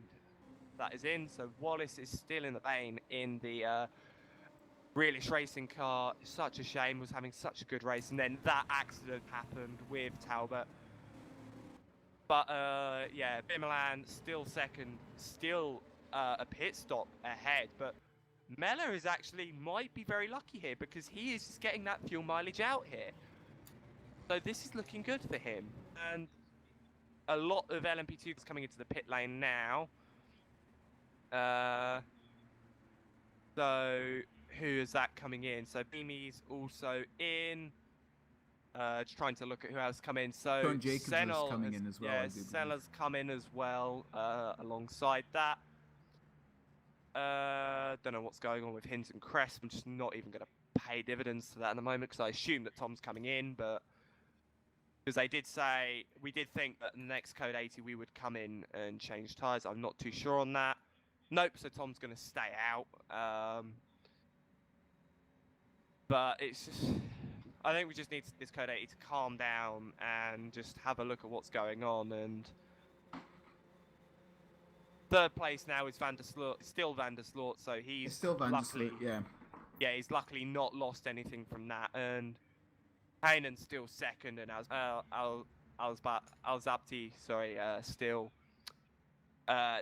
that is in. So Wallace is still in the lane in the Realish racing car. Such a shame, was having such a good race, and then that accident happened with Talbot. But yeah, Bimelan still second, still a pit stop ahead, but Mellor is actually might be very lucky here because he is just getting that fuel mileage out here. So this is looking good for him. And a lot of LMP2s coming into the pit lane now. So who is that coming in? So Beamy's also in. Just trying to look at who else come in. So John Jacobs Senel is coming in as well. Yeah, Senel's come in as well alongside that. Don't know what's going on with Hint and Crest. I'm just not even going to pay dividends to that at the moment because I assume that Tom's coming in, but because they did say, we did think that the next Code 80 we would come in and change tyres. I'm not too sure on that. Nope, so Tom's going to stay out. But it's just, I think we just need this Code 80 to calm down and just have a look at what's going on. And third place now is Van der Sloot, still Van der Sloot, so he's It's still Van der luckily, Sloot, yeah. Yeah, he's luckily not lost anything from that. And Hainan's still second, and Al-Zabti, still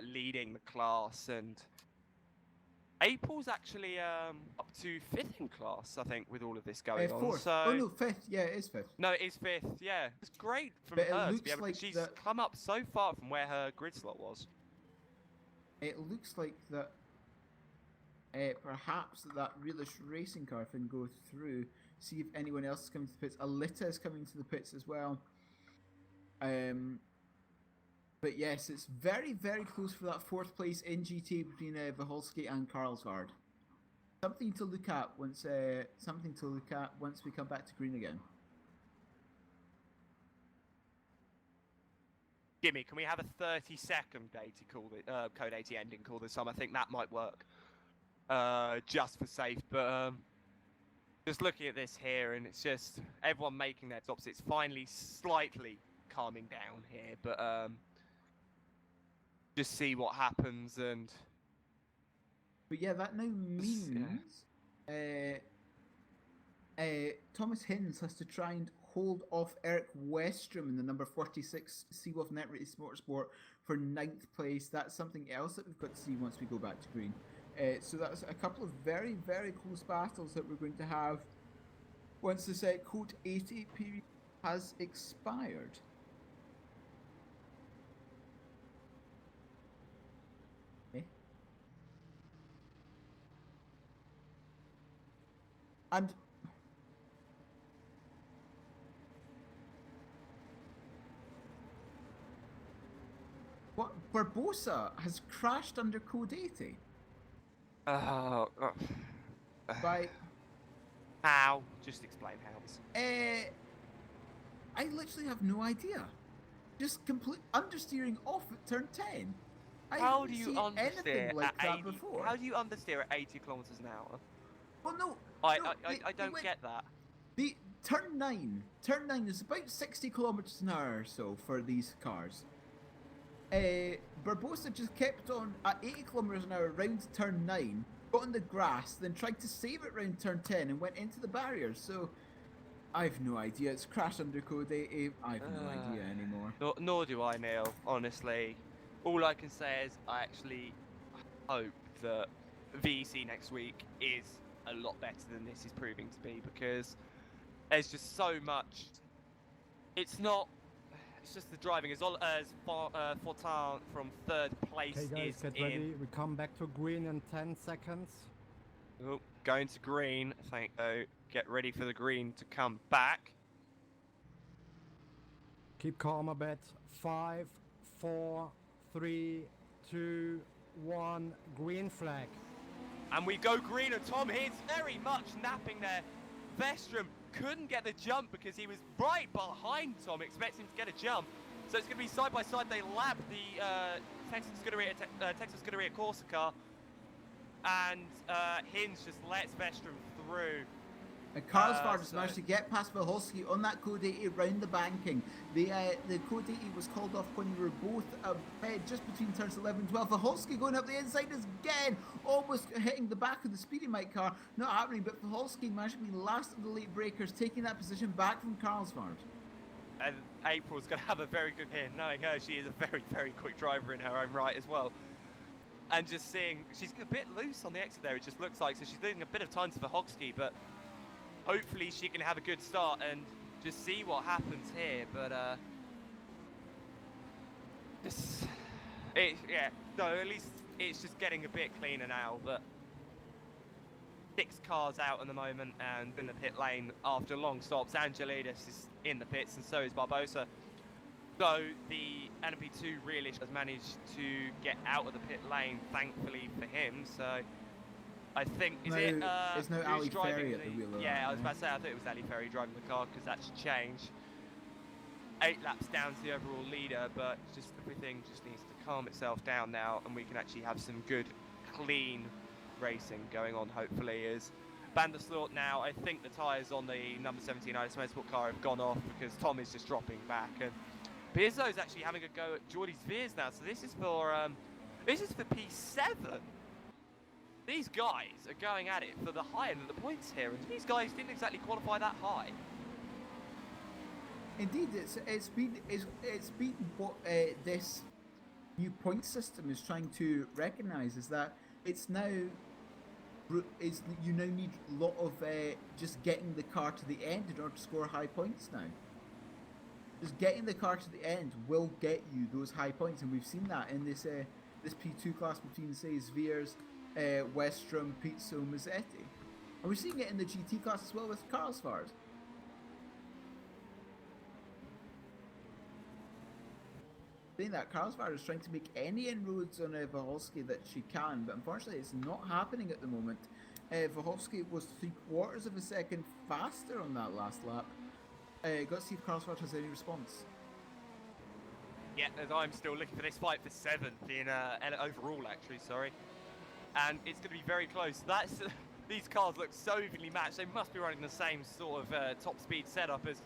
leading the class. And April's actually up to 5th in class, I think, with all of this going on. Fourth. So Oh no, 5th. Yeah, it is 5th. no, it is 5th. Yeah, it's great from But it her to looks be able. like She's that- come up so far from where her grid slot was. It looks like that perhaps that Realish racing car can go through, see if anyone else is coming to the pits. Alita is coming to the pits as well. But yes, it's very, very close for that 4th place in GT between Vaholski and Karlsgaard. Something to look at once we come back to green again. Gimme, can we have a 30-second Code 80 ending call this time? I think that might work. Just for safe, but just looking at this here, and it's just everyone making their stops. It's finally slightly calming down here, but just see what happens. And But yeah, that now means Thomas Hinz has to try and hold off Eric Westrom in the number 46 Seawolf Net Race Motorsport for 9th place. That's something else that we've got to see once we go back to green. So that's a couple of very, very close battles that we're going to have once this Code 80 period has expired. And what, Barbosa has crashed under Code 80 by how? Just explain how. I literally have no idea. Just complete understeering off at turn 10. I How haven't do you seen anything understeer like at that 80? before. How do you understeer at 80 kilometers an hour? Well, no. I they don't get that. The turn 9 is about 60 kilometers an hour or so for these cars. Barbosa just kept on at 80 kilometers an hour round turn 9, got on the grass, then tried to save it round turn 10 and went into the barriers. So I've no idea. It's crashed under Code 80. I've no idea anymore. Nor do I, Neil. Honestly, all I can say is I actually hope that VEC next week is a lot better than this is proving to be, because there's just so much. It's not. It's just the driving. As Fortin from 3rd place Okay, guys, is get in. ready. We come back to green in 10 seconds. Oh, going to green. Get ready for the green to come back. Keep calm a bit. 5, 4, 3, 2, 1. Green flag. And we go green, and Tom Hintz very much napping there. Vestrom couldn't get the jump because he was right behind Tom, expecting him to get a jump. So it's going to be side by side. They lap the Texas Scuderia Corsa car. and Hinge just lets Vestrum through. And Karlsvaard has so- managed to get past Valholski on that Code 80 round the banking. The Code 80 was called off when you were both just between turns 11 and 12. Valholski going up the inside again, almost hitting the back of the Speedy Mike car. Not happening, but Valholski managed to be last of the late breakers, taking that position back from Karlsvaard. And April's going to have a very good here, knowing her. She is a very, very quick driver in her own right as well. And just seeing, she's a bit loose on the exit there, it just looks like. So she's losing a bit of time to Valholski, but hopefully she can have a good start and just see what happens here. But at least it's just getting a bit cleaner now. But 6 cars out at the moment and in the pit lane after long stops. Angelidis is in the pits and so is Barbosa. So the LMP2 really has managed to get out of the pit lane, thankfully for him. So I think, There's no who's Ali driving Ferry at the wheel of Yeah, that, I was about to say, I thought it was Ali Ferry driving the car because that's changed. 8 laps down to the overall leader, but just everything just needs to calm itself down now and we can actually have some good, clean racing going on, hopefully. As Vandersloot now, I think the tyres on the number 17 IS Motorsport car have gone off because Tom is just dropping back, and Beerzo's actually having a go at Jordy Sveers now, so this is for P7. These guys are going at it for the high end of the points here, and these guys didn't exactly qualify that high. Indeed, it's been what this new point system is trying to recognise, is that it's now you now need a lot of just getting the car to the end in order to score high points now. Just getting the car to the end will get you those high points, and we've seen that in this this P2 class between, say, Sveers, Westrom, Pizzo, Mazzetti. And we're seeing it in the GT class as well with Karlsvaard. Saying that Karlsvaard is trying to make any inroads on Valholski that she can, but unfortunately it's not happening at the moment. Valholski was 3/4 of a second faster on that last lap. Got to see if Karlsvaard has any response. Yeah, as I'm still looking for this fight for 7th in overall, actually, sorry. And it's going to be very close. That's these cars look so evenly matched. They must be running the same sort of top speed setup as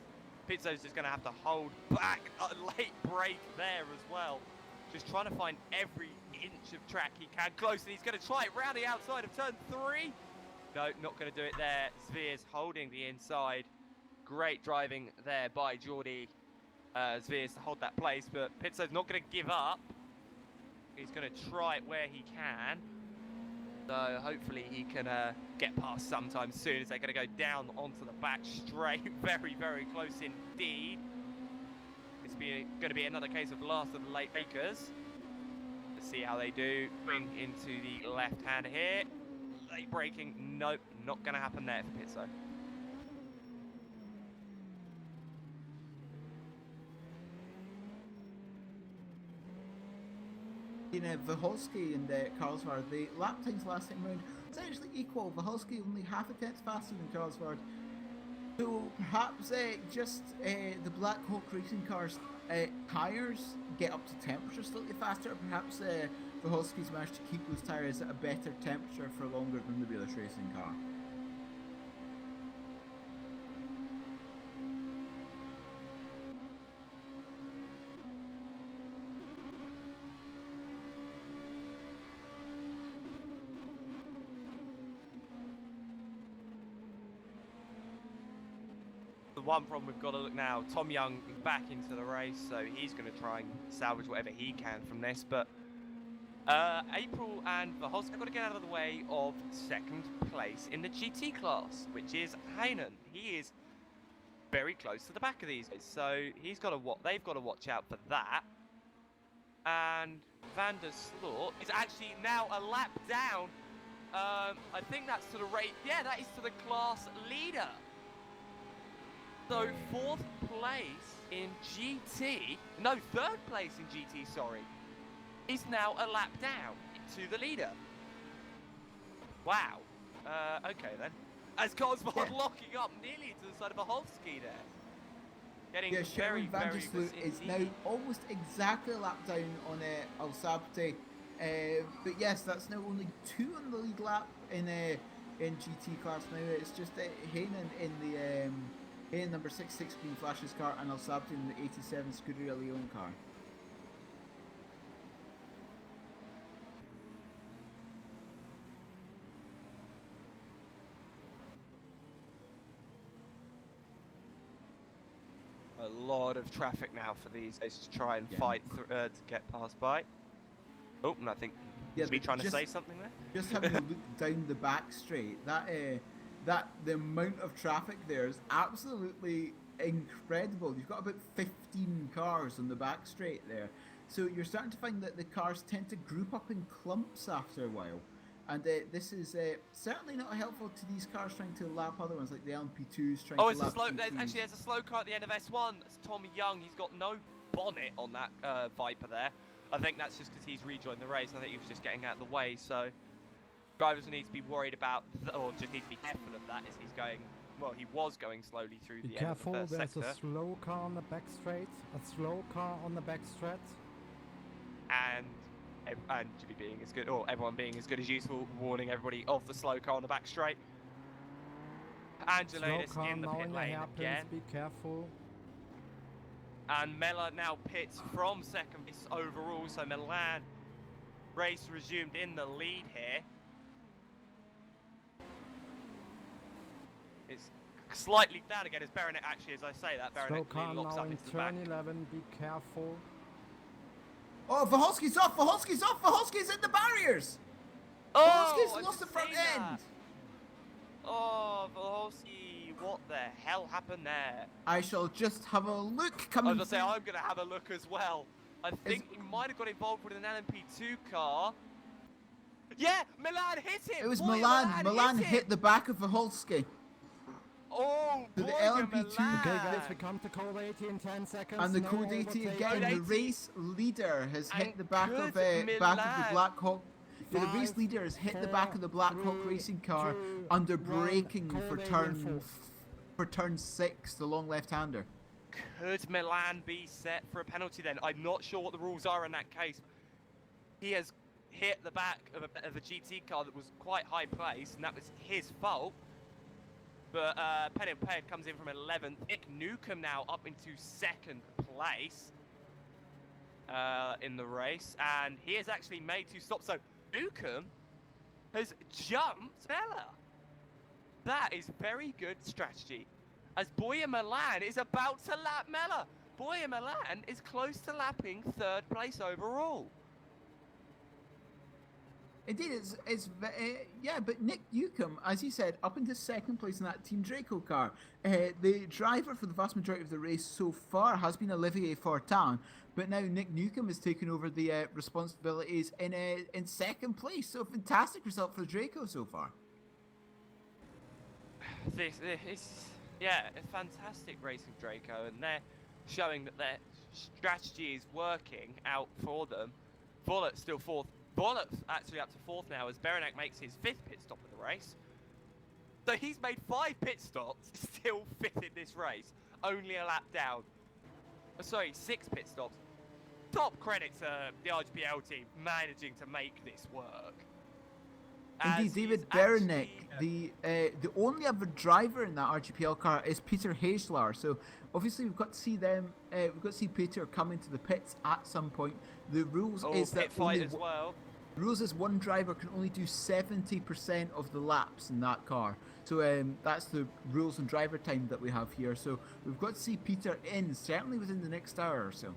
Pizzo's just going to have to hold back a late break there as well. Just trying to find every inch of track he can close, and he's going to try it round the outside of turn 3. No, not going to do it there. Sveers holding the inside. Great driving there by Jordy Sveers to hold that place, but Pizzo's not going to give up. He's going to try it where he can. So hopefully he can get past sometime soon, as they're going to go down onto the back straight. Very, very close indeed. It's going to be another case of last of the late breakers. Let's see how they do. Bring into the left hand here. Late braking, nope, not going to happen there for Pizzo. Valholski and Karlsvaard, the lap times last time round was actually equal. Valholski only half a tenth faster than Karlsvaard. So perhaps just the Black Hawk Racing cars tyres get up to temperature slightly faster. Perhaps Valholski's managed to keep those tyres at a better temperature for longer than the Wheelers Racing car. The one problem we've got to look now, Tom Young back into the race, so he's going to try and salvage whatever he can from this, but April and Valholski have got to get out of the way of 2nd place in the GT class, which is Heinen. He is very close to the back of these guys, so they've got to watch out for that. And Vandersloot is actually now a lap down. I think that's to the rate, yeah, that is to the class leader. So 4th place in GT, no, 3rd place in GT, sorry, is now a lap down to the leader. Wow. Okay then. As Karlsvaard locking up nearly to the side of Valholski there. Getting very, Sharon very Vandersloot is now almost exactly a lap down on Al Sabte. But yes, that's now only 2 on the lead lap in GT cars now. It's just Hanen in the Hanen number 66 Green Flashes car and Al Sabti in the 87 Scuderia Leone car. A lot of traffic now for these guys to try and fight to get past by. Oh, and I think he's trying to say something there. Just having a look down the back straight, that the amount of traffic there is absolutely incredible. You've got about 15 cars on the back straight there, so you're starting to find that the cars tend to group up in clumps after a while. And this is certainly not helpful to these cars trying to lap other ones like the LMP2s trying to lap. It's a slow. There's a slow car at the end of S1. It's Tommy Young. He's got no bonnet on that Viper there. I think that's just because he's rejoined the race. I think he was just getting out of the way. So drivers need to be worried about, or just need to be careful of that as he's going. Well, he was going slowly through the end of the first sector. There's a slow car on the back straight. A slow car on the back straight. And Jimmy being as good, or everyone being as good as useful, warning everybody of the slow car on the back straight. Angelatus in the pit lane again. Be careful. And Mella now pits from second place overall, so Milan race resumed in the lead here. It's slightly down again as Baronet actually, as I say that, Baronet locks up into the back. Turn 11, be careful. Oh, Vaholski's off! Vaholski's in the barriers! Oh, Vaholski's lost the front end! Oh, Vaholski, what the hell happened there? I shall just have a look I coming was going to say, I'm going to have a look as well. I think he might have got involved with an LMP2 car. Yeah, Milan hit him! It was Boy, Milan. Milan hit the back of Vaholski. Oh, So boy, the LMP2 Milan. Okay, guys, we come to code 80 in 10 seconds. And the No Code 80 overtaking. again, Code the 80. race leader has hit And the back of good the Milan. Black Hawk. The race 5, leader has hit the back of the Black Hawk 4, racing car 2, under 1, braking for Code 80 turn in 4. 6, the long left-hander. Could Milan be set for a penalty then? I'm not sure what the rules are in that case. He has hit the back of a GT car that was quite high placed, and that was his fault. But Penny Payne comes in from 11th. Nick Newcomb now up into 2nd place in the race, and he has actually made 2 stops. So Newcomb has jumped Mella. That is very good strategy, as Boya Milan is about to lap Mella. Boya Milan is close to lapping 3rd place overall. Indeed, yeah, but Nick Newcomb, as you said, up into 2nd place in that Team Draco car. The driver for the vast majority of the race so far has been Olivier Fortin, but now Nick Newcomb has taken over the responsibilities in 2nd place. So fantastic result for the Draco so far. This is, yeah, a fantastic racing Draco, and they're showing that their strategy is working out for them. Bullett's still 4th. Bullett's actually up to 4th now as Berenek makes his 5th pit stop of the race. So he's made 5 pit stops, still 5th in this race, only a lap down. Sorry, 6 pit stops. Top credit to the RGPL team managing to make this work. Indeed, David Berenek, the only other driver in that RGPL car is Peter Haesler. So obviously we've got to see them. We've got to see Peter come into the pits at some point. The rules is that fight as well. The rules is one driver can only do 70% of the laps in that car. So that's the rules and driver time that we have here. So we've got to see Peter in certainly within the next hour or so.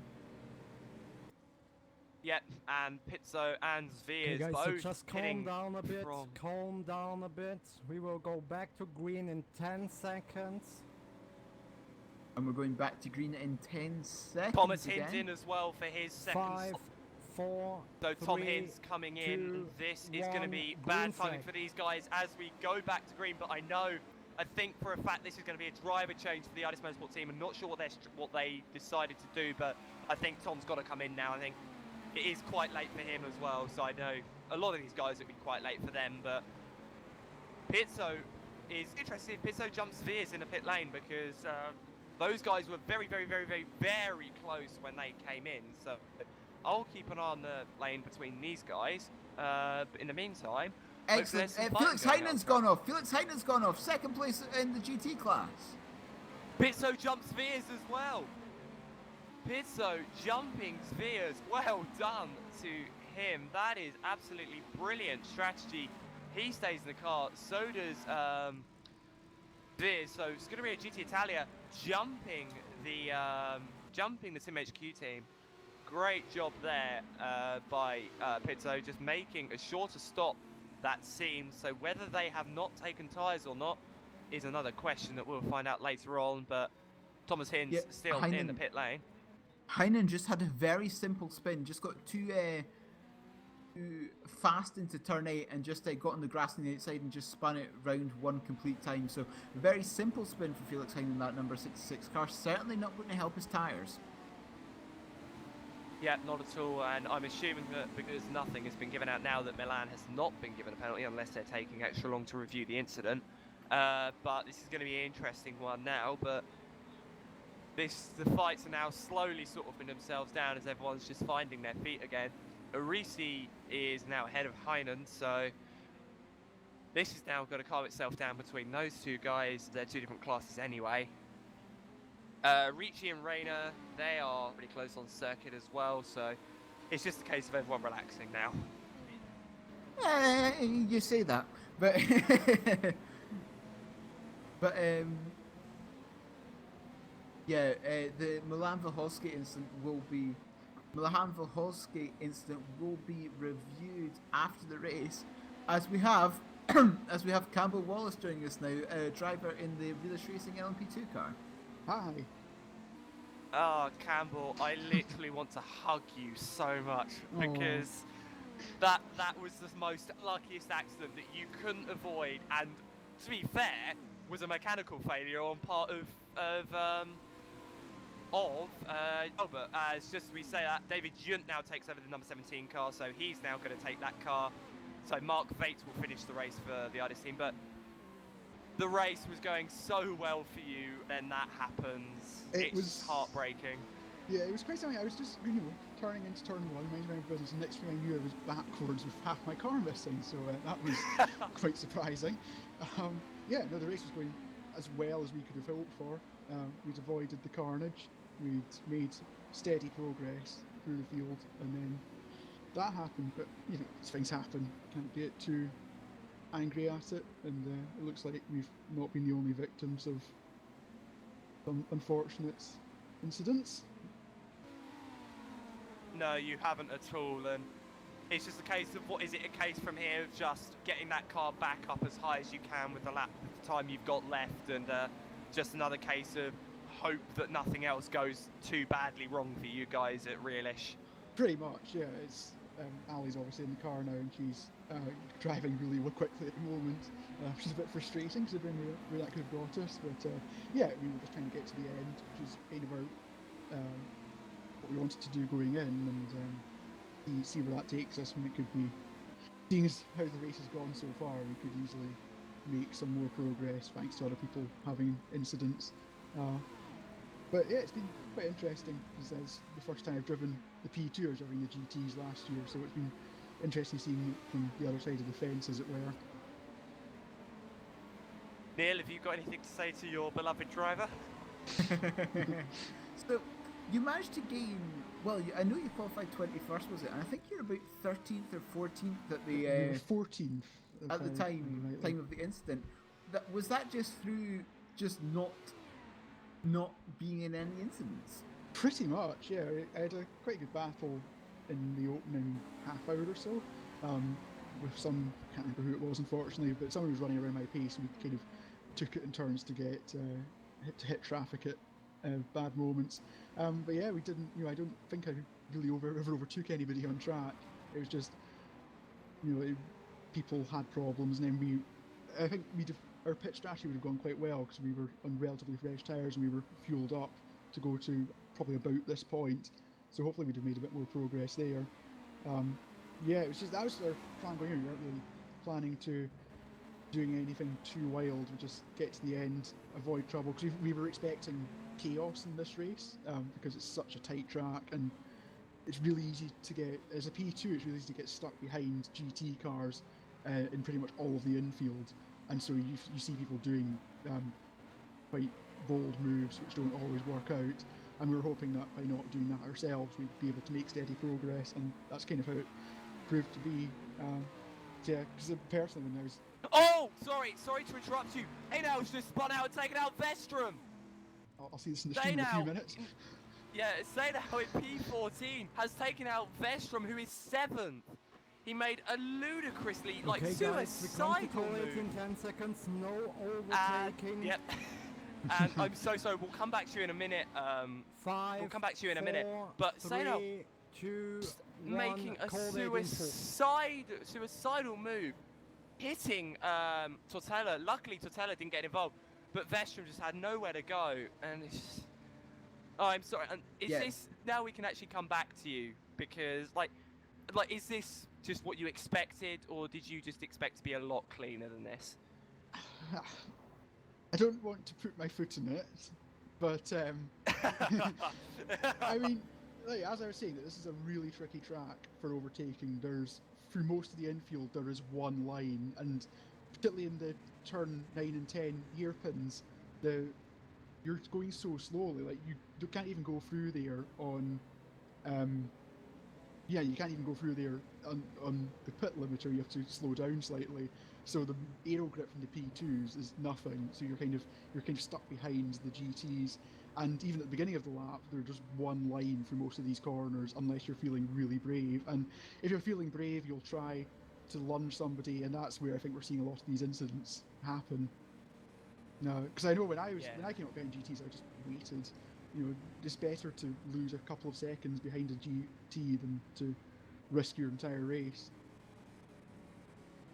Yep, and Pizzo and Zviers Okay, guys, both so just calm hitting down a bit. from... Calm down a bit. We will go back to green in 10 seconds. And we're going back to green in 10 seconds. Thomas again. Hinds in as well for his 2nd 5, stop. 4, So Tom 3, Hinds coming in. 2, This is going to 1, be green bad timing flag. for these guys as we go back to green. But I think for a fact this is going to be a driver change for the Artis Motorsport team. I'm not sure what they decided to do, but I think Tom's got to come in now. I think it is quite late for him as well. So I know a lot of these guys will be quite late for them. But Pizzo is interesting. Pizzo jumps Veers in the pit lane because those guys were very, very, very, very, very close when they came in. So I'll keep an eye on the lane between these guys. In the meantime, Excellent. Felix Heinen's gone off. Felix Heinen's gone off. Second place in the GT class. Pizzo jumps Veers as well. Pizzo jumping Veers. Well done to him. That is absolutely brilliant strategy. He stays in the car. So does Veers. So it's going to be a GT Italia jumping the SimHQ team. Great job there by Pizzo, just making a shorter stop, that seems. So whether they have not taken tyres or not is another question that we'll find out later on. But Thomas Hinds still in the pit lane. Heinen just had a very simple spin, just got too fast into turn 8 and just got on the grass on the outside and just spun it round one complete time. So a very simple spin for Felix Heinen, that number 66 car. Certainly not going to help his tyres. Yeah, not at all, and I'm assuming that because nothing has been given out now that Milan has not been given a penalty unless they're taking extra long to review the incident. But this is going to be an interesting one now, but the fights are now slowly sort of putting themselves down as everyone's just finding their feet again. Arisi is now ahead of Heinen, so this is now going to calm itself down between those two guys. They're two different classes anyway. Ricci and Rayner, they are pretty close on circuit as well, so it's just a case of everyone relaxing now. You say that, but the Milan Volhovsky incident will be reviewed after the race, as we have Campbell Wallace joining us now, driver in the Realish Racing LMP2 car. Hi. Oh, Campbell, I literally want to hug you so much because that was the most luckiest accident that you couldn't avoid, and to be fair, was a mechanical failure on part of Albert. As just we say that, David Junt now takes over the number 17 car, so he's now going to take that car. So Mark Vates will finish the race for the IDIS team, but the race was going so well for you, then that happens. It was heartbreaking. Yeah, it was quite something. I was just, turning into turn 1, minding my own business, and next thing I knew I was backwards with half my car missing, so that was quite surprising. The race was going as well as we could have hoped for. We'd avoided the carnage, we'd made steady progress through the field, and then that happened, but things happen, can't get too angry at it, and it looks like we've not been the only victims of some unfortunate incidents. No, you haven't at all, and it's just a case of is it a case from here of just getting that car back up as high as you can with the time you've got left, and just another case of hope that nothing else goes too badly wrong for you guys at Realish? Pretty much, yeah. It's Ali's obviously in the car now, and she's driving really quickly at the moment, which is a bit frustrating considering where that could have brought us. But we were just trying to get to the end, which is kind of what we wanted to do going in, and see where that takes us. And it could be, seeing as how the race has gone so far, we could easily make some more progress thanks to other people having incidents. But yeah, it's been quite interesting because it's the first time I've driven the P2, I was driving the GTs last year, so it's been interesting seeing it from the other side of the fence, as it were. Neil, have you got anything to say to your beloved driver? So, you managed to gain, I know you qualified 21st, was it? And I think you're about 13th or 14th at the... 14th. At the time of the incident. Was that just through just not being in any incidents? Pretty much, yeah. I had a quite good battle in the opening half hour or so, with some, I can't remember who it was unfortunately, but someone was running around my pace, and we kind of took it in turns to get hit traffic at bad moments. But yeah, we didn't, I don't think I really ever overtook anybody on track. It was just, people had problems, and then I think our pit strategy would have gone quite well because we were on relatively fresh tyres and we were fueled up to go to probably about this point. So hopefully we'd have made a bit more progress there. It was just, that was our plan going in. We weren't really planning to doing anything too wild. We just get to the end, avoid trouble, because we were expecting chaos in this race because it's such a tight track, and it's really easy to get, as a P2, it's really easy to get stuck behind GT cars in pretty much all of the infield. And so you see people doing quite bold moves which don't always work out. And we were hoping that by not doing that ourselves, we'd be able to make steady progress. And that's kind of how it proved to be. Yeah, because personally, when I was... Oh, sorry to interrupt you. Einau's just spun out and taken out Vestrom. I'll see this in the stream in a few minutes. Yeah, Einau in P14 has taken out Vestrom, who is 7th. He made a ludicrously, suicidal move. In 10 seconds, no overtaking. Yep. And I'm so sorry, we'll come back to you in a minute. We'll come back to you in a minute. But Einau making a suicidal move, hitting Tortella. Luckily, Tortella didn't get involved, but Vestrom just had nowhere to go, and it's just... Oh, I'm sorry. And is this now we can actually come back to you, because like is this just what you expected, or did you just expect to be a lot cleaner than this? I don't want to put my foot in it, but I mean, like, as I was saying, this is a really tricky track for overtaking. Through most of the infield, there is one line, and particularly in the turn 9 and 10 hairpins, you're going so slowly, like you can't even go through there on, you can't even go through there on the pit limiter. You have to slow down slightly. So the aero grip from the P2s is nothing. So you're kind of stuck behind the GTs. And even at the beginning of the lap, there's just one line for most of these corners, unless you're feeling really brave. And if you're feeling brave, you'll try to lunge somebody, and that's where I think we're seeing a lot of these incidents happen. No, because I know when I came up behind GTs, I just waited. You know, it's better to lose a couple of seconds behind a GT than to risk your entire race.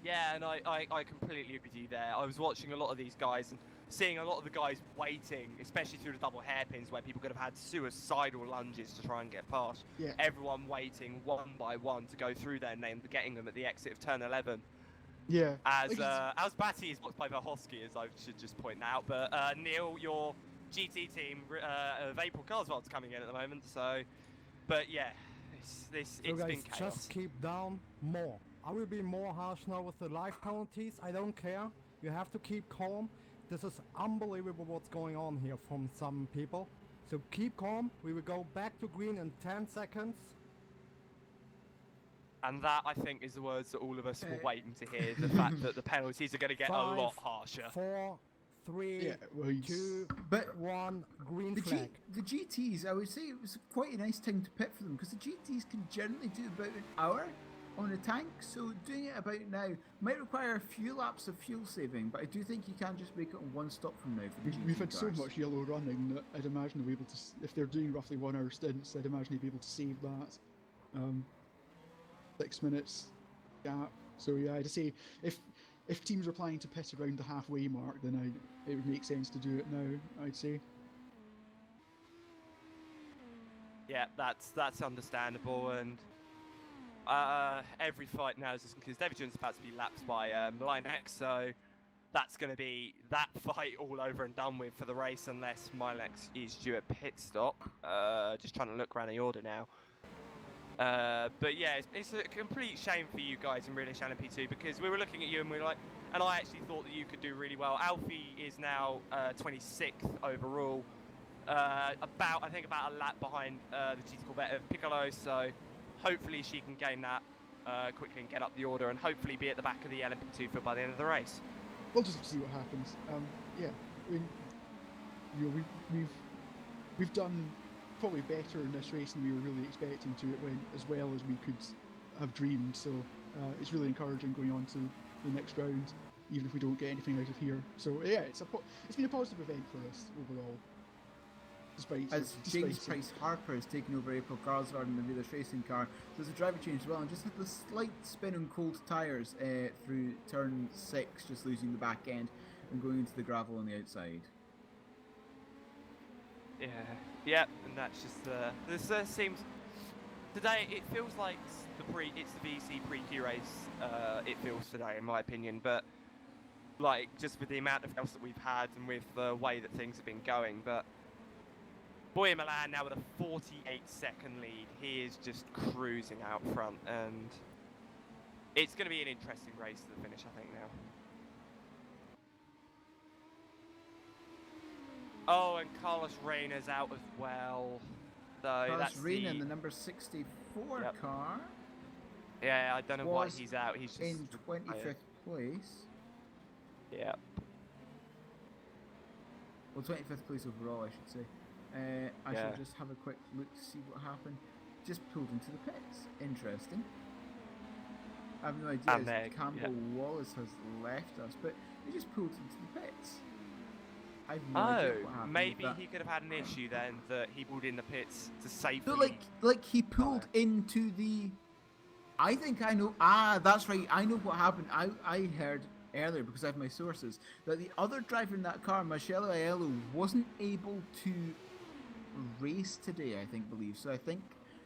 Yeah, and I completely agree with you there. I was watching a lot of these guys and seeing a lot of the guys waiting, especially through the double hairpins where people could have had suicidal lunges to try and get past. Yeah. Everyone waiting one by one to go through their name, getting them at the exit of turn 11. Yeah. As Batty is blocked by Verhofsky, as I should just point out. But Neil, your GT team of April Carswell's coming in at the moment. So, but yeah, it's guys, been chaos. Just keep down more. I will be more harsh now with the life penalties. I don't care. You have to keep calm. This is unbelievable what's going on here from some people. So keep calm. We will go back to green in 10 seconds. And that, I think, is the words that all of us were waiting to hear. The fact that the penalties are going to get 5, a lot harsher. 4, 3, 2, 1, green flag. The GTs, I would say it was quite a nice time to pit for them, because the GTs can generally do about an hour on a tank, so doing it about now might require a few laps of fuel saving, but I do think you can just make it on one stop from now for the GT We've had cars. so much yellow running that I'd imagine they'll be able to, if they're doing roughly 1 hour stints, I'd imagine they'd be able to save that 6 minutes gap. So yeah, I'd say if teams are planning to pit around the halfway mark, then it would make sense to do it now, I'd say. Yeah, that's understandable, and every fight now is because David Jones is about to be lapped by Milenek, so that's going to be that fight all over and done with for the race, unless Milenek is due a pit stop. Just trying to look around the order now. But yeah, it's a complete shame for you guys in British Challenge P2, because we were looking at you and we were like, and I actually thought that you could do really well. Alfie is now 26th overall, I think about a lap behind the GT Corvette of Piccolo, so hopefully she can gain that quickly and get up the order, and hopefully be at the back of the LMP2 field by the end of the race. We'll just see what happens. Yeah, I mean, you know, we've done probably better in this race than we were really expecting to. It went as well as we could have dreamed, so it's really encouraging going on to the next round, even if we don't get anything out of here. So yeah, it's been a positive event for us overall. As James Price Harper has taken over April Carswell in the Wheelers Racing car, there's a driver change as well, and just had the slight spin on cold tyres through turn 6, just losing the back end and going into the gravel on the outside. Yeah, and that's just this seems today. It feels like it's the VC pre-Q race. It feels today, in my opinion, but like just with the amount of else that we've had and with the way that things have been going, but Boy Milan now with a 48-second lead. He is just cruising out front, and it's going to be an interesting race to the finish, I think, now. Oh, and Carlos Reyna's out as well. So Carlos that's Reyna in the number 64 Yep. car Yeah, I don't know why was he's out. He's just in 25th place. Yeah. Well, 25th place overall, I should say. I Yeah. shall just have a quick look to see what happened. Just pulled into the pits. Interesting. I have no idea And as there- Campbell Wallace has left us, but he just pulled into the pits. I have no idea what Oh, happened. maybe with that. he could have had an issue then that he pulled in the pits to safely. So like he pulled into the. I think I know. That's right. I know what happened. I heard earlier because I have my sources that the other driver in that car, Marcelo Aiello, wasn't able to race today. So I think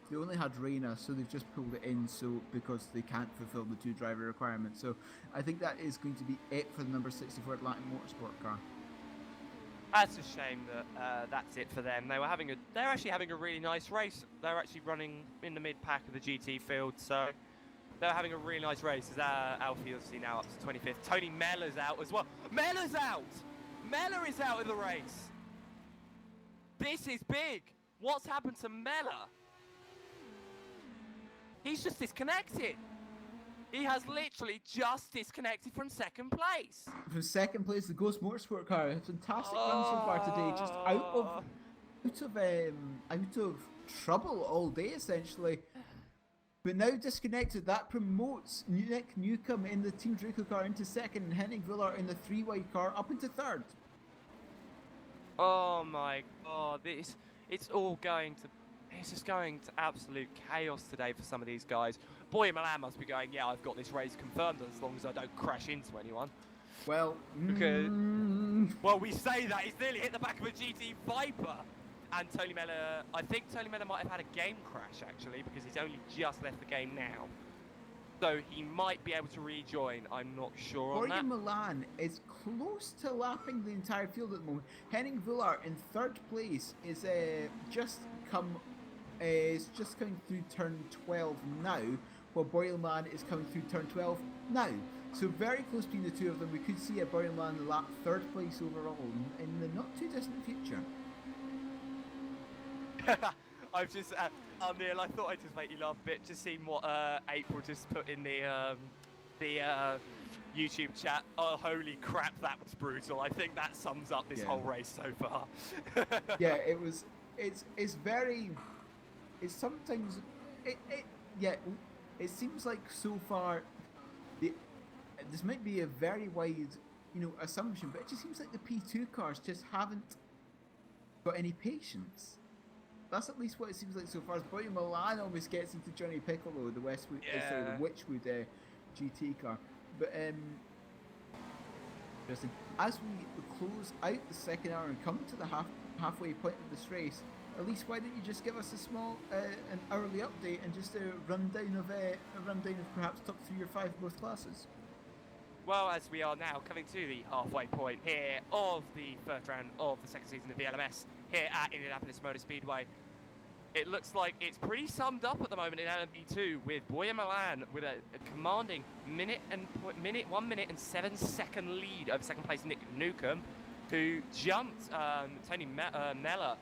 they only had Reina, so they've just pulled it in. So because they can't fulfill the 2 driver requirement. So I think that is going to be it for the number 64 Atlantic Motorsport car. That's a shame that that's it for them. They're actually having a really nice race. They're actually running in the mid pack of the GT field, so they're having a really nice race. As Alfie obviously now up to 25th. Tony Meller's out as well. Meller's out. Meller is out of the race. This is big. What's happened to Meller? He's just disconnected. He has literally just disconnected from second place. From second place, the Ghost Motorsport car. A fantastic run so far today. Just out of trouble all day essentially. But now disconnected. That promotes Nick Newcomb in the Team Draco car into second, and Henning Villar in the 3-wide car up into third. Oh my god, it's just going to absolute chaos today for some of these guys. Boy Milan must be going, yeah, I've got this race confirmed as long as I don't crash into anyone. Well, Because, well, we say that, he's nearly hit the back of a GT Viper. And Tony Meller, I think Tony Meller might have had a game crash actually, because he's only just left the game now. So he might be able to rejoin, I'm not sure on that. Milan is close to lapping the entire field at the moment. Henning Villar in third place is just coming through turn 12 now, while Boyleman is coming through turn 12 now. So very close between the two of them. We could see a Boyleman lap third place overall in the not too distant future. I've just, Neil, I thought I'd just make you laugh a bit, just seeing what April just put in the YouTube chat. Oh, holy crap, that was brutal. I think that sums up this whole race so far. Yeah, it was. It's very. It's sometimes. It seems like so far. This might be a very wide, assumption, but it just seems like the P2 cars just haven't got any patience. That's at least what it seems like so far. As Boy Milan almost gets into Johnny Piccolo, the the Witchwood GT car. But interesting. As we close out the second hour and come to the halfway point of this race, at least why don't you just give us a small an hourly update and just a rundown of perhaps top 3 or 5 both classes. Well, as we are now coming to the halfway point here of the first round of the second season of VLMS here at Indianapolis Motor Speedway, it looks like it's pretty summed up at the moment in LMP2 with Boyer Milan with a commanding 1 minute and 7 second lead over second place Nick Newcomb, who jumped Tony Meller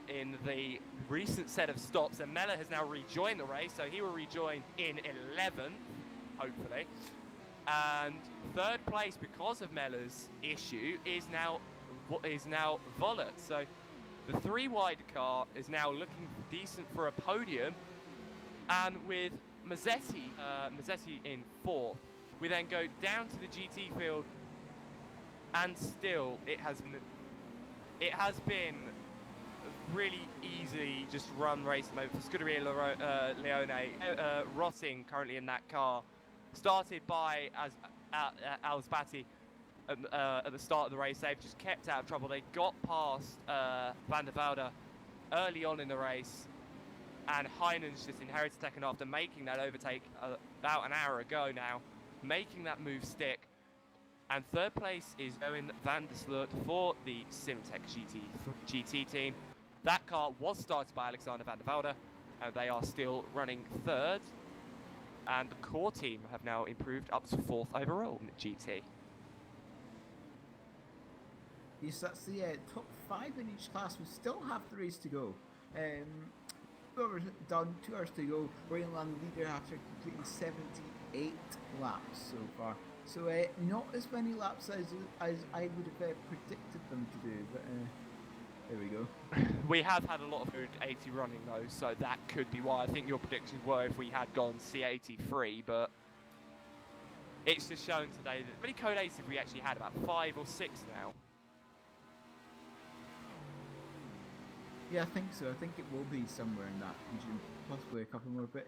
in the recent set of stops, and Meller has now rejoined the race, so he will rejoin in 11th, hopefully. And third place, because of Meller's issue, is now Vollert. So the 3-wide car is now looking decent for a podium, and with Mazzetti in 4th, we then go down to the GT field, and still it has been really easy just run race at the moment for Scuderia Leone. Rotting currently in that car, started by Alsbati at the start of the race. They've just kept out of trouble. They got past Van der Velde early on in the race, and Heinen's just inherited second after making that overtake about an hour ago now, making that move stick. And third place is Owen van der Sloot for the Simtech GT team. That car was started by Alexander van der Velde, and they are still running third. And the core team have now improved up to 4th overall in the GT. Yes, that's the top 5 in each class. We still have the race to go. 2 hours done, 2 hours to go. We're in land leader after completing 78 laps so far. So not as many laps as I would have predicted them to do, but there we go. We have had a lot of good 80 running though, so that could be why. I think your predictions were if we had gone C83, but it's just shown today that how many code 8s have we actually had? About 5 or 6 now. Yeah, I think so. I think it will be somewhere in that region, possibly a couple more. But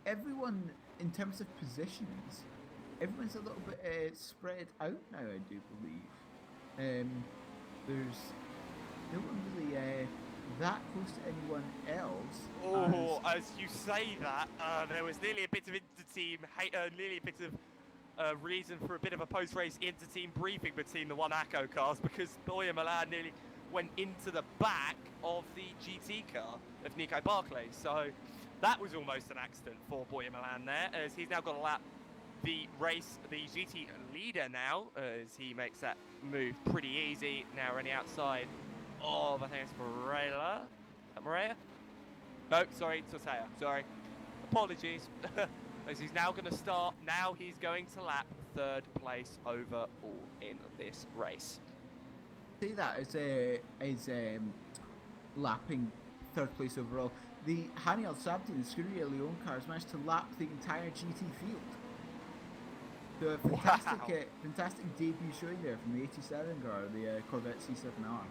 everyone, in terms of positions, everyone's a little bit spread out now, I do believe. There's no one really that close to anyone else. Oh, as you say that, there was nearly a bit of inter-team, nearly a bit of reason for a bit of a post-race inter-team briefing between the one ACO cars, because Boya Milan nearly went into the back of the GT car of Nico Barclay. So that was almost an accident for Boya Milan there, as he's now got to lap the GT leader now, as he makes that move pretty easy. Now running outside of, I think it's Moreira. Is that Moreira? No, sorry, Tosea. Sorry. Apologies. As he's now going to start. Now he's going to lap 3rd place overall in this race. Say that is lapping 3rd place overall. The Hani Al Sabdi and Scuderia Leon cars managed to lap the entire GT field. So a fantastic, fantastic debut showing there from the 87 car, the Corvette C7R.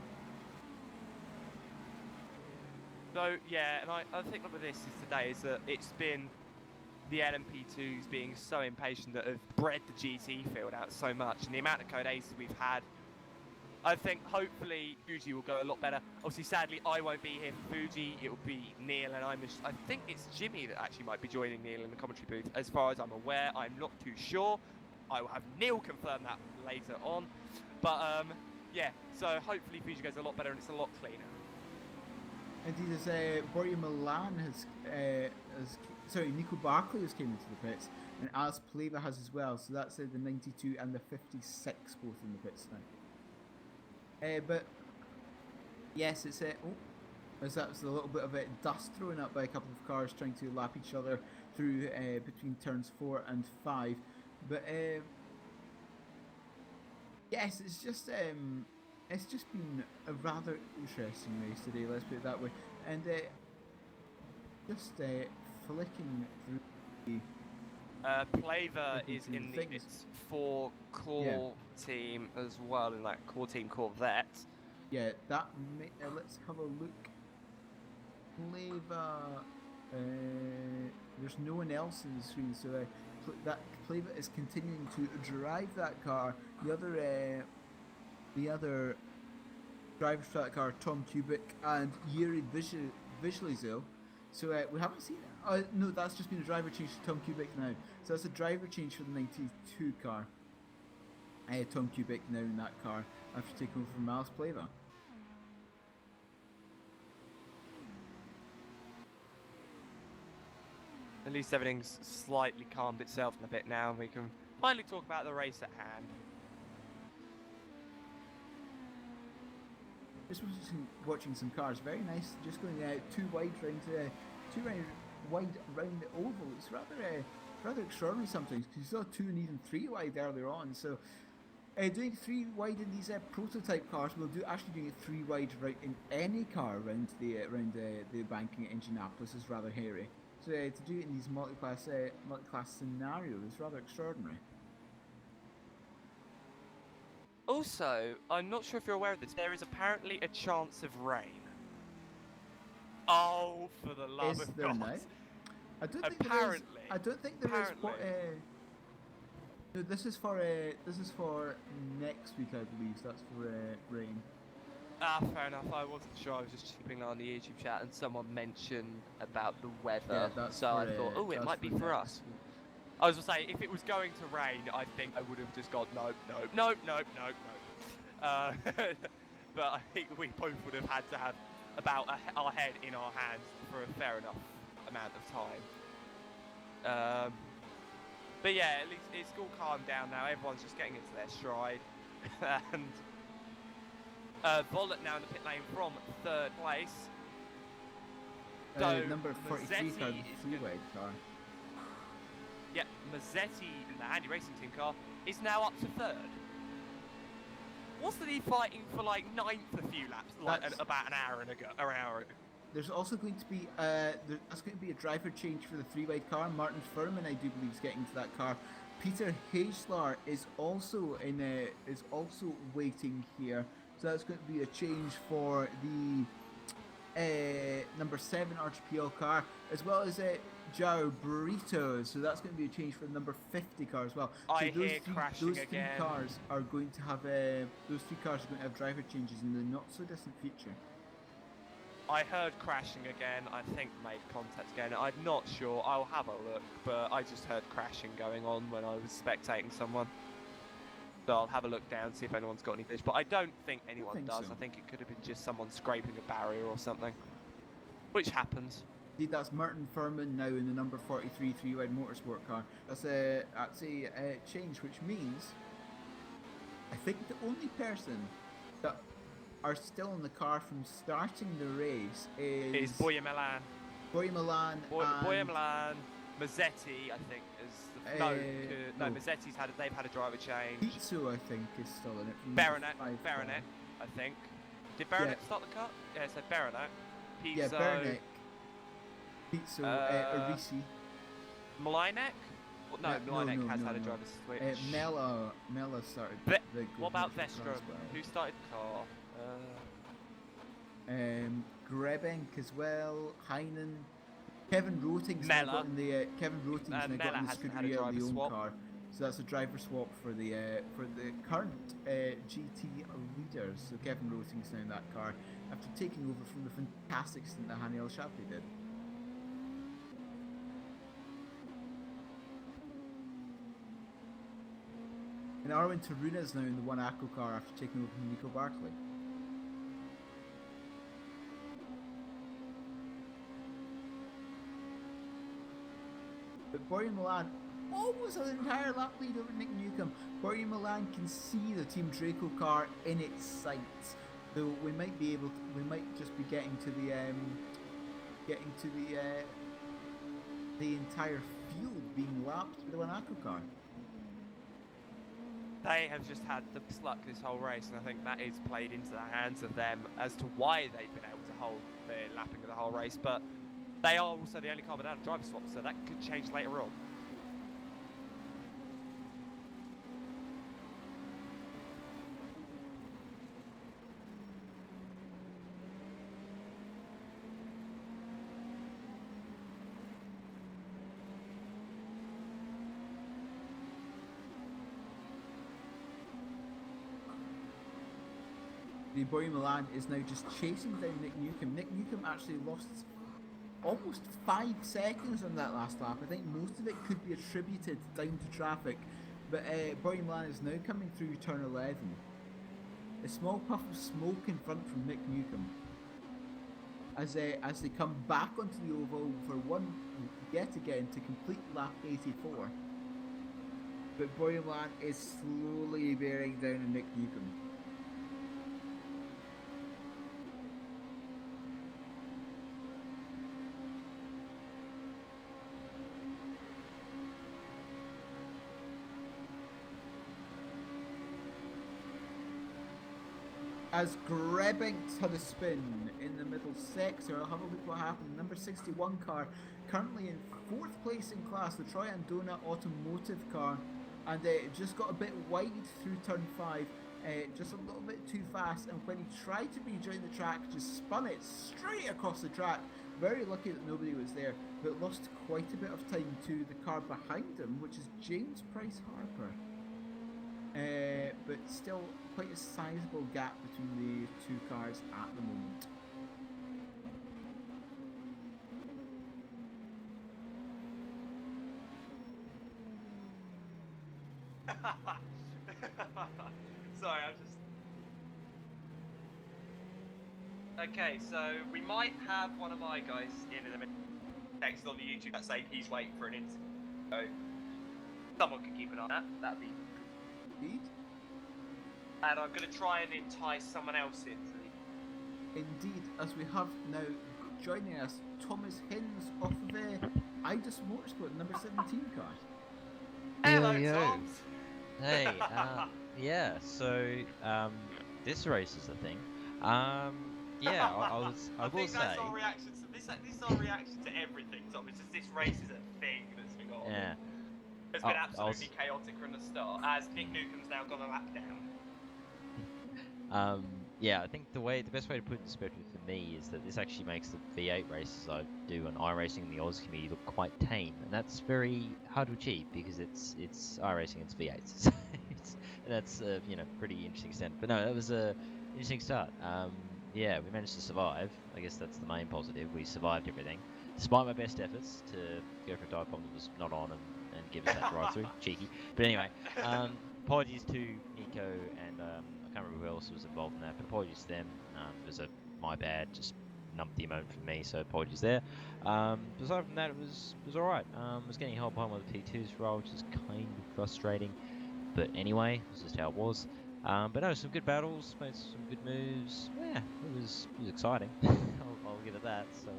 So yeah, and I think with this is today is that it's been the LMP2s being so impatient that have bred the GT field out so much, and the amount of code aces we've had. I think hopefully Fuji will go a lot better. Obviously, sadly, I won't be here for Fuji. It will be Neil, and I think it's Jimmy that actually might be joining Neil in the commentary booth. As far as I'm aware, I'm not too sure. I will have Neil confirm that later on. But yeah, so hopefully Fuji goes a lot better and it's a lot cleaner. Indeed, as Boya Milan Nico Barclay has came into the pits, and Alice Pleva has as well. So that's the 92 and the 56 both in the pits now. But yes, it's as that was a little bit of dust thrown up by a couple of cars trying to lap each other through between turns 4 and 5. But yes, it's just been a rather interesting race today. Let's put it that way. And just flicking through the Pleva is in the it's for core team as well, in that core team Corvette. Yeah, that. Let's have a look. Pleva. There's no one else in the screen, so that Pleva is continuing to drive that car. The other drivers for that car, Tom Kubik and Yuri Vishlizel. So we haven't seen. No, that's just been a driver change to Tom Kubik now. So that's a driver change for the 92 car. Tom Kubik now in that car after taking over from Miles Pleva. At least everything's slightly calmed itself in a bit now, and we can finally talk about the race at hand. Just watching some cars, very nice. Just going too wide round the oval. It's rather extraordinary sometimes, because you saw 2 and even 3 wide earlier on. So doing 3 wide in these prototype cars, actually doing it 3 wide right in any car around the banking at Indianapolis is rather hairy. So to do it in these multi-class scenarios is rather extraordinary. Also, I'm not sure if you're aware of this, there is apparently a chance of rain. Oh, for the love of God. Now? I don't think apparently. There is. I don't think there is. No, this is for next week, I believe. So that's for rain. Ah, fair enough. I wasn't sure. I was just keeping an eye on the YouTube chat, and someone mentioned about the weather. Yeah, so I thought, oh, it might be for us. I was going to say, if it was going to rain, I think I would have just gone, no. But I think we both would have had to have about our head in our hands for a fair enough amount of time. But yeah, at least it's all calmed down now. Everyone's just getting into their stride. And Vollet now in the pit lane from 3rd place. Number 43 car, the three-way car. Yeah, Mazzetti in the Handy Racing Team car is now up to 3rd. Wasn't he fighting for like 9th a few laps, like about an hour ago? There's also going to be that's going to be a driver change for the three-wide car. Martin Furman, I do believe, is getting to that car. Peter Haesler is also waiting here, so that's going to be a change for the number 7 RGPL car, as well as Joao Brito. So that's going to be a change for the number 50 car as well. So those three cars are going to have driver changes in the not so distant future. I heard crashing again. I think made contact again. I'm not sure. I'll have a look, but I just heard crashing going on when I was spectating someone. So I'll have a look down, see if anyone's got any fish. But I don't think anyone does. So. I think it could have been just someone scraping a barrier or something, which happens. Indeed, that's Martin Furman now in the number 43 three-wide motorsport car. That's a change, which means I think the only person that are still in the car from starting the race is Boya Milan. Boya Milan. Boya Milan. Mazzetti, I think, is no. Mazzetti's they've had a driver change. Pizzo, I think, is still in it. Baronet, I think. Did Baronet start the car? Yeah, it said Baronet. Pizzo. Yeah, Baronet. Pizzo, Arisi. Malinek? Well, no, Malinek has had a driver switch. Mella started. What about Vestrom? Well. Who started the car? Grebenk as well. Heinen. Kevin Roting's now got in the Scuderia Leone car, so that's a driver swap for the current GT leaders. So Kevin Roting's now in that car after taking over from the fantastic stint that Haniel Shapley did. And Arwin Taruna is now in the One Acco car after taking over from Nico Barkley. But Borja Milan almost has an entire lap lead over Nick Newcomb. Borja Milan can see the Team Draco car in its sights, though we might just be getting to the entire field being lapped by the Wanako car. They have just had the best luck this whole race, and I think that is played into the hands of them as to why they've been able to hold their lapping of the whole race. But they are also the only car without a driver swap, so that could change later on. The Borja Milan is now just chasing down Nick Newcomb. Nick Newcomb actually lost almost 5 seconds on that last lap. I think most of it could be attributed down to traffic, but Borja Milan is now coming through turn 11. A small puff of smoke in front from Nick Newcomb as they come back onto the oval for one yet again to complete lap 84. But Borja Milan is slowly bearing down on Nick Newcomb. As Grebenks had a spin in the middle sector, I'll have a look what happened. Number 61 car, currently in 4th place in class, the Troy Andona Automotive car, and just got a bit wide through turn 5, just a little bit too fast, and when he tried to rejoin the track, just spun it straight across the track. Very lucky that nobody was there, but lost quite a bit of time to the car behind him, which is James Price Harper. But still quite a sizable gap between the two cars at the moment. Sorry, I'm just... Okay, so we might have one of my guys in a minute. Text on the YouTube that say he's waiting for an interview. So someone can keep an eye on that. That'd be. Indeed. And I'm gonna try and entice someone else into the. Indeed, as we have now joining us, Thomas Hins off of Idus Motorsport, number 17 car. Hello, Yo. Toms. Hey, yeah, so, this race is the thing. Yeah, I will think say, that's our reaction to this. This is our reaction to everything, Tom. It's just this race is a thing that's been on. yeah, It's been I'll absolutely chaotic from the start. As Nick Newcomb's now got a lap down. yeah, I think the best way to put it in perspective for me is that this actually makes the V8 races I do on iRacing in the Oz community look quite tame, and that's very hard to achieve because it's iRacing, it's V8s, and that's pretty interesting extent. But no, that was a interesting start. Yeah, we managed to survive. I guess that's the main positive. We survived everything, despite my best efforts to go for a dive bomb that was not on and give us that drive through. Cheeky. But anyway, apologies to Nico and I can't remember who else was involved in that, but apologies to them. It was my bad, just numped the emote from me, so apologies there. Aside from that, it was alright. I was getting held behind with the P2s for a while, which is kind of frustrating. But anyway, this is how it was. But no, some good battles, made some good moves. Yeah, it was exciting. I'll give it that. So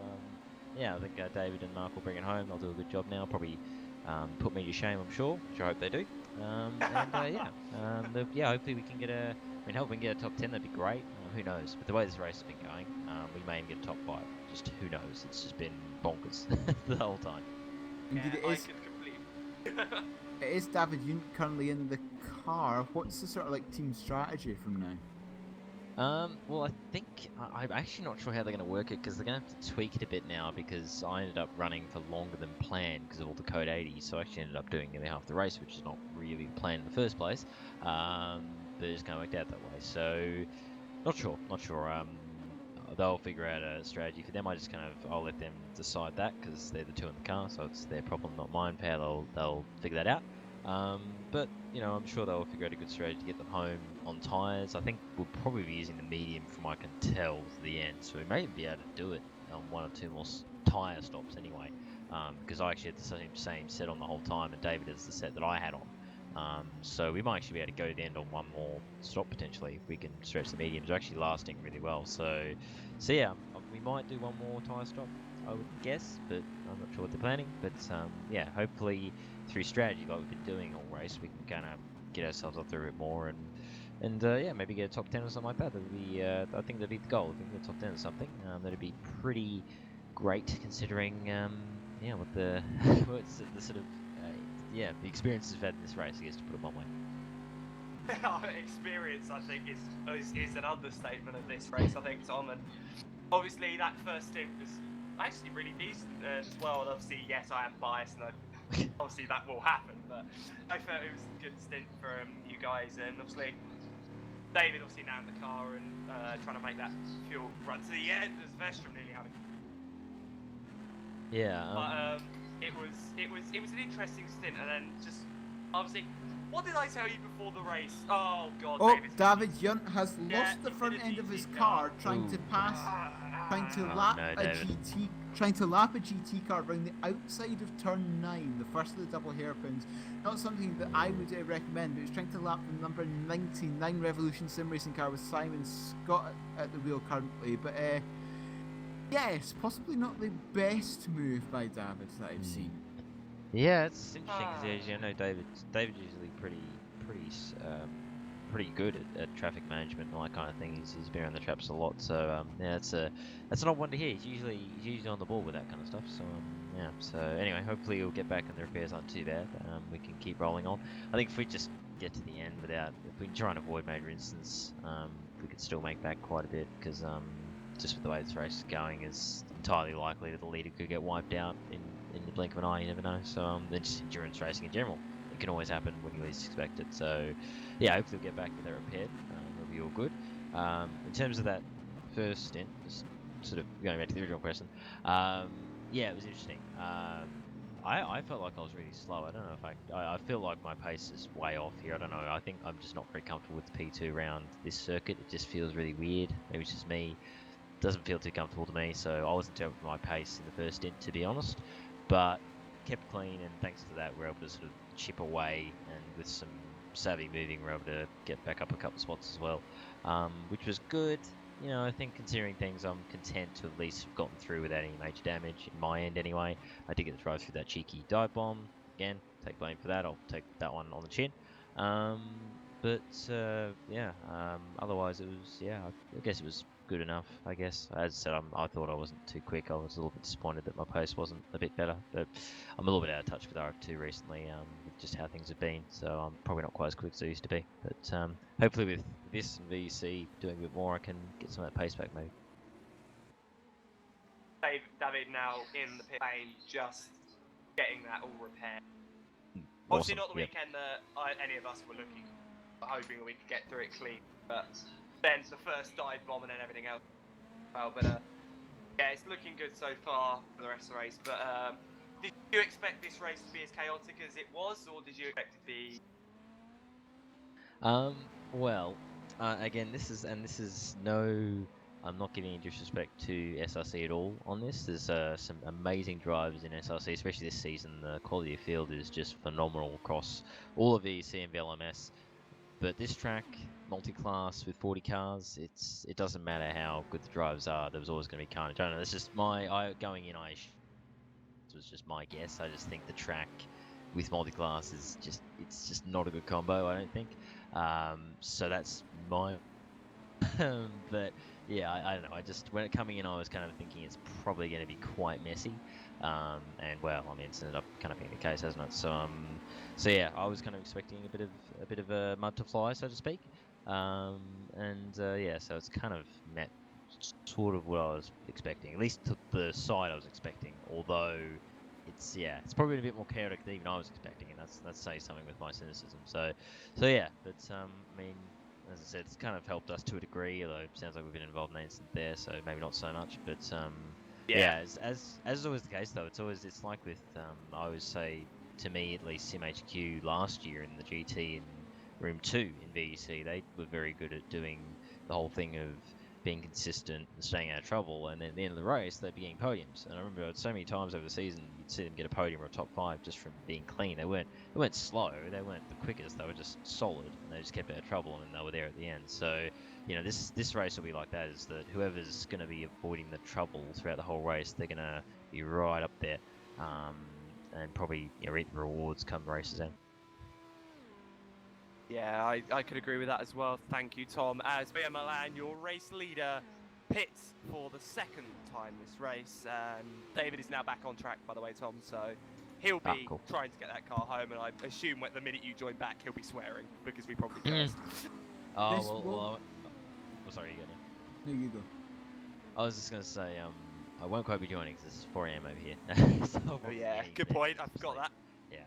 yeah, I think David and Mark will bring it home. They'll do a good job now. Probably put me to shame, I'm sure, which I hope they do. Yeah, hopefully we can get if we can get a top 10, that'd be great. Who knows? But the way this race has been going, we may even get a top 5. Just who knows? It's just been bonkers the whole time. Indeed, Yeah, it is. It is David Yunt currently in the car. What's the sort of like team strategy from now? Well, I think I'm actually not sure how they're going to work it because they're going to have to tweak it a bit now because I ended up running for longer than planned because of all the code 80s. So I actually ended up doing nearly half the race, which is not really the plan in the first place. But it's kind of worked out that way. So not sure. They'll figure out a strategy for them. I'll let them decide that because they're the two in the car, so it's their problem, not mine. How they'll figure that out. But I'm sure they'll figure out a good strategy to get them home on tyres. I think we'll probably be using the medium, from what I can tell, to the end. So we may be able to do it on 1 or 2 more tyre stops anyway. Because I actually had the same set on the whole time, and David has the set that I had on. So we might actually be able to go to the end on 1 more stop potentially if we can stretch the mediums. They're actually lasting really well. So yeah, we might do 1 more tyre stop, I would guess, but I'm not sure what they're planning. But yeah, hopefully through strategy like we've been doing all race, we can kind of get ourselves up there a bit more and yeah, maybe get a top 10 or something like that. That'd be I think that'd be the goal. If we can get top 10 or something, that'd be pretty great considering yeah, what the what's the sort of yeah, the experiences we've had in this race, I guess, to put it one way. Experience, I think, is an understatement of this race, I think, Tom. And obviously, that first stint was actually really decent as well. And obviously, yes, I am biased, and obviously that will happen. But I felt it was a good stint for you guys. And obviously, David obviously now in the car and trying to make that fuel run to the end as Vestrum nearly having. Yeah. But it was an interesting stint, and then just obviously, what did I tell you before the race? Oh God! Oh, David's David Yunt has Yeah, lost the he's front in a end of his GT car car. trying to pass, trying to Oh, lap no, a David. GT car around the outside of turn 9, the first of the double hairpins. Not something that I would recommend, but he's trying to lap the number 99 Revolution Sim Racing car with Simon Scott at the wheel currently. But yes, possibly not the best move by David that I've seen. Yeah, it's interesting because I know David's usually pretty good at traffic management and all that kind of thing. He's been around the traps a lot, so yeah, that's an odd one to hear. He's usually on the ball with that kind of stuff. So yeah. So anyway, hopefully he'll get back and the repairs aren't too bad. We can keep rolling on. I think if we just get to the end if we can try and avoid major incidents, we could still make back quite a bit because just with the way this race is going, is entirely likely that the leader could get wiped out in the blink of an eye. You never know. So then just endurance racing in general, it can always happen when you least expect it. So yeah, hopefully we'll get back with that repaired. It'll be all good. In terms of that first stint, just sort of going back to the original question, yeah, it was interesting. I felt like I was really slow. I don't know if I feel like my pace is way off here. I don't know. I think I'm just not very comfortable with the P2 round this circuit. It just feels really weird. Maybe it's just me. doesn't feel too comfortable to me. So I wasn't too up with my pace in the first stint, to be honest. But kept clean, and thanks to that, we're able to sort of chip away, and with some savvy moving, we're able to get back up a couple of spots as well, which was good. You know, I think considering things, I'm content to at least have gotten through without any major damage, in my end anyway. I did get to drive through that cheeky dive bomb. Again, take blame for that. I'll take that one on the chin. Otherwise it was, I guess it was good enough, I guess. As I said, I thought I wasn't too quick. I was a little bit disappointed that my pace wasn't a bit better, but I'm a little bit out of touch with RF2 recently, with just how things have been, so I'm probably not quite as quick as I used to be. But hopefully with this and VEC doing a bit more, I can get some of that pace back maybe. David now in the pit lane, just getting that all repaired. Awesome. Obviously not the Yep. weekend that any of us were looking, hoping that we could get through it clean, but then the first dive bomb and then everything else. Well, but yeah, it's looking good so far for the rest of the race. But did you expect this race to be as chaotic as it was, or did you expect it to be? Again, this is no. I'm not giving any disrespect to SRC at all on this. There's some amazing drivers in SRC, especially this season. The quality of field is just phenomenal across all of VEC and VLMS. But this track, multi-class with 40 cars, it doesn't matter how good the drivers are. There was always going to be carnage. I don't know. That's just going in. This was just my guess. I just think the track with multi-class is it's just not a good combo. I don't think. So that's my. But yeah, I don't know. When it coming in, I was kind of thinking it's probably going to be quite messy. And well, I mean, it's ended up kind of being the case, hasn't it? So yeah, I was kind of expecting a bit of a mud to fly, so to speak. So it's kind of met sort of what I was expecting, at least to the side I was expecting. Although it's probably been a bit more chaotic than even I was expecting, and that's saying something with my cynicism. So yeah, but I mean, as I said, it's kind of helped us to a degree, although it sounds like we've been involved in an incident there, so maybe not so much. But as is always the case, though, it's like with I always say, to me at least, SimHQ last year in the GT in Room 2 in VEC, they were very good at doing the whole thing of being consistent and staying out of trouble, and then at the end of the race they'd be getting podiums. And I remember so many times over the season you'd see them get a podium or a top 5 just from being clean. They weren't slow, they weren't the quickest, they were just solid, and they just kept out of trouble, and they were there at the end. So you know, this race will be like that, is that whoever's going to be avoiding the trouble throughout the whole race, they're going to be right up there, and probably reap the rewards come the races end. Yeah, I could agree with that as well. Thank you, Tom. As Via Milan, your race leader, pits for the second time this race. David is now back on track, by the way, Tom. So he'll be Cool. trying to get that car home, and I assume the minute you join back, he'll be swearing because we probably cursed. Sorry, you go now. No, you go. I was just going to say, I won't quite be joining because it's 4 AM over here. So Oh yeah, good point. I forgot that. Yeah.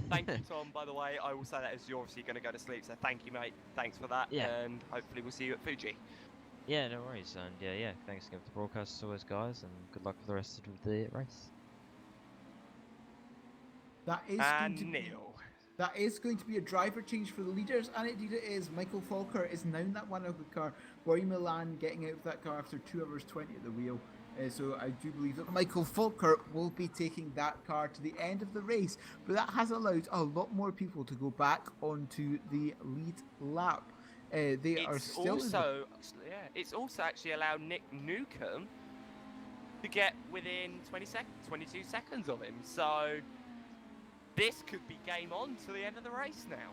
Thank you, Tom, by the way. I will say that as you're obviously going to go to sleep, so thank you, mate. Thanks for that, and hopefully we'll see you at Fuji. Yeah, no worries. And thanks again for the broadcast as always, guys, and good luck for the rest of the race. That is going to be a driver change for the leaders, and indeed it is. Michael Falker is now in that one of the car. Rory Milan getting out of that car after 2 hours 20 at the wheel. So I do believe that Michael Falker will be taking that car to the end of the race, but that has allowed a lot more people to go back onto the lead lap. It's also actually allowed Nick Newcomb to get within 22 seconds of him. So this could be game on to the end of the race now.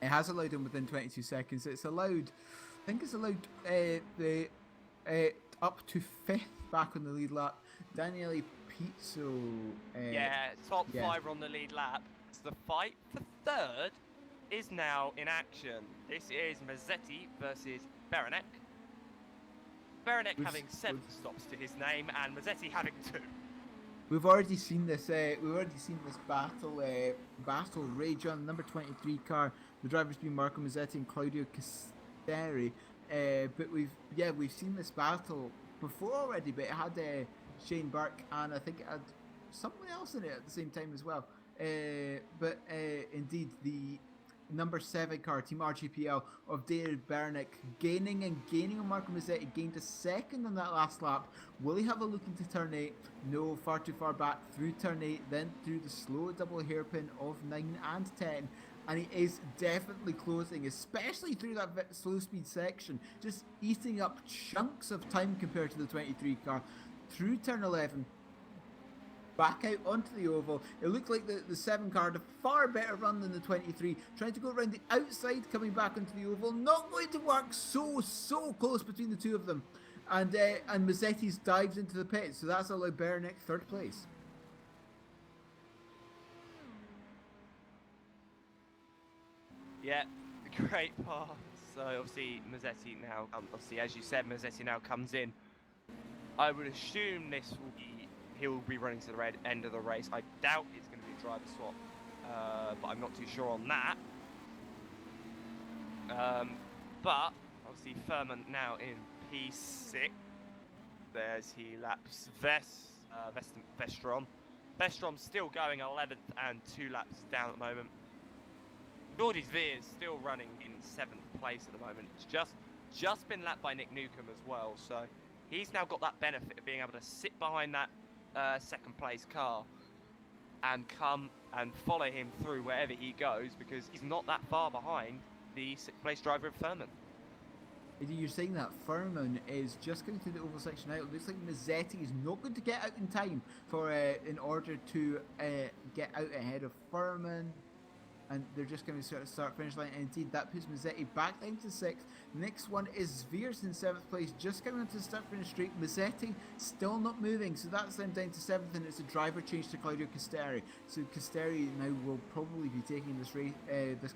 It has allowed him within 22 seconds. It's allowed, I think it's allowed up to 5th back on the lead lap. Daniele Pizzo. Top 5 on the lead lap. So the fight for 3rd is now in action. This is Mazzetti versus Beranek. Beranek having 7 stops to his name, and Mazzetti having 2. We've already seen this. Battle rage on number 23 car. The drivers being Marco Mazzetti and Claudio Casteri. But we've seen this battle before already. But it had Shane Burke, and I think it had someone else in it at the same time as well. Indeed, number 7 car, Team RGPL, of David Bernick, gaining on Marco Mazzetti, gained a second on that last lap. Will he have a look into turn 8? No, far too far back through turn 8, then through the slow double hairpin of 9 and 10. And he is definitely closing, especially through that slow speed section, just eating up chunks of time compared to the 23 car. Through turn 11, back out onto the oval. It looked like the 7 car had a far better run than the 23, trying to go around the outside, coming back onto the oval. Not going to work, so close between the two of them. And Mazzetti's dives into the pit, so that's allowed Bernick third place. Yeah, great pass. So obviously Mazzetti now, obviously as you said, Mazzetti now comes in. I would assume he'll be running to the red end of the race. I doubt it's going to be a driver swap, but I'm not too sure on that. But obviously Furman now in P6. There's he laps Vestrom. Vestrom's still going 11th and 2 laps down at the moment. Georgie's V is still running in 7th place at the moment. It's just been lapped by Nick Newcomb as well, so he's now got that benefit of being able to sit behind that 2nd place car and come and follow him through wherever he goes, because he's not that far behind the 6th place driver of Furman. You're saying that Furman is just going through the oval section out. It looks like Mazzetti is not going to get out in time for in order to get out ahead of Furman. And they're just going to sort of start finish line. And indeed, that puts Mazzetti back down to 6th. Next one is Sveers in 7th place, just coming onto the start finish straight. Mazzetti still not moving, so that's them down to 7th, and it's a driver change to Claudio Casteri. So Casteri now will probably be taking this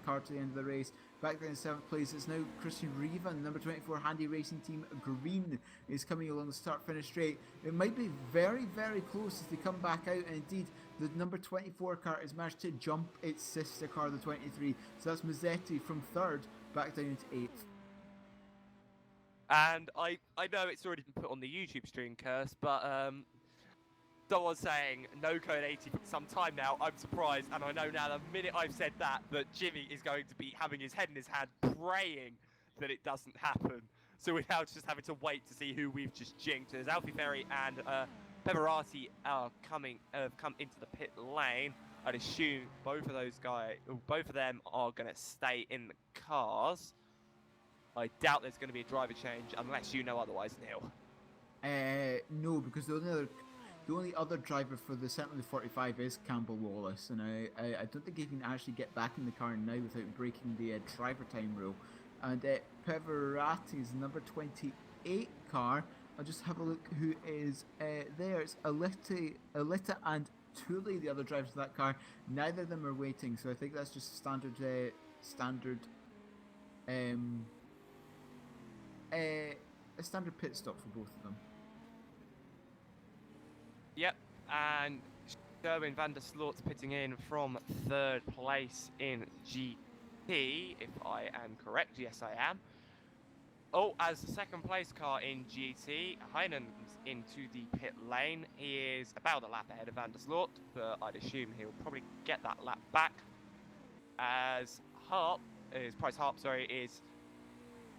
car to the end of the race. Back down in 7th place, it's now Christian Riva, number 24 Handy Racing Team Green is coming along the start finish straight. It might be very close as they come back out, and indeed the number 24 car has managed to jump its sister car, the 23. So that's Mazzetti from 3rd back down into 8th. And I know it's already been put on the YouTube stream, Curse, but someone's saying no code 80 for some time now. I'm surprised, and I know now the minute I've said that Jimmy is going to be having his head in his hand, praying that it doesn't happen. So we're now just having to wait to see who we've just jinked. As Alfie Ferry and Peverati are come into the pit lane. I'd assume both of them are going to stay in the cars. I doubt there's going to be a driver change unless you know otherwise, Neil. No, because the only other driver for certainly the 45 is Campbell Wallace, and I don't think he can actually get back in the car now without breaking the driver time rule. And Peverati's number 28 car, I'll just have a look who is there. It's Alita and Thule, the other drivers of that car. Neither of them are waiting, so I think that's just standard a standard pit stop for both of them. Yep, and Sherwin van der Sloot's pitting in from 3rd place in GT, if I am correct. Yes, I am. Oh, as the 2nd place car in GT, Heinen's into the pit lane. He is about a lap ahead of van der Sloot, but I'd assume he'll probably get that lap back. As Price Harp, is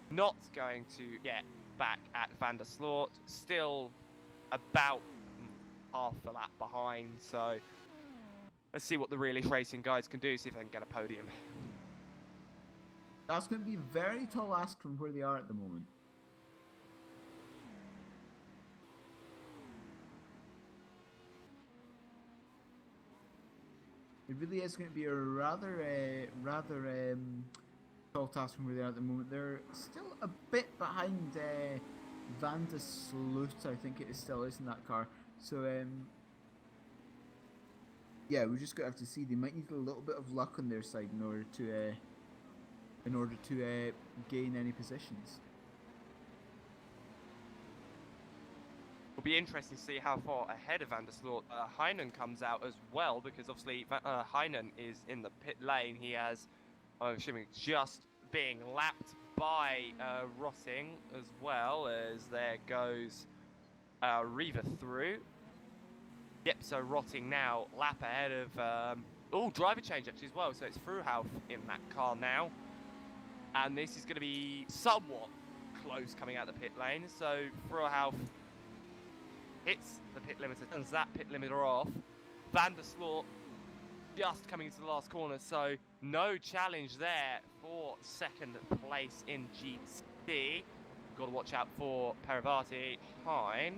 not going to get back at van der Sloot. Still about half a lap behind, so let's see what the Realist Racing guys can do, see if they can get a podium. That's going to be a very tall ask from where they are at the moment. It really is going to be a rather tall task from where they are at the moment. They're still a bit behind Van der Sloot, I think it still is in that car. So yeah, we're just going to have to see. They might need a little bit of luck on their side in order to gain any positions. It'll be interesting to see how far ahead of van der Sloot Heinen comes out as well, because obviously Heinen is in the pit lane. He has, I'm assuming, just being lapped by Rossing as well, as there goes Riva through. Yep, so Rotting now lap ahead of driver change actually as well, so it's Fruhauf in that car now. And this is going to be somewhat close coming out the pit lane, so Fruhauf hits the pit limiter, turns that pit limiter off. Van der Sloot just coming into the last corner, so no challenge there for second place in GT. Got to watch out for Paravati behind.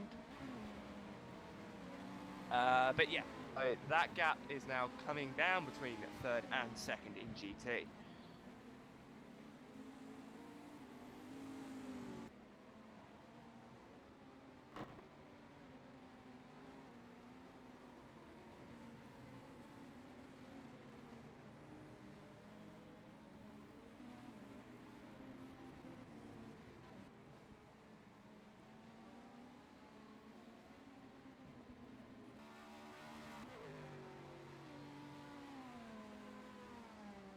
But yeah, that gap is now coming down between third and second in GT.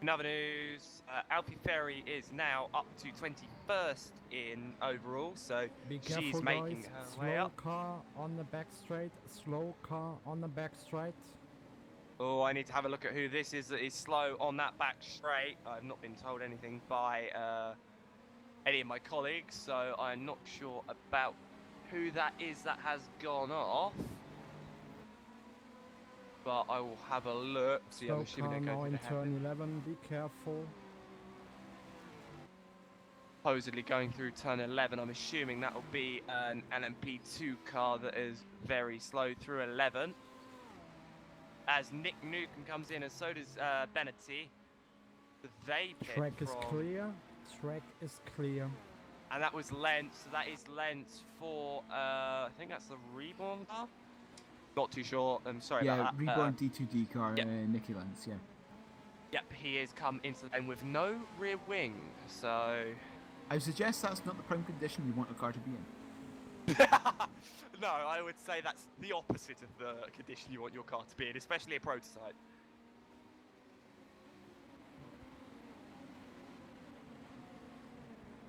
In other news, Alfie Ferry is now up to 21st in overall, so Be she's careful, making guys. her way Slow up. car on the back straight. Slow car on the back straight. Oh, I need to have a look at who this is that is slow on that back straight. I've not been told anything by any of my colleagues, so I'm not sure about who that is that has gone off. But I will have a look. See, I'm Slow assuming car they go now through in the turn 11. Be careful. supposedly going through turn 11. I'm assuming that will be an LMP2 car that is very slow through 11. As Nick Newcomb comes in, and so does Benetti. They pit Track is from- clear. Track is clear. And that was Lentz, so that is Lentz for, I think that's the Reborn car? Not too sure, I'm sorry Yeah, about that. reborn D2D car, yeah. Nicky Lentz, yeah. Yep, he has come into the lane with no rear wing, so... I would suggest that's not the prime condition you want a car to be in. No, I would say that's the opposite of the condition you want your car to be in, especially a prototype.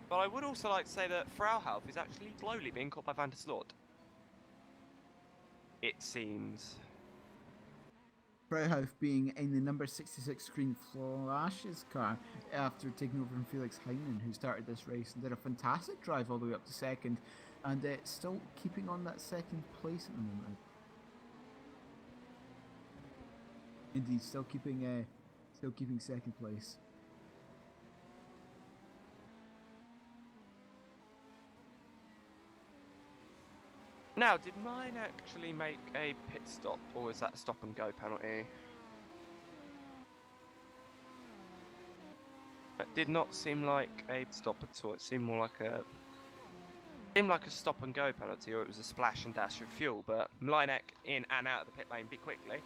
But I would also like to say that Frauhauf is actually slowly being caught by Van der Sloot. It seems. Freihof being in the number 66 screen Flash's car after taking over from Felix Heinen, who started this race and did a fantastic drive all the way up to second, and still keeping on that second place at the moment. Indeed, still keeping second place. Now, did mine actually make a pit stop, or was that a stop and go penalty? It did not seem like a stop at all. It seemed more like a stop and go penalty, or it was a splash and dash of fuel. But Mlinek in and out of the pit lane bit quickly.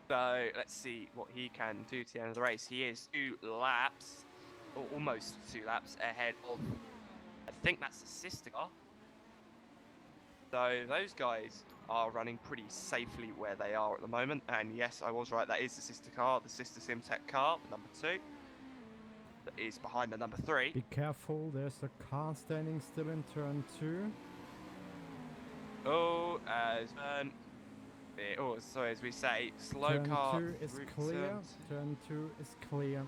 So let's see what he can do to the end of the race. He is 2 laps, or almost 2 laps ahead of, I think that's the sister car. So those guys are running pretty safely where they are at the moment. And yes, I was right, that is the sister car, the sister SimTech car, number 2. That is behind the number 3. Be careful, there's a car standing still in turn 2. Oh, as we say, slow Turn car. 2 is through clear. turn Turn 2 is clear.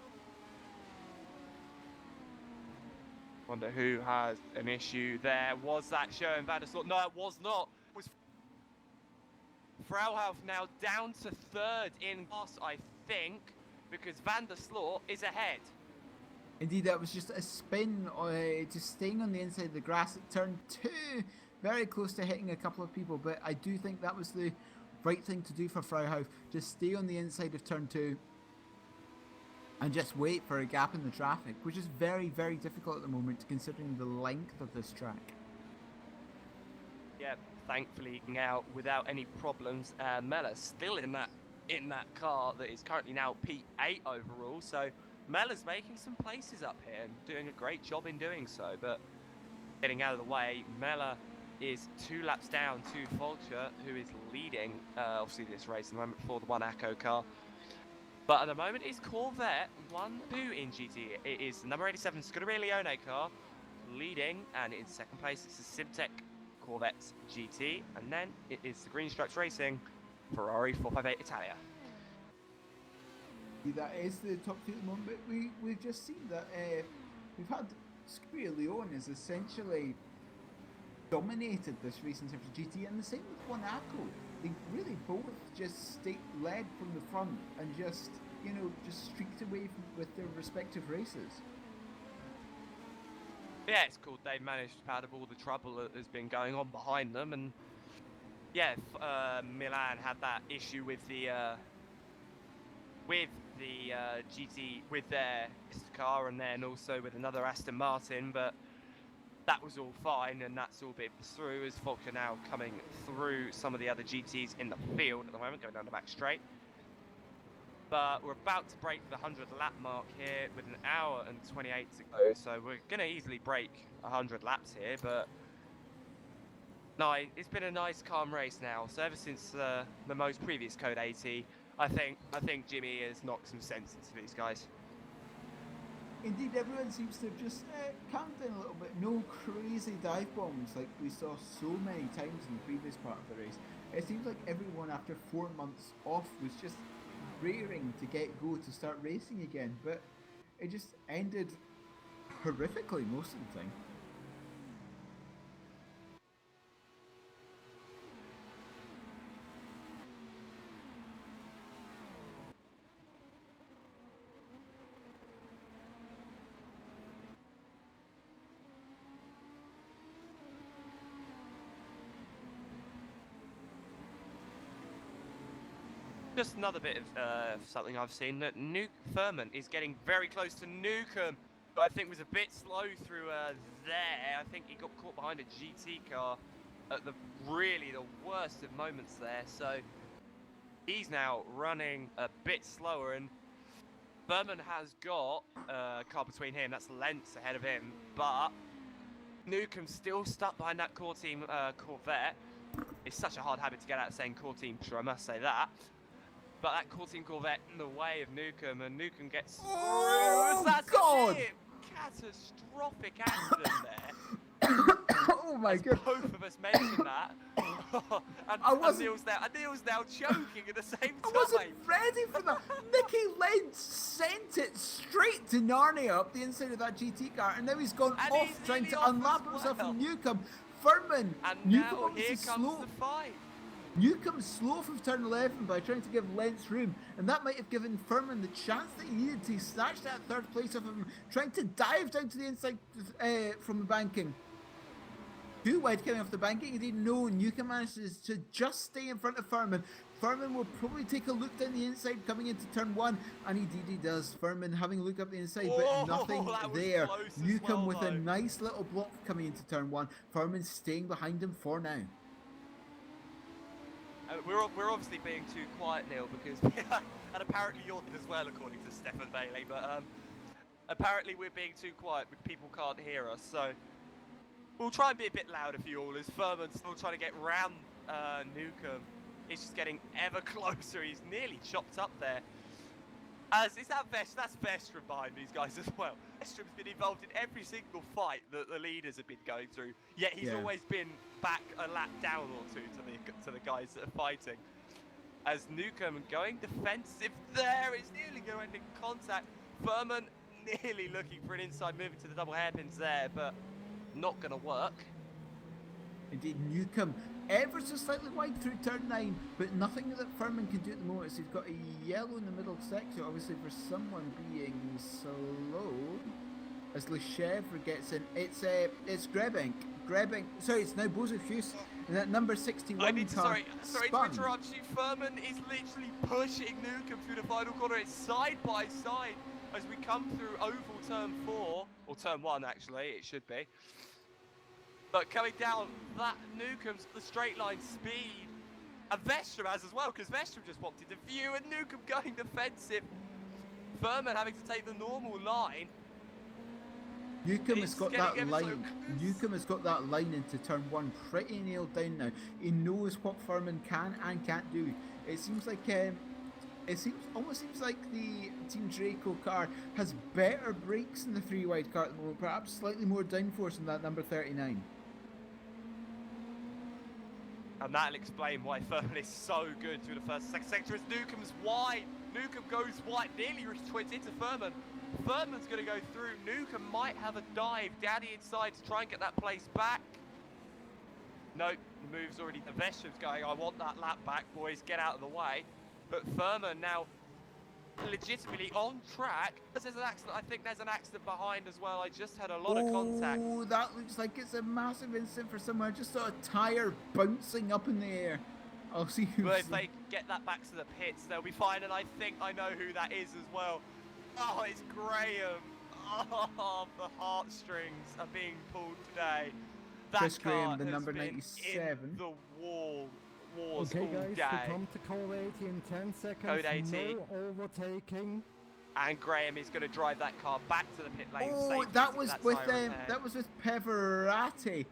Wonder who has an issue there. Was that showing Van der Sloot? No, it was not. It was Frauhauf now down to 3rd in class, I think, because Van der Sloot is ahead. Indeed, that was just a spin, just staying on the inside of the grass at turn 2. Very close to hitting a couple of people, but I do think that was the right thing to do for Frauhauf. Just stay on the inside of turn 2 and just wait for a gap in the traffic, which is very, very difficult at the moment considering the length of this track. Yeah, thankfully getting out without any problems. Mellor still in that car that is currently now P8 overall, so Mellor's making some places up here and doing a great job in doing so, but getting out of the way, Mellor is 2 laps down to Fulcher, who is leading, obviously, this race at the moment for the 1 ACO car. But at the moment, it's Corvette 1-2 in GT. It is the number 87 Scuderia Leone car leading, and in second place, it's the SimTech Corvette GT, and then it is the Green Stripes Racing Ferrari 458 Italia. That is the top two at the moment, but we've just seen that we've had Scuderia Leone has essentially dominated this race in terms of GT, and the same with Monaco. They really both just led from the front and just streaked away with their respective races. Yeah, it's cool. They've managed to pad up all the trouble that has been going on behind them, and yeah, Milan had that issue with the GT with their car, and then also with another Aston Martin, but that was all fine, and that's all been through as folks are now coming through some of the other GTs in the field at the moment, going down the back straight. But we're about to break the 100 lap mark here with an hour and 28 to go, so we're going to easily break 100 laps here, but no, it's been a nice calm race now. So ever since the most previous Code 80, I think Jimmy has knocked some sense into these guys. Indeed, everyone seems to have just calmed down a little bit. No crazy dive bombs like we saw so many times in the previous part of the race. It seems like everyone after 4 months off was just raring to get go to start racing again, but it just ended horrifically most of the time. Just another bit of something I've seen, that Furman is getting very close to Newcomb, but I think was a bit slow through there. I think he got caught behind a GT car at the worst of moments there, so he's now running a bit slower, and Furman has got a car between him, that's lengths ahead of him, but Newcomb's still stuck behind that core team Corvette. It's such a hard habit to get out of saying core team, sure, I must say that. But that core team Corvette in the way of Newcomb, and Newcomb gets through. Oh, That's God! it! Catastrophic accident there. Oh my As God! both of us mentioned that. and Neil's now choking at the same time. I wasn't ready for that. Nicky Lentz sent it straight to Narnia up the inside of that GT car, and now he's gone And off he's trying nearly to off unlap as himself well. from Newcomb. Furman, And Newcomb now obviously here comes slow. the fight. Newcomb's slow from turn 11 by trying to give Lentz room, and that might have given Furman the chance that he needed to snatch that third place off him, trying to dive down to the inside from the banking. Too wide coming off the banking. Indeed, no. Newcomb manages to just stay in front of Furman. Furman will probably take a look down the inside coming into turn 1, and indeed he does. Furman having a look up the inside, but nothing that was there. close as Newcomb well, with though. a nice little block coming into turn 1. Furman staying behind him for now. We're obviously being too quiet, Neil, because and apparently you're as well, according to Stefan Bailey. But apparently we're being too quiet, because people can't hear us. So we'll try and be a bit louder for you all, as Furman's still trying to get round Newcomb. He's just getting ever closer. He's nearly chopped up there. That's Vestrum behind these guys as well. Vestrum's been involved in every single fight that the leaders have been going through, yet he's always been back a lap down or two to the guys that are fighting. As Newcomb going defensive there, it's nearly going to end in contact. Furman nearly looking for an inside move into the double hairpins there, but not going to work. Indeed, Newcomb ever so slightly wide through turn 9, but nothing that Furman can do at the moment. So he's got a yellow in the middle section, obviously for someone being slow. As Lechevre gets in, it's Grebink. Sorry, it's now Bozo Hughes in that number 61 car. Sorry to interrupt you. Furman is literally pushing Newcomb through the final corner. It's side by side as we come through oval turn 4, or turn 1 actually, it should be. But coming down, that Newcomb's the straight line speed. And Vestrum has as well, because Vestrum just popped into view, and Newcomb going defensive. Furman having to take the normal line. Newcomb has got that line. Newcomb has got that line into turn 1 pretty nailed down now. He knows what Furman can and can't do. It seems like almost seems like the Team Draco car has better brakes than the 3 wide car at the moment. Perhaps slightly more downforce than that number 39. And that'll explain why Furman is so good through the first and second sector as Newcomb's wide. Newcomb goes wide, nearly twits into Furman. Furman's going to go through. Newcomb might have a dive. Daddy inside to try and get that place back. Nope, the move's already. The Vestrum's going, I want that lap back, boys. Get out of the way. But Furman now legitimately on track. There's an accident. I think there's an accident behind as well. I just had a lot of contact. Oh, that looks like it's a massive incident for someone. I just saw a tyre bouncing up in the air. I'll see who's... But if they get that back to the pits, they'll be fine. And I think I know who that is as well. Oh, it's Graham. Oh, the heartstrings are being pulled today. That Chris car Graham, the has number been 97. in the wars Okay, all guys, day. we come to code 80 in 10 seconds. Code 80. No overtaking. And Graham is going to drive that car back to the pit lane. Oh, safely that to was that with tyre repair. that was with Peverati.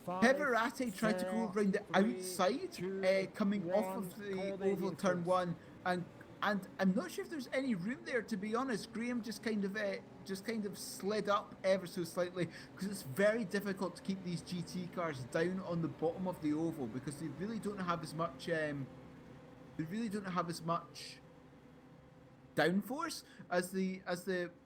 5, Peverati tried to go 4, around the 3, outside, 2, coming off 1, of the code 80 oval in turn first. 1, and I'm not sure if there's any room there, to be honest. Graham just kind of slid up ever so slightly, because it's very difficult to keep these GT cars down on the bottom of the oval, because they really don't have as much downforce as the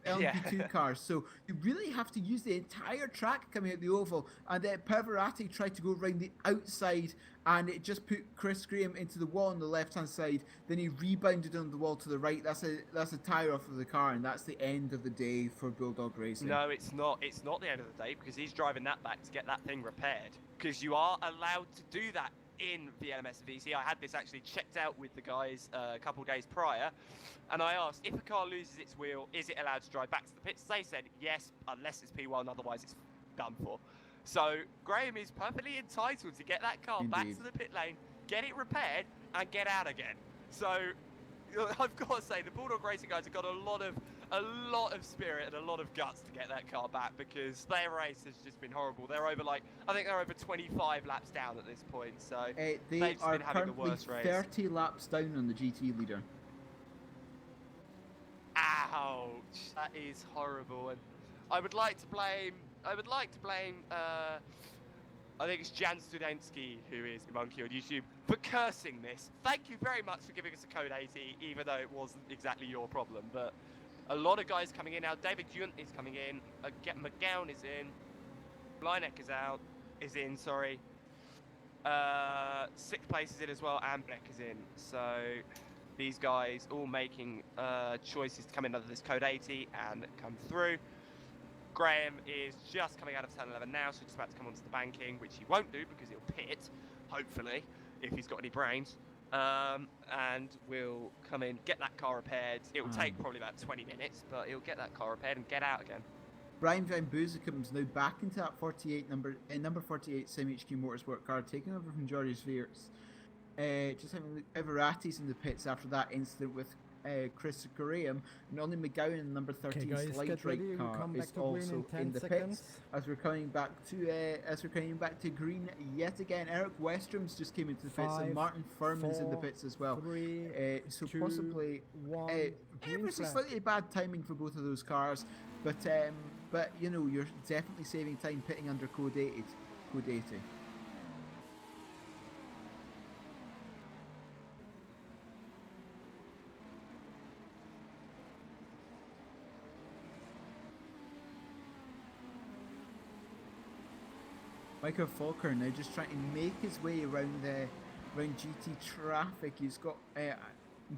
LMP2 cars, so you really have to use the entire track coming out the oval. And Peverati tried to go around the outside, and it just put Chris Graham into the wall on the left hand side. Then he rebounded on the wall to the right. That's a tire off of the car, and that's the end of the day for Bulldog Racing. No, it's not. It's not the end of the day, because he's driving that back to get that thing repaired. Because you are allowed to do that in VLMS VC. I had this actually checked out with the guys a couple of days prior, and I asked, if a car loses its wheel, is it allowed to drive back to the pits? They said yes, unless it's P1, otherwise it's done for. So Graham is perfectly entitled to get that car back Indeed. to the pit lane, get it repaired, and get out again. So I've got to say, the Bulldog Racing guys have got a lot of spirit and a lot of guts to get that car back, because their race has just been horrible. They're over I think they're over 25 laps down at this point, so They they've just are been having the currently worst race. 30 laps down on the GT leader. Ouch, that is horrible. And I would like to blame I think it's Jan Studensky, who is the monkey on YouTube, for cursing this. Thank you very much for giving us a code 80, even though it wasn't exactly your problem. But a lot of guys coming in now. David Junt is coming in. McGowan is in. Bleineck is in, sorry. Sixth place is in as well, and Beck is in. So these guys all making choices to come in under this code 80 and come through. Graham is just coming out of turn 11 now, so just about to come onto the banking, which he won't do because he'll pit, hopefully, if he's got any brains. And we'll come in, get that car repaired. It will take probably about 20 minutes, but he'll get that car repaired and get out again. Brian Van Boozekum's now back into that number 48 SimHQ Motorsport car, taking over from George Veers. Just having Everati's in the pits after that incident with Chris Graham, and only McGowan in number 13 guys, Slide get Right ready, car we'll come back is to green also in 10 in the seconds. pits. As we're coming back to green yet again. Eric Westrom's just came into the pits, 5, and Martin Furman's in the 4, pits as well. 3, So 2, possibly 1, green ever so flag. slightly bad timing for both of those cars, but you know, you're definitely saving time pitting under code 80. Code 80. Michael Falker now just trying to make his way around GT traffic. He's got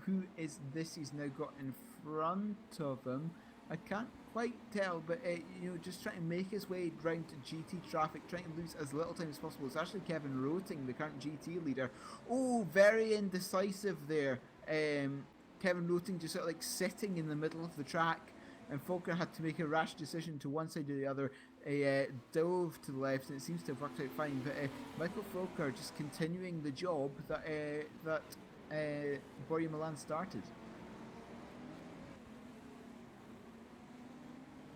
who is this? He's now got in front of him. I can't quite tell, but you know, just trying to make his way around to GT traffic, trying to lose as little time as possible. It's actually Kevin Roting, the current GT leader. Oh, very indecisive there. Kevin Roting just sort of like sitting in the middle of the track, and Falker had to make a rash decision to one side or the other. Dove to the left, and it seems to have worked out fine. But Michael Falker just continuing the job that Borja Milan started.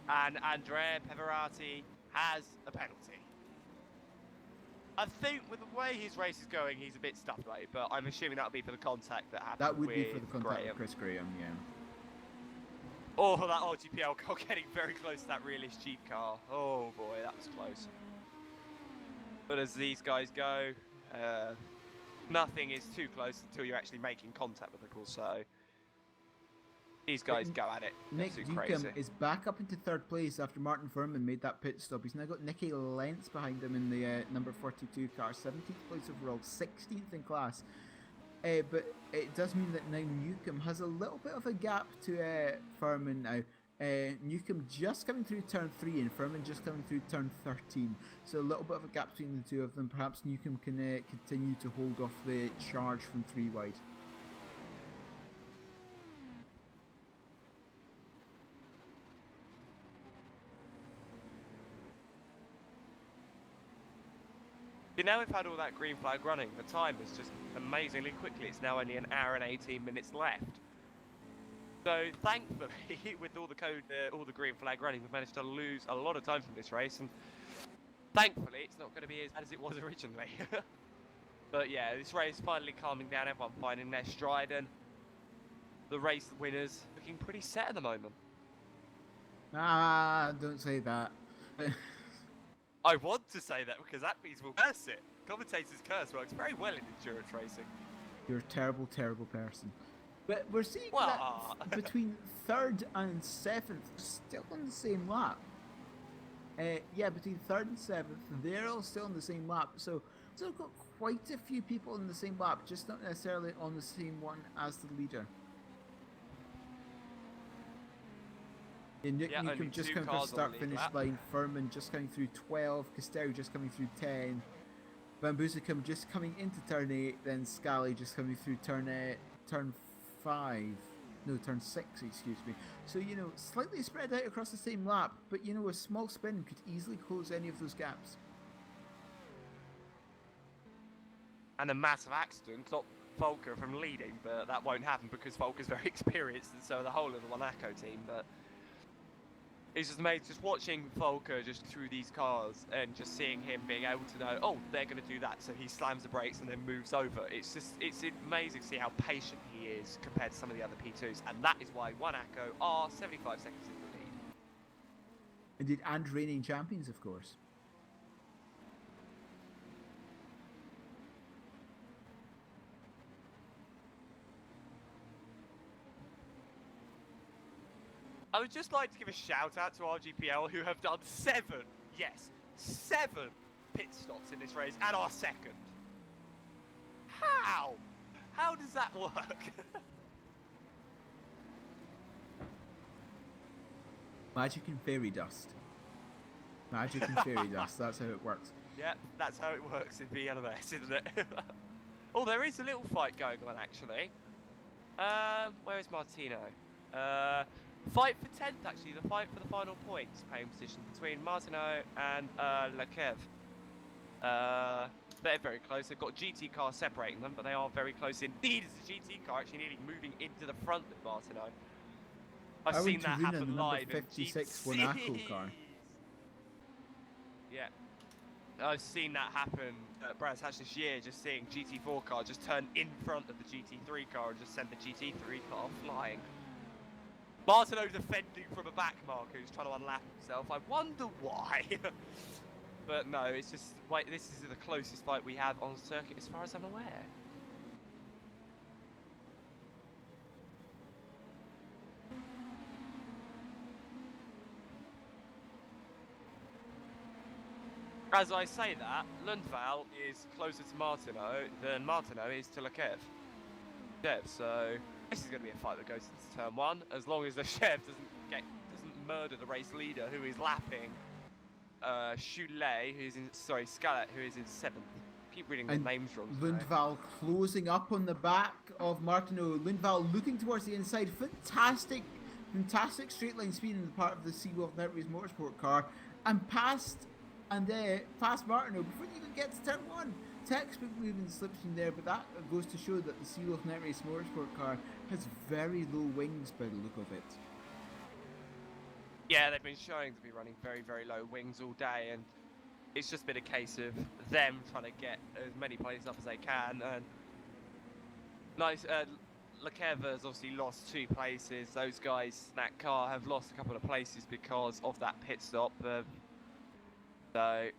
And Andrea Peverati has a penalty. I think with the way his race is going, he's a bit stuffed, mate, but I'm assuming that'll be for the contact that happened. That would with be for the contact Graham. with Chris Graham, yeah. Oh, that RGPL car getting very close to that realist Jeep car. Oh boy, that was close. But as these guys go, nothing is too close until you're actually making contact with the course. So these guys go at it. Nick Absolutely Newcomb crazy. is back up into third place after Martin Furman made that pit stop. He's now got Nicky Lentz behind him in the number 42 car, 17th place overall, 16th in class. But it does mean that now Newcomb has a little bit of a gap to Furman now. Newcomb just coming through turn 3 and Furman just coming through turn 13. So a little bit of a gap between the two of them. Perhaps Newcomb can continue to hold off the charge from 3 wide. Now we've had all that green flag running, the time is just amazingly quickly. It's now only an hour and 18 minutes left. So thankfully, with all the green flag running, we've managed to lose a lot of time from this race, and thankfully it's not going to be as bad as it was originally. But yeah, this race finally calming down, everyone finding their stride, and the race winners looking pretty set at the moment. Ah, don't say that. I want to say that because that means we'll curse it. Commentator's curse works very well in endurance racing. You're a terrible, terrible person. But we're seeing Well, that between 3rd and 7th, still on the same lap. Yeah, between 3rd and 7th, they're all still on the same lap. So we've got quite a few people on the same lap, just not necessarily on the same one as the leader. Yeah, only Newcomb just two coming across cars the on the start-finish lap. line. Furman just coming through 12. Castelli just coming through 10. Bambusicum just coming into turn 8. Then Scally just coming through turn 5. No, turn 6, excuse me. So, slightly spread out across the same lap. But, a small spin could easily close any of those gaps. And a massive accident stopped Volker from leading, but that won't happen because Volker's very experienced, and so are the whole of the Monaco team. But it's just amazing just watching Volker just through these cars and just seeing him being able to know, oh, they're going to do that, so he slams the brakes and then moves over. It's amazing to see how patient he is compared to some of the other P2s, and that is why Monaco are 75 seconds in the lead. Indeed, and reigning champions, of course. I would just like to give a shout out to RGPL who have done 7 pit stops in this race and are 2nd. How? How does that work? Magic and fairy dust. Magic and fairy dust, that's how it works. Yeah, that's how it works in VLMS, isn't it? Oh, there is a little fight going on actually. Where is Martino? Fight for 10th actually, the fight for the final points paying position between Martino and Lekev. They're very close. They've got a GT car separating them, but they are very close indeed. As the GT car actually nearly moving into the front with Martino. I've seen that happen live in 56 Monaco car. Yeah. I've seen that happen at Brands Hatch this year, just seeing GT4 car just turn in front of the GT3 car and just send the GT3 car flying. Martino defending from a back marker who's trying to unlap himself. I wonder why. But no, it's just, wait, this is the closest fight we have on circuit as far as I'm aware. As I say that, Lundvall is closer to Martino than Martino is to Lekev. So this is going to be a fight that goes into turn 1, as long as the Chev doesn't murder the race leader who is lapping Choulet, Scarlett, who is in 7th. Keep reading the names wrong. Lundvall closing up on the back of Martino. Lundvall looking towards the inside. Fantastic straight line speed in the part of the Seawolf Network's motorsport car, and past Martino before you even get to turn 1. Textbook moving slipstream there, but that goes to show that the Seawolf Netrace motorsport car has very low wings by the look of it. Yeah, they've been showing to be running very, very low wings all day, and it's just been a case of them trying to get as many places up as they can. And nice, Lekev has obviously lost 2 places. Those guys in that car have lost a couple of places because of that pit stop. So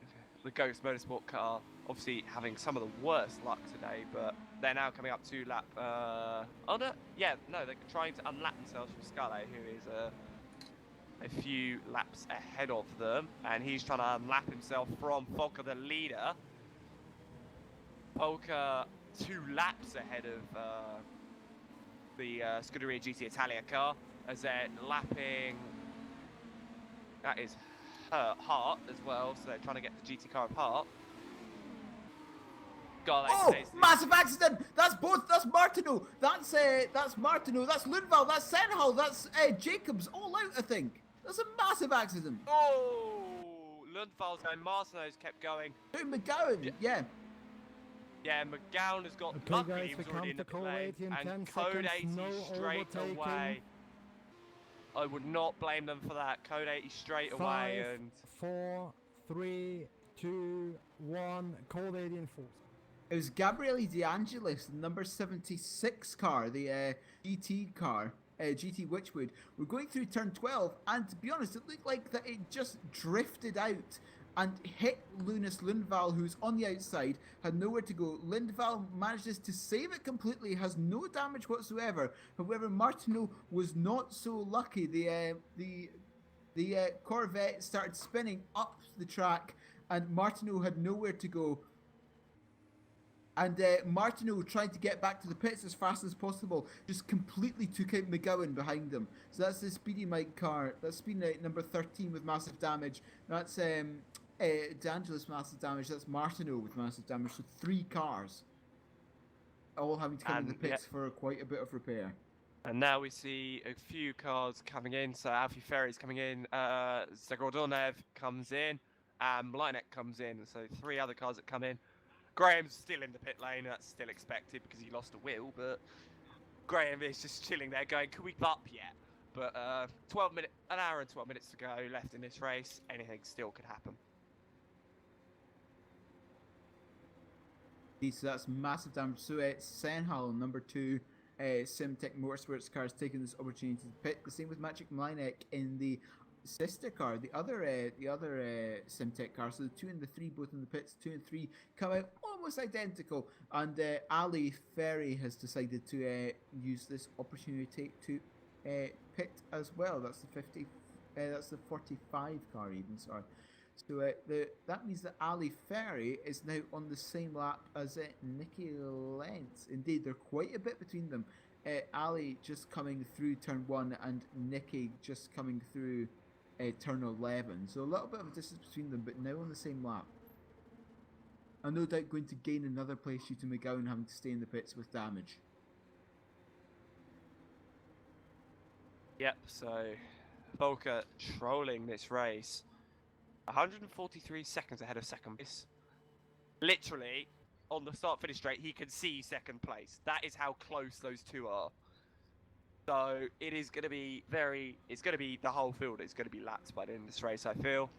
the Ghost Motorsport car obviously having some of the worst luck today, but they're now coming up to lap. Oh no, yeah, no, they're trying to unlap themselves from Scale, who is a few laps ahead of them, and he's trying to unlap himself from Volker, the leader. Volker 2 laps ahead of the Scuderia GT Italia car, as they're lapping. That is Hart as well, so they're trying to get the GT car apart. Oh, massive accident! That's both. That's Martineau. That's Martineau. That's Lundvall. That's Senhal. That's Jacobs. All out, I think. That's a massive accident. Oh, Lundvall's going. Martineau's kept going. McGowan. Yeah. Yeah, McGowan has got. Okay, Luckily, guys, he we was already in the come pit to lane, call 80 in and 10 Code seconds, 80 no straight overtaking. away. I would not blame them for that. Code 80 straight away, 5, and 4, 3, 2, 1. Code 80 in force. It was Gabriele De Angelis, the number 76 car, the GT car, GT Witchwood. We're going through turn 12, and to be honest, it looked like that it just drifted out and hit Linus Lundvall, who's on the outside, had nowhere to go. Lundvall manages to save it completely, has no damage whatsoever. However, Martineau was not so lucky. The Corvette started spinning up the track, and Martineau had nowhere to go. And Martineau, trying to get back to the pits as fast as possible, just completely took out McGowan behind them. So that's the Speedy Mike car. That's Speedy Mike number 13 with massive damage. That's DeAngelis massive damage. That's Martineau with massive damage. So 3 cars, all having to come to the pits for quite a bit of repair. And now we see a few cars coming in. So Alfie Ferry's coming in. Zagrodonev comes in. And Mlinek comes in. So 3 other cars that come in. Graham's still in the pit lane. That's still expected because he lost a wheel. But Graham is just chilling there going, can we give up yet? But an hour and 12 minutes to go left in this race. Anything still could happen. So that's massive damage. So Senhal, number 2, Simtech Motorsports car, is taking this opportunity to pit. The same with Maciek Mlinek in the sister car, the other Simtech car. So the 2 and the 3 both in the pits. 2 and 3 come out almost identical. And Ali Ferry has decided to use this opportunity to pit as well. That's the 50. That's the 45 car even. Sorry. So that means that Ali Ferry is now on the same lap as Nicky Lentz. Indeed, they're quite a bit between them. Ali just coming through turn 1 and Nicky just coming through turn 11. So a little bit of a distance between them, but now on the same lap. I'm no doubt going to gain another place due to McGowan having to stay in the pits with damage. Yep, so Volker trolling this race. 143 seconds ahead of second place. Literally, on the start-finish straight, he can see second place. That is how close those 2 are. So it is going to be the whole field is going to be lapped by the end of this race, I feel.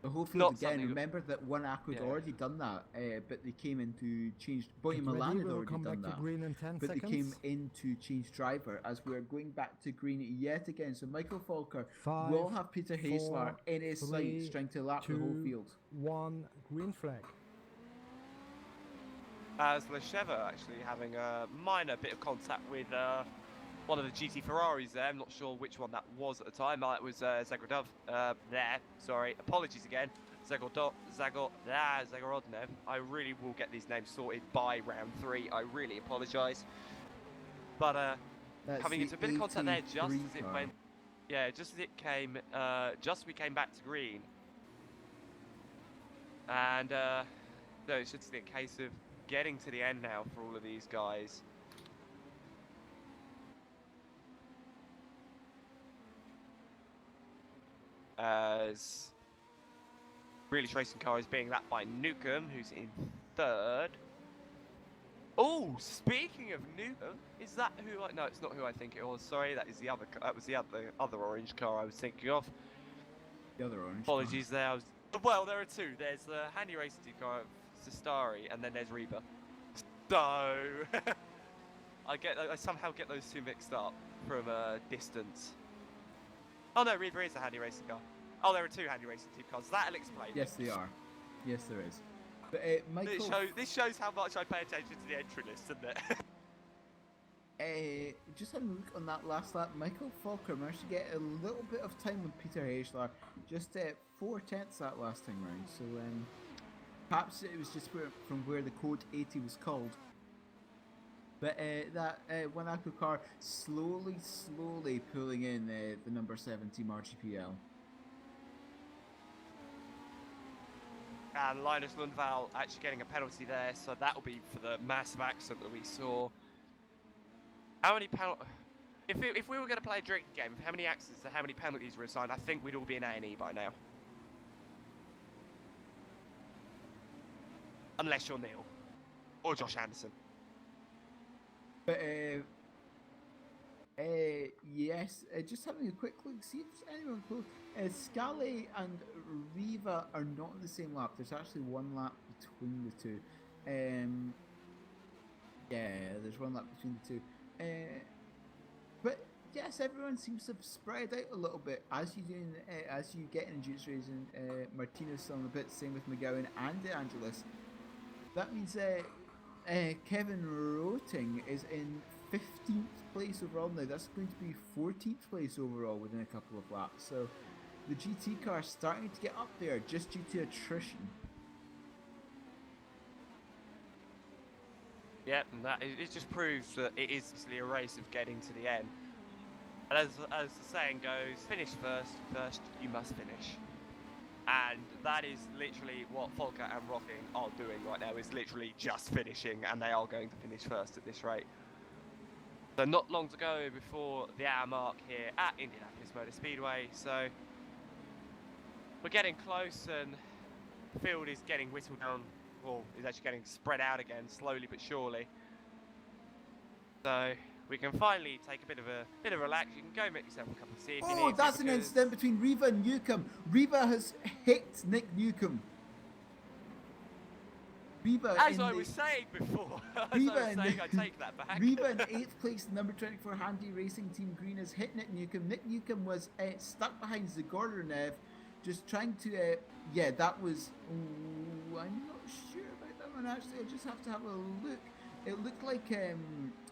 The whole field again. Remember that one Aqua had already done that, but they came in to change. Boy Milan had already done that, but they came in to change driver as we're going back to green yet again. So Michael Volker will have Peter Haesler in his sights, trying to lap the whole field. 1 green flag. As Lesheva actually having a minor bit of contact with one of the GT Ferraris there. I'm not sure which one that was at the time. It was Zagrodov there. Sorry, apologies again. Zagorodnev. I really will get these names sorted by round 3. I really apologise. But coming into a bit of contact there just as it went. Yeah, just as it came. Just as we came back to green. And no, it's just a case of getting to the end now for all of these guys. As Grealish Racing Car is being lapped by Newcomb, who's in 3rd. Oh, speaking of Newcomb, is that who I... No, it's not who I think it was. Sorry, that is the other. That was the other orange car I was thinking of. The other orange. Apologies there. Well, there are 2. There's the Handy Racing car of Sestari, and then there's Reba. So I somehow get those 2 mixed up from a distance. Oh no, Reba is a Handy Racing car. Oh, there are 2 Handy Racing team cars. That'll explain. Yes, they are. Yes, there is. But Michael, This shows how much I pay attention to the entry list, doesn't it? just having a look on that last lap, Michael Falker managed to get a little bit of time with Peter Hagler, just 4/10 that last time round. So perhaps it was just from where the code 80 was called. But that Monaco car slowly pulling in the number 7 Team RGPL. And Linus Lundvall actually getting a penalty there, so that'll be for the massive accident that we saw. How many if we were going to play a drinking game, how many accidents and how many penalties were assigned, I think we'd all be in A&E by now. Unless you're Neil. Or Josh Anderson. But yes, just having a quick look, see if there's anyone close. Scally and Riva are not on the same lap. There's actually one lap between the two. Yeah, there's one lap between the two. But yes, everyone seems to have spread out a little bit as you get in endurance racing. Martino's still on the pit, same with McGowan and De Angelis. That means Kevin Roting is in 15th place overall now. That's going to be 14th place overall within a couple of laps. So the GT car is starting to get up there just due to attrition. Yeah, and it just proves that it is actually a race of getting to the end. And as the saying goes, finish first you must finish. And that is literally what Volker and Rocking are doing right now, is literally just finishing, and they are going to finish first at this rate. So not long to go before the hour mark here at Indianapolis Motor Speedway, so we're getting close, and the field is getting whittled down, well, is actually getting spread out again, slowly but surely. So we can finally take a bit of a relax. You can go make yourself a cup of tea if you need to. That's an incident between Riva and Newcomb. Riva has hit Nick Newcomb. Riva, as I was saying before, I take that back. Riva in 8th place, number 24 Handy Racing Team Green has hit Nick Newcomb. Nick Newcomb was stuck behind Zagornev, just trying to, yeah, that was, I'm not sure about that one actually, I'll just have to have a look. It looked like,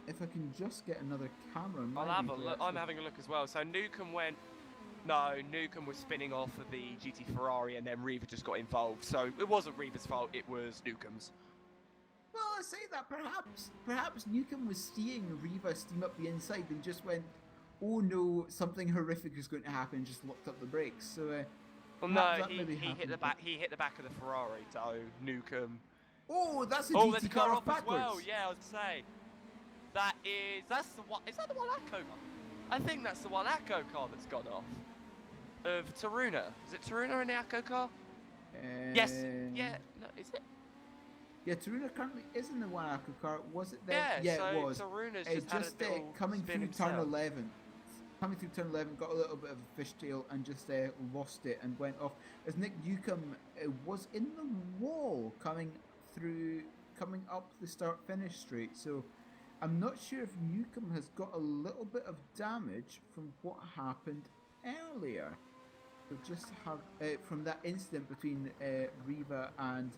if I can just get another camera. I'll have a look. I'm having a look as well. So Newcomb was spinning off of the GT Ferrari, and then Riva just got involved. So it wasn't Riva's fault, it was Newcomb's. Well, I say that perhaps Newcomb was seeing Riva steam up the inside and just went, oh no, something horrific is going to happen, and just locked up the brakes. So well, no, he hit the back. He hit the back of the Ferrari. So Newcomb. Oh, that's a GT car off as well. backwards. Yeah, I was gonna say. That's the one. Is that the Monaco car? I think that's the Monaco car that's gone off. Of Taruna. Is it Taruna in the Acco car? Yes. Yeah. No, is it? Yeah, Taruna currently is in the Monaco car. Was it there? Yeah, so it was. Taruna's just coming through turn 11. Coming through turn 11, got a little bit of a fishtail and just lost it and went off. As Nick Newcomb was in the wall coming up the start-finish straight. So I'm not sure if Newcomb has got a little bit of damage from what happened earlier. So just have from that incident between Riva and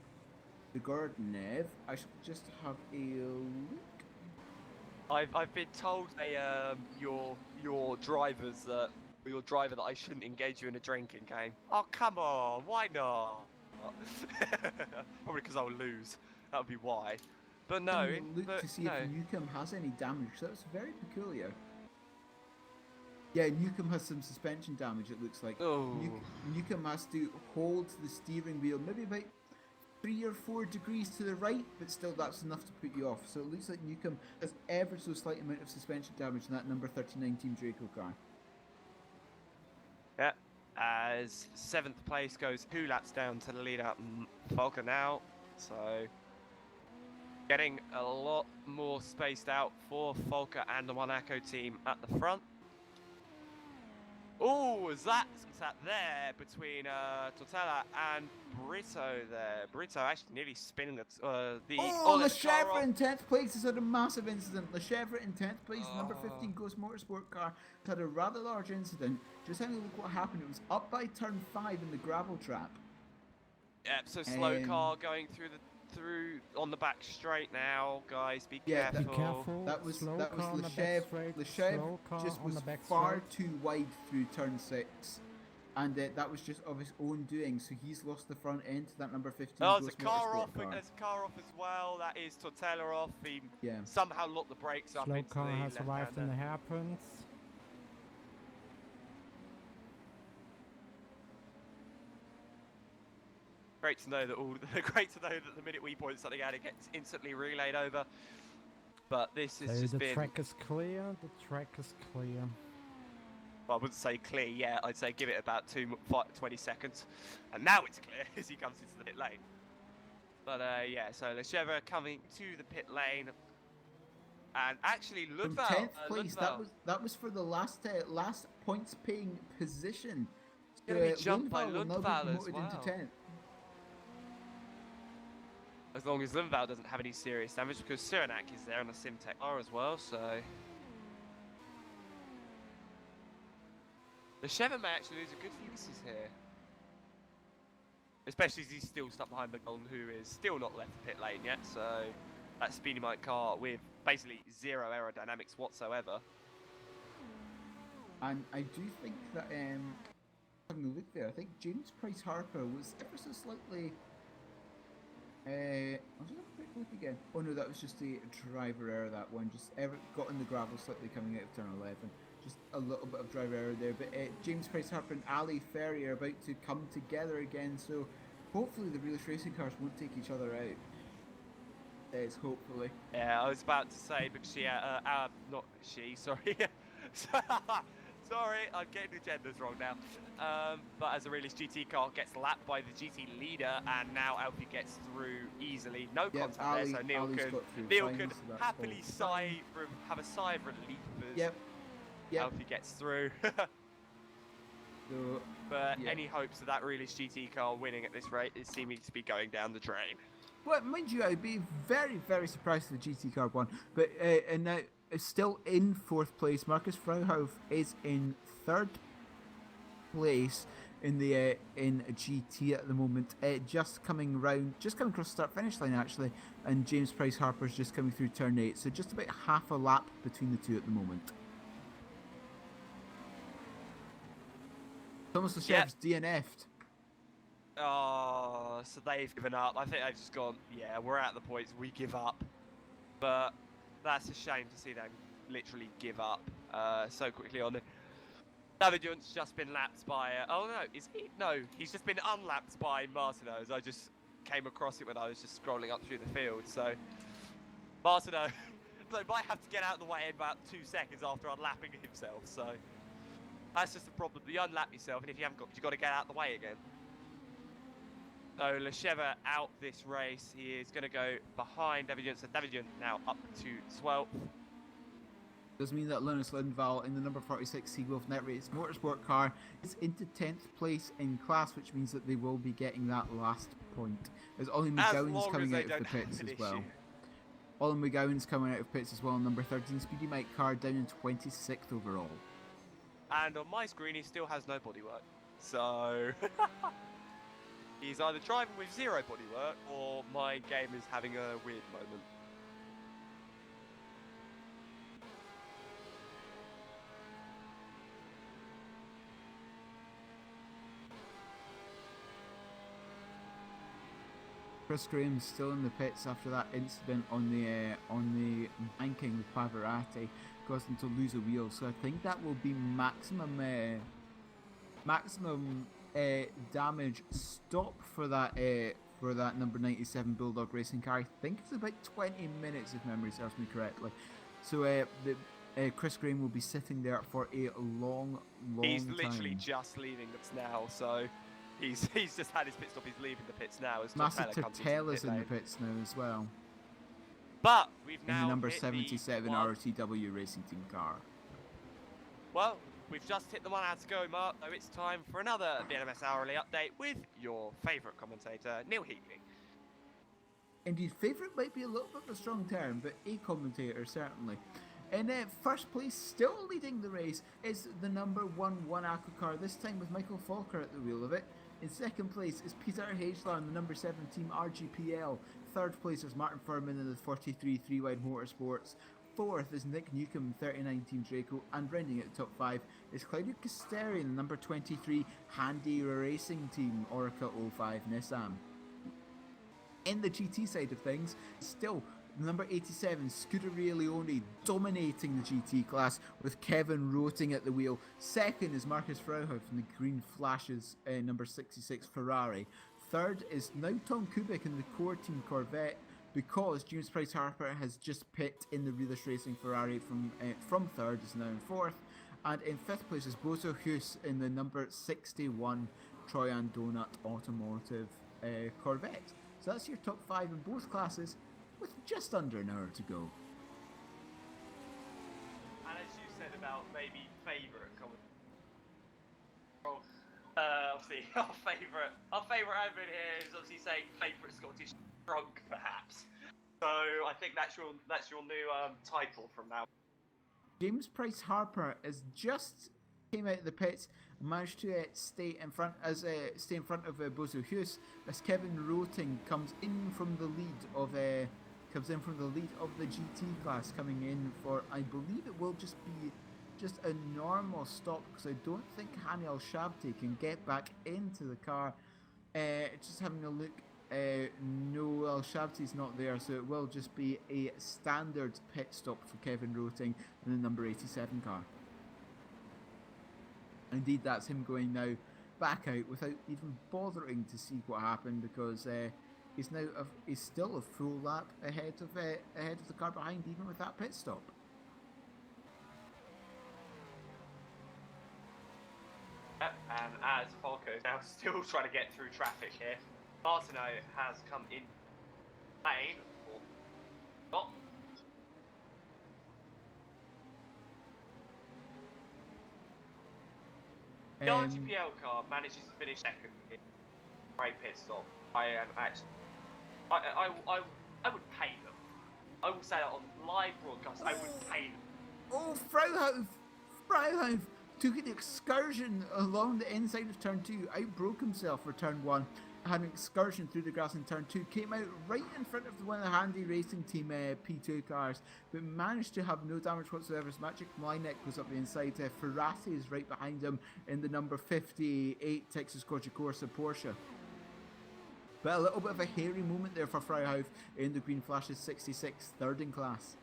the Gordonev, I should just have a look. I've been told your driver that I shouldn't engage you in a drinking game. Oh come on, why not? Probably because I'll lose. That would be why. But no, look to see if Newcomb has any damage. So that's very peculiar. Yeah, Newcomb has some suspension damage. It looks like. Oh. Newcomb has to hold the steering wheel maybe about 3 or 4 degrees to the right, but still that's enough to put you off. So it looks like Newcomb has ever so slight amount of suspension damage in that number 39 Team Draco car. Yeah, as 7th place goes 2 laps down to the lead out Falcon now. So getting a lot more spaced out for Falker and the Monaco team at the front. Oh, that's sat there between Tortella and Brito there. Brito actually nearly spinning Lefebvre in 10th place has had a massive incident. Lefebvre in 10th place, number 15 Ghost Motorsport car, had a rather large incident. Just having a look what happened. It was up by turn 5 in the gravel trap. Yep, so slow car going through through on the back straight now, guys. Be Yeah, careful. Be careful. That was slow car on the back Leshev. straight. Leshev Slow car just on was the back far straight. too wide through turn 6, and that was just of his own doing. So he's lost the front end to that number 15. Oh, there's a Gross car Motorsport off. car. There's a car off as well. That is Tortella off. He Yeah. somehow locked the brakes up Slow into car the has arrived in left-hander. the hairpins. Great to know that the minute we point something out, it gets instantly relayed over. But this has So just the been. track is clear. The track is clear. Well, I wouldn't say clear yet. I'd say give it about 20 seconds, and now it's clear as he comes into the pit lane. But yeah, so Lesheva coming to the pit lane, and actually From Ludval. 10th place, Ludval. that was for the last points paying position. Gonna be jumped by Lundvall will now be Lundvall as promoted into well. 10th. As long as Lundval doesn't have any serious damage, because Cyranak is there on the Simtech R as well, so. The Sheva may actually lose a good few pieces here. Especially as he's still stuck behind McGowan, who is still not left the pit lane yet, so that Speedy Mike car with basically zero aerodynamics whatsoever. And I do think that, having a look there, I think James Price Harper was ever so slightly. I'll just have a quick look again. Oh no, that was just a driver error, that one. Just got in the gravel slightly coming out of turn 11. Just a little bit of driver error there. But James Price Harper and Ali Ferry are about to come together again, so hopefully the Realish Racing cars won't take each other out. Yes, hopefully. Yeah, I was about to say, because she, not she, sorry. Sorry, I'm getting the genders wrong now. But as a Realish GT car gets lapped by the GT leader, and now Alfie gets through easily. No contact there, so Neil can happily have a sigh of relief as Yep. Alfie gets through. So, But yeah. any hopes of that Realish GT car winning at this rate is seeming to be going down the drain. well, mind you, I'd be very, very surprised if the GT car won. But and now still in 4th place, Marcus Frauhauf is in 3rd place in the in a GT at the moment. Just coming across the start finish line actually, and James Price Harper's just coming through turn 8. So just about half a lap between the two at the moment. Thomas Lechevre's DNF'd. Oh, so they've given up. I think they've just gone, yeah, we're at the points, we give up. But that's a shame to see them literally give up so quickly on it. Davidunt's just been lapped by, oh no, is he? No, he's just been unlapped by Martino, as I just came across it when I was just scrolling up through the field. So, Martino might have to get out of the way in about 2 seconds after unlapping himself, so. That's just the problem. You unlap yourself, and if you haven't you've got to get out of the way again. So Lesheva out this race. He is going to go behind Davidunt. So Davidunt now up to 12th. Does mean that Linus Lundvall in the number 46 Seagulf Net Race Motorsport car is into 10th place in class, which means that they will be getting that last point. As Ollie McGowan's coming out of the pits as well. Ollie McGowan's coming out of pits as well. Number 13 Speedy Mike car down in 26th overall. And on my screen, he still has no bodywork. So he's either driving with zero bodywork, or my game is having a weird moment. Chris Graham's still in the pits after that incident on the banking with Pavarotti, caused him to lose a wheel. So I think that will be maximum damage stop for that number 97 Bulldog Racing car. I think it's about 20 minutes if memory serves me correctly. So Chris Graham will be sitting there for a long He's time. literally just leaving us now, so he's just had his pit stop. He's leaving the pits now. As Massive Tortella comes into Tortella's in the lane. pits now as well. But we've In now the number hit 77 the one. RTW Racing Team car. Well, we've just hit the 1 hour to go mark, so it's time for another VLMS Hourly update with your favourite commentator, Neil Heatley. Indeed, favourite might be a little bit of a strong term, but a commentator certainly. In first place, still leading the race, is the number 1 Aqua car, this time with Michael Falker at the wheel of it. In second place is Peter Hageland, the number 7 Team RGPL. third place is Martin Furman in the 43 3-wide Motorsports. Fourth is Nick Newcomb, 39 Team Draco, and rounding at the top 5 is Claudio Casterian, the number 23 Handy Racing Team, Orica 05 Nissan. In the GT side of things, still number 87 Scuderia Leone dominating the GT class with Kevin Roting at the wheel. Second is Marcus Frauhoff in the Green Flashes, number 66 Ferrari. Third is now Tom Kubik in the core team Corvette, because James Price Harper has just picked in the Realist Racing Ferrari from third, is now in fourth. And in fifth place is Bozo Hughes in the number 61 Troyan Donut Automotive Corvette. So that's your top 5 in both classes, with just under an hour to go. And as you said about maybe favourite obviously our favourite admin here is obviously saying favourite Scottish drunk, perhaps. So I think that's your new title from now. James Price Harper has just came out of the pits and managed to stay in front of Bozo Hughes as Kevin Roting comes in from the lead of the GT class, coming in for, I believe it will just be a normal stop, because I don't think Hani Al Shabti can get back into the car. Just having a look, no, Al Shabti's not there, so it will just be a standard pit stop for Kevin Roting in the number 87 car. Indeed, that's him going now back out without even bothering to see what happened, because he's still a full lap ahead of the car behind, even with that pit stop. And as Falco is now still trying to get through traffic here, Martino has come in lane or not. The RGPL car manages to finish second in great pit stop. I am actually, I would pay them. I will say that on live broadcast. I would pay them. Oh, Frauhoff took an excursion along the inside of turn 2, outbroke himself for turn 1, had an excursion through the grass in turn 2, came out right in front of one of the Handy Racing Team P2 cars, but managed to have no damage whatsoever as Magic Mlynek was up the inside. Ferrati is right behind him in the number 58 Texas Corsa Corsa Porsche. But a little bit of a hairy moment there for Frauhoff in the Green Flashes 66, third in class.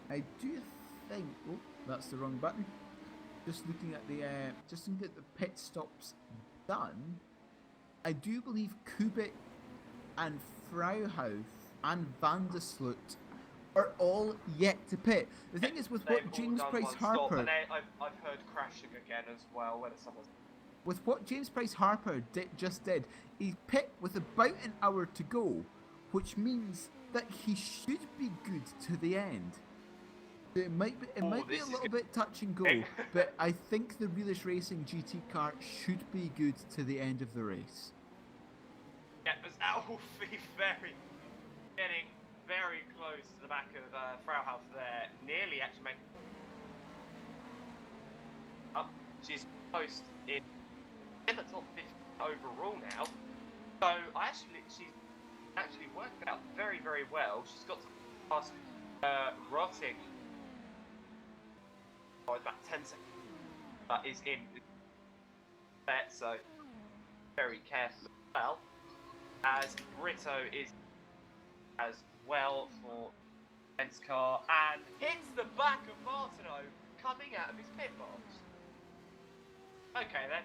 I do think, oh, that's the wrong button. Just looking at the pit stops done. I do believe Kubik and Frauhoff and Van der Sloot are all yet to pit. The thing is, with what James Price Harper, I've heard crashing again as well. Whether someone's with what James Price Harper just did, he pit with about an hour to go, which means that he should be good to the end. It might be a little bit touch and go, but I think the Realist Racing GT car should be good to the end of the race. Yeah, as Alfie getting very close to the back of Frauhoff there, nearly actually making up. She's close in the top 50 overall now. So she's actually worked out very, very well. She's got to pass Rotting. Oh, it's about 10 seconds. That is in bet, so very careful as well. As Brito is as well for Ben's car and hits the back of Martino coming out of his pit box. Okay then,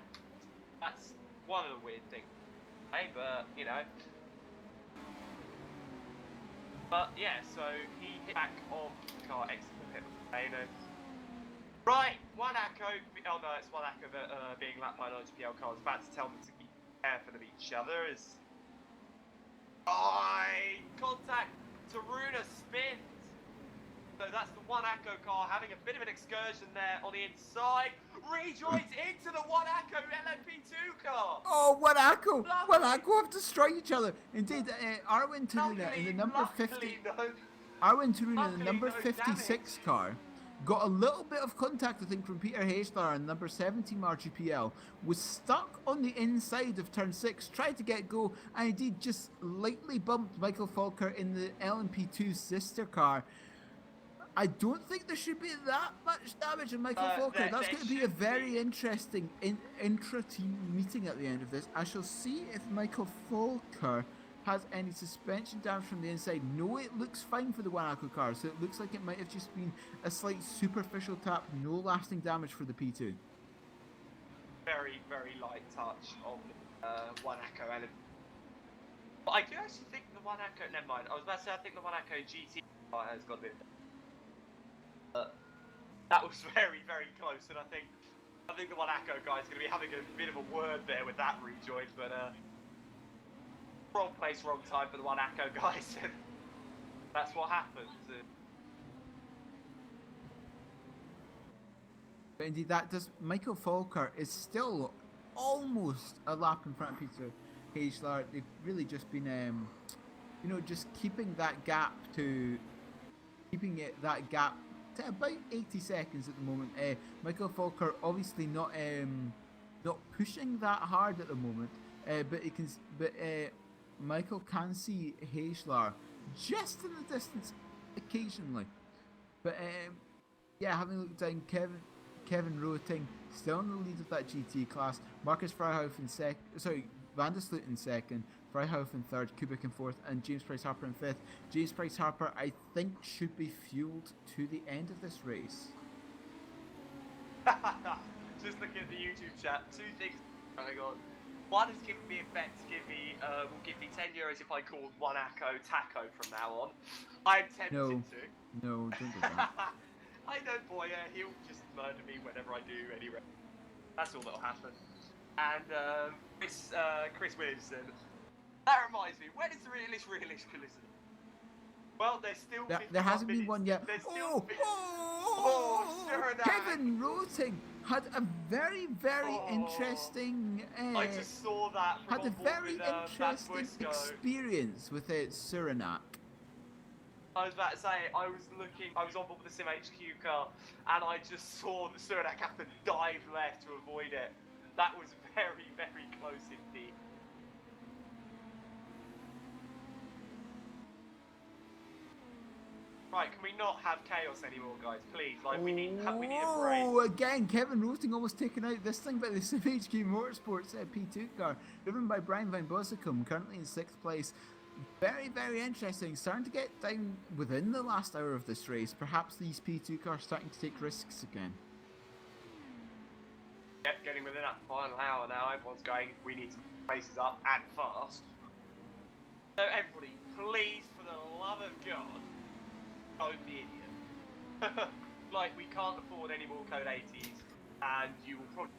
that's one of the weird things. Hey, but you know. But yeah, so he hit back of the car, exiting the pit. Right, one Acco. Oh no, it's one Acco being lapped by an RGPL car. I was about to tell them to be careful of each other as contact. Taruna spins. So that's the one Acco car having a bit of an excursion there on the inside. Rejoins into the one Acco LMP2 car. Oh, one Acco have destroyed each other. Indeed, Arwin Taruna in the number 50. Arwin Taruna in the number 56 car got a little bit of contact, I think, from Peter Haysler and number 17 RGPL, was stuck on the inside of turn 6, tried to get go, and indeed just lightly bumped Michael Falker in the LMP2 sister car. I don't think there should be that much damage on Michael Falker. That's going to be a very interesting intra-team meeting at the end of this. I shall see if Michael Falker has any suspension damage from the inside. No, it looks fine for the Wanako car, so it looks like it might have just been a slight superficial tap, no lasting damage for the P2. Very, very light touch on Wanako element. But I do actually think the Wanako, never mind, I was about to say I think the Wanako GT car has got a bit that was very, very close, and I think the Wanako guy is going to be having a bit of a word there with that rejoin, but wrong place, wrong time for the Wanako guys. That's what happens. But indeed, that does. Michael Falker is still almost a lap in front of Peter Haysler. They've really just been, just keeping that gap to about 80 seconds at the moment. Michael Falker obviously not pushing that hard at the moment, but Michael can see Haysler just in the distance occasionally. But having looked down, Kevin Roting still in the lead of that GT class. Marcus Freihoff in Van der Sloot in second, Freihoff in third, Kubik in fourth, and James Price Harper in fifth. James Price Harper, I think, should be fueled to the end of this race. Just looking at the YouTube chat, two things going on. One is giving me a bet to will give me €10 if I call Wanako Taco from now on. I'm tempted to. No, don't do that. I know, boy, he'll just murder me whenever I do anyway. That's all that'll happen. And Chris Williamson. That reminds me, when is the realist collision? Well, there's still... There hasn't been one yet. Kevin Roting had a very, very interesting... I just saw that from had a very interesting experience with Suriname. I was about to say, I was on board with the SimHQ car, and I just saw the Suriname have to dive left to avoid it. That was very, very close indeed. Right, can we not have chaos anymore, guys? Please, like we need a break. Oh, again, Kevin Roting almost taken out this thing by the SimHQ Motorsports P2 car, driven by Brian Van Bosicum, currently in 6th place. Very, very interesting. Starting to get down within the last hour of this race. Perhaps these P2 cars starting to take risks again. Yep, getting within that final hour now. Everyone's going, we need to put paces up and fast. So everybody, please, for the love of God, don't be idiot. Like, we can't afford any more code 80s, and you will probably...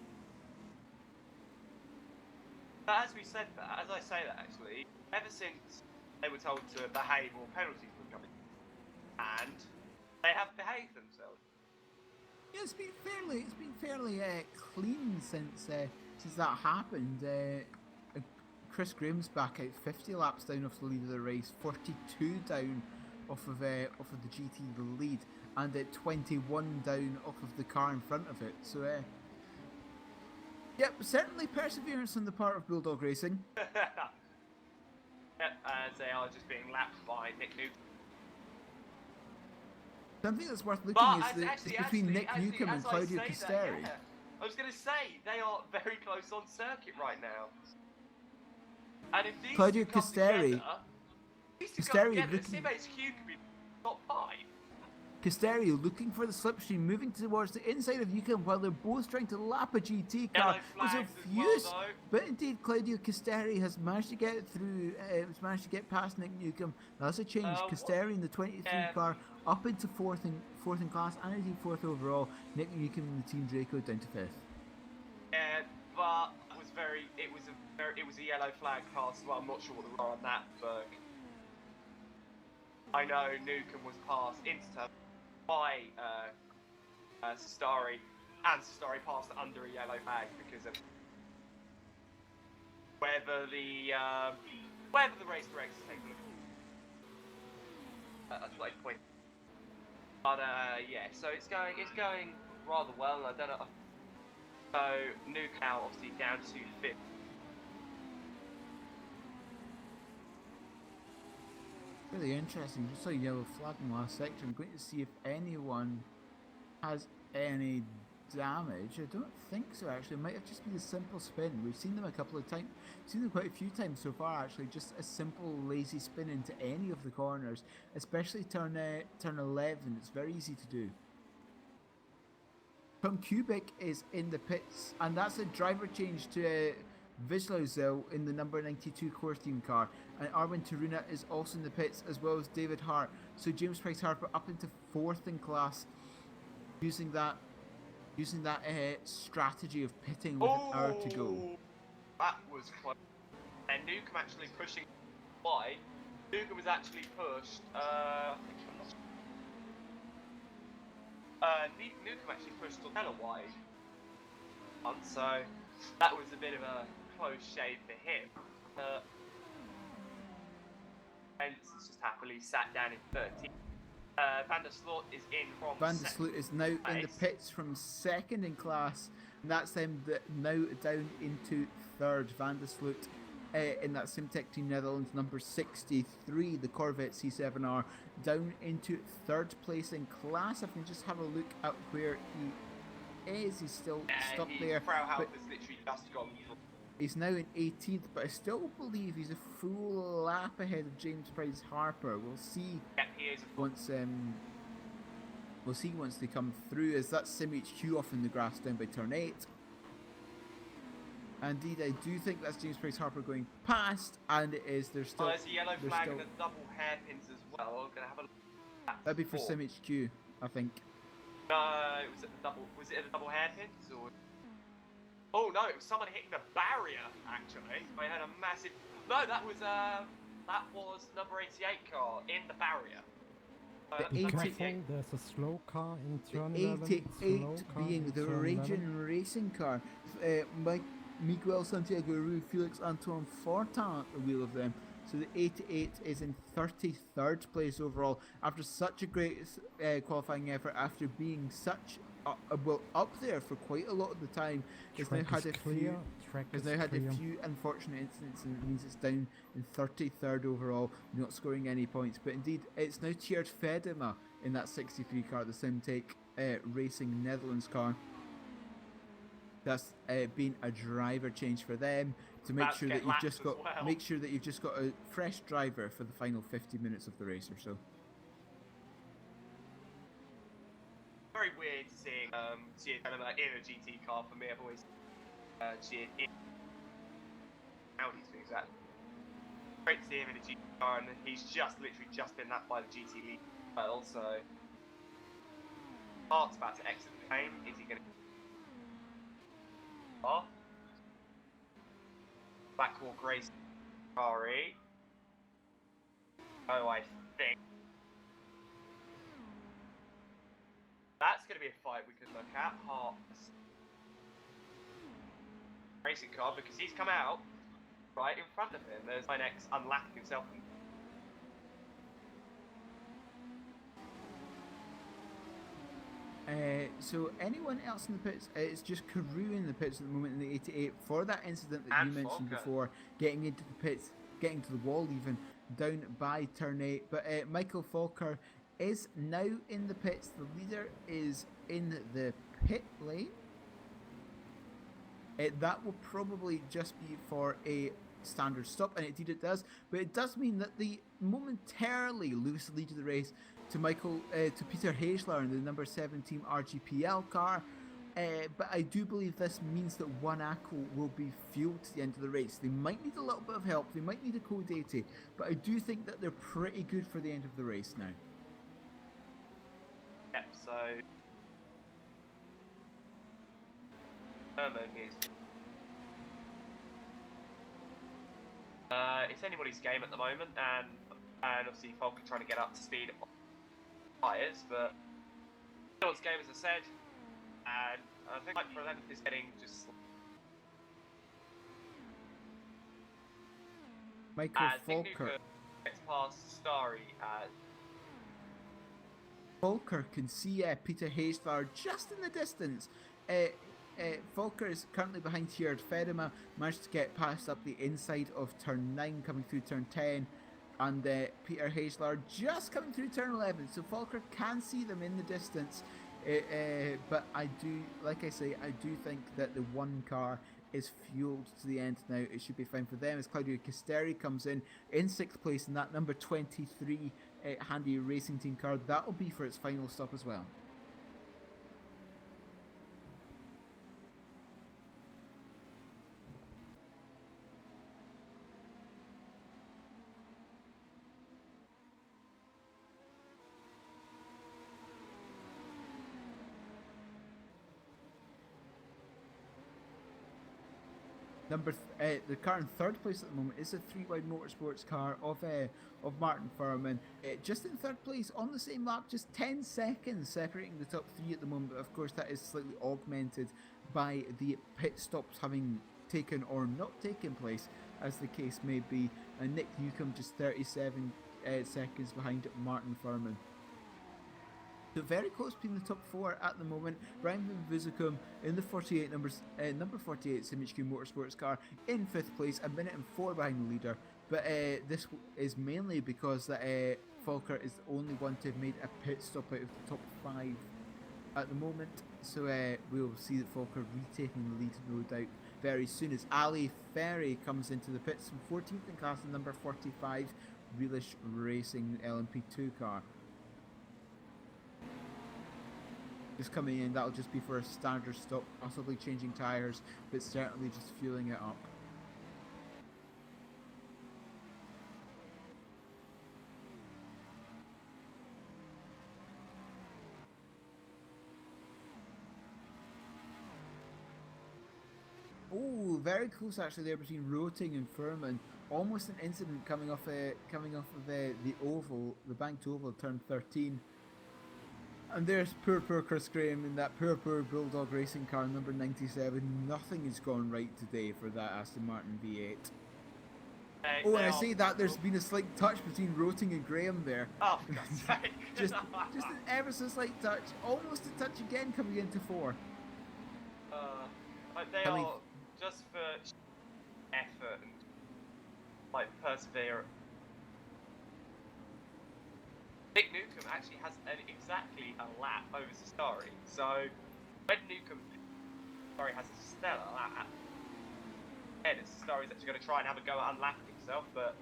But as I say that actually, ever since they were told to behave or penalties were coming, and they have behaved themselves. Yeah, it's been fairly clean since that happened. Chris Graham's back out 50 laps down off the lead of the race, 42 down off of the GT lead, and 21 down off of the car in front of it. So yep, certainly perseverance on the part of Bulldog Racing. Yep, as they are just being lapped by Nick Newcomb. Something that's worth looking is between Nick Newcomb and Claudio Casteri. Yeah. I was going to say, they are very close on circuit right now. And if these Claudio two come Casteri, together, SimHQ could be top 5. Casteri looking for the slipstream, moving towards the inside of Newcomb while they're both trying to lap a GT car. Was a fuse, but indeed Claudio Casteri has managed to get through, has managed to get past Nick Newcomb. That's a change. Casteri in the 23 car up into fourth in class, and indeed 4th overall. Nick Newcomb in the Team Draco down to 5th. Yeah, but it was a yellow flag pass, so I'm not sure what the rule on that, but I know Newcomb was passed into by Sestari, and Sestari passed under a yellow flag because of whether the race directors take a look. I'd like to point. But yeah, so it's going rather well. I don't know. So Nuke now obviously down to 5th. Really interesting. Just saw a yellow flag in the last sector. I'm going to see if anyone has any damage. I don't think so, actually. It might have just been a simple spin. We've seen them a couple of times. We've seen them quite a few times so far, actually. Just a simple, lazy spin into any of the corners, especially turn 11. It's very easy to do. Tom Kubik is in the pits, and that's a driver change to Vizlazel in the number 92 course team car, and Armin Taruna is also in the pits, as well as David Hart. So James Price Harper up into 4th in class, using that strategy of pitting with an hour to go. That was close. And Nukem actually pushing wide. Nukem was actually pushed. Nukem actually pushed Tornella wide. So that was a bit of a close shave for him. Pence has just happily sat down in 13th. Van der Sloot is in from Van der Sloot is now in the pits from 2nd in class, and that's them now down into 3rd. Van der Sloot in that Simtech Team Netherlands number 63, the Corvette C7R, down into 3rd place in class. If we can just have a look at where he is, he's still stuck there. Frauhaus has literally just gone. He's now in 18th, but I still believe he's a full lap ahead of James Price Harper. We'll see. Yep, he is once they come through. As that's SimHQ off in the grass down by turn 8. Indeed, I do think that's James Price Harper going past, and it is. There's still. There's a yellow flag and a double hairpins as well. We're gonna have a look at that. That'd be for SimHQ, I think. No, was it the double hairpins or? Oh no, it was someone hitting the barrier. Actually, I had a massive. No, that was number 88 car in the barrier. Careful, there's a slow car in turn 88 11. being the Raging Racing car. Miguel Santiago Rui, Felix Antoine Fortin at the wheel of them. So the 88 is in 33rd place overall after such a great qualifying effort, after being such up there for quite a lot of the time. It's now had a few unfortunate incidents, and it means it's down in 33rd overall, not scoring any points. But indeed, it's now Tjeerd Vedema in that 63 car, the Simtech Racing Netherlands car. That's been a driver change for them to make sure that you've just got a fresh driver for the final 50 minutes of the race or so. Very weird seeing Tjeerd Vedema in a GT car for me. I've always Tjeerd in Audi to be exact. Great to see him in a GT car, and he's literally just been lapped by the GT League as well. So Hart's about to exit the game. Is he going to? Blackhawk Race Ferrari. Oh, I think that's going to be a fight we could look at. Hart's racing car, because he's come out right in front of him. There's Linex unlapping himself. So anyone else in the pits? It's just Carew in the pits at the moment in the 88 for that incident that you mentioned before, getting into the pits, getting to the wall even, down by turn 8. But Michael Falker is now in the pits. The leader is in the pit lane. That will probably just be for a standard stop, and indeed it does. But it does mean that they momentarily lose the lead of the race to Peter Haesler in the number 7 team RGPL car. But I do believe this means that one Akko will be fueled to the end of the race. They might need a little bit of help. They might need a code 80, but I do think that they're pretty good for the end of the race now. Yep, so Herman is it's anybody's game at the moment, and obviously Falk trying to get up to speed on tires, but anyone's game, as I said, and I think like for them is getting just Michael Falker gets past Starry Volker can see Peter Hayslar just in the distance. Volker is currently behind Tjeerd Fedema, managed to get past up the inside of turn 9, coming through turn 10, and Peter Hayslar just coming through turn 11. So Volker can see them in the distance, but I do, like I say, I do think that the one car is fueled to the end now. It should be fine for them as Claudio Casteri comes in 6th place in that number 23 Handy Racing Team car. That'll be for its final stop as well. The car in 3rd place at the moment is a 3-wide motorsports car of Martin Furman. Just in 3rd place on the same lap, just 10 seconds separating the top 3 at the moment. But of course, that is slightly augmented by the pit stops having taken or not taken place, as the case may be. And Nick Newcomb just 37 seconds behind Martin Furman. So very close between the top 4 at the moment. Brian Van Vuzicum in the 48 number 48 SimHQ Motorsports car in 5th place, a minute and 4 behind the leader. But this is mainly because that Volker is the only one to have made a pit stop out of the top 5 at the moment. So we'll see that Volker retaking the lead, no doubt, very soon, as Ali Ferry comes into the pits from 14th in class in number 45 Reelish Racing LMP2 car. Just coming in, that'll just be for a standard stop, possibly changing tyres, but certainly just fueling it up. Oh, very close actually there between Roting and Furman. Almost an incident coming off of the oval, the banked oval, turn 13. And there's poor Chris Graham in that poor Bulldog Racing car, number 97. Nothing has gone right today for that Aston Martin V8. Oh, and I say that there's been a slight touch between Roting and Graham there. Oh, for God's sake. just an ever so slight touch, almost a touch again coming into 4. Like they are just for effort and like persevere. Nick Newcomb actually has exactly a lap over Sestari, so when Newcomb has a stellar lap, and Sestari's actually going to try and have a go at unlapping himself, but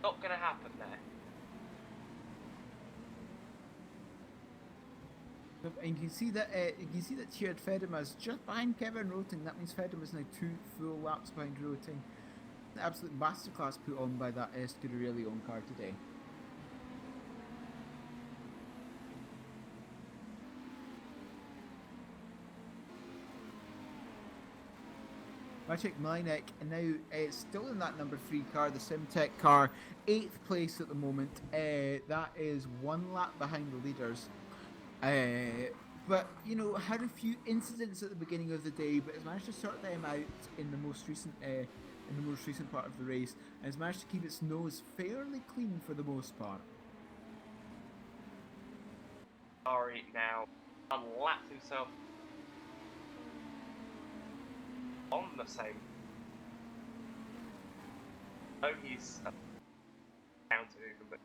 not going to happen there. And you can see that Tjeerd Fedema is just behind Kevin Roting. That means Fedema is now 2 full laps behind Roting. An absolute masterclass put on by that Scuderia Leon car today. Maciek Malinek now still in that number 3 car, the Simtech car, 8th place at the moment. That is 1 lap behind the leaders. But you know, had a few incidents at the beginning of the day, but has managed to sort them out in the most recent part of the race, and has managed to keep its nose fairly clean for the most part. Sorry, now unlapped himself on the same. Oh, he's down to Newcomb, but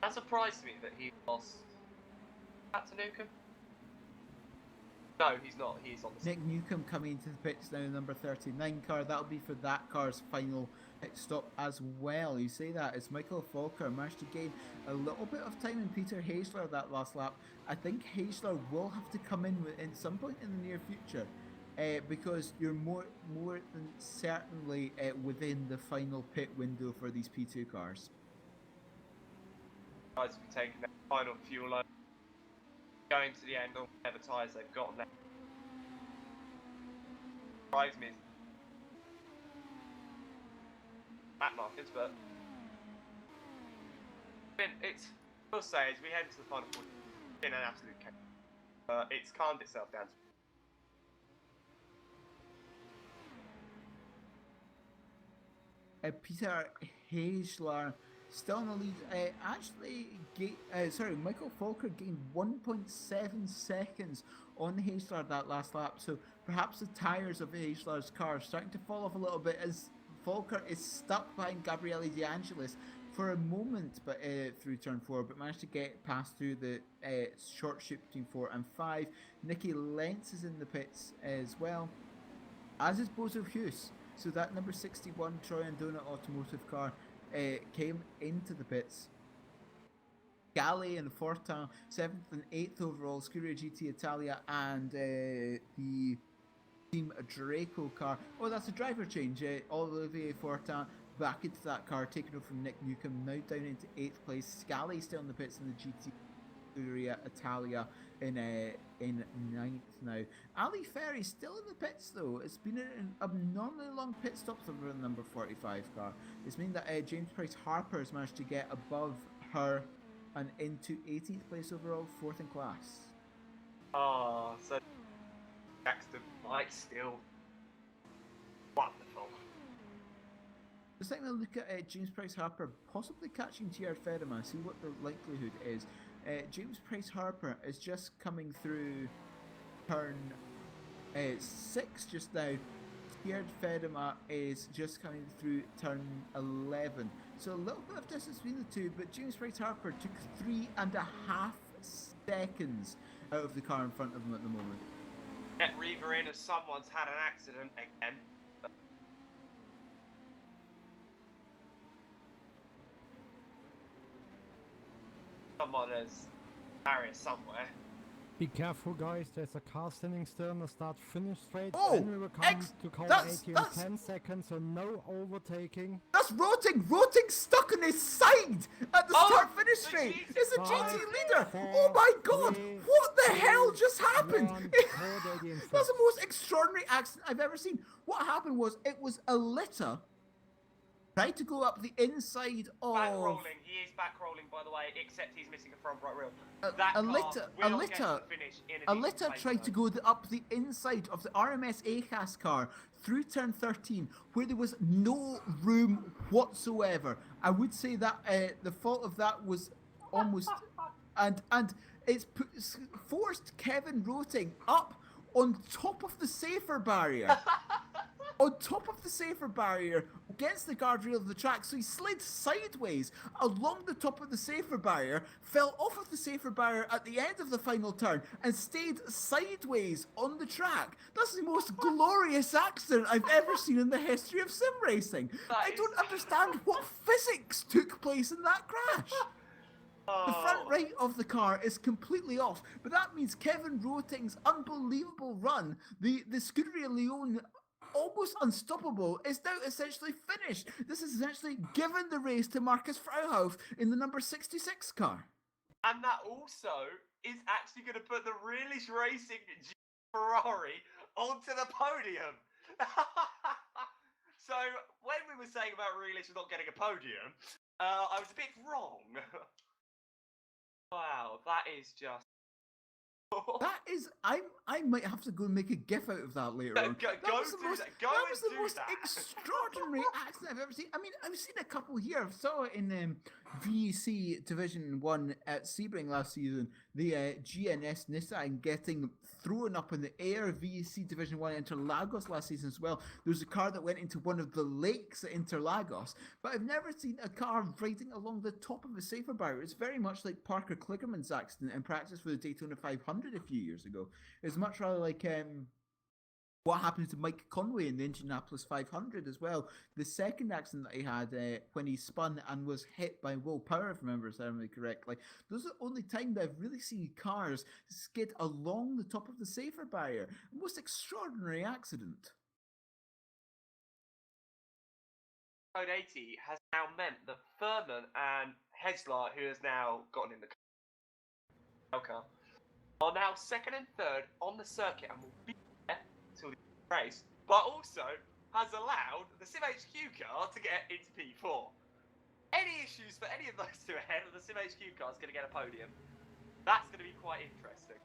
that surprised me that he lost that to Newcomb. No, he's not. He's on the Nick Newcomb coming into the pits now, number 39 car. That'll be for that car's final pit stop as well. You say that as Michael Volker managed to gain a little bit of time in Peter Hayslar that last lap. I think Hayslar will have to come in at some point in the near future, because you're more than certainly within the final pit window for these P2 cars. guys will be taking their final fuel load, going to the end on whatever tyres they've got left. Surprised me lap markers, but it's, I will say, as we head into the final quarter, it's been an absolute chaos. It's calmed itself down. Peter Hayslar still in the lead. Michael Falker gained 1.7 seconds on Hayslar that last lap. So perhaps the tyres of Hayslar's car are starting to fall off a little bit as Falker is stuck behind Gabriele De Angelis for a moment, but through turn 4, but managed to get past through the short shoot between 4 and 5. Nicky Lentz is in the pits as well, as is Bozo Hughes. So that number 61 Troy Andona automotive car came into the pits. Galli and Fortin, 7th and 8th overall, Scuderia GT Italia, and the Team Draco car. Oh, that's a driver change. Olivier Fortin back into that car, taken over from Nick Newcomb, now down into 8th place. Scally still in the pits in the GT Scuderia Italia in 9th now. Ali Ferry still in the pits though. It's been an abnormally long pit stop for the number 45 car. It's mean that James Price Harper has managed to get above her and into 18th place overall, 4th in class. Oh, so Jackson Mike still wonderful. Just taking a look at James Price Harper possibly catching Tr Fedema, see what the likelihood is. James Price Harper is just coming through turn 6 just now. Tr Fedema is just coming through turn 11. So a little bit of distance between the two, but James Price Harper took 3.5 seconds out of the car in front of him at the moment. Get Reaver in as someone's had an accident again. Someone has barrier somewhere. Be careful, guys. There's a car standing still in the start-finish straight. Oh, Then we will come to call 80 in 10 seconds, so no overtaking. That's Roting! Roting stuck on his side at the start-finish straight! It's a GT leader! Oh my god! What the hell just happened? That's the most extraordinary accident I've ever seen. What happened was, it was a litter tried to go up the inside of... Back rolling. He is back rolling, by the way, except he's missing a front right wheel. A litter tried to go up the inside of the RMS ACAS car through turn 13, where there was no room whatsoever. I would say that the fault of that was almost... and it's forced Kevin Roting up on top of the safer barrier. On top of the safer barrier against the guardrail of the track, so he slid sideways along the top of the safer barrier, fell off of the safer barrier at the end of the final turn, and stayed sideways on the track. That's the most glorious accident I've ever seen in the history of sim racing. I don't understand what physics took place in that crash. The front right of the car is completely off, but that means Kevin Roting's unbelievable run, the Scuderia Leone almost unstoppable, is now essentially finished. This has essentially given the race to Marcus Frauhauf in the number 66 car. And that also is actually going to put the Realish Racing Ferrari onto the podium. So when we were saying about Realish not getting a podium, I was a bit wrong. Wow, that is just... That is, I might have to go and make a gif out of that later on. That was the most extraordinary accident I've ever seen. I mean, I've seen a couple here. I saw it in VEC Division 1 at Sebring last season. The GNS Nissan getting thrown up in the air. VEC Division 1 Interlagos last season as well. There was a car that went into one of the lakes at Interlagos. But I've never seen a car riding along the top of a safer barrier. It's very much like Parker Kligerman's accident in practice for the Daytona 500 a few years ago. It's much rather like what happened to Mike Conway in the Indianapolis 500 as well. The second accident that he had when he spun and was hit by Will Power, if I remember correctly. Those are the only time that I've really seen cars skid along the top of the safer barrier. The most extraordinary accident. Code 80 has now meant that Furman and Hesler, who has now gotten in the car, are now second and third on the circuit and will be there till the race, but also has allowed the SimHQ car to get into P4. Any issues for any of those two ahead of the SimHQ car is going to get a podium. That's going to be quite interesting.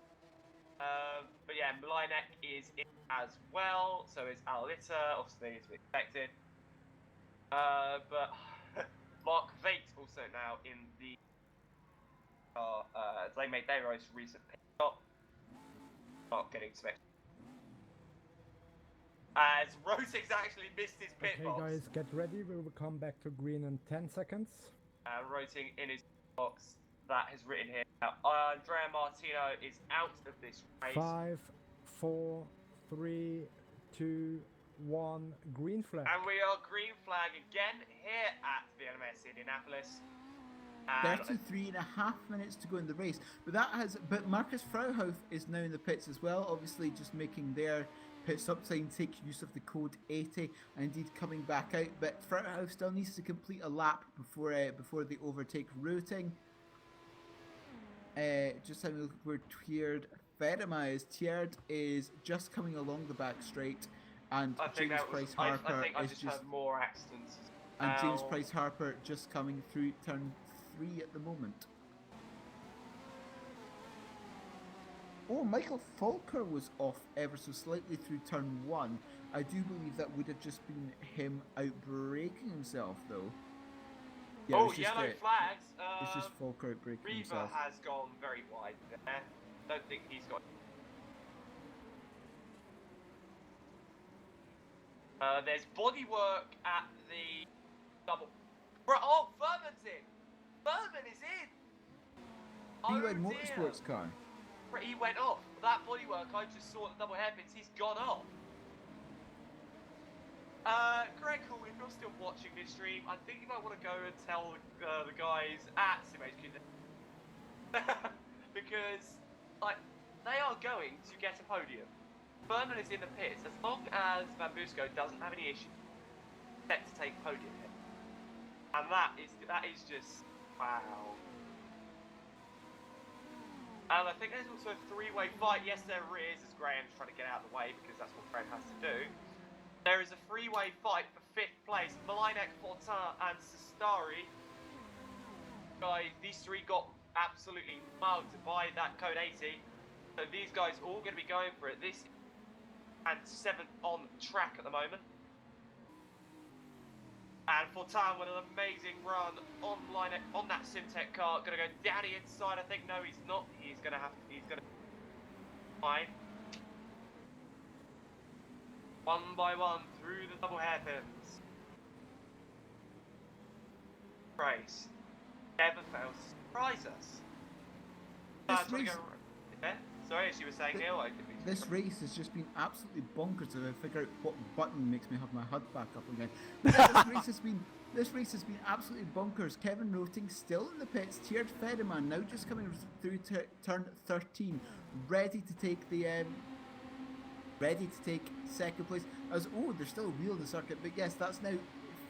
But yeah, Mlinek is in as well, so is Alita, obviously it's expected. But Mark Veit also also now in the car. They made their most recent pit stop. Not getting spec. As Rosig's actually missed his pit Okay, box. guys, get ready. We will come back to green in 10 seconds. Roting in his box that has written here. Andrea Martino is out of this race. 5, 4, 3, 2, 1, green flag. And we are green flag again here at VLMS Indianapolis. And 33.5 minutes to go in the race, but Marcus Frauhauf is now in the pits as well, obviously just making their pit stop sign take use of the code 80 and indeed coming back out, but Frauhauf still needs to complete a lap before they overtake Routing. Just having a look where Tjeerd Vedema is. Tjeerd is just coming along the back straight, and James Price Harper I is just just heard more accidents. and James Price Harper just coming through turn 3 at the moment. Oh, Michael Falker was off ever so slightly through turn 1. I do believe that would have just been him outbraking himself, though. Yeah, Oh, yellow flags. It's just Falker outbraking Riva himself. has gone very wide there. Don't think he's got. There's bodywork at the double. Oh, Furman's in. Furman is in. BYD dear. Motorsports car. He went off. That bodywork I just saw at the double hairpins, he's gone off. Greg Hall, if you're still watching this stream, I think you might want to go and tell the guys at SimRacing.Club because they are going to get a podium. Furman is in the pits. As long as Van Busco doesn't have any issues, set to take podium here. And that is just wow. And I think there's also a three-way fight. Yes, there is, as Graham's trying to get out of the way because that's what Graham has to do. There is a three-way fight for 5th place. Malinek, Fortin, and Sestari. Guys, these three got absolutely mugged by that code 80. So these guys are all going to be going for it. This and 7th on track at the moment. And Fortin with an amazing run on that Simtech car. Gonna go down the inside. I think no, he's not. He's gonna fine. One by one through the double hairpins. Race never fails to surprise us. Yeah? Sorry, as you were saying, Neil. This race has just been absolutely bonkers. If I figure out what button makes me have my HUD back up again. This race has been absolutely bonkers. Kevin Roting still in the pits. Tjeerd Vedema now just coming through turn 13, ready to take second place. There's still a wheel in the circuit, but yes, that's now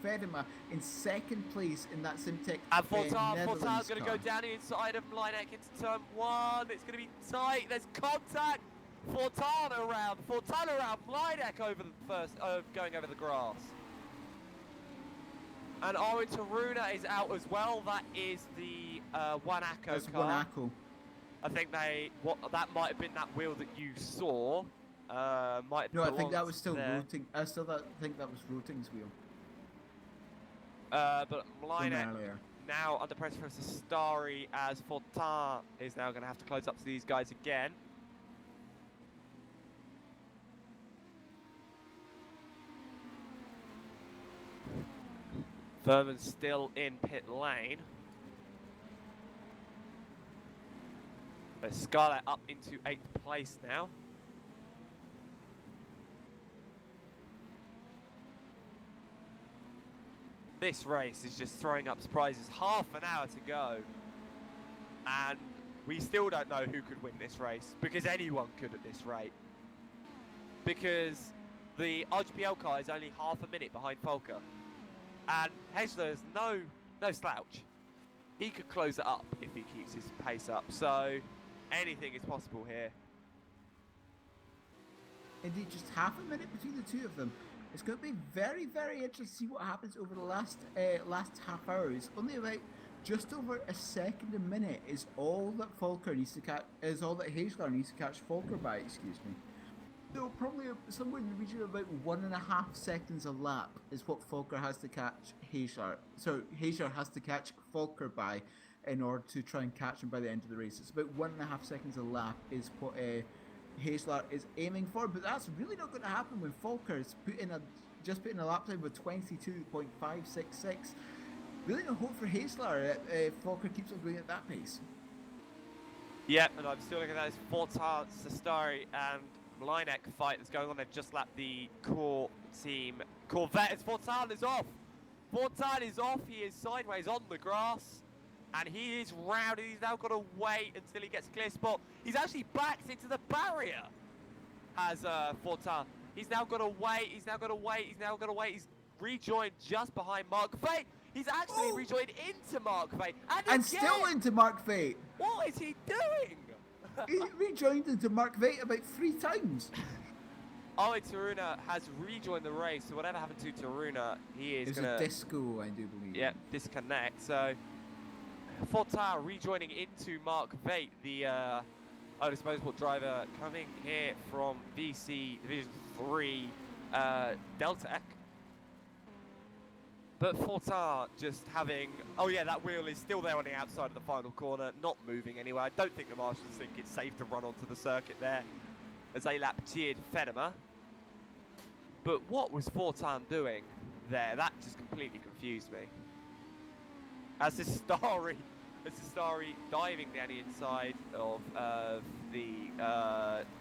Vedema in second place in that Simtech. And Fortin's going to car. go down the inside of Malinek into turn 1. It's going to be tight. There's contact. Fortin around. Malinek over the first, going over the grass. And Owen Taruna is out as well. That is the Wanako car. Wanako. I think that might have been that wheel that you saw. No, I think that was still Roting. I still think that was Roting's wheel. But Malinek now under pressure for Sestari as Fortin is now going to have to close up to these guys again. Furman's still in pit lane. But Scarlett up into 8th place now. This race is just throwing up surprises. Half an hour to go. And we still don't know who could win this race. Because anyone could at this rate. Because the RGPL car is only half a minute behind Volker. And Hessler's no slouch. He could close it up if he keeps his pace up. So anything is possible here. Indeed, just half a minute between the two of them. It's going to be very, very interesting to see what happens over the last half hour. It's only about just over a second a minute is all that Volker needs to catch. Is all that Haesler needs to catch Volker by. Excuse me. So probably somewhere in the region of about 1.5 seconds a lap is what Falker has to catch Haysar. So Haysar has to catch Falker by in order to try and catch him by the end of the race. It's about 1.5 seconds a lap is what Haysar is aiming for, but that's really not going to happen when Falker is just put in a lap time of 22.566. Really no hope for Haysar if Falker keeps on going at that pace. Yep, and I'm still looking at this Fortar, Sestari, and Mlinek fight that's going on. They've just lapped the core team Corvette. As Fortan is off. Fortan is off. He is sideways on the grass. And he is rounded. He's now got to wait until he gets a clear spot. He's actually backed into the barrier as Fortan. He's now got to wait. He's now got to wait. He's now got to wait. He's rejoined just behind Mark Fate. He's actually rejoined into Mark Fate. And still into Mark Fate. What is he doing? He rejoined into Mark Fate about 3 times. Owen Taruna has rejoined the race, so whatever happened to Taruna, he is going to... It's a disco, I do believe. Yeah, disconnect. So, Fortar rejoining into Mark Vate, the disposable driver coming here from VC Division 3 Deltec. But Fortar just having... Oh yeah, that wheel is still there on the outside of the final corner, not moving anywhere. I don't think the marshals think it's safe to run onto the circuit there as they lap tiered Fenema. But what was Fortan doing there? That just completely confused me. As Sestari diving down the inside of the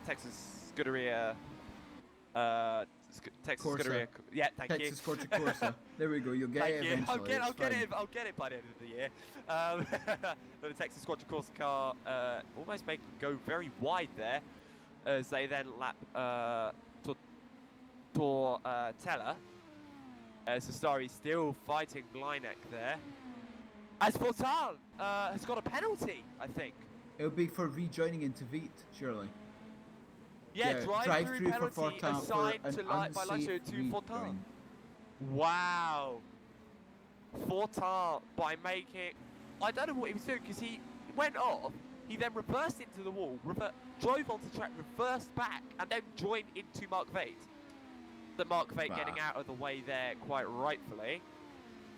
Texas Scuderia. Texas Scuderia. Yeah, thank you. Texas Corsa. There we go. You'll get it eventually. I'll get it by the end of the year. The Texas Corsa car almost make them go very wide there, as they then lap Teller. Sestari still fighting Blinek there. As Fortan has got a penalty, I think. It'll be for rejoining into Vite, surely. Yeah, drive-through penalty for Fortan assigned for to by Lazio to Fortan. rejoin. Wow. Fortan by making... I don't know what he was doing, because he went off, he then reversed into the wall, drove onto track, reversed back, and then joined into Mark Vate. The Mark Vate getting out of the way there quite rightfully.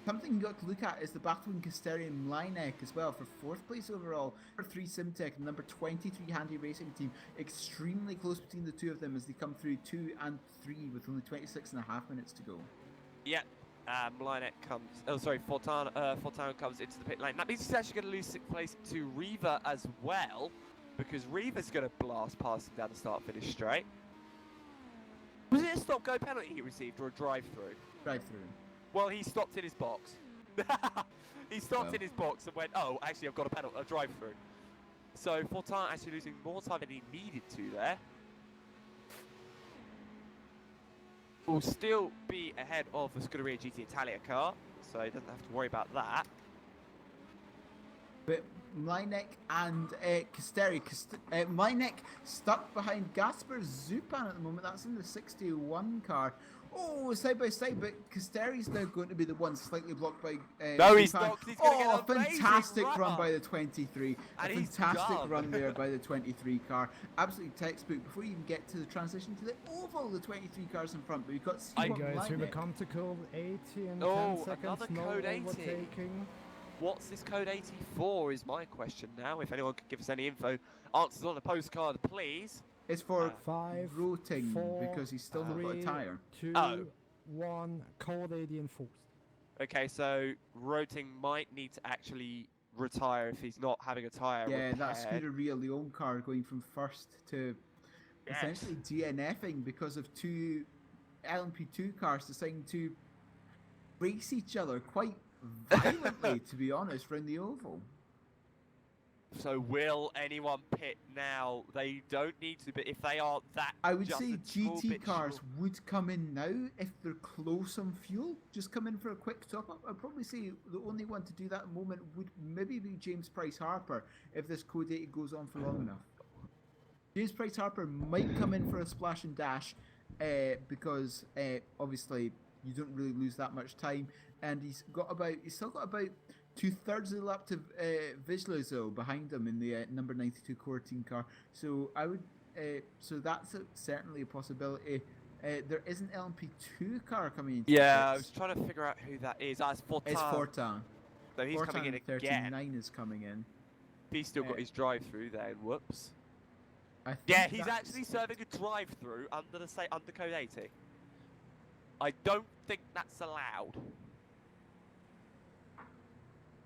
Something you got to look at is the battle in Casteri and Mlinek as well for 4th place overall. Number 3 Simtech and number 23 Handy Racing Team. Extremely close between the two of them as they come through 2 and 3 with only 26.5 minutes to go. Yeah, Mlinek comes... Oh, sorry, Fortan comes into the pit lane. That means he's actually going to lose 6th place to Riva as well, because Riva's going to blast past him down the start-finish straight. Was it a stop-go penalty he received or a drive-through? Drive-through. Well, he stopped in his box. He stopped in his box and went, oh, actually, I've got a drive-through. So Fortan actually losing more time than he needed to there. Will still be ahead of the Scuderia GT Italia car, so he doesn't have to worry about that. But Mlinek and Casteri. Mlinek stuck behind Gasper Zupan at the moment. That's in the 61 car. Oh, side by side, but Casteri's now going to be the one slightly blocked by no, he's Zupan. not. He's going to get a fantastic run by the 23. And a fantastic run there by the 23 car. Absolutely textbook. Before you even get to the transition to the oval, the 23 cars in front. But you've got to see what guys, we will come to code 80 in 10 seconds. Another no code 80. overtaking. What's this code 84 is my question now. If anyone could give us any info, answers on a postcard, please. It's for 5, rotating 4, because he's still not got a tyre. 2, 1, code 80 enforced. Okay, so Roting might need to actually retire if he's not having a tyre repaired. That Scuderia Leon car going from first to essentially DNFing because of 2 LMP2 cars deciding to race each other quite violently, to be honest, around the oval. So will anyone pit now? They don't need to, but if they are that, I would say GT cars would come in now if they're close on fuel. Just come in for a quick top up. I'd probably say the only one to do that at the moment would maybe be James Price Harper if this code 80 goes on for long enough. James Price Harper might come in for a splash and dash because obviously you don't really lose that much time, and he's still got about 2/3 of the lap to Vizlazo behind him in the number 92 core team car. So I would So that's certainly a possibility. There is an LMP2 car coming in. Yeah, I was trying to figure out who that is. That's Fortan. It's Fortan. So he's coming in Fortan again. 39 is coming in. He's still got his drive-through there. Whoops. I think Yeah, he's that's- actually serving a drive-through under code 80. I don't think that's allowed.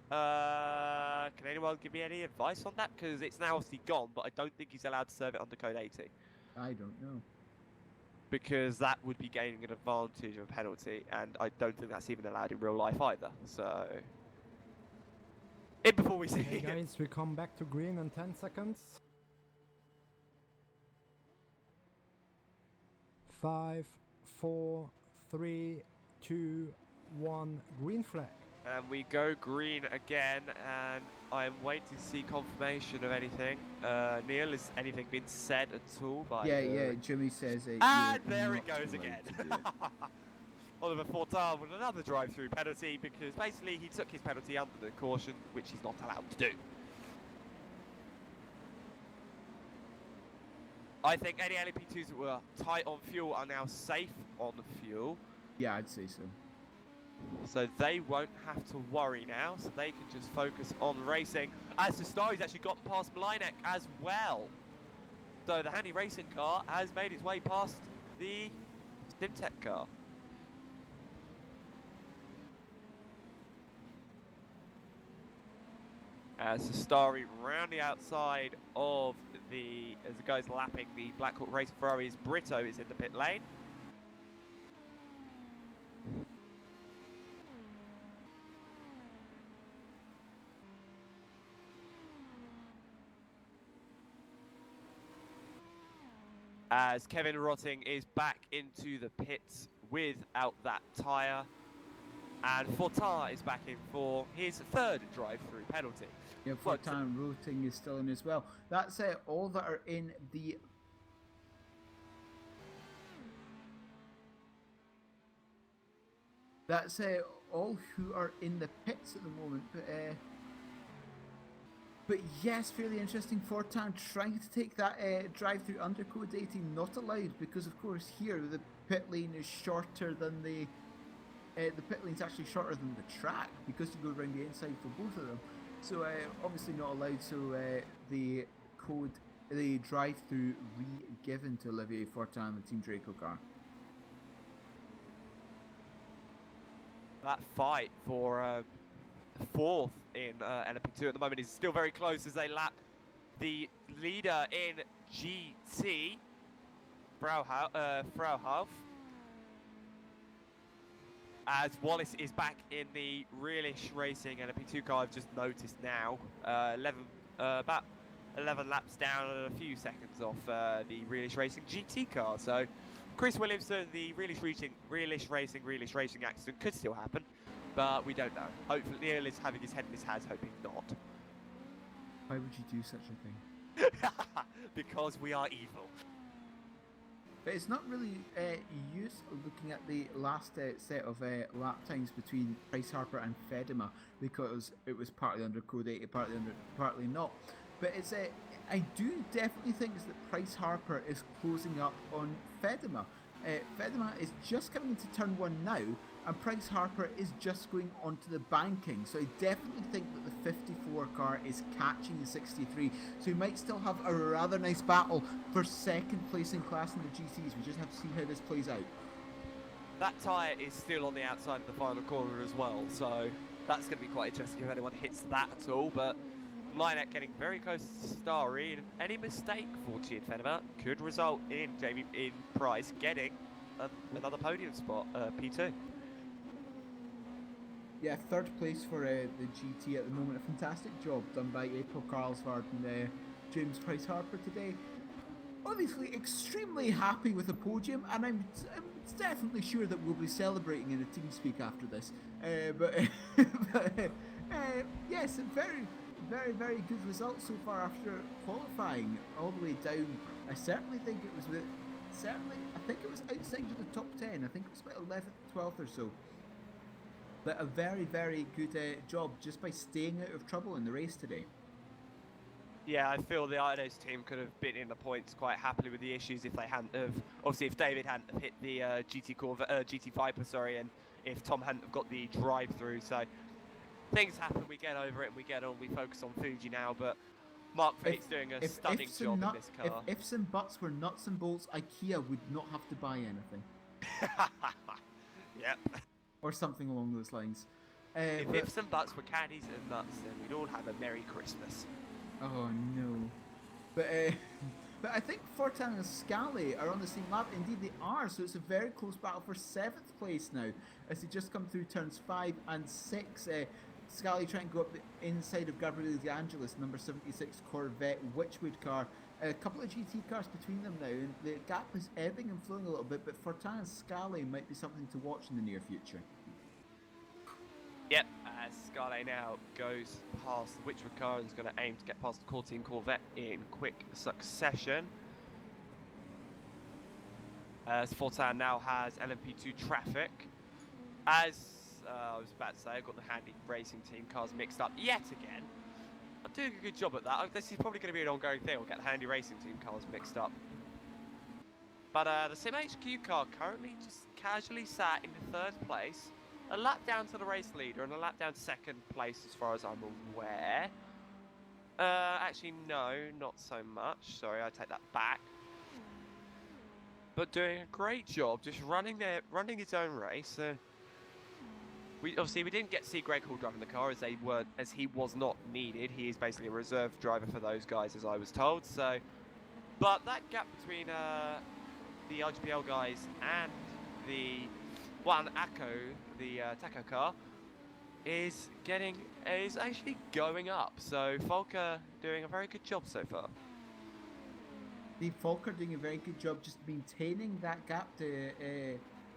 Can anyone give me any advice on that? Because it's now obviously gone, but I don't think he's allowed to serve it under code 80. I don't know. Because that would be gaining an advantage of a penalty, and I don't think that's even allowed in real life either. So, in before we see Hey it. guys, we come back to green in 10 seconds. 5, 4, 3, 2, 1, green flag. And we go green again, and I'm waiting to see confirmation of anything. Neil, has anything been said at all by Yeah, Jimmy says it. And there it goes again. Oliver Fortan with another drive-through penalty, because basically he took his penalty under the caution, which he's not allowed to do. I think any LMP2s that were tight on fuel are now safe on fuel. Yeah, I'd say so. So they won't have to worry now, so they can just focus on racing. As the Starry's actually got past Mlinek as well. So the Handy Racing car has made its way past the SimTech car. As the Starry round the outside of as the guys lapping the Blackhawk Racing Ferraris, Brito is in the pit lane. As Kevin Rotting is back into the pits without that tyre. And Fortin is back in for his third drive-through penalty. Yeah, Fortan Routing is still in as well. That's all that are in the... That's all who are in the pits at the moment. But yes, fairly interesting. Fortan trying to take that drive-through under code 18, not allowed, because of course here the pit lane is shorter than the pit lane's actually shorter than the track, because you go around the inside for both of them. So obviously not allowed. So the drive-through re-given to Olivier Fortin, the Team Draco car. That fight for fourth in LMP2 at the moment is still very close as they lap the leader in GT, Frauhauf. As Wallace is back in the Realish Racing LMP2 car, I've just noticed now, about 11 laps down and a few seconds off the Realish Racing GT car. So Chris Williamson, the Realish Racing accident could still happen, but we don't know. Hopefully Neil is having his head in his hands, hoping not. Why would you do such a thing? Because we are evil. But it's not really useful looking at the last set of lap times between Bryce Harper and Fedema, because it was partly under code 80, partly not. But it's I do definitely think that Bryce Harper is closing up on Fedema. Fedema is just coming into turn 1 now, and Bryce Harper is just going onto the banking. So I definitely think that the 54 car is catching the 63. So we might still have a rather nice battle for second place in class in the GTs. We just have to see how this plays out. That tyre is still on the outside of the final corner as well, so that's going to be quite interesting if anyone hits that at all. But Linek getting very close to Starry, and any mistake for Gian Fenema could result in Jamie Price getting another podium spot, P2. Yeah, third place for the GT at the moment. A fantastic job done by April Carlsvard and James Price Harper today. Obviously extremely happy with the podium, and I'm definitely sure that we'll be celebrating in a team speak after this. Yes, very good result so far after qualifying all the way down. I certainly think it was outside of the top 10. I think it was about 11th, 12th or so. But a very good job just by staying out of trouble in the race today. Yeah, I feel the Idos team could have been in the points quite happily with the issues if they hadn't have. Obviously, if David hadn't have hit the GT Viper, sorry, and if Tom hadn't have got the drive-through. So things happen. We get over it and we get on. We focus on Fuji now, but Mark Vate's doing a stunning job in this car. If ifs and buts were nuts and bolts, IKEA would not have to buy anything. Yep. Or something along those lines. If ifs and buts were candies and nuts, then we'd all have a Merry Christmas. Oh no. But I think Fortan and Scally are on the same lap. Indeed they are, so it's a very close battle for 7th place now. As they just come through turns 5 and 6. Scally trying to go up the inside of Gabriel De Angelis, number 76 Corvette Witchwood car. A couple of GT cars between them now, and the gap is ebbing and flowing a little bit, but Fortan and Scally might be something to watch in the near future. Yep, as Scarlet now goes past the Witchwood car and is going to aim to get past the core team Corvette in quick succession. As Fortan now has LMP2 traffic. As I was about to say, I've got the Handy Racing Team cars mixed up yet again. I'm doing a good job at that. This is probably going to be an ongoing thing. We'll get the Handy Racing Team cars mixed up. But the SimHQ car currently just casually sat in the 3rd place. A lap down to the race leader and a lap down to 2nd place as far as I'm aware. Actually, no, not so much. Sorry, I take that back. But doing a great job, just running his own race. We didn't get to see Greg Hall driving the car as he was not needed. He is basically a reserve driver for those guys, as I was told. So, but that gap between the IGPL guys and the one Akko, the Taco car, is actually going up. So Volker doing a very good job so far. Steve Volker doing a very good job just maintaining that gap to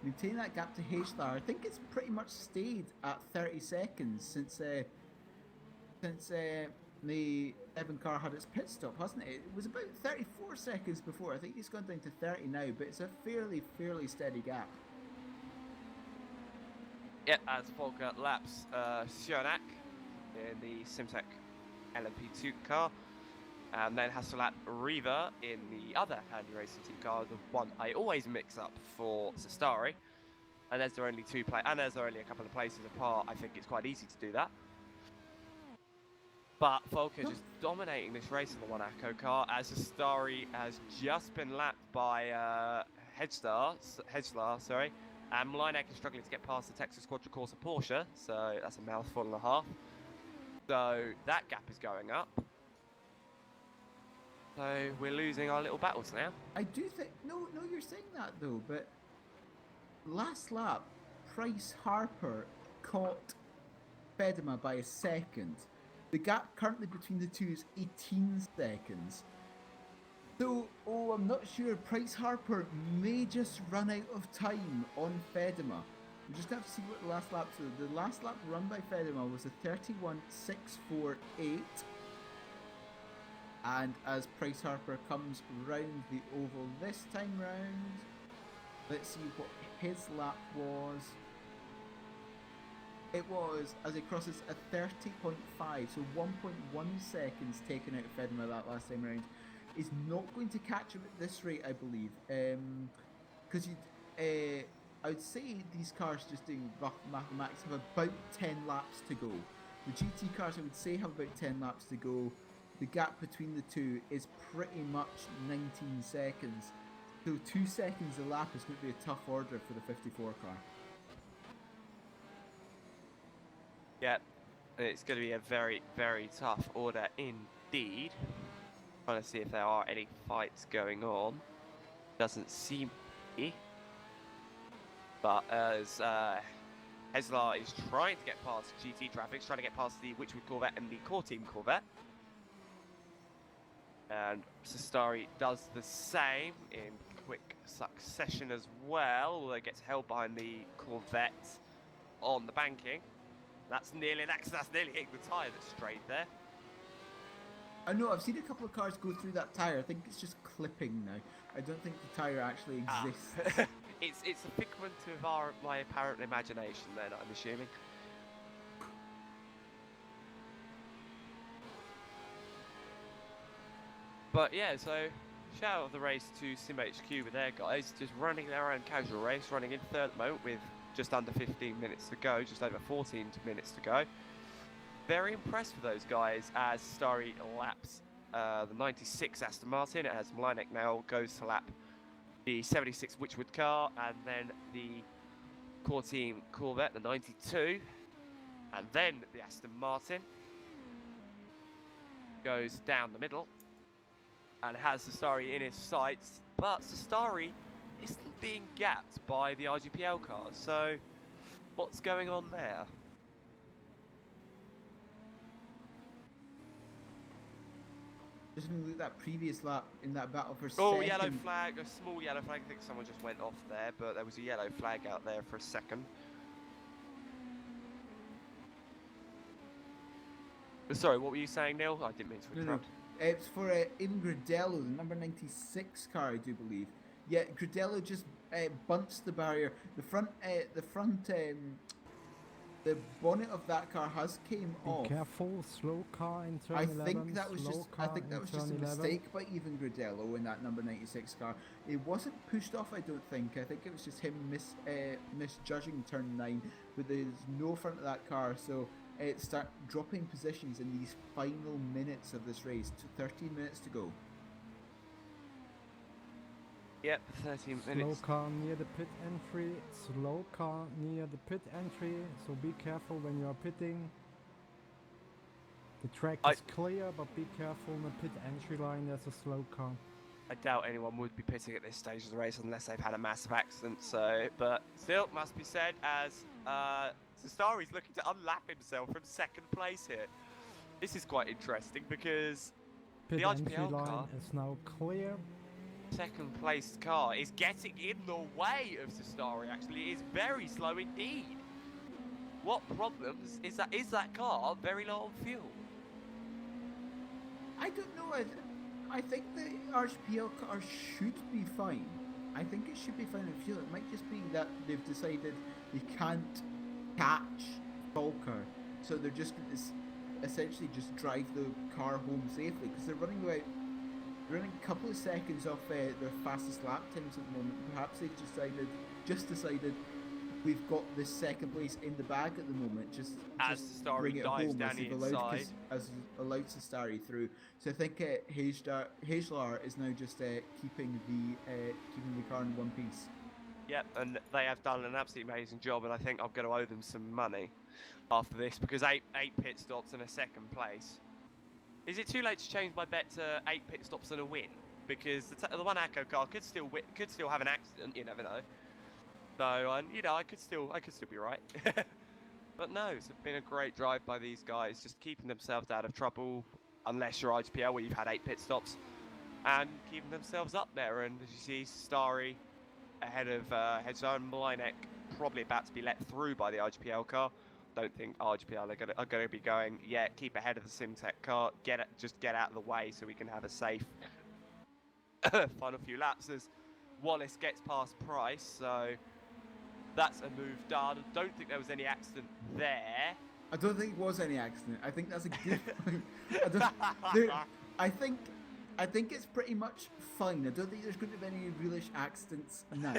Hlar. I think it's pretty much stayed at 30 seconds since the Evan car had its pit stop, hasn't it? It was about 34 seconds before. I think he's gone down to 30 now, but it's a fairly steady gap. Yep, as Volker laps Sionak in the Simtech LMP2 car, and then has to lap Riva in the other Handy Racing Team car, the one I always mix up for Zastari. And as there are only a couple of places apart, I think it's quite easy to do that. But Volker just dominating this race in the one Akko car, as Zastari has just been lapped by Hedgelar, sorry. And Malinak is struggling to get past the Texas Quadricorsa Porsche, so that's a mouthful and a half. So that gap is going up. So we're losing our little battles now. I do think no, you're saying that though, but last lap, Price Harper caught Fedema by a second. The gap currently between the two is 18 seconds. So, I'm not sure. Price Harper may just run out of time on Fedema. We just have to see what the last lap was. The last lap run by Fedema was a 31.648. And as Price Harper comes round the oval this time round, let's see what his lap was. It was, as he crosses, a 30.5, so 1.1 seconds taken out of Fedema that last time round. Is not going to catch him at this rate, I believe, because I would say these cars, just doing rough mathematics, have about 10 laps to go. The GT cars, I would say, have about 10 laps to go. The gap between the two is pretty much 19 seconds. So 2 seconds a lap is going to be a tough order for the 54 car. Yeah, it's going to be a very, very tough order indeed. Trying to see if there are any fights going on. Doesn't seem to be. But as Heslar is trying to get past GT traffic, trying to get past the Witchwood Corvette and the core team Corvette. And Sestari does the same in quick succession as well, although it gets held behind the Corvette on the banking. That's nearly hitting the tyre that's straight there. I know, I've seen a couple of cars go through that tyre. I think it's just clipping now. I don't think the tyre actually exists. It's a figment of my apparent imagination then, I'm assuming. But yeah, so shout out of the race to SimHQ with their guys, just running their own casual race, running in third at the moment with just under 15 minutes to go, just over 14 minutes to go. Very impressed with those guys as Starry laps the 96 Aston Martin, as Mlinek now goes to lap the 76 Witchwood car, and then the core team Corvette, the 92, and then the Aston Martin goes down the middle and has Sestari in his sights, but Sestari is still being gapped by the RGPL cars. So what's going on there? Just going to look at that previous lap in that battle for Oh, second. yellow flag, a small yellow flag. I think someone just went off there, but there was a yellow flag out there for a second. Sorry, what were you saying, Neil? I didn't mean to interrupt. It's for Ivan Gradello, the number 96 car, I do believe. Yeah, Gradello just bunts the barrier. The bonnet of that car has came off. Be careful, slow car in turn I 11. think that was just a mistake by Ivan Gradello in that number 96 car. It wasn't pushed off, I don't think. I think it was just him misjudging turn 9, but there's no front of that car, so start dropping positions in these final minutes of this race. 13 minutes to go. Yep, 13 minutes. Slow car near the pit entry. Slow car near the pit entry. So be careful when you are pitting. The track is clear, but be careful on the pit entry line. There's a slow car. I doubt anyone would be pitting at this stage of the race unless they've had a massive accident. So, but still, must be said, as Sestari's looking to unlap himself from second place here. This is quite interesting because pit the RGPL line car is now clear. Second place car is getting in the way of Sestari. Actually, it is very slow indeed. What problems is that? Is that car very low on fuel? I don't know. I think the RGPL car should be fine. I think it should be fine on fuel. It might just be that they've decided they can't catch Volker, so they're just going to essentially just drive the car home safely because they're running a couple of seconds off their fastest lap times at the moment. Perhaps they've just decided we've got this second place in the bag at the moment. Just Sestari bring it dives home down as the they've allowed, inside. as allowed Sestari through. So I think Hagelar is now just keeping the car in one piece. Yep, and they have done an absolutely amazing job, and I think I'm going to owe them some money after this because eight pit stops and a second place. Is it too late to change my bet to 8 pit stops and a win? Because the one Acco car could still have an accident. You never know. So I could still be right. But no, it's been a great drive by these guys, just keeping themselves out of trouble, unless you're IGPL where you've had 8 pit stops, and keeping themselves up there. And as you see, Starry ahead of Hedgehow and Mlinek probably about to be let through by the IGPL car. Don't think RGPL are going to be going, yeah, keep ahead of the SimTech car, just get out of the way so we can have a safe final few laps as Wallace gets past Price. So that's a move done. Don't think there was any accident there. I don't think it was any accident. I think that's a good point. I think it's pretty much fine. I don't think there's going to be any realish accidents now.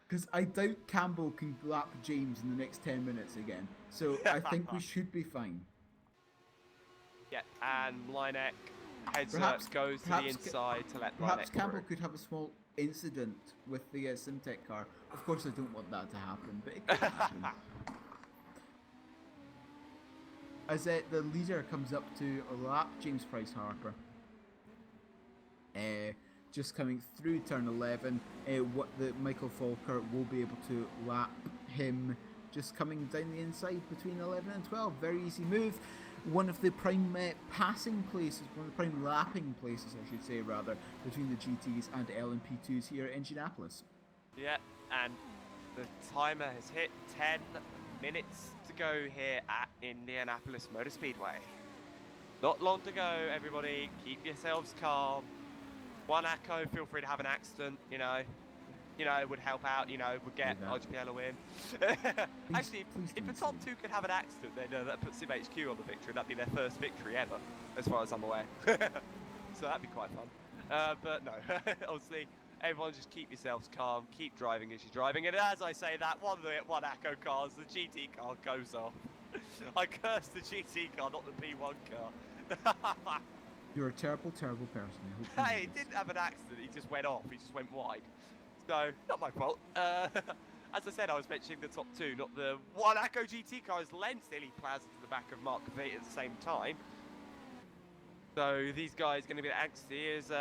Because I doubt Campbell can lap James in the next 10 minutes again. So I think we should be fine. Yeah, and Mlinek goes to the inside to let Mlinek Perhaps Campbell through. could have a small incident with the SimTech car. Of course, I don't want that to happen, but it could happen. As the leader comes up to lap James Price Harper. Just coming through turn 11, what the Michael Falker will be able to lap him just coming down the inside between 11 and 12. Very easy move. One of the prime passing places, one of the prime lapping places, I should say rather, between the GTs and LMP2s here at Indianapolis. Yeah, and the timer has hit 10 minutes to go here at Indianapolis Motor Speedway. Not long to go, everybody. Keep yourselves calm. One Acco, feel free to have an accident, it would help out, would get RGPL a win. Actually, if the top two could have an accident, then that puts SimHQ on the victory. That'd be their first victory ever, as far as I'm aware. so that'd be quite fun. But no, obviously, everyone just keep yourselves calm, keep driving as you're driving, and as I say that, one Acco car, as the GT car goes off. I curse the GT car, not the P1 car. You're a terrible, terrible person. I hope you Hey, know he this. didn't have an accident, he just went off, he just went wide. So, not my fault. As I said, I was mentioning the top two, not the one Acco GT car, as Lens nearly plows into the back of Mark V at the same time. So, these guys are going to be angsty as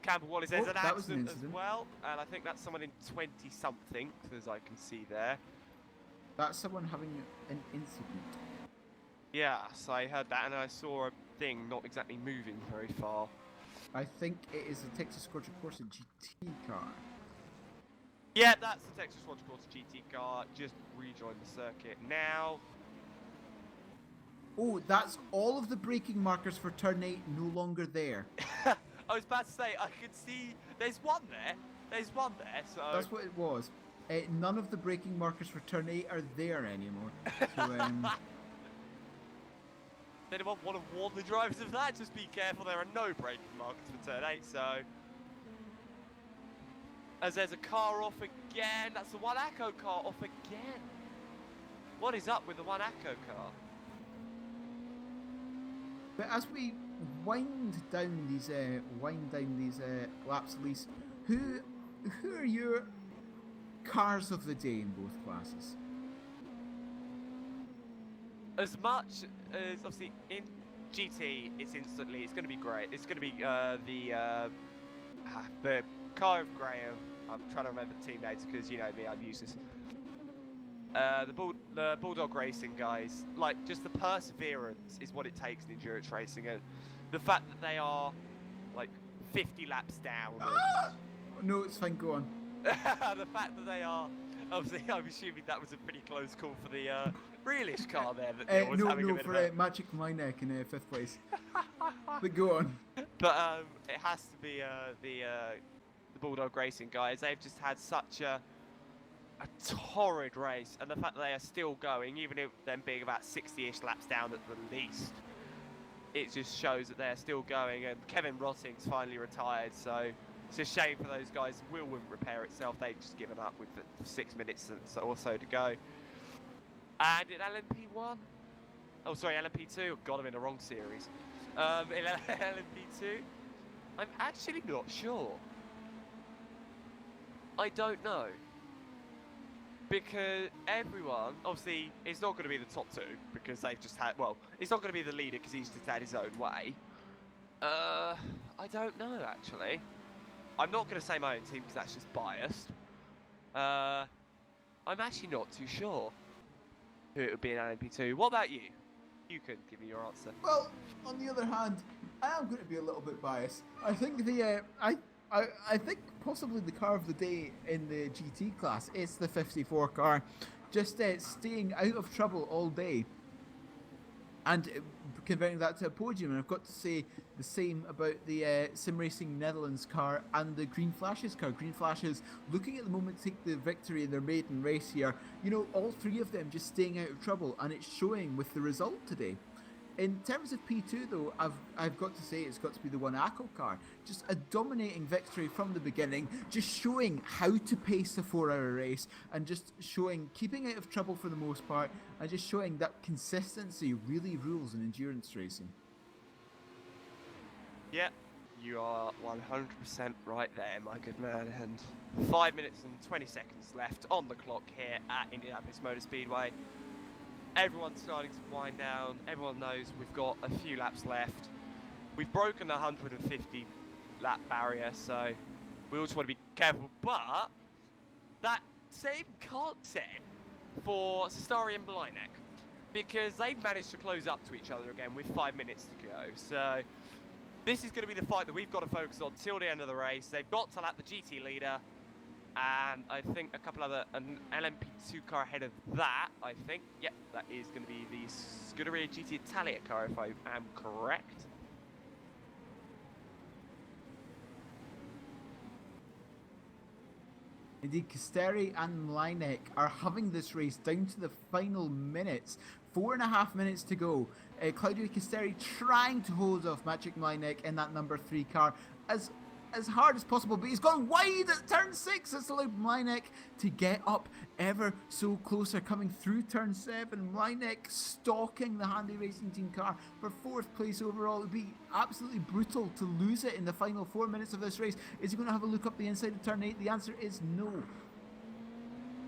Campbell Wallace has an that was an accident as incident. well, and I think that's someone in 20-something, as I can see there. That's someone having an incident. Yeah, so I heard that, and I saw a thing not exactly moving very far. I think it is a Texas Squadron Corsa GT car. Yeah, that's the Texas Squadron Corsa GT car. Just rejoined the circuit now. Oh, that's all of the braking markers for turn 8 no longer there. I was about to say, I could see there's one there. There's one there, so That's what it was. None of the braking markers for turn 8 are there anymore. So, does anyone want to warn the drivers of that? Just be careful, there are no braking markers for turn 8, so as there's a car off again. That's the one Acco car off again. What is up with the one Acco car? but as we wind down these laps, Elise, who are your cars of the day in both classes? As much as obviously in GT, it's going to be great. It's going to be the car of Graham. I'm trying to remember the team names because you know me, I'm useless. The Bulldog Racing guys, like just the perseverance is what it takes in endurance racing, and the fact that they are like 50 laps down. No, it's fine. Go on. The fact that they are, obviously, I'm assuming that was a pretty close call for the realish car there. That was having a bit for of a... Magic Meineck in 5th place. But go on. But it has to be the Bulldog Racing guys. They've just had such a torrid race, and the fact that they are still going, even if them being about 60-ish laps down at the least, it just shows that they're still going. And Kevin Rotting's finally retired, so it's a shame for those guys. Wheel wouldn't repair itself. They've just given up with the 6 minutes or so to go. And in LMP1, oh sorry, LMP2. God, I'm in the wrong series. In LMP2, I'm actually not sure. I don't know. Because everyone, obviously, it's not going to be the top two because they've just had, well, it's not going to be the leader because he's just had his own way. I don't know, actually. I'm not going to say my own team because that's just biased. I'm actually not too sure who it would be in LMP2. What about you? You can give me your answer. Well, on the other hand, I am going to be a little bit biased. I think I think possibly the car of the day in the GT class is the 54 car, just staying out of trouble all day and converting that to a podium. And I've got to say the same about the SimRacing Netherlands car and the Green Flashes car. Green Flashes looking at the moment to take the victory in their maiden race here. You know, all three of them just staying out of trouble, and it's showing with the result today. In terms of P2 though, I've got to say it's got to be the one Acco car. Just a dominating victory from the beginning, just showing how to pace a 4-hour race, and just showing, keeping out of trouble for the most part, and just showing that consistency really rules in endurance racing. Yeah, you are 100% right there, my good man. And 5 minutes and 20 seconds left on the clock here at Indianapolis Motor Speedway. Everyone's starting to wind down. Everyone knows we've got a few laps left. We've broken the 150 lap barrier, so we also want to be careful. But that same can't say for Sestari and Blynek, because they've managed to close up to each other again with 5 minutes to go. So this is going to be the fight that we've got to focus on till the end of the race. They've got to lap the GT leader, and I think a couple other, an LMP2 car ahead of that, I think. Yep, that is going to be the Scuderia GT Italia car, if I am correct. Indeed, Kasteri and Mlynek are having this race down to the final minutes. 4.5 minutes to go. Claudio Kasteri trying to hold off Maciek Mlynek in that number 3 car as hard as possible, but he's gone wide at turn 6. It's allowed Mlynek to get up ever so closer. Coming through turn 7, Mlynek stalking the Handy Racing Team car for 4th place overall. It would be absolutely brutal to lose it in the final 4 minutes of this race. Is he going to have a look up the inside of turn 8? The answer is no.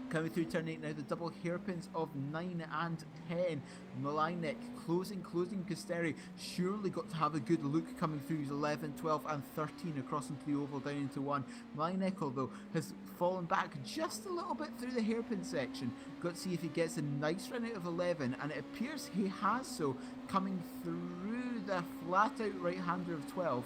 Coming through turn 8 now, the double hairpins of 9 and 10. Mlynek closing Kasteri. Surely got to have a good look coming through 11, 12 and 13 across into the oval down into 1. Mlynek, although, has fallen back just a little bit through the hairpin section. Got to see if he gets a nice run out of 11, and it appears he has so, coming through the flat out right-hander of 12.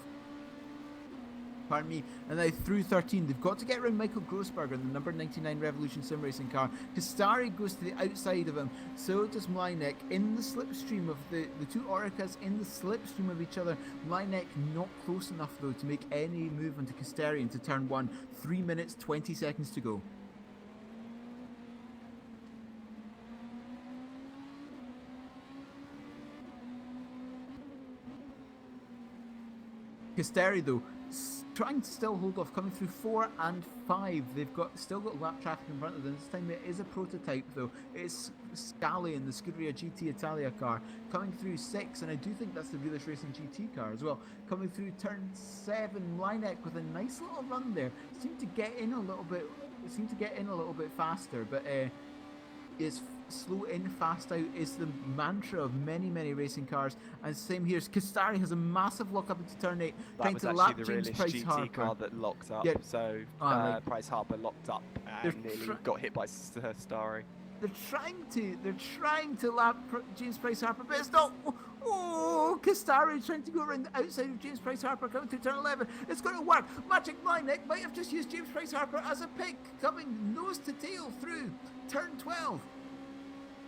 Pardon me, and now through 13, they've got to get around Michael Grossberger in the number 99 Revolution Sim Racing car. Kastari goes to the outside of him, so does Mlynek in the slipstream of the two Oricas in the slipstream of each other. Mlynek not close enough though to make any move onto Kastari into turn 1. 3 minutes 20 seconds to go. Kastari though, trying to still hold off, coming through 4 and 5. They've still got lap traffic in front of them. This time it is a prototype though. It's Scali in the Scuderia GT Italia car. Coming through 6, and I do think that's the Realish Racing GT car as well. Coming through turn 7, Mlynek with a nice little run there. Seemed to get in a little bit faster, but is slow in, fast out is the mantra of many racing cars. And same here, Kastari has a massive lock up into turn 8, That trying was to actually lap the James Realish Price GT Harper. car that locked up. Yeah. So Right. Price Harper locked up They're and nearly try- got hit by Starry. They're trying to lap James Price Harper, but it's not. Oh, Kastari trying to go around the outside of James Price Harper coming through turn 11. It's going to work. Maciek Mlynek might have just used James Price Harper as a pick, coming nose to tail through turn 12.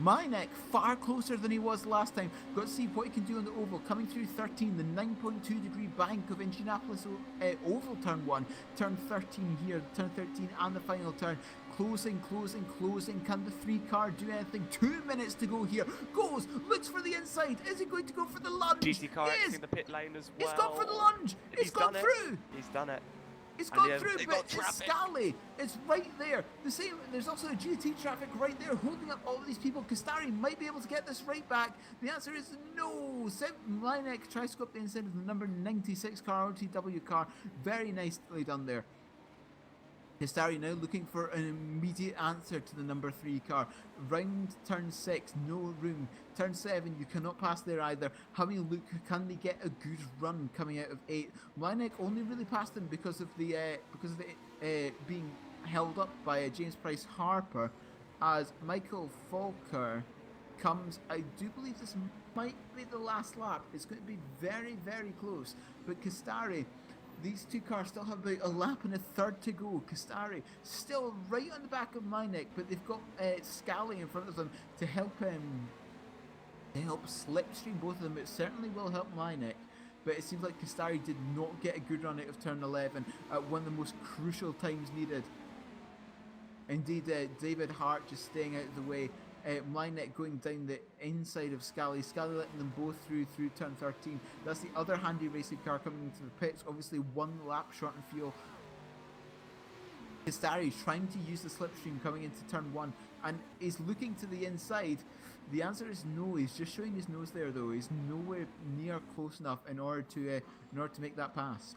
Mlynek far closer than he was last time. Got to see what he can do on the oval. Coming through 13, the 9.2 degree bank of Indianapolis oval turn 1. Turn 13 here, turn 13 and the final turn. Closing. Can the 3 car do anything? 2 minutes to go here. Goes, looks for the inside. Is he going to go for the lunge? GT car He is. in the pit lane as well. He's gone for the lunge. It's gone through. He's done it. It's And gone yeah, through, they but got it's traffic. Scali. It's right there. The same. There's also a GT traffic right there, holding up all of these people. Kastari might be able to get this right back. The answer is no. Mlynek tries to go up the inside of the number 96 car, RTW car. Very nicely done there. Kastari now looking for an immediate answer to the number 3 car. Round turn 6, no room. Turn 7, you cannot pass there either. Having a look, can they get a good run coming out of 8? Mlynek only really passed him because of the being held up by James Price Harper, as Michael Falker comes. I do believe this might be the last lap. It's going to be very close. But Kastari, these two cars still have about a lap and a third to go. Kastari still right on the back of Mlynek, but they've got Scali in front of them to help slipstream both of them. It certainly will help Mlynek, but it seems like Kastari did not get a good run out of turn 11 at one of the most crucial times needed. Indeed, David Hart just staying out of the way. Mlynek going down the inside of Scali letting them both through turn 13. That's the other Handy Racing car coming into the pits, obviously 1 lap short in fuel. Kastari trying to use the slipstream coming into turn 1 and is looking to the inside. The answer is no. He's just showing his nose there though. He's nowhere near close enough in order to make that pass.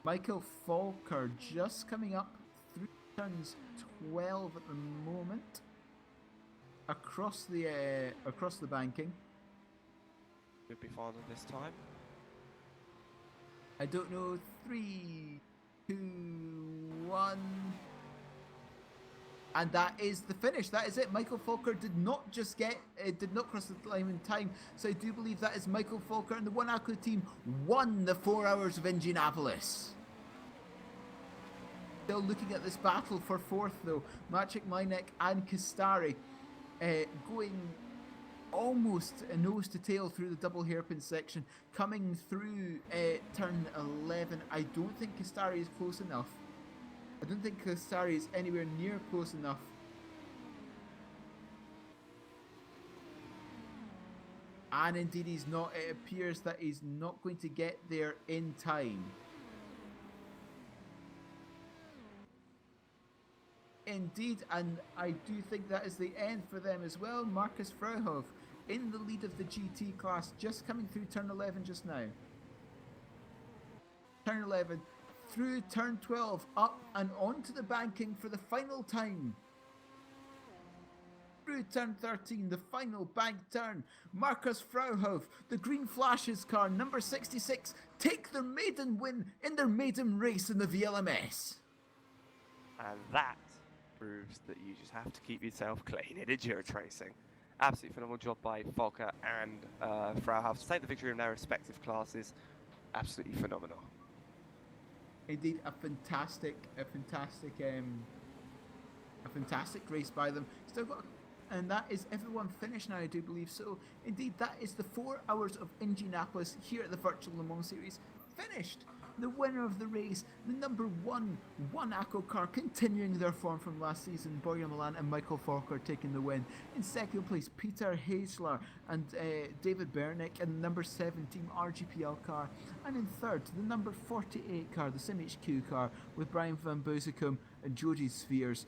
Michael Falker just coming up through turns 12 at the moment, across the banking. Should be fine on this time. I don't know. 3, 2, 1, and that is the finish. That is it. Michael Falker did not cross the line in time, so I do believe that is Michael Falker and the One Aqua team won the 4 hours of Indianapolis. Still looking at this battle for 4th though. Maciek Mlynek and Kastari going almost a nose to tail through the double hairpin section, coming through turn 11. I don't think Kastari is close enough. I don't think Kastari is anywhere near close enough. And indeed he's not. It appears that he's not going to get there in time. Indeed, and I do think that is the end for them as well. Marcus Frauhof in the lead of the GT class, just coming through turn 11 just now. Turn 11, through turn 12, up and onto the banking for the final time. Through turn 13, the final bank turn. Marcus Frauhof, the Green Flashes car, number 66, take their maiden win in their maiden race in the VLMS. And that proves that you just have to keep yourself clean in endurance racing. Absolutely phenomenal job by Volker and Frauhof to take the victory in their respective classes. Absolutely phenomenal. Indeed, a fantastic race by them. Still got, and that is everyone finished now, I do believe. So, indeed, that is the 4 hours of Indianapolis here at the Virtual Le Mans Series finished. The winner of the race, the number 1 ACO car, continuing their form from last season. Borja Milan and Michael Forker taking the win. In second place, Peter Haesler and David Bernick and the number 7 Team RGPL car. And in third, the number 48 car, the SimHQ car, with Brian Van Beuzekum and Jody Spheres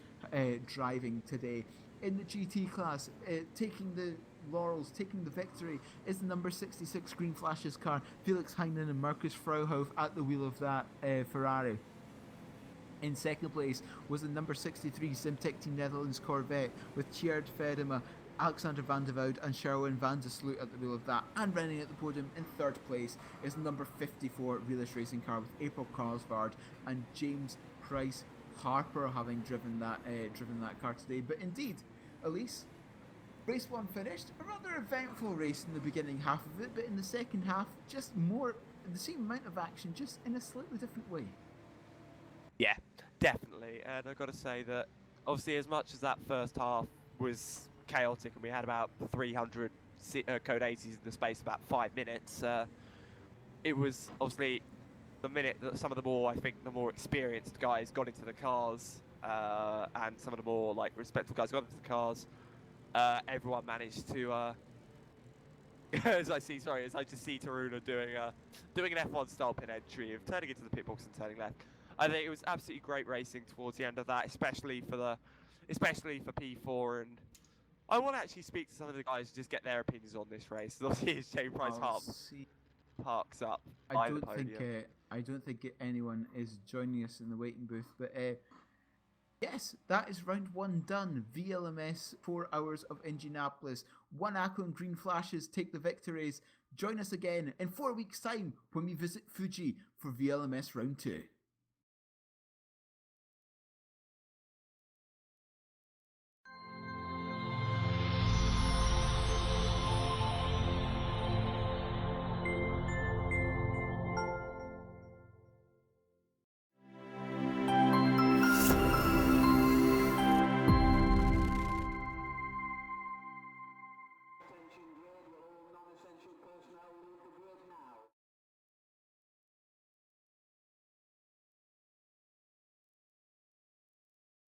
driving today. In the GT class, taking the laurels, taking the victory, is the number 66 Green Flashes car, Felix Heinen and Marcus Frauhof at the wheel of that Ferrari. In second place was the number 63 Simtech Team Netherlands Corvette with Tjeerd Vedema, Alexander van der Voud and Sherwin van der Sloot at the wheel of that. And running at the podium in third place is the number 54 Realish Racing car with April Carlsvard and James Price Harper having driven that car today. But indeed, Elise, race 1 finished, a rather eventful race in the beginning half of it, but in the second half, just more, the same amount of action, just in a slightly different way. Yeah, definitely. And I've got to say that, obviously, as much as that first half was chaotic and we had about 300 code 80s in the space of about 5 minutes, it was obviously the minute that some of the more, I think, the more experienced guys got into the cars, and some of the more respectful guys got into the cars, everyone managed to, as I just see Taruna doing an F1 style pin entry of turning into the pit box and turning left. I think it was absolutely great racing towards the end of that, especially for P4. And I want to actually speak to some of the guys and just get their opinions on this race. Obviously, as James Price parks up by the podium. I don't think anyone is joining us in the waiting booth, but yes, that is round 1 done. VLMS 4 hours of Indianapolis. 1 ACO and Green Flashes take the victories. Join us again in 4 weeks' time when we visit Fuji for VLMS round 2.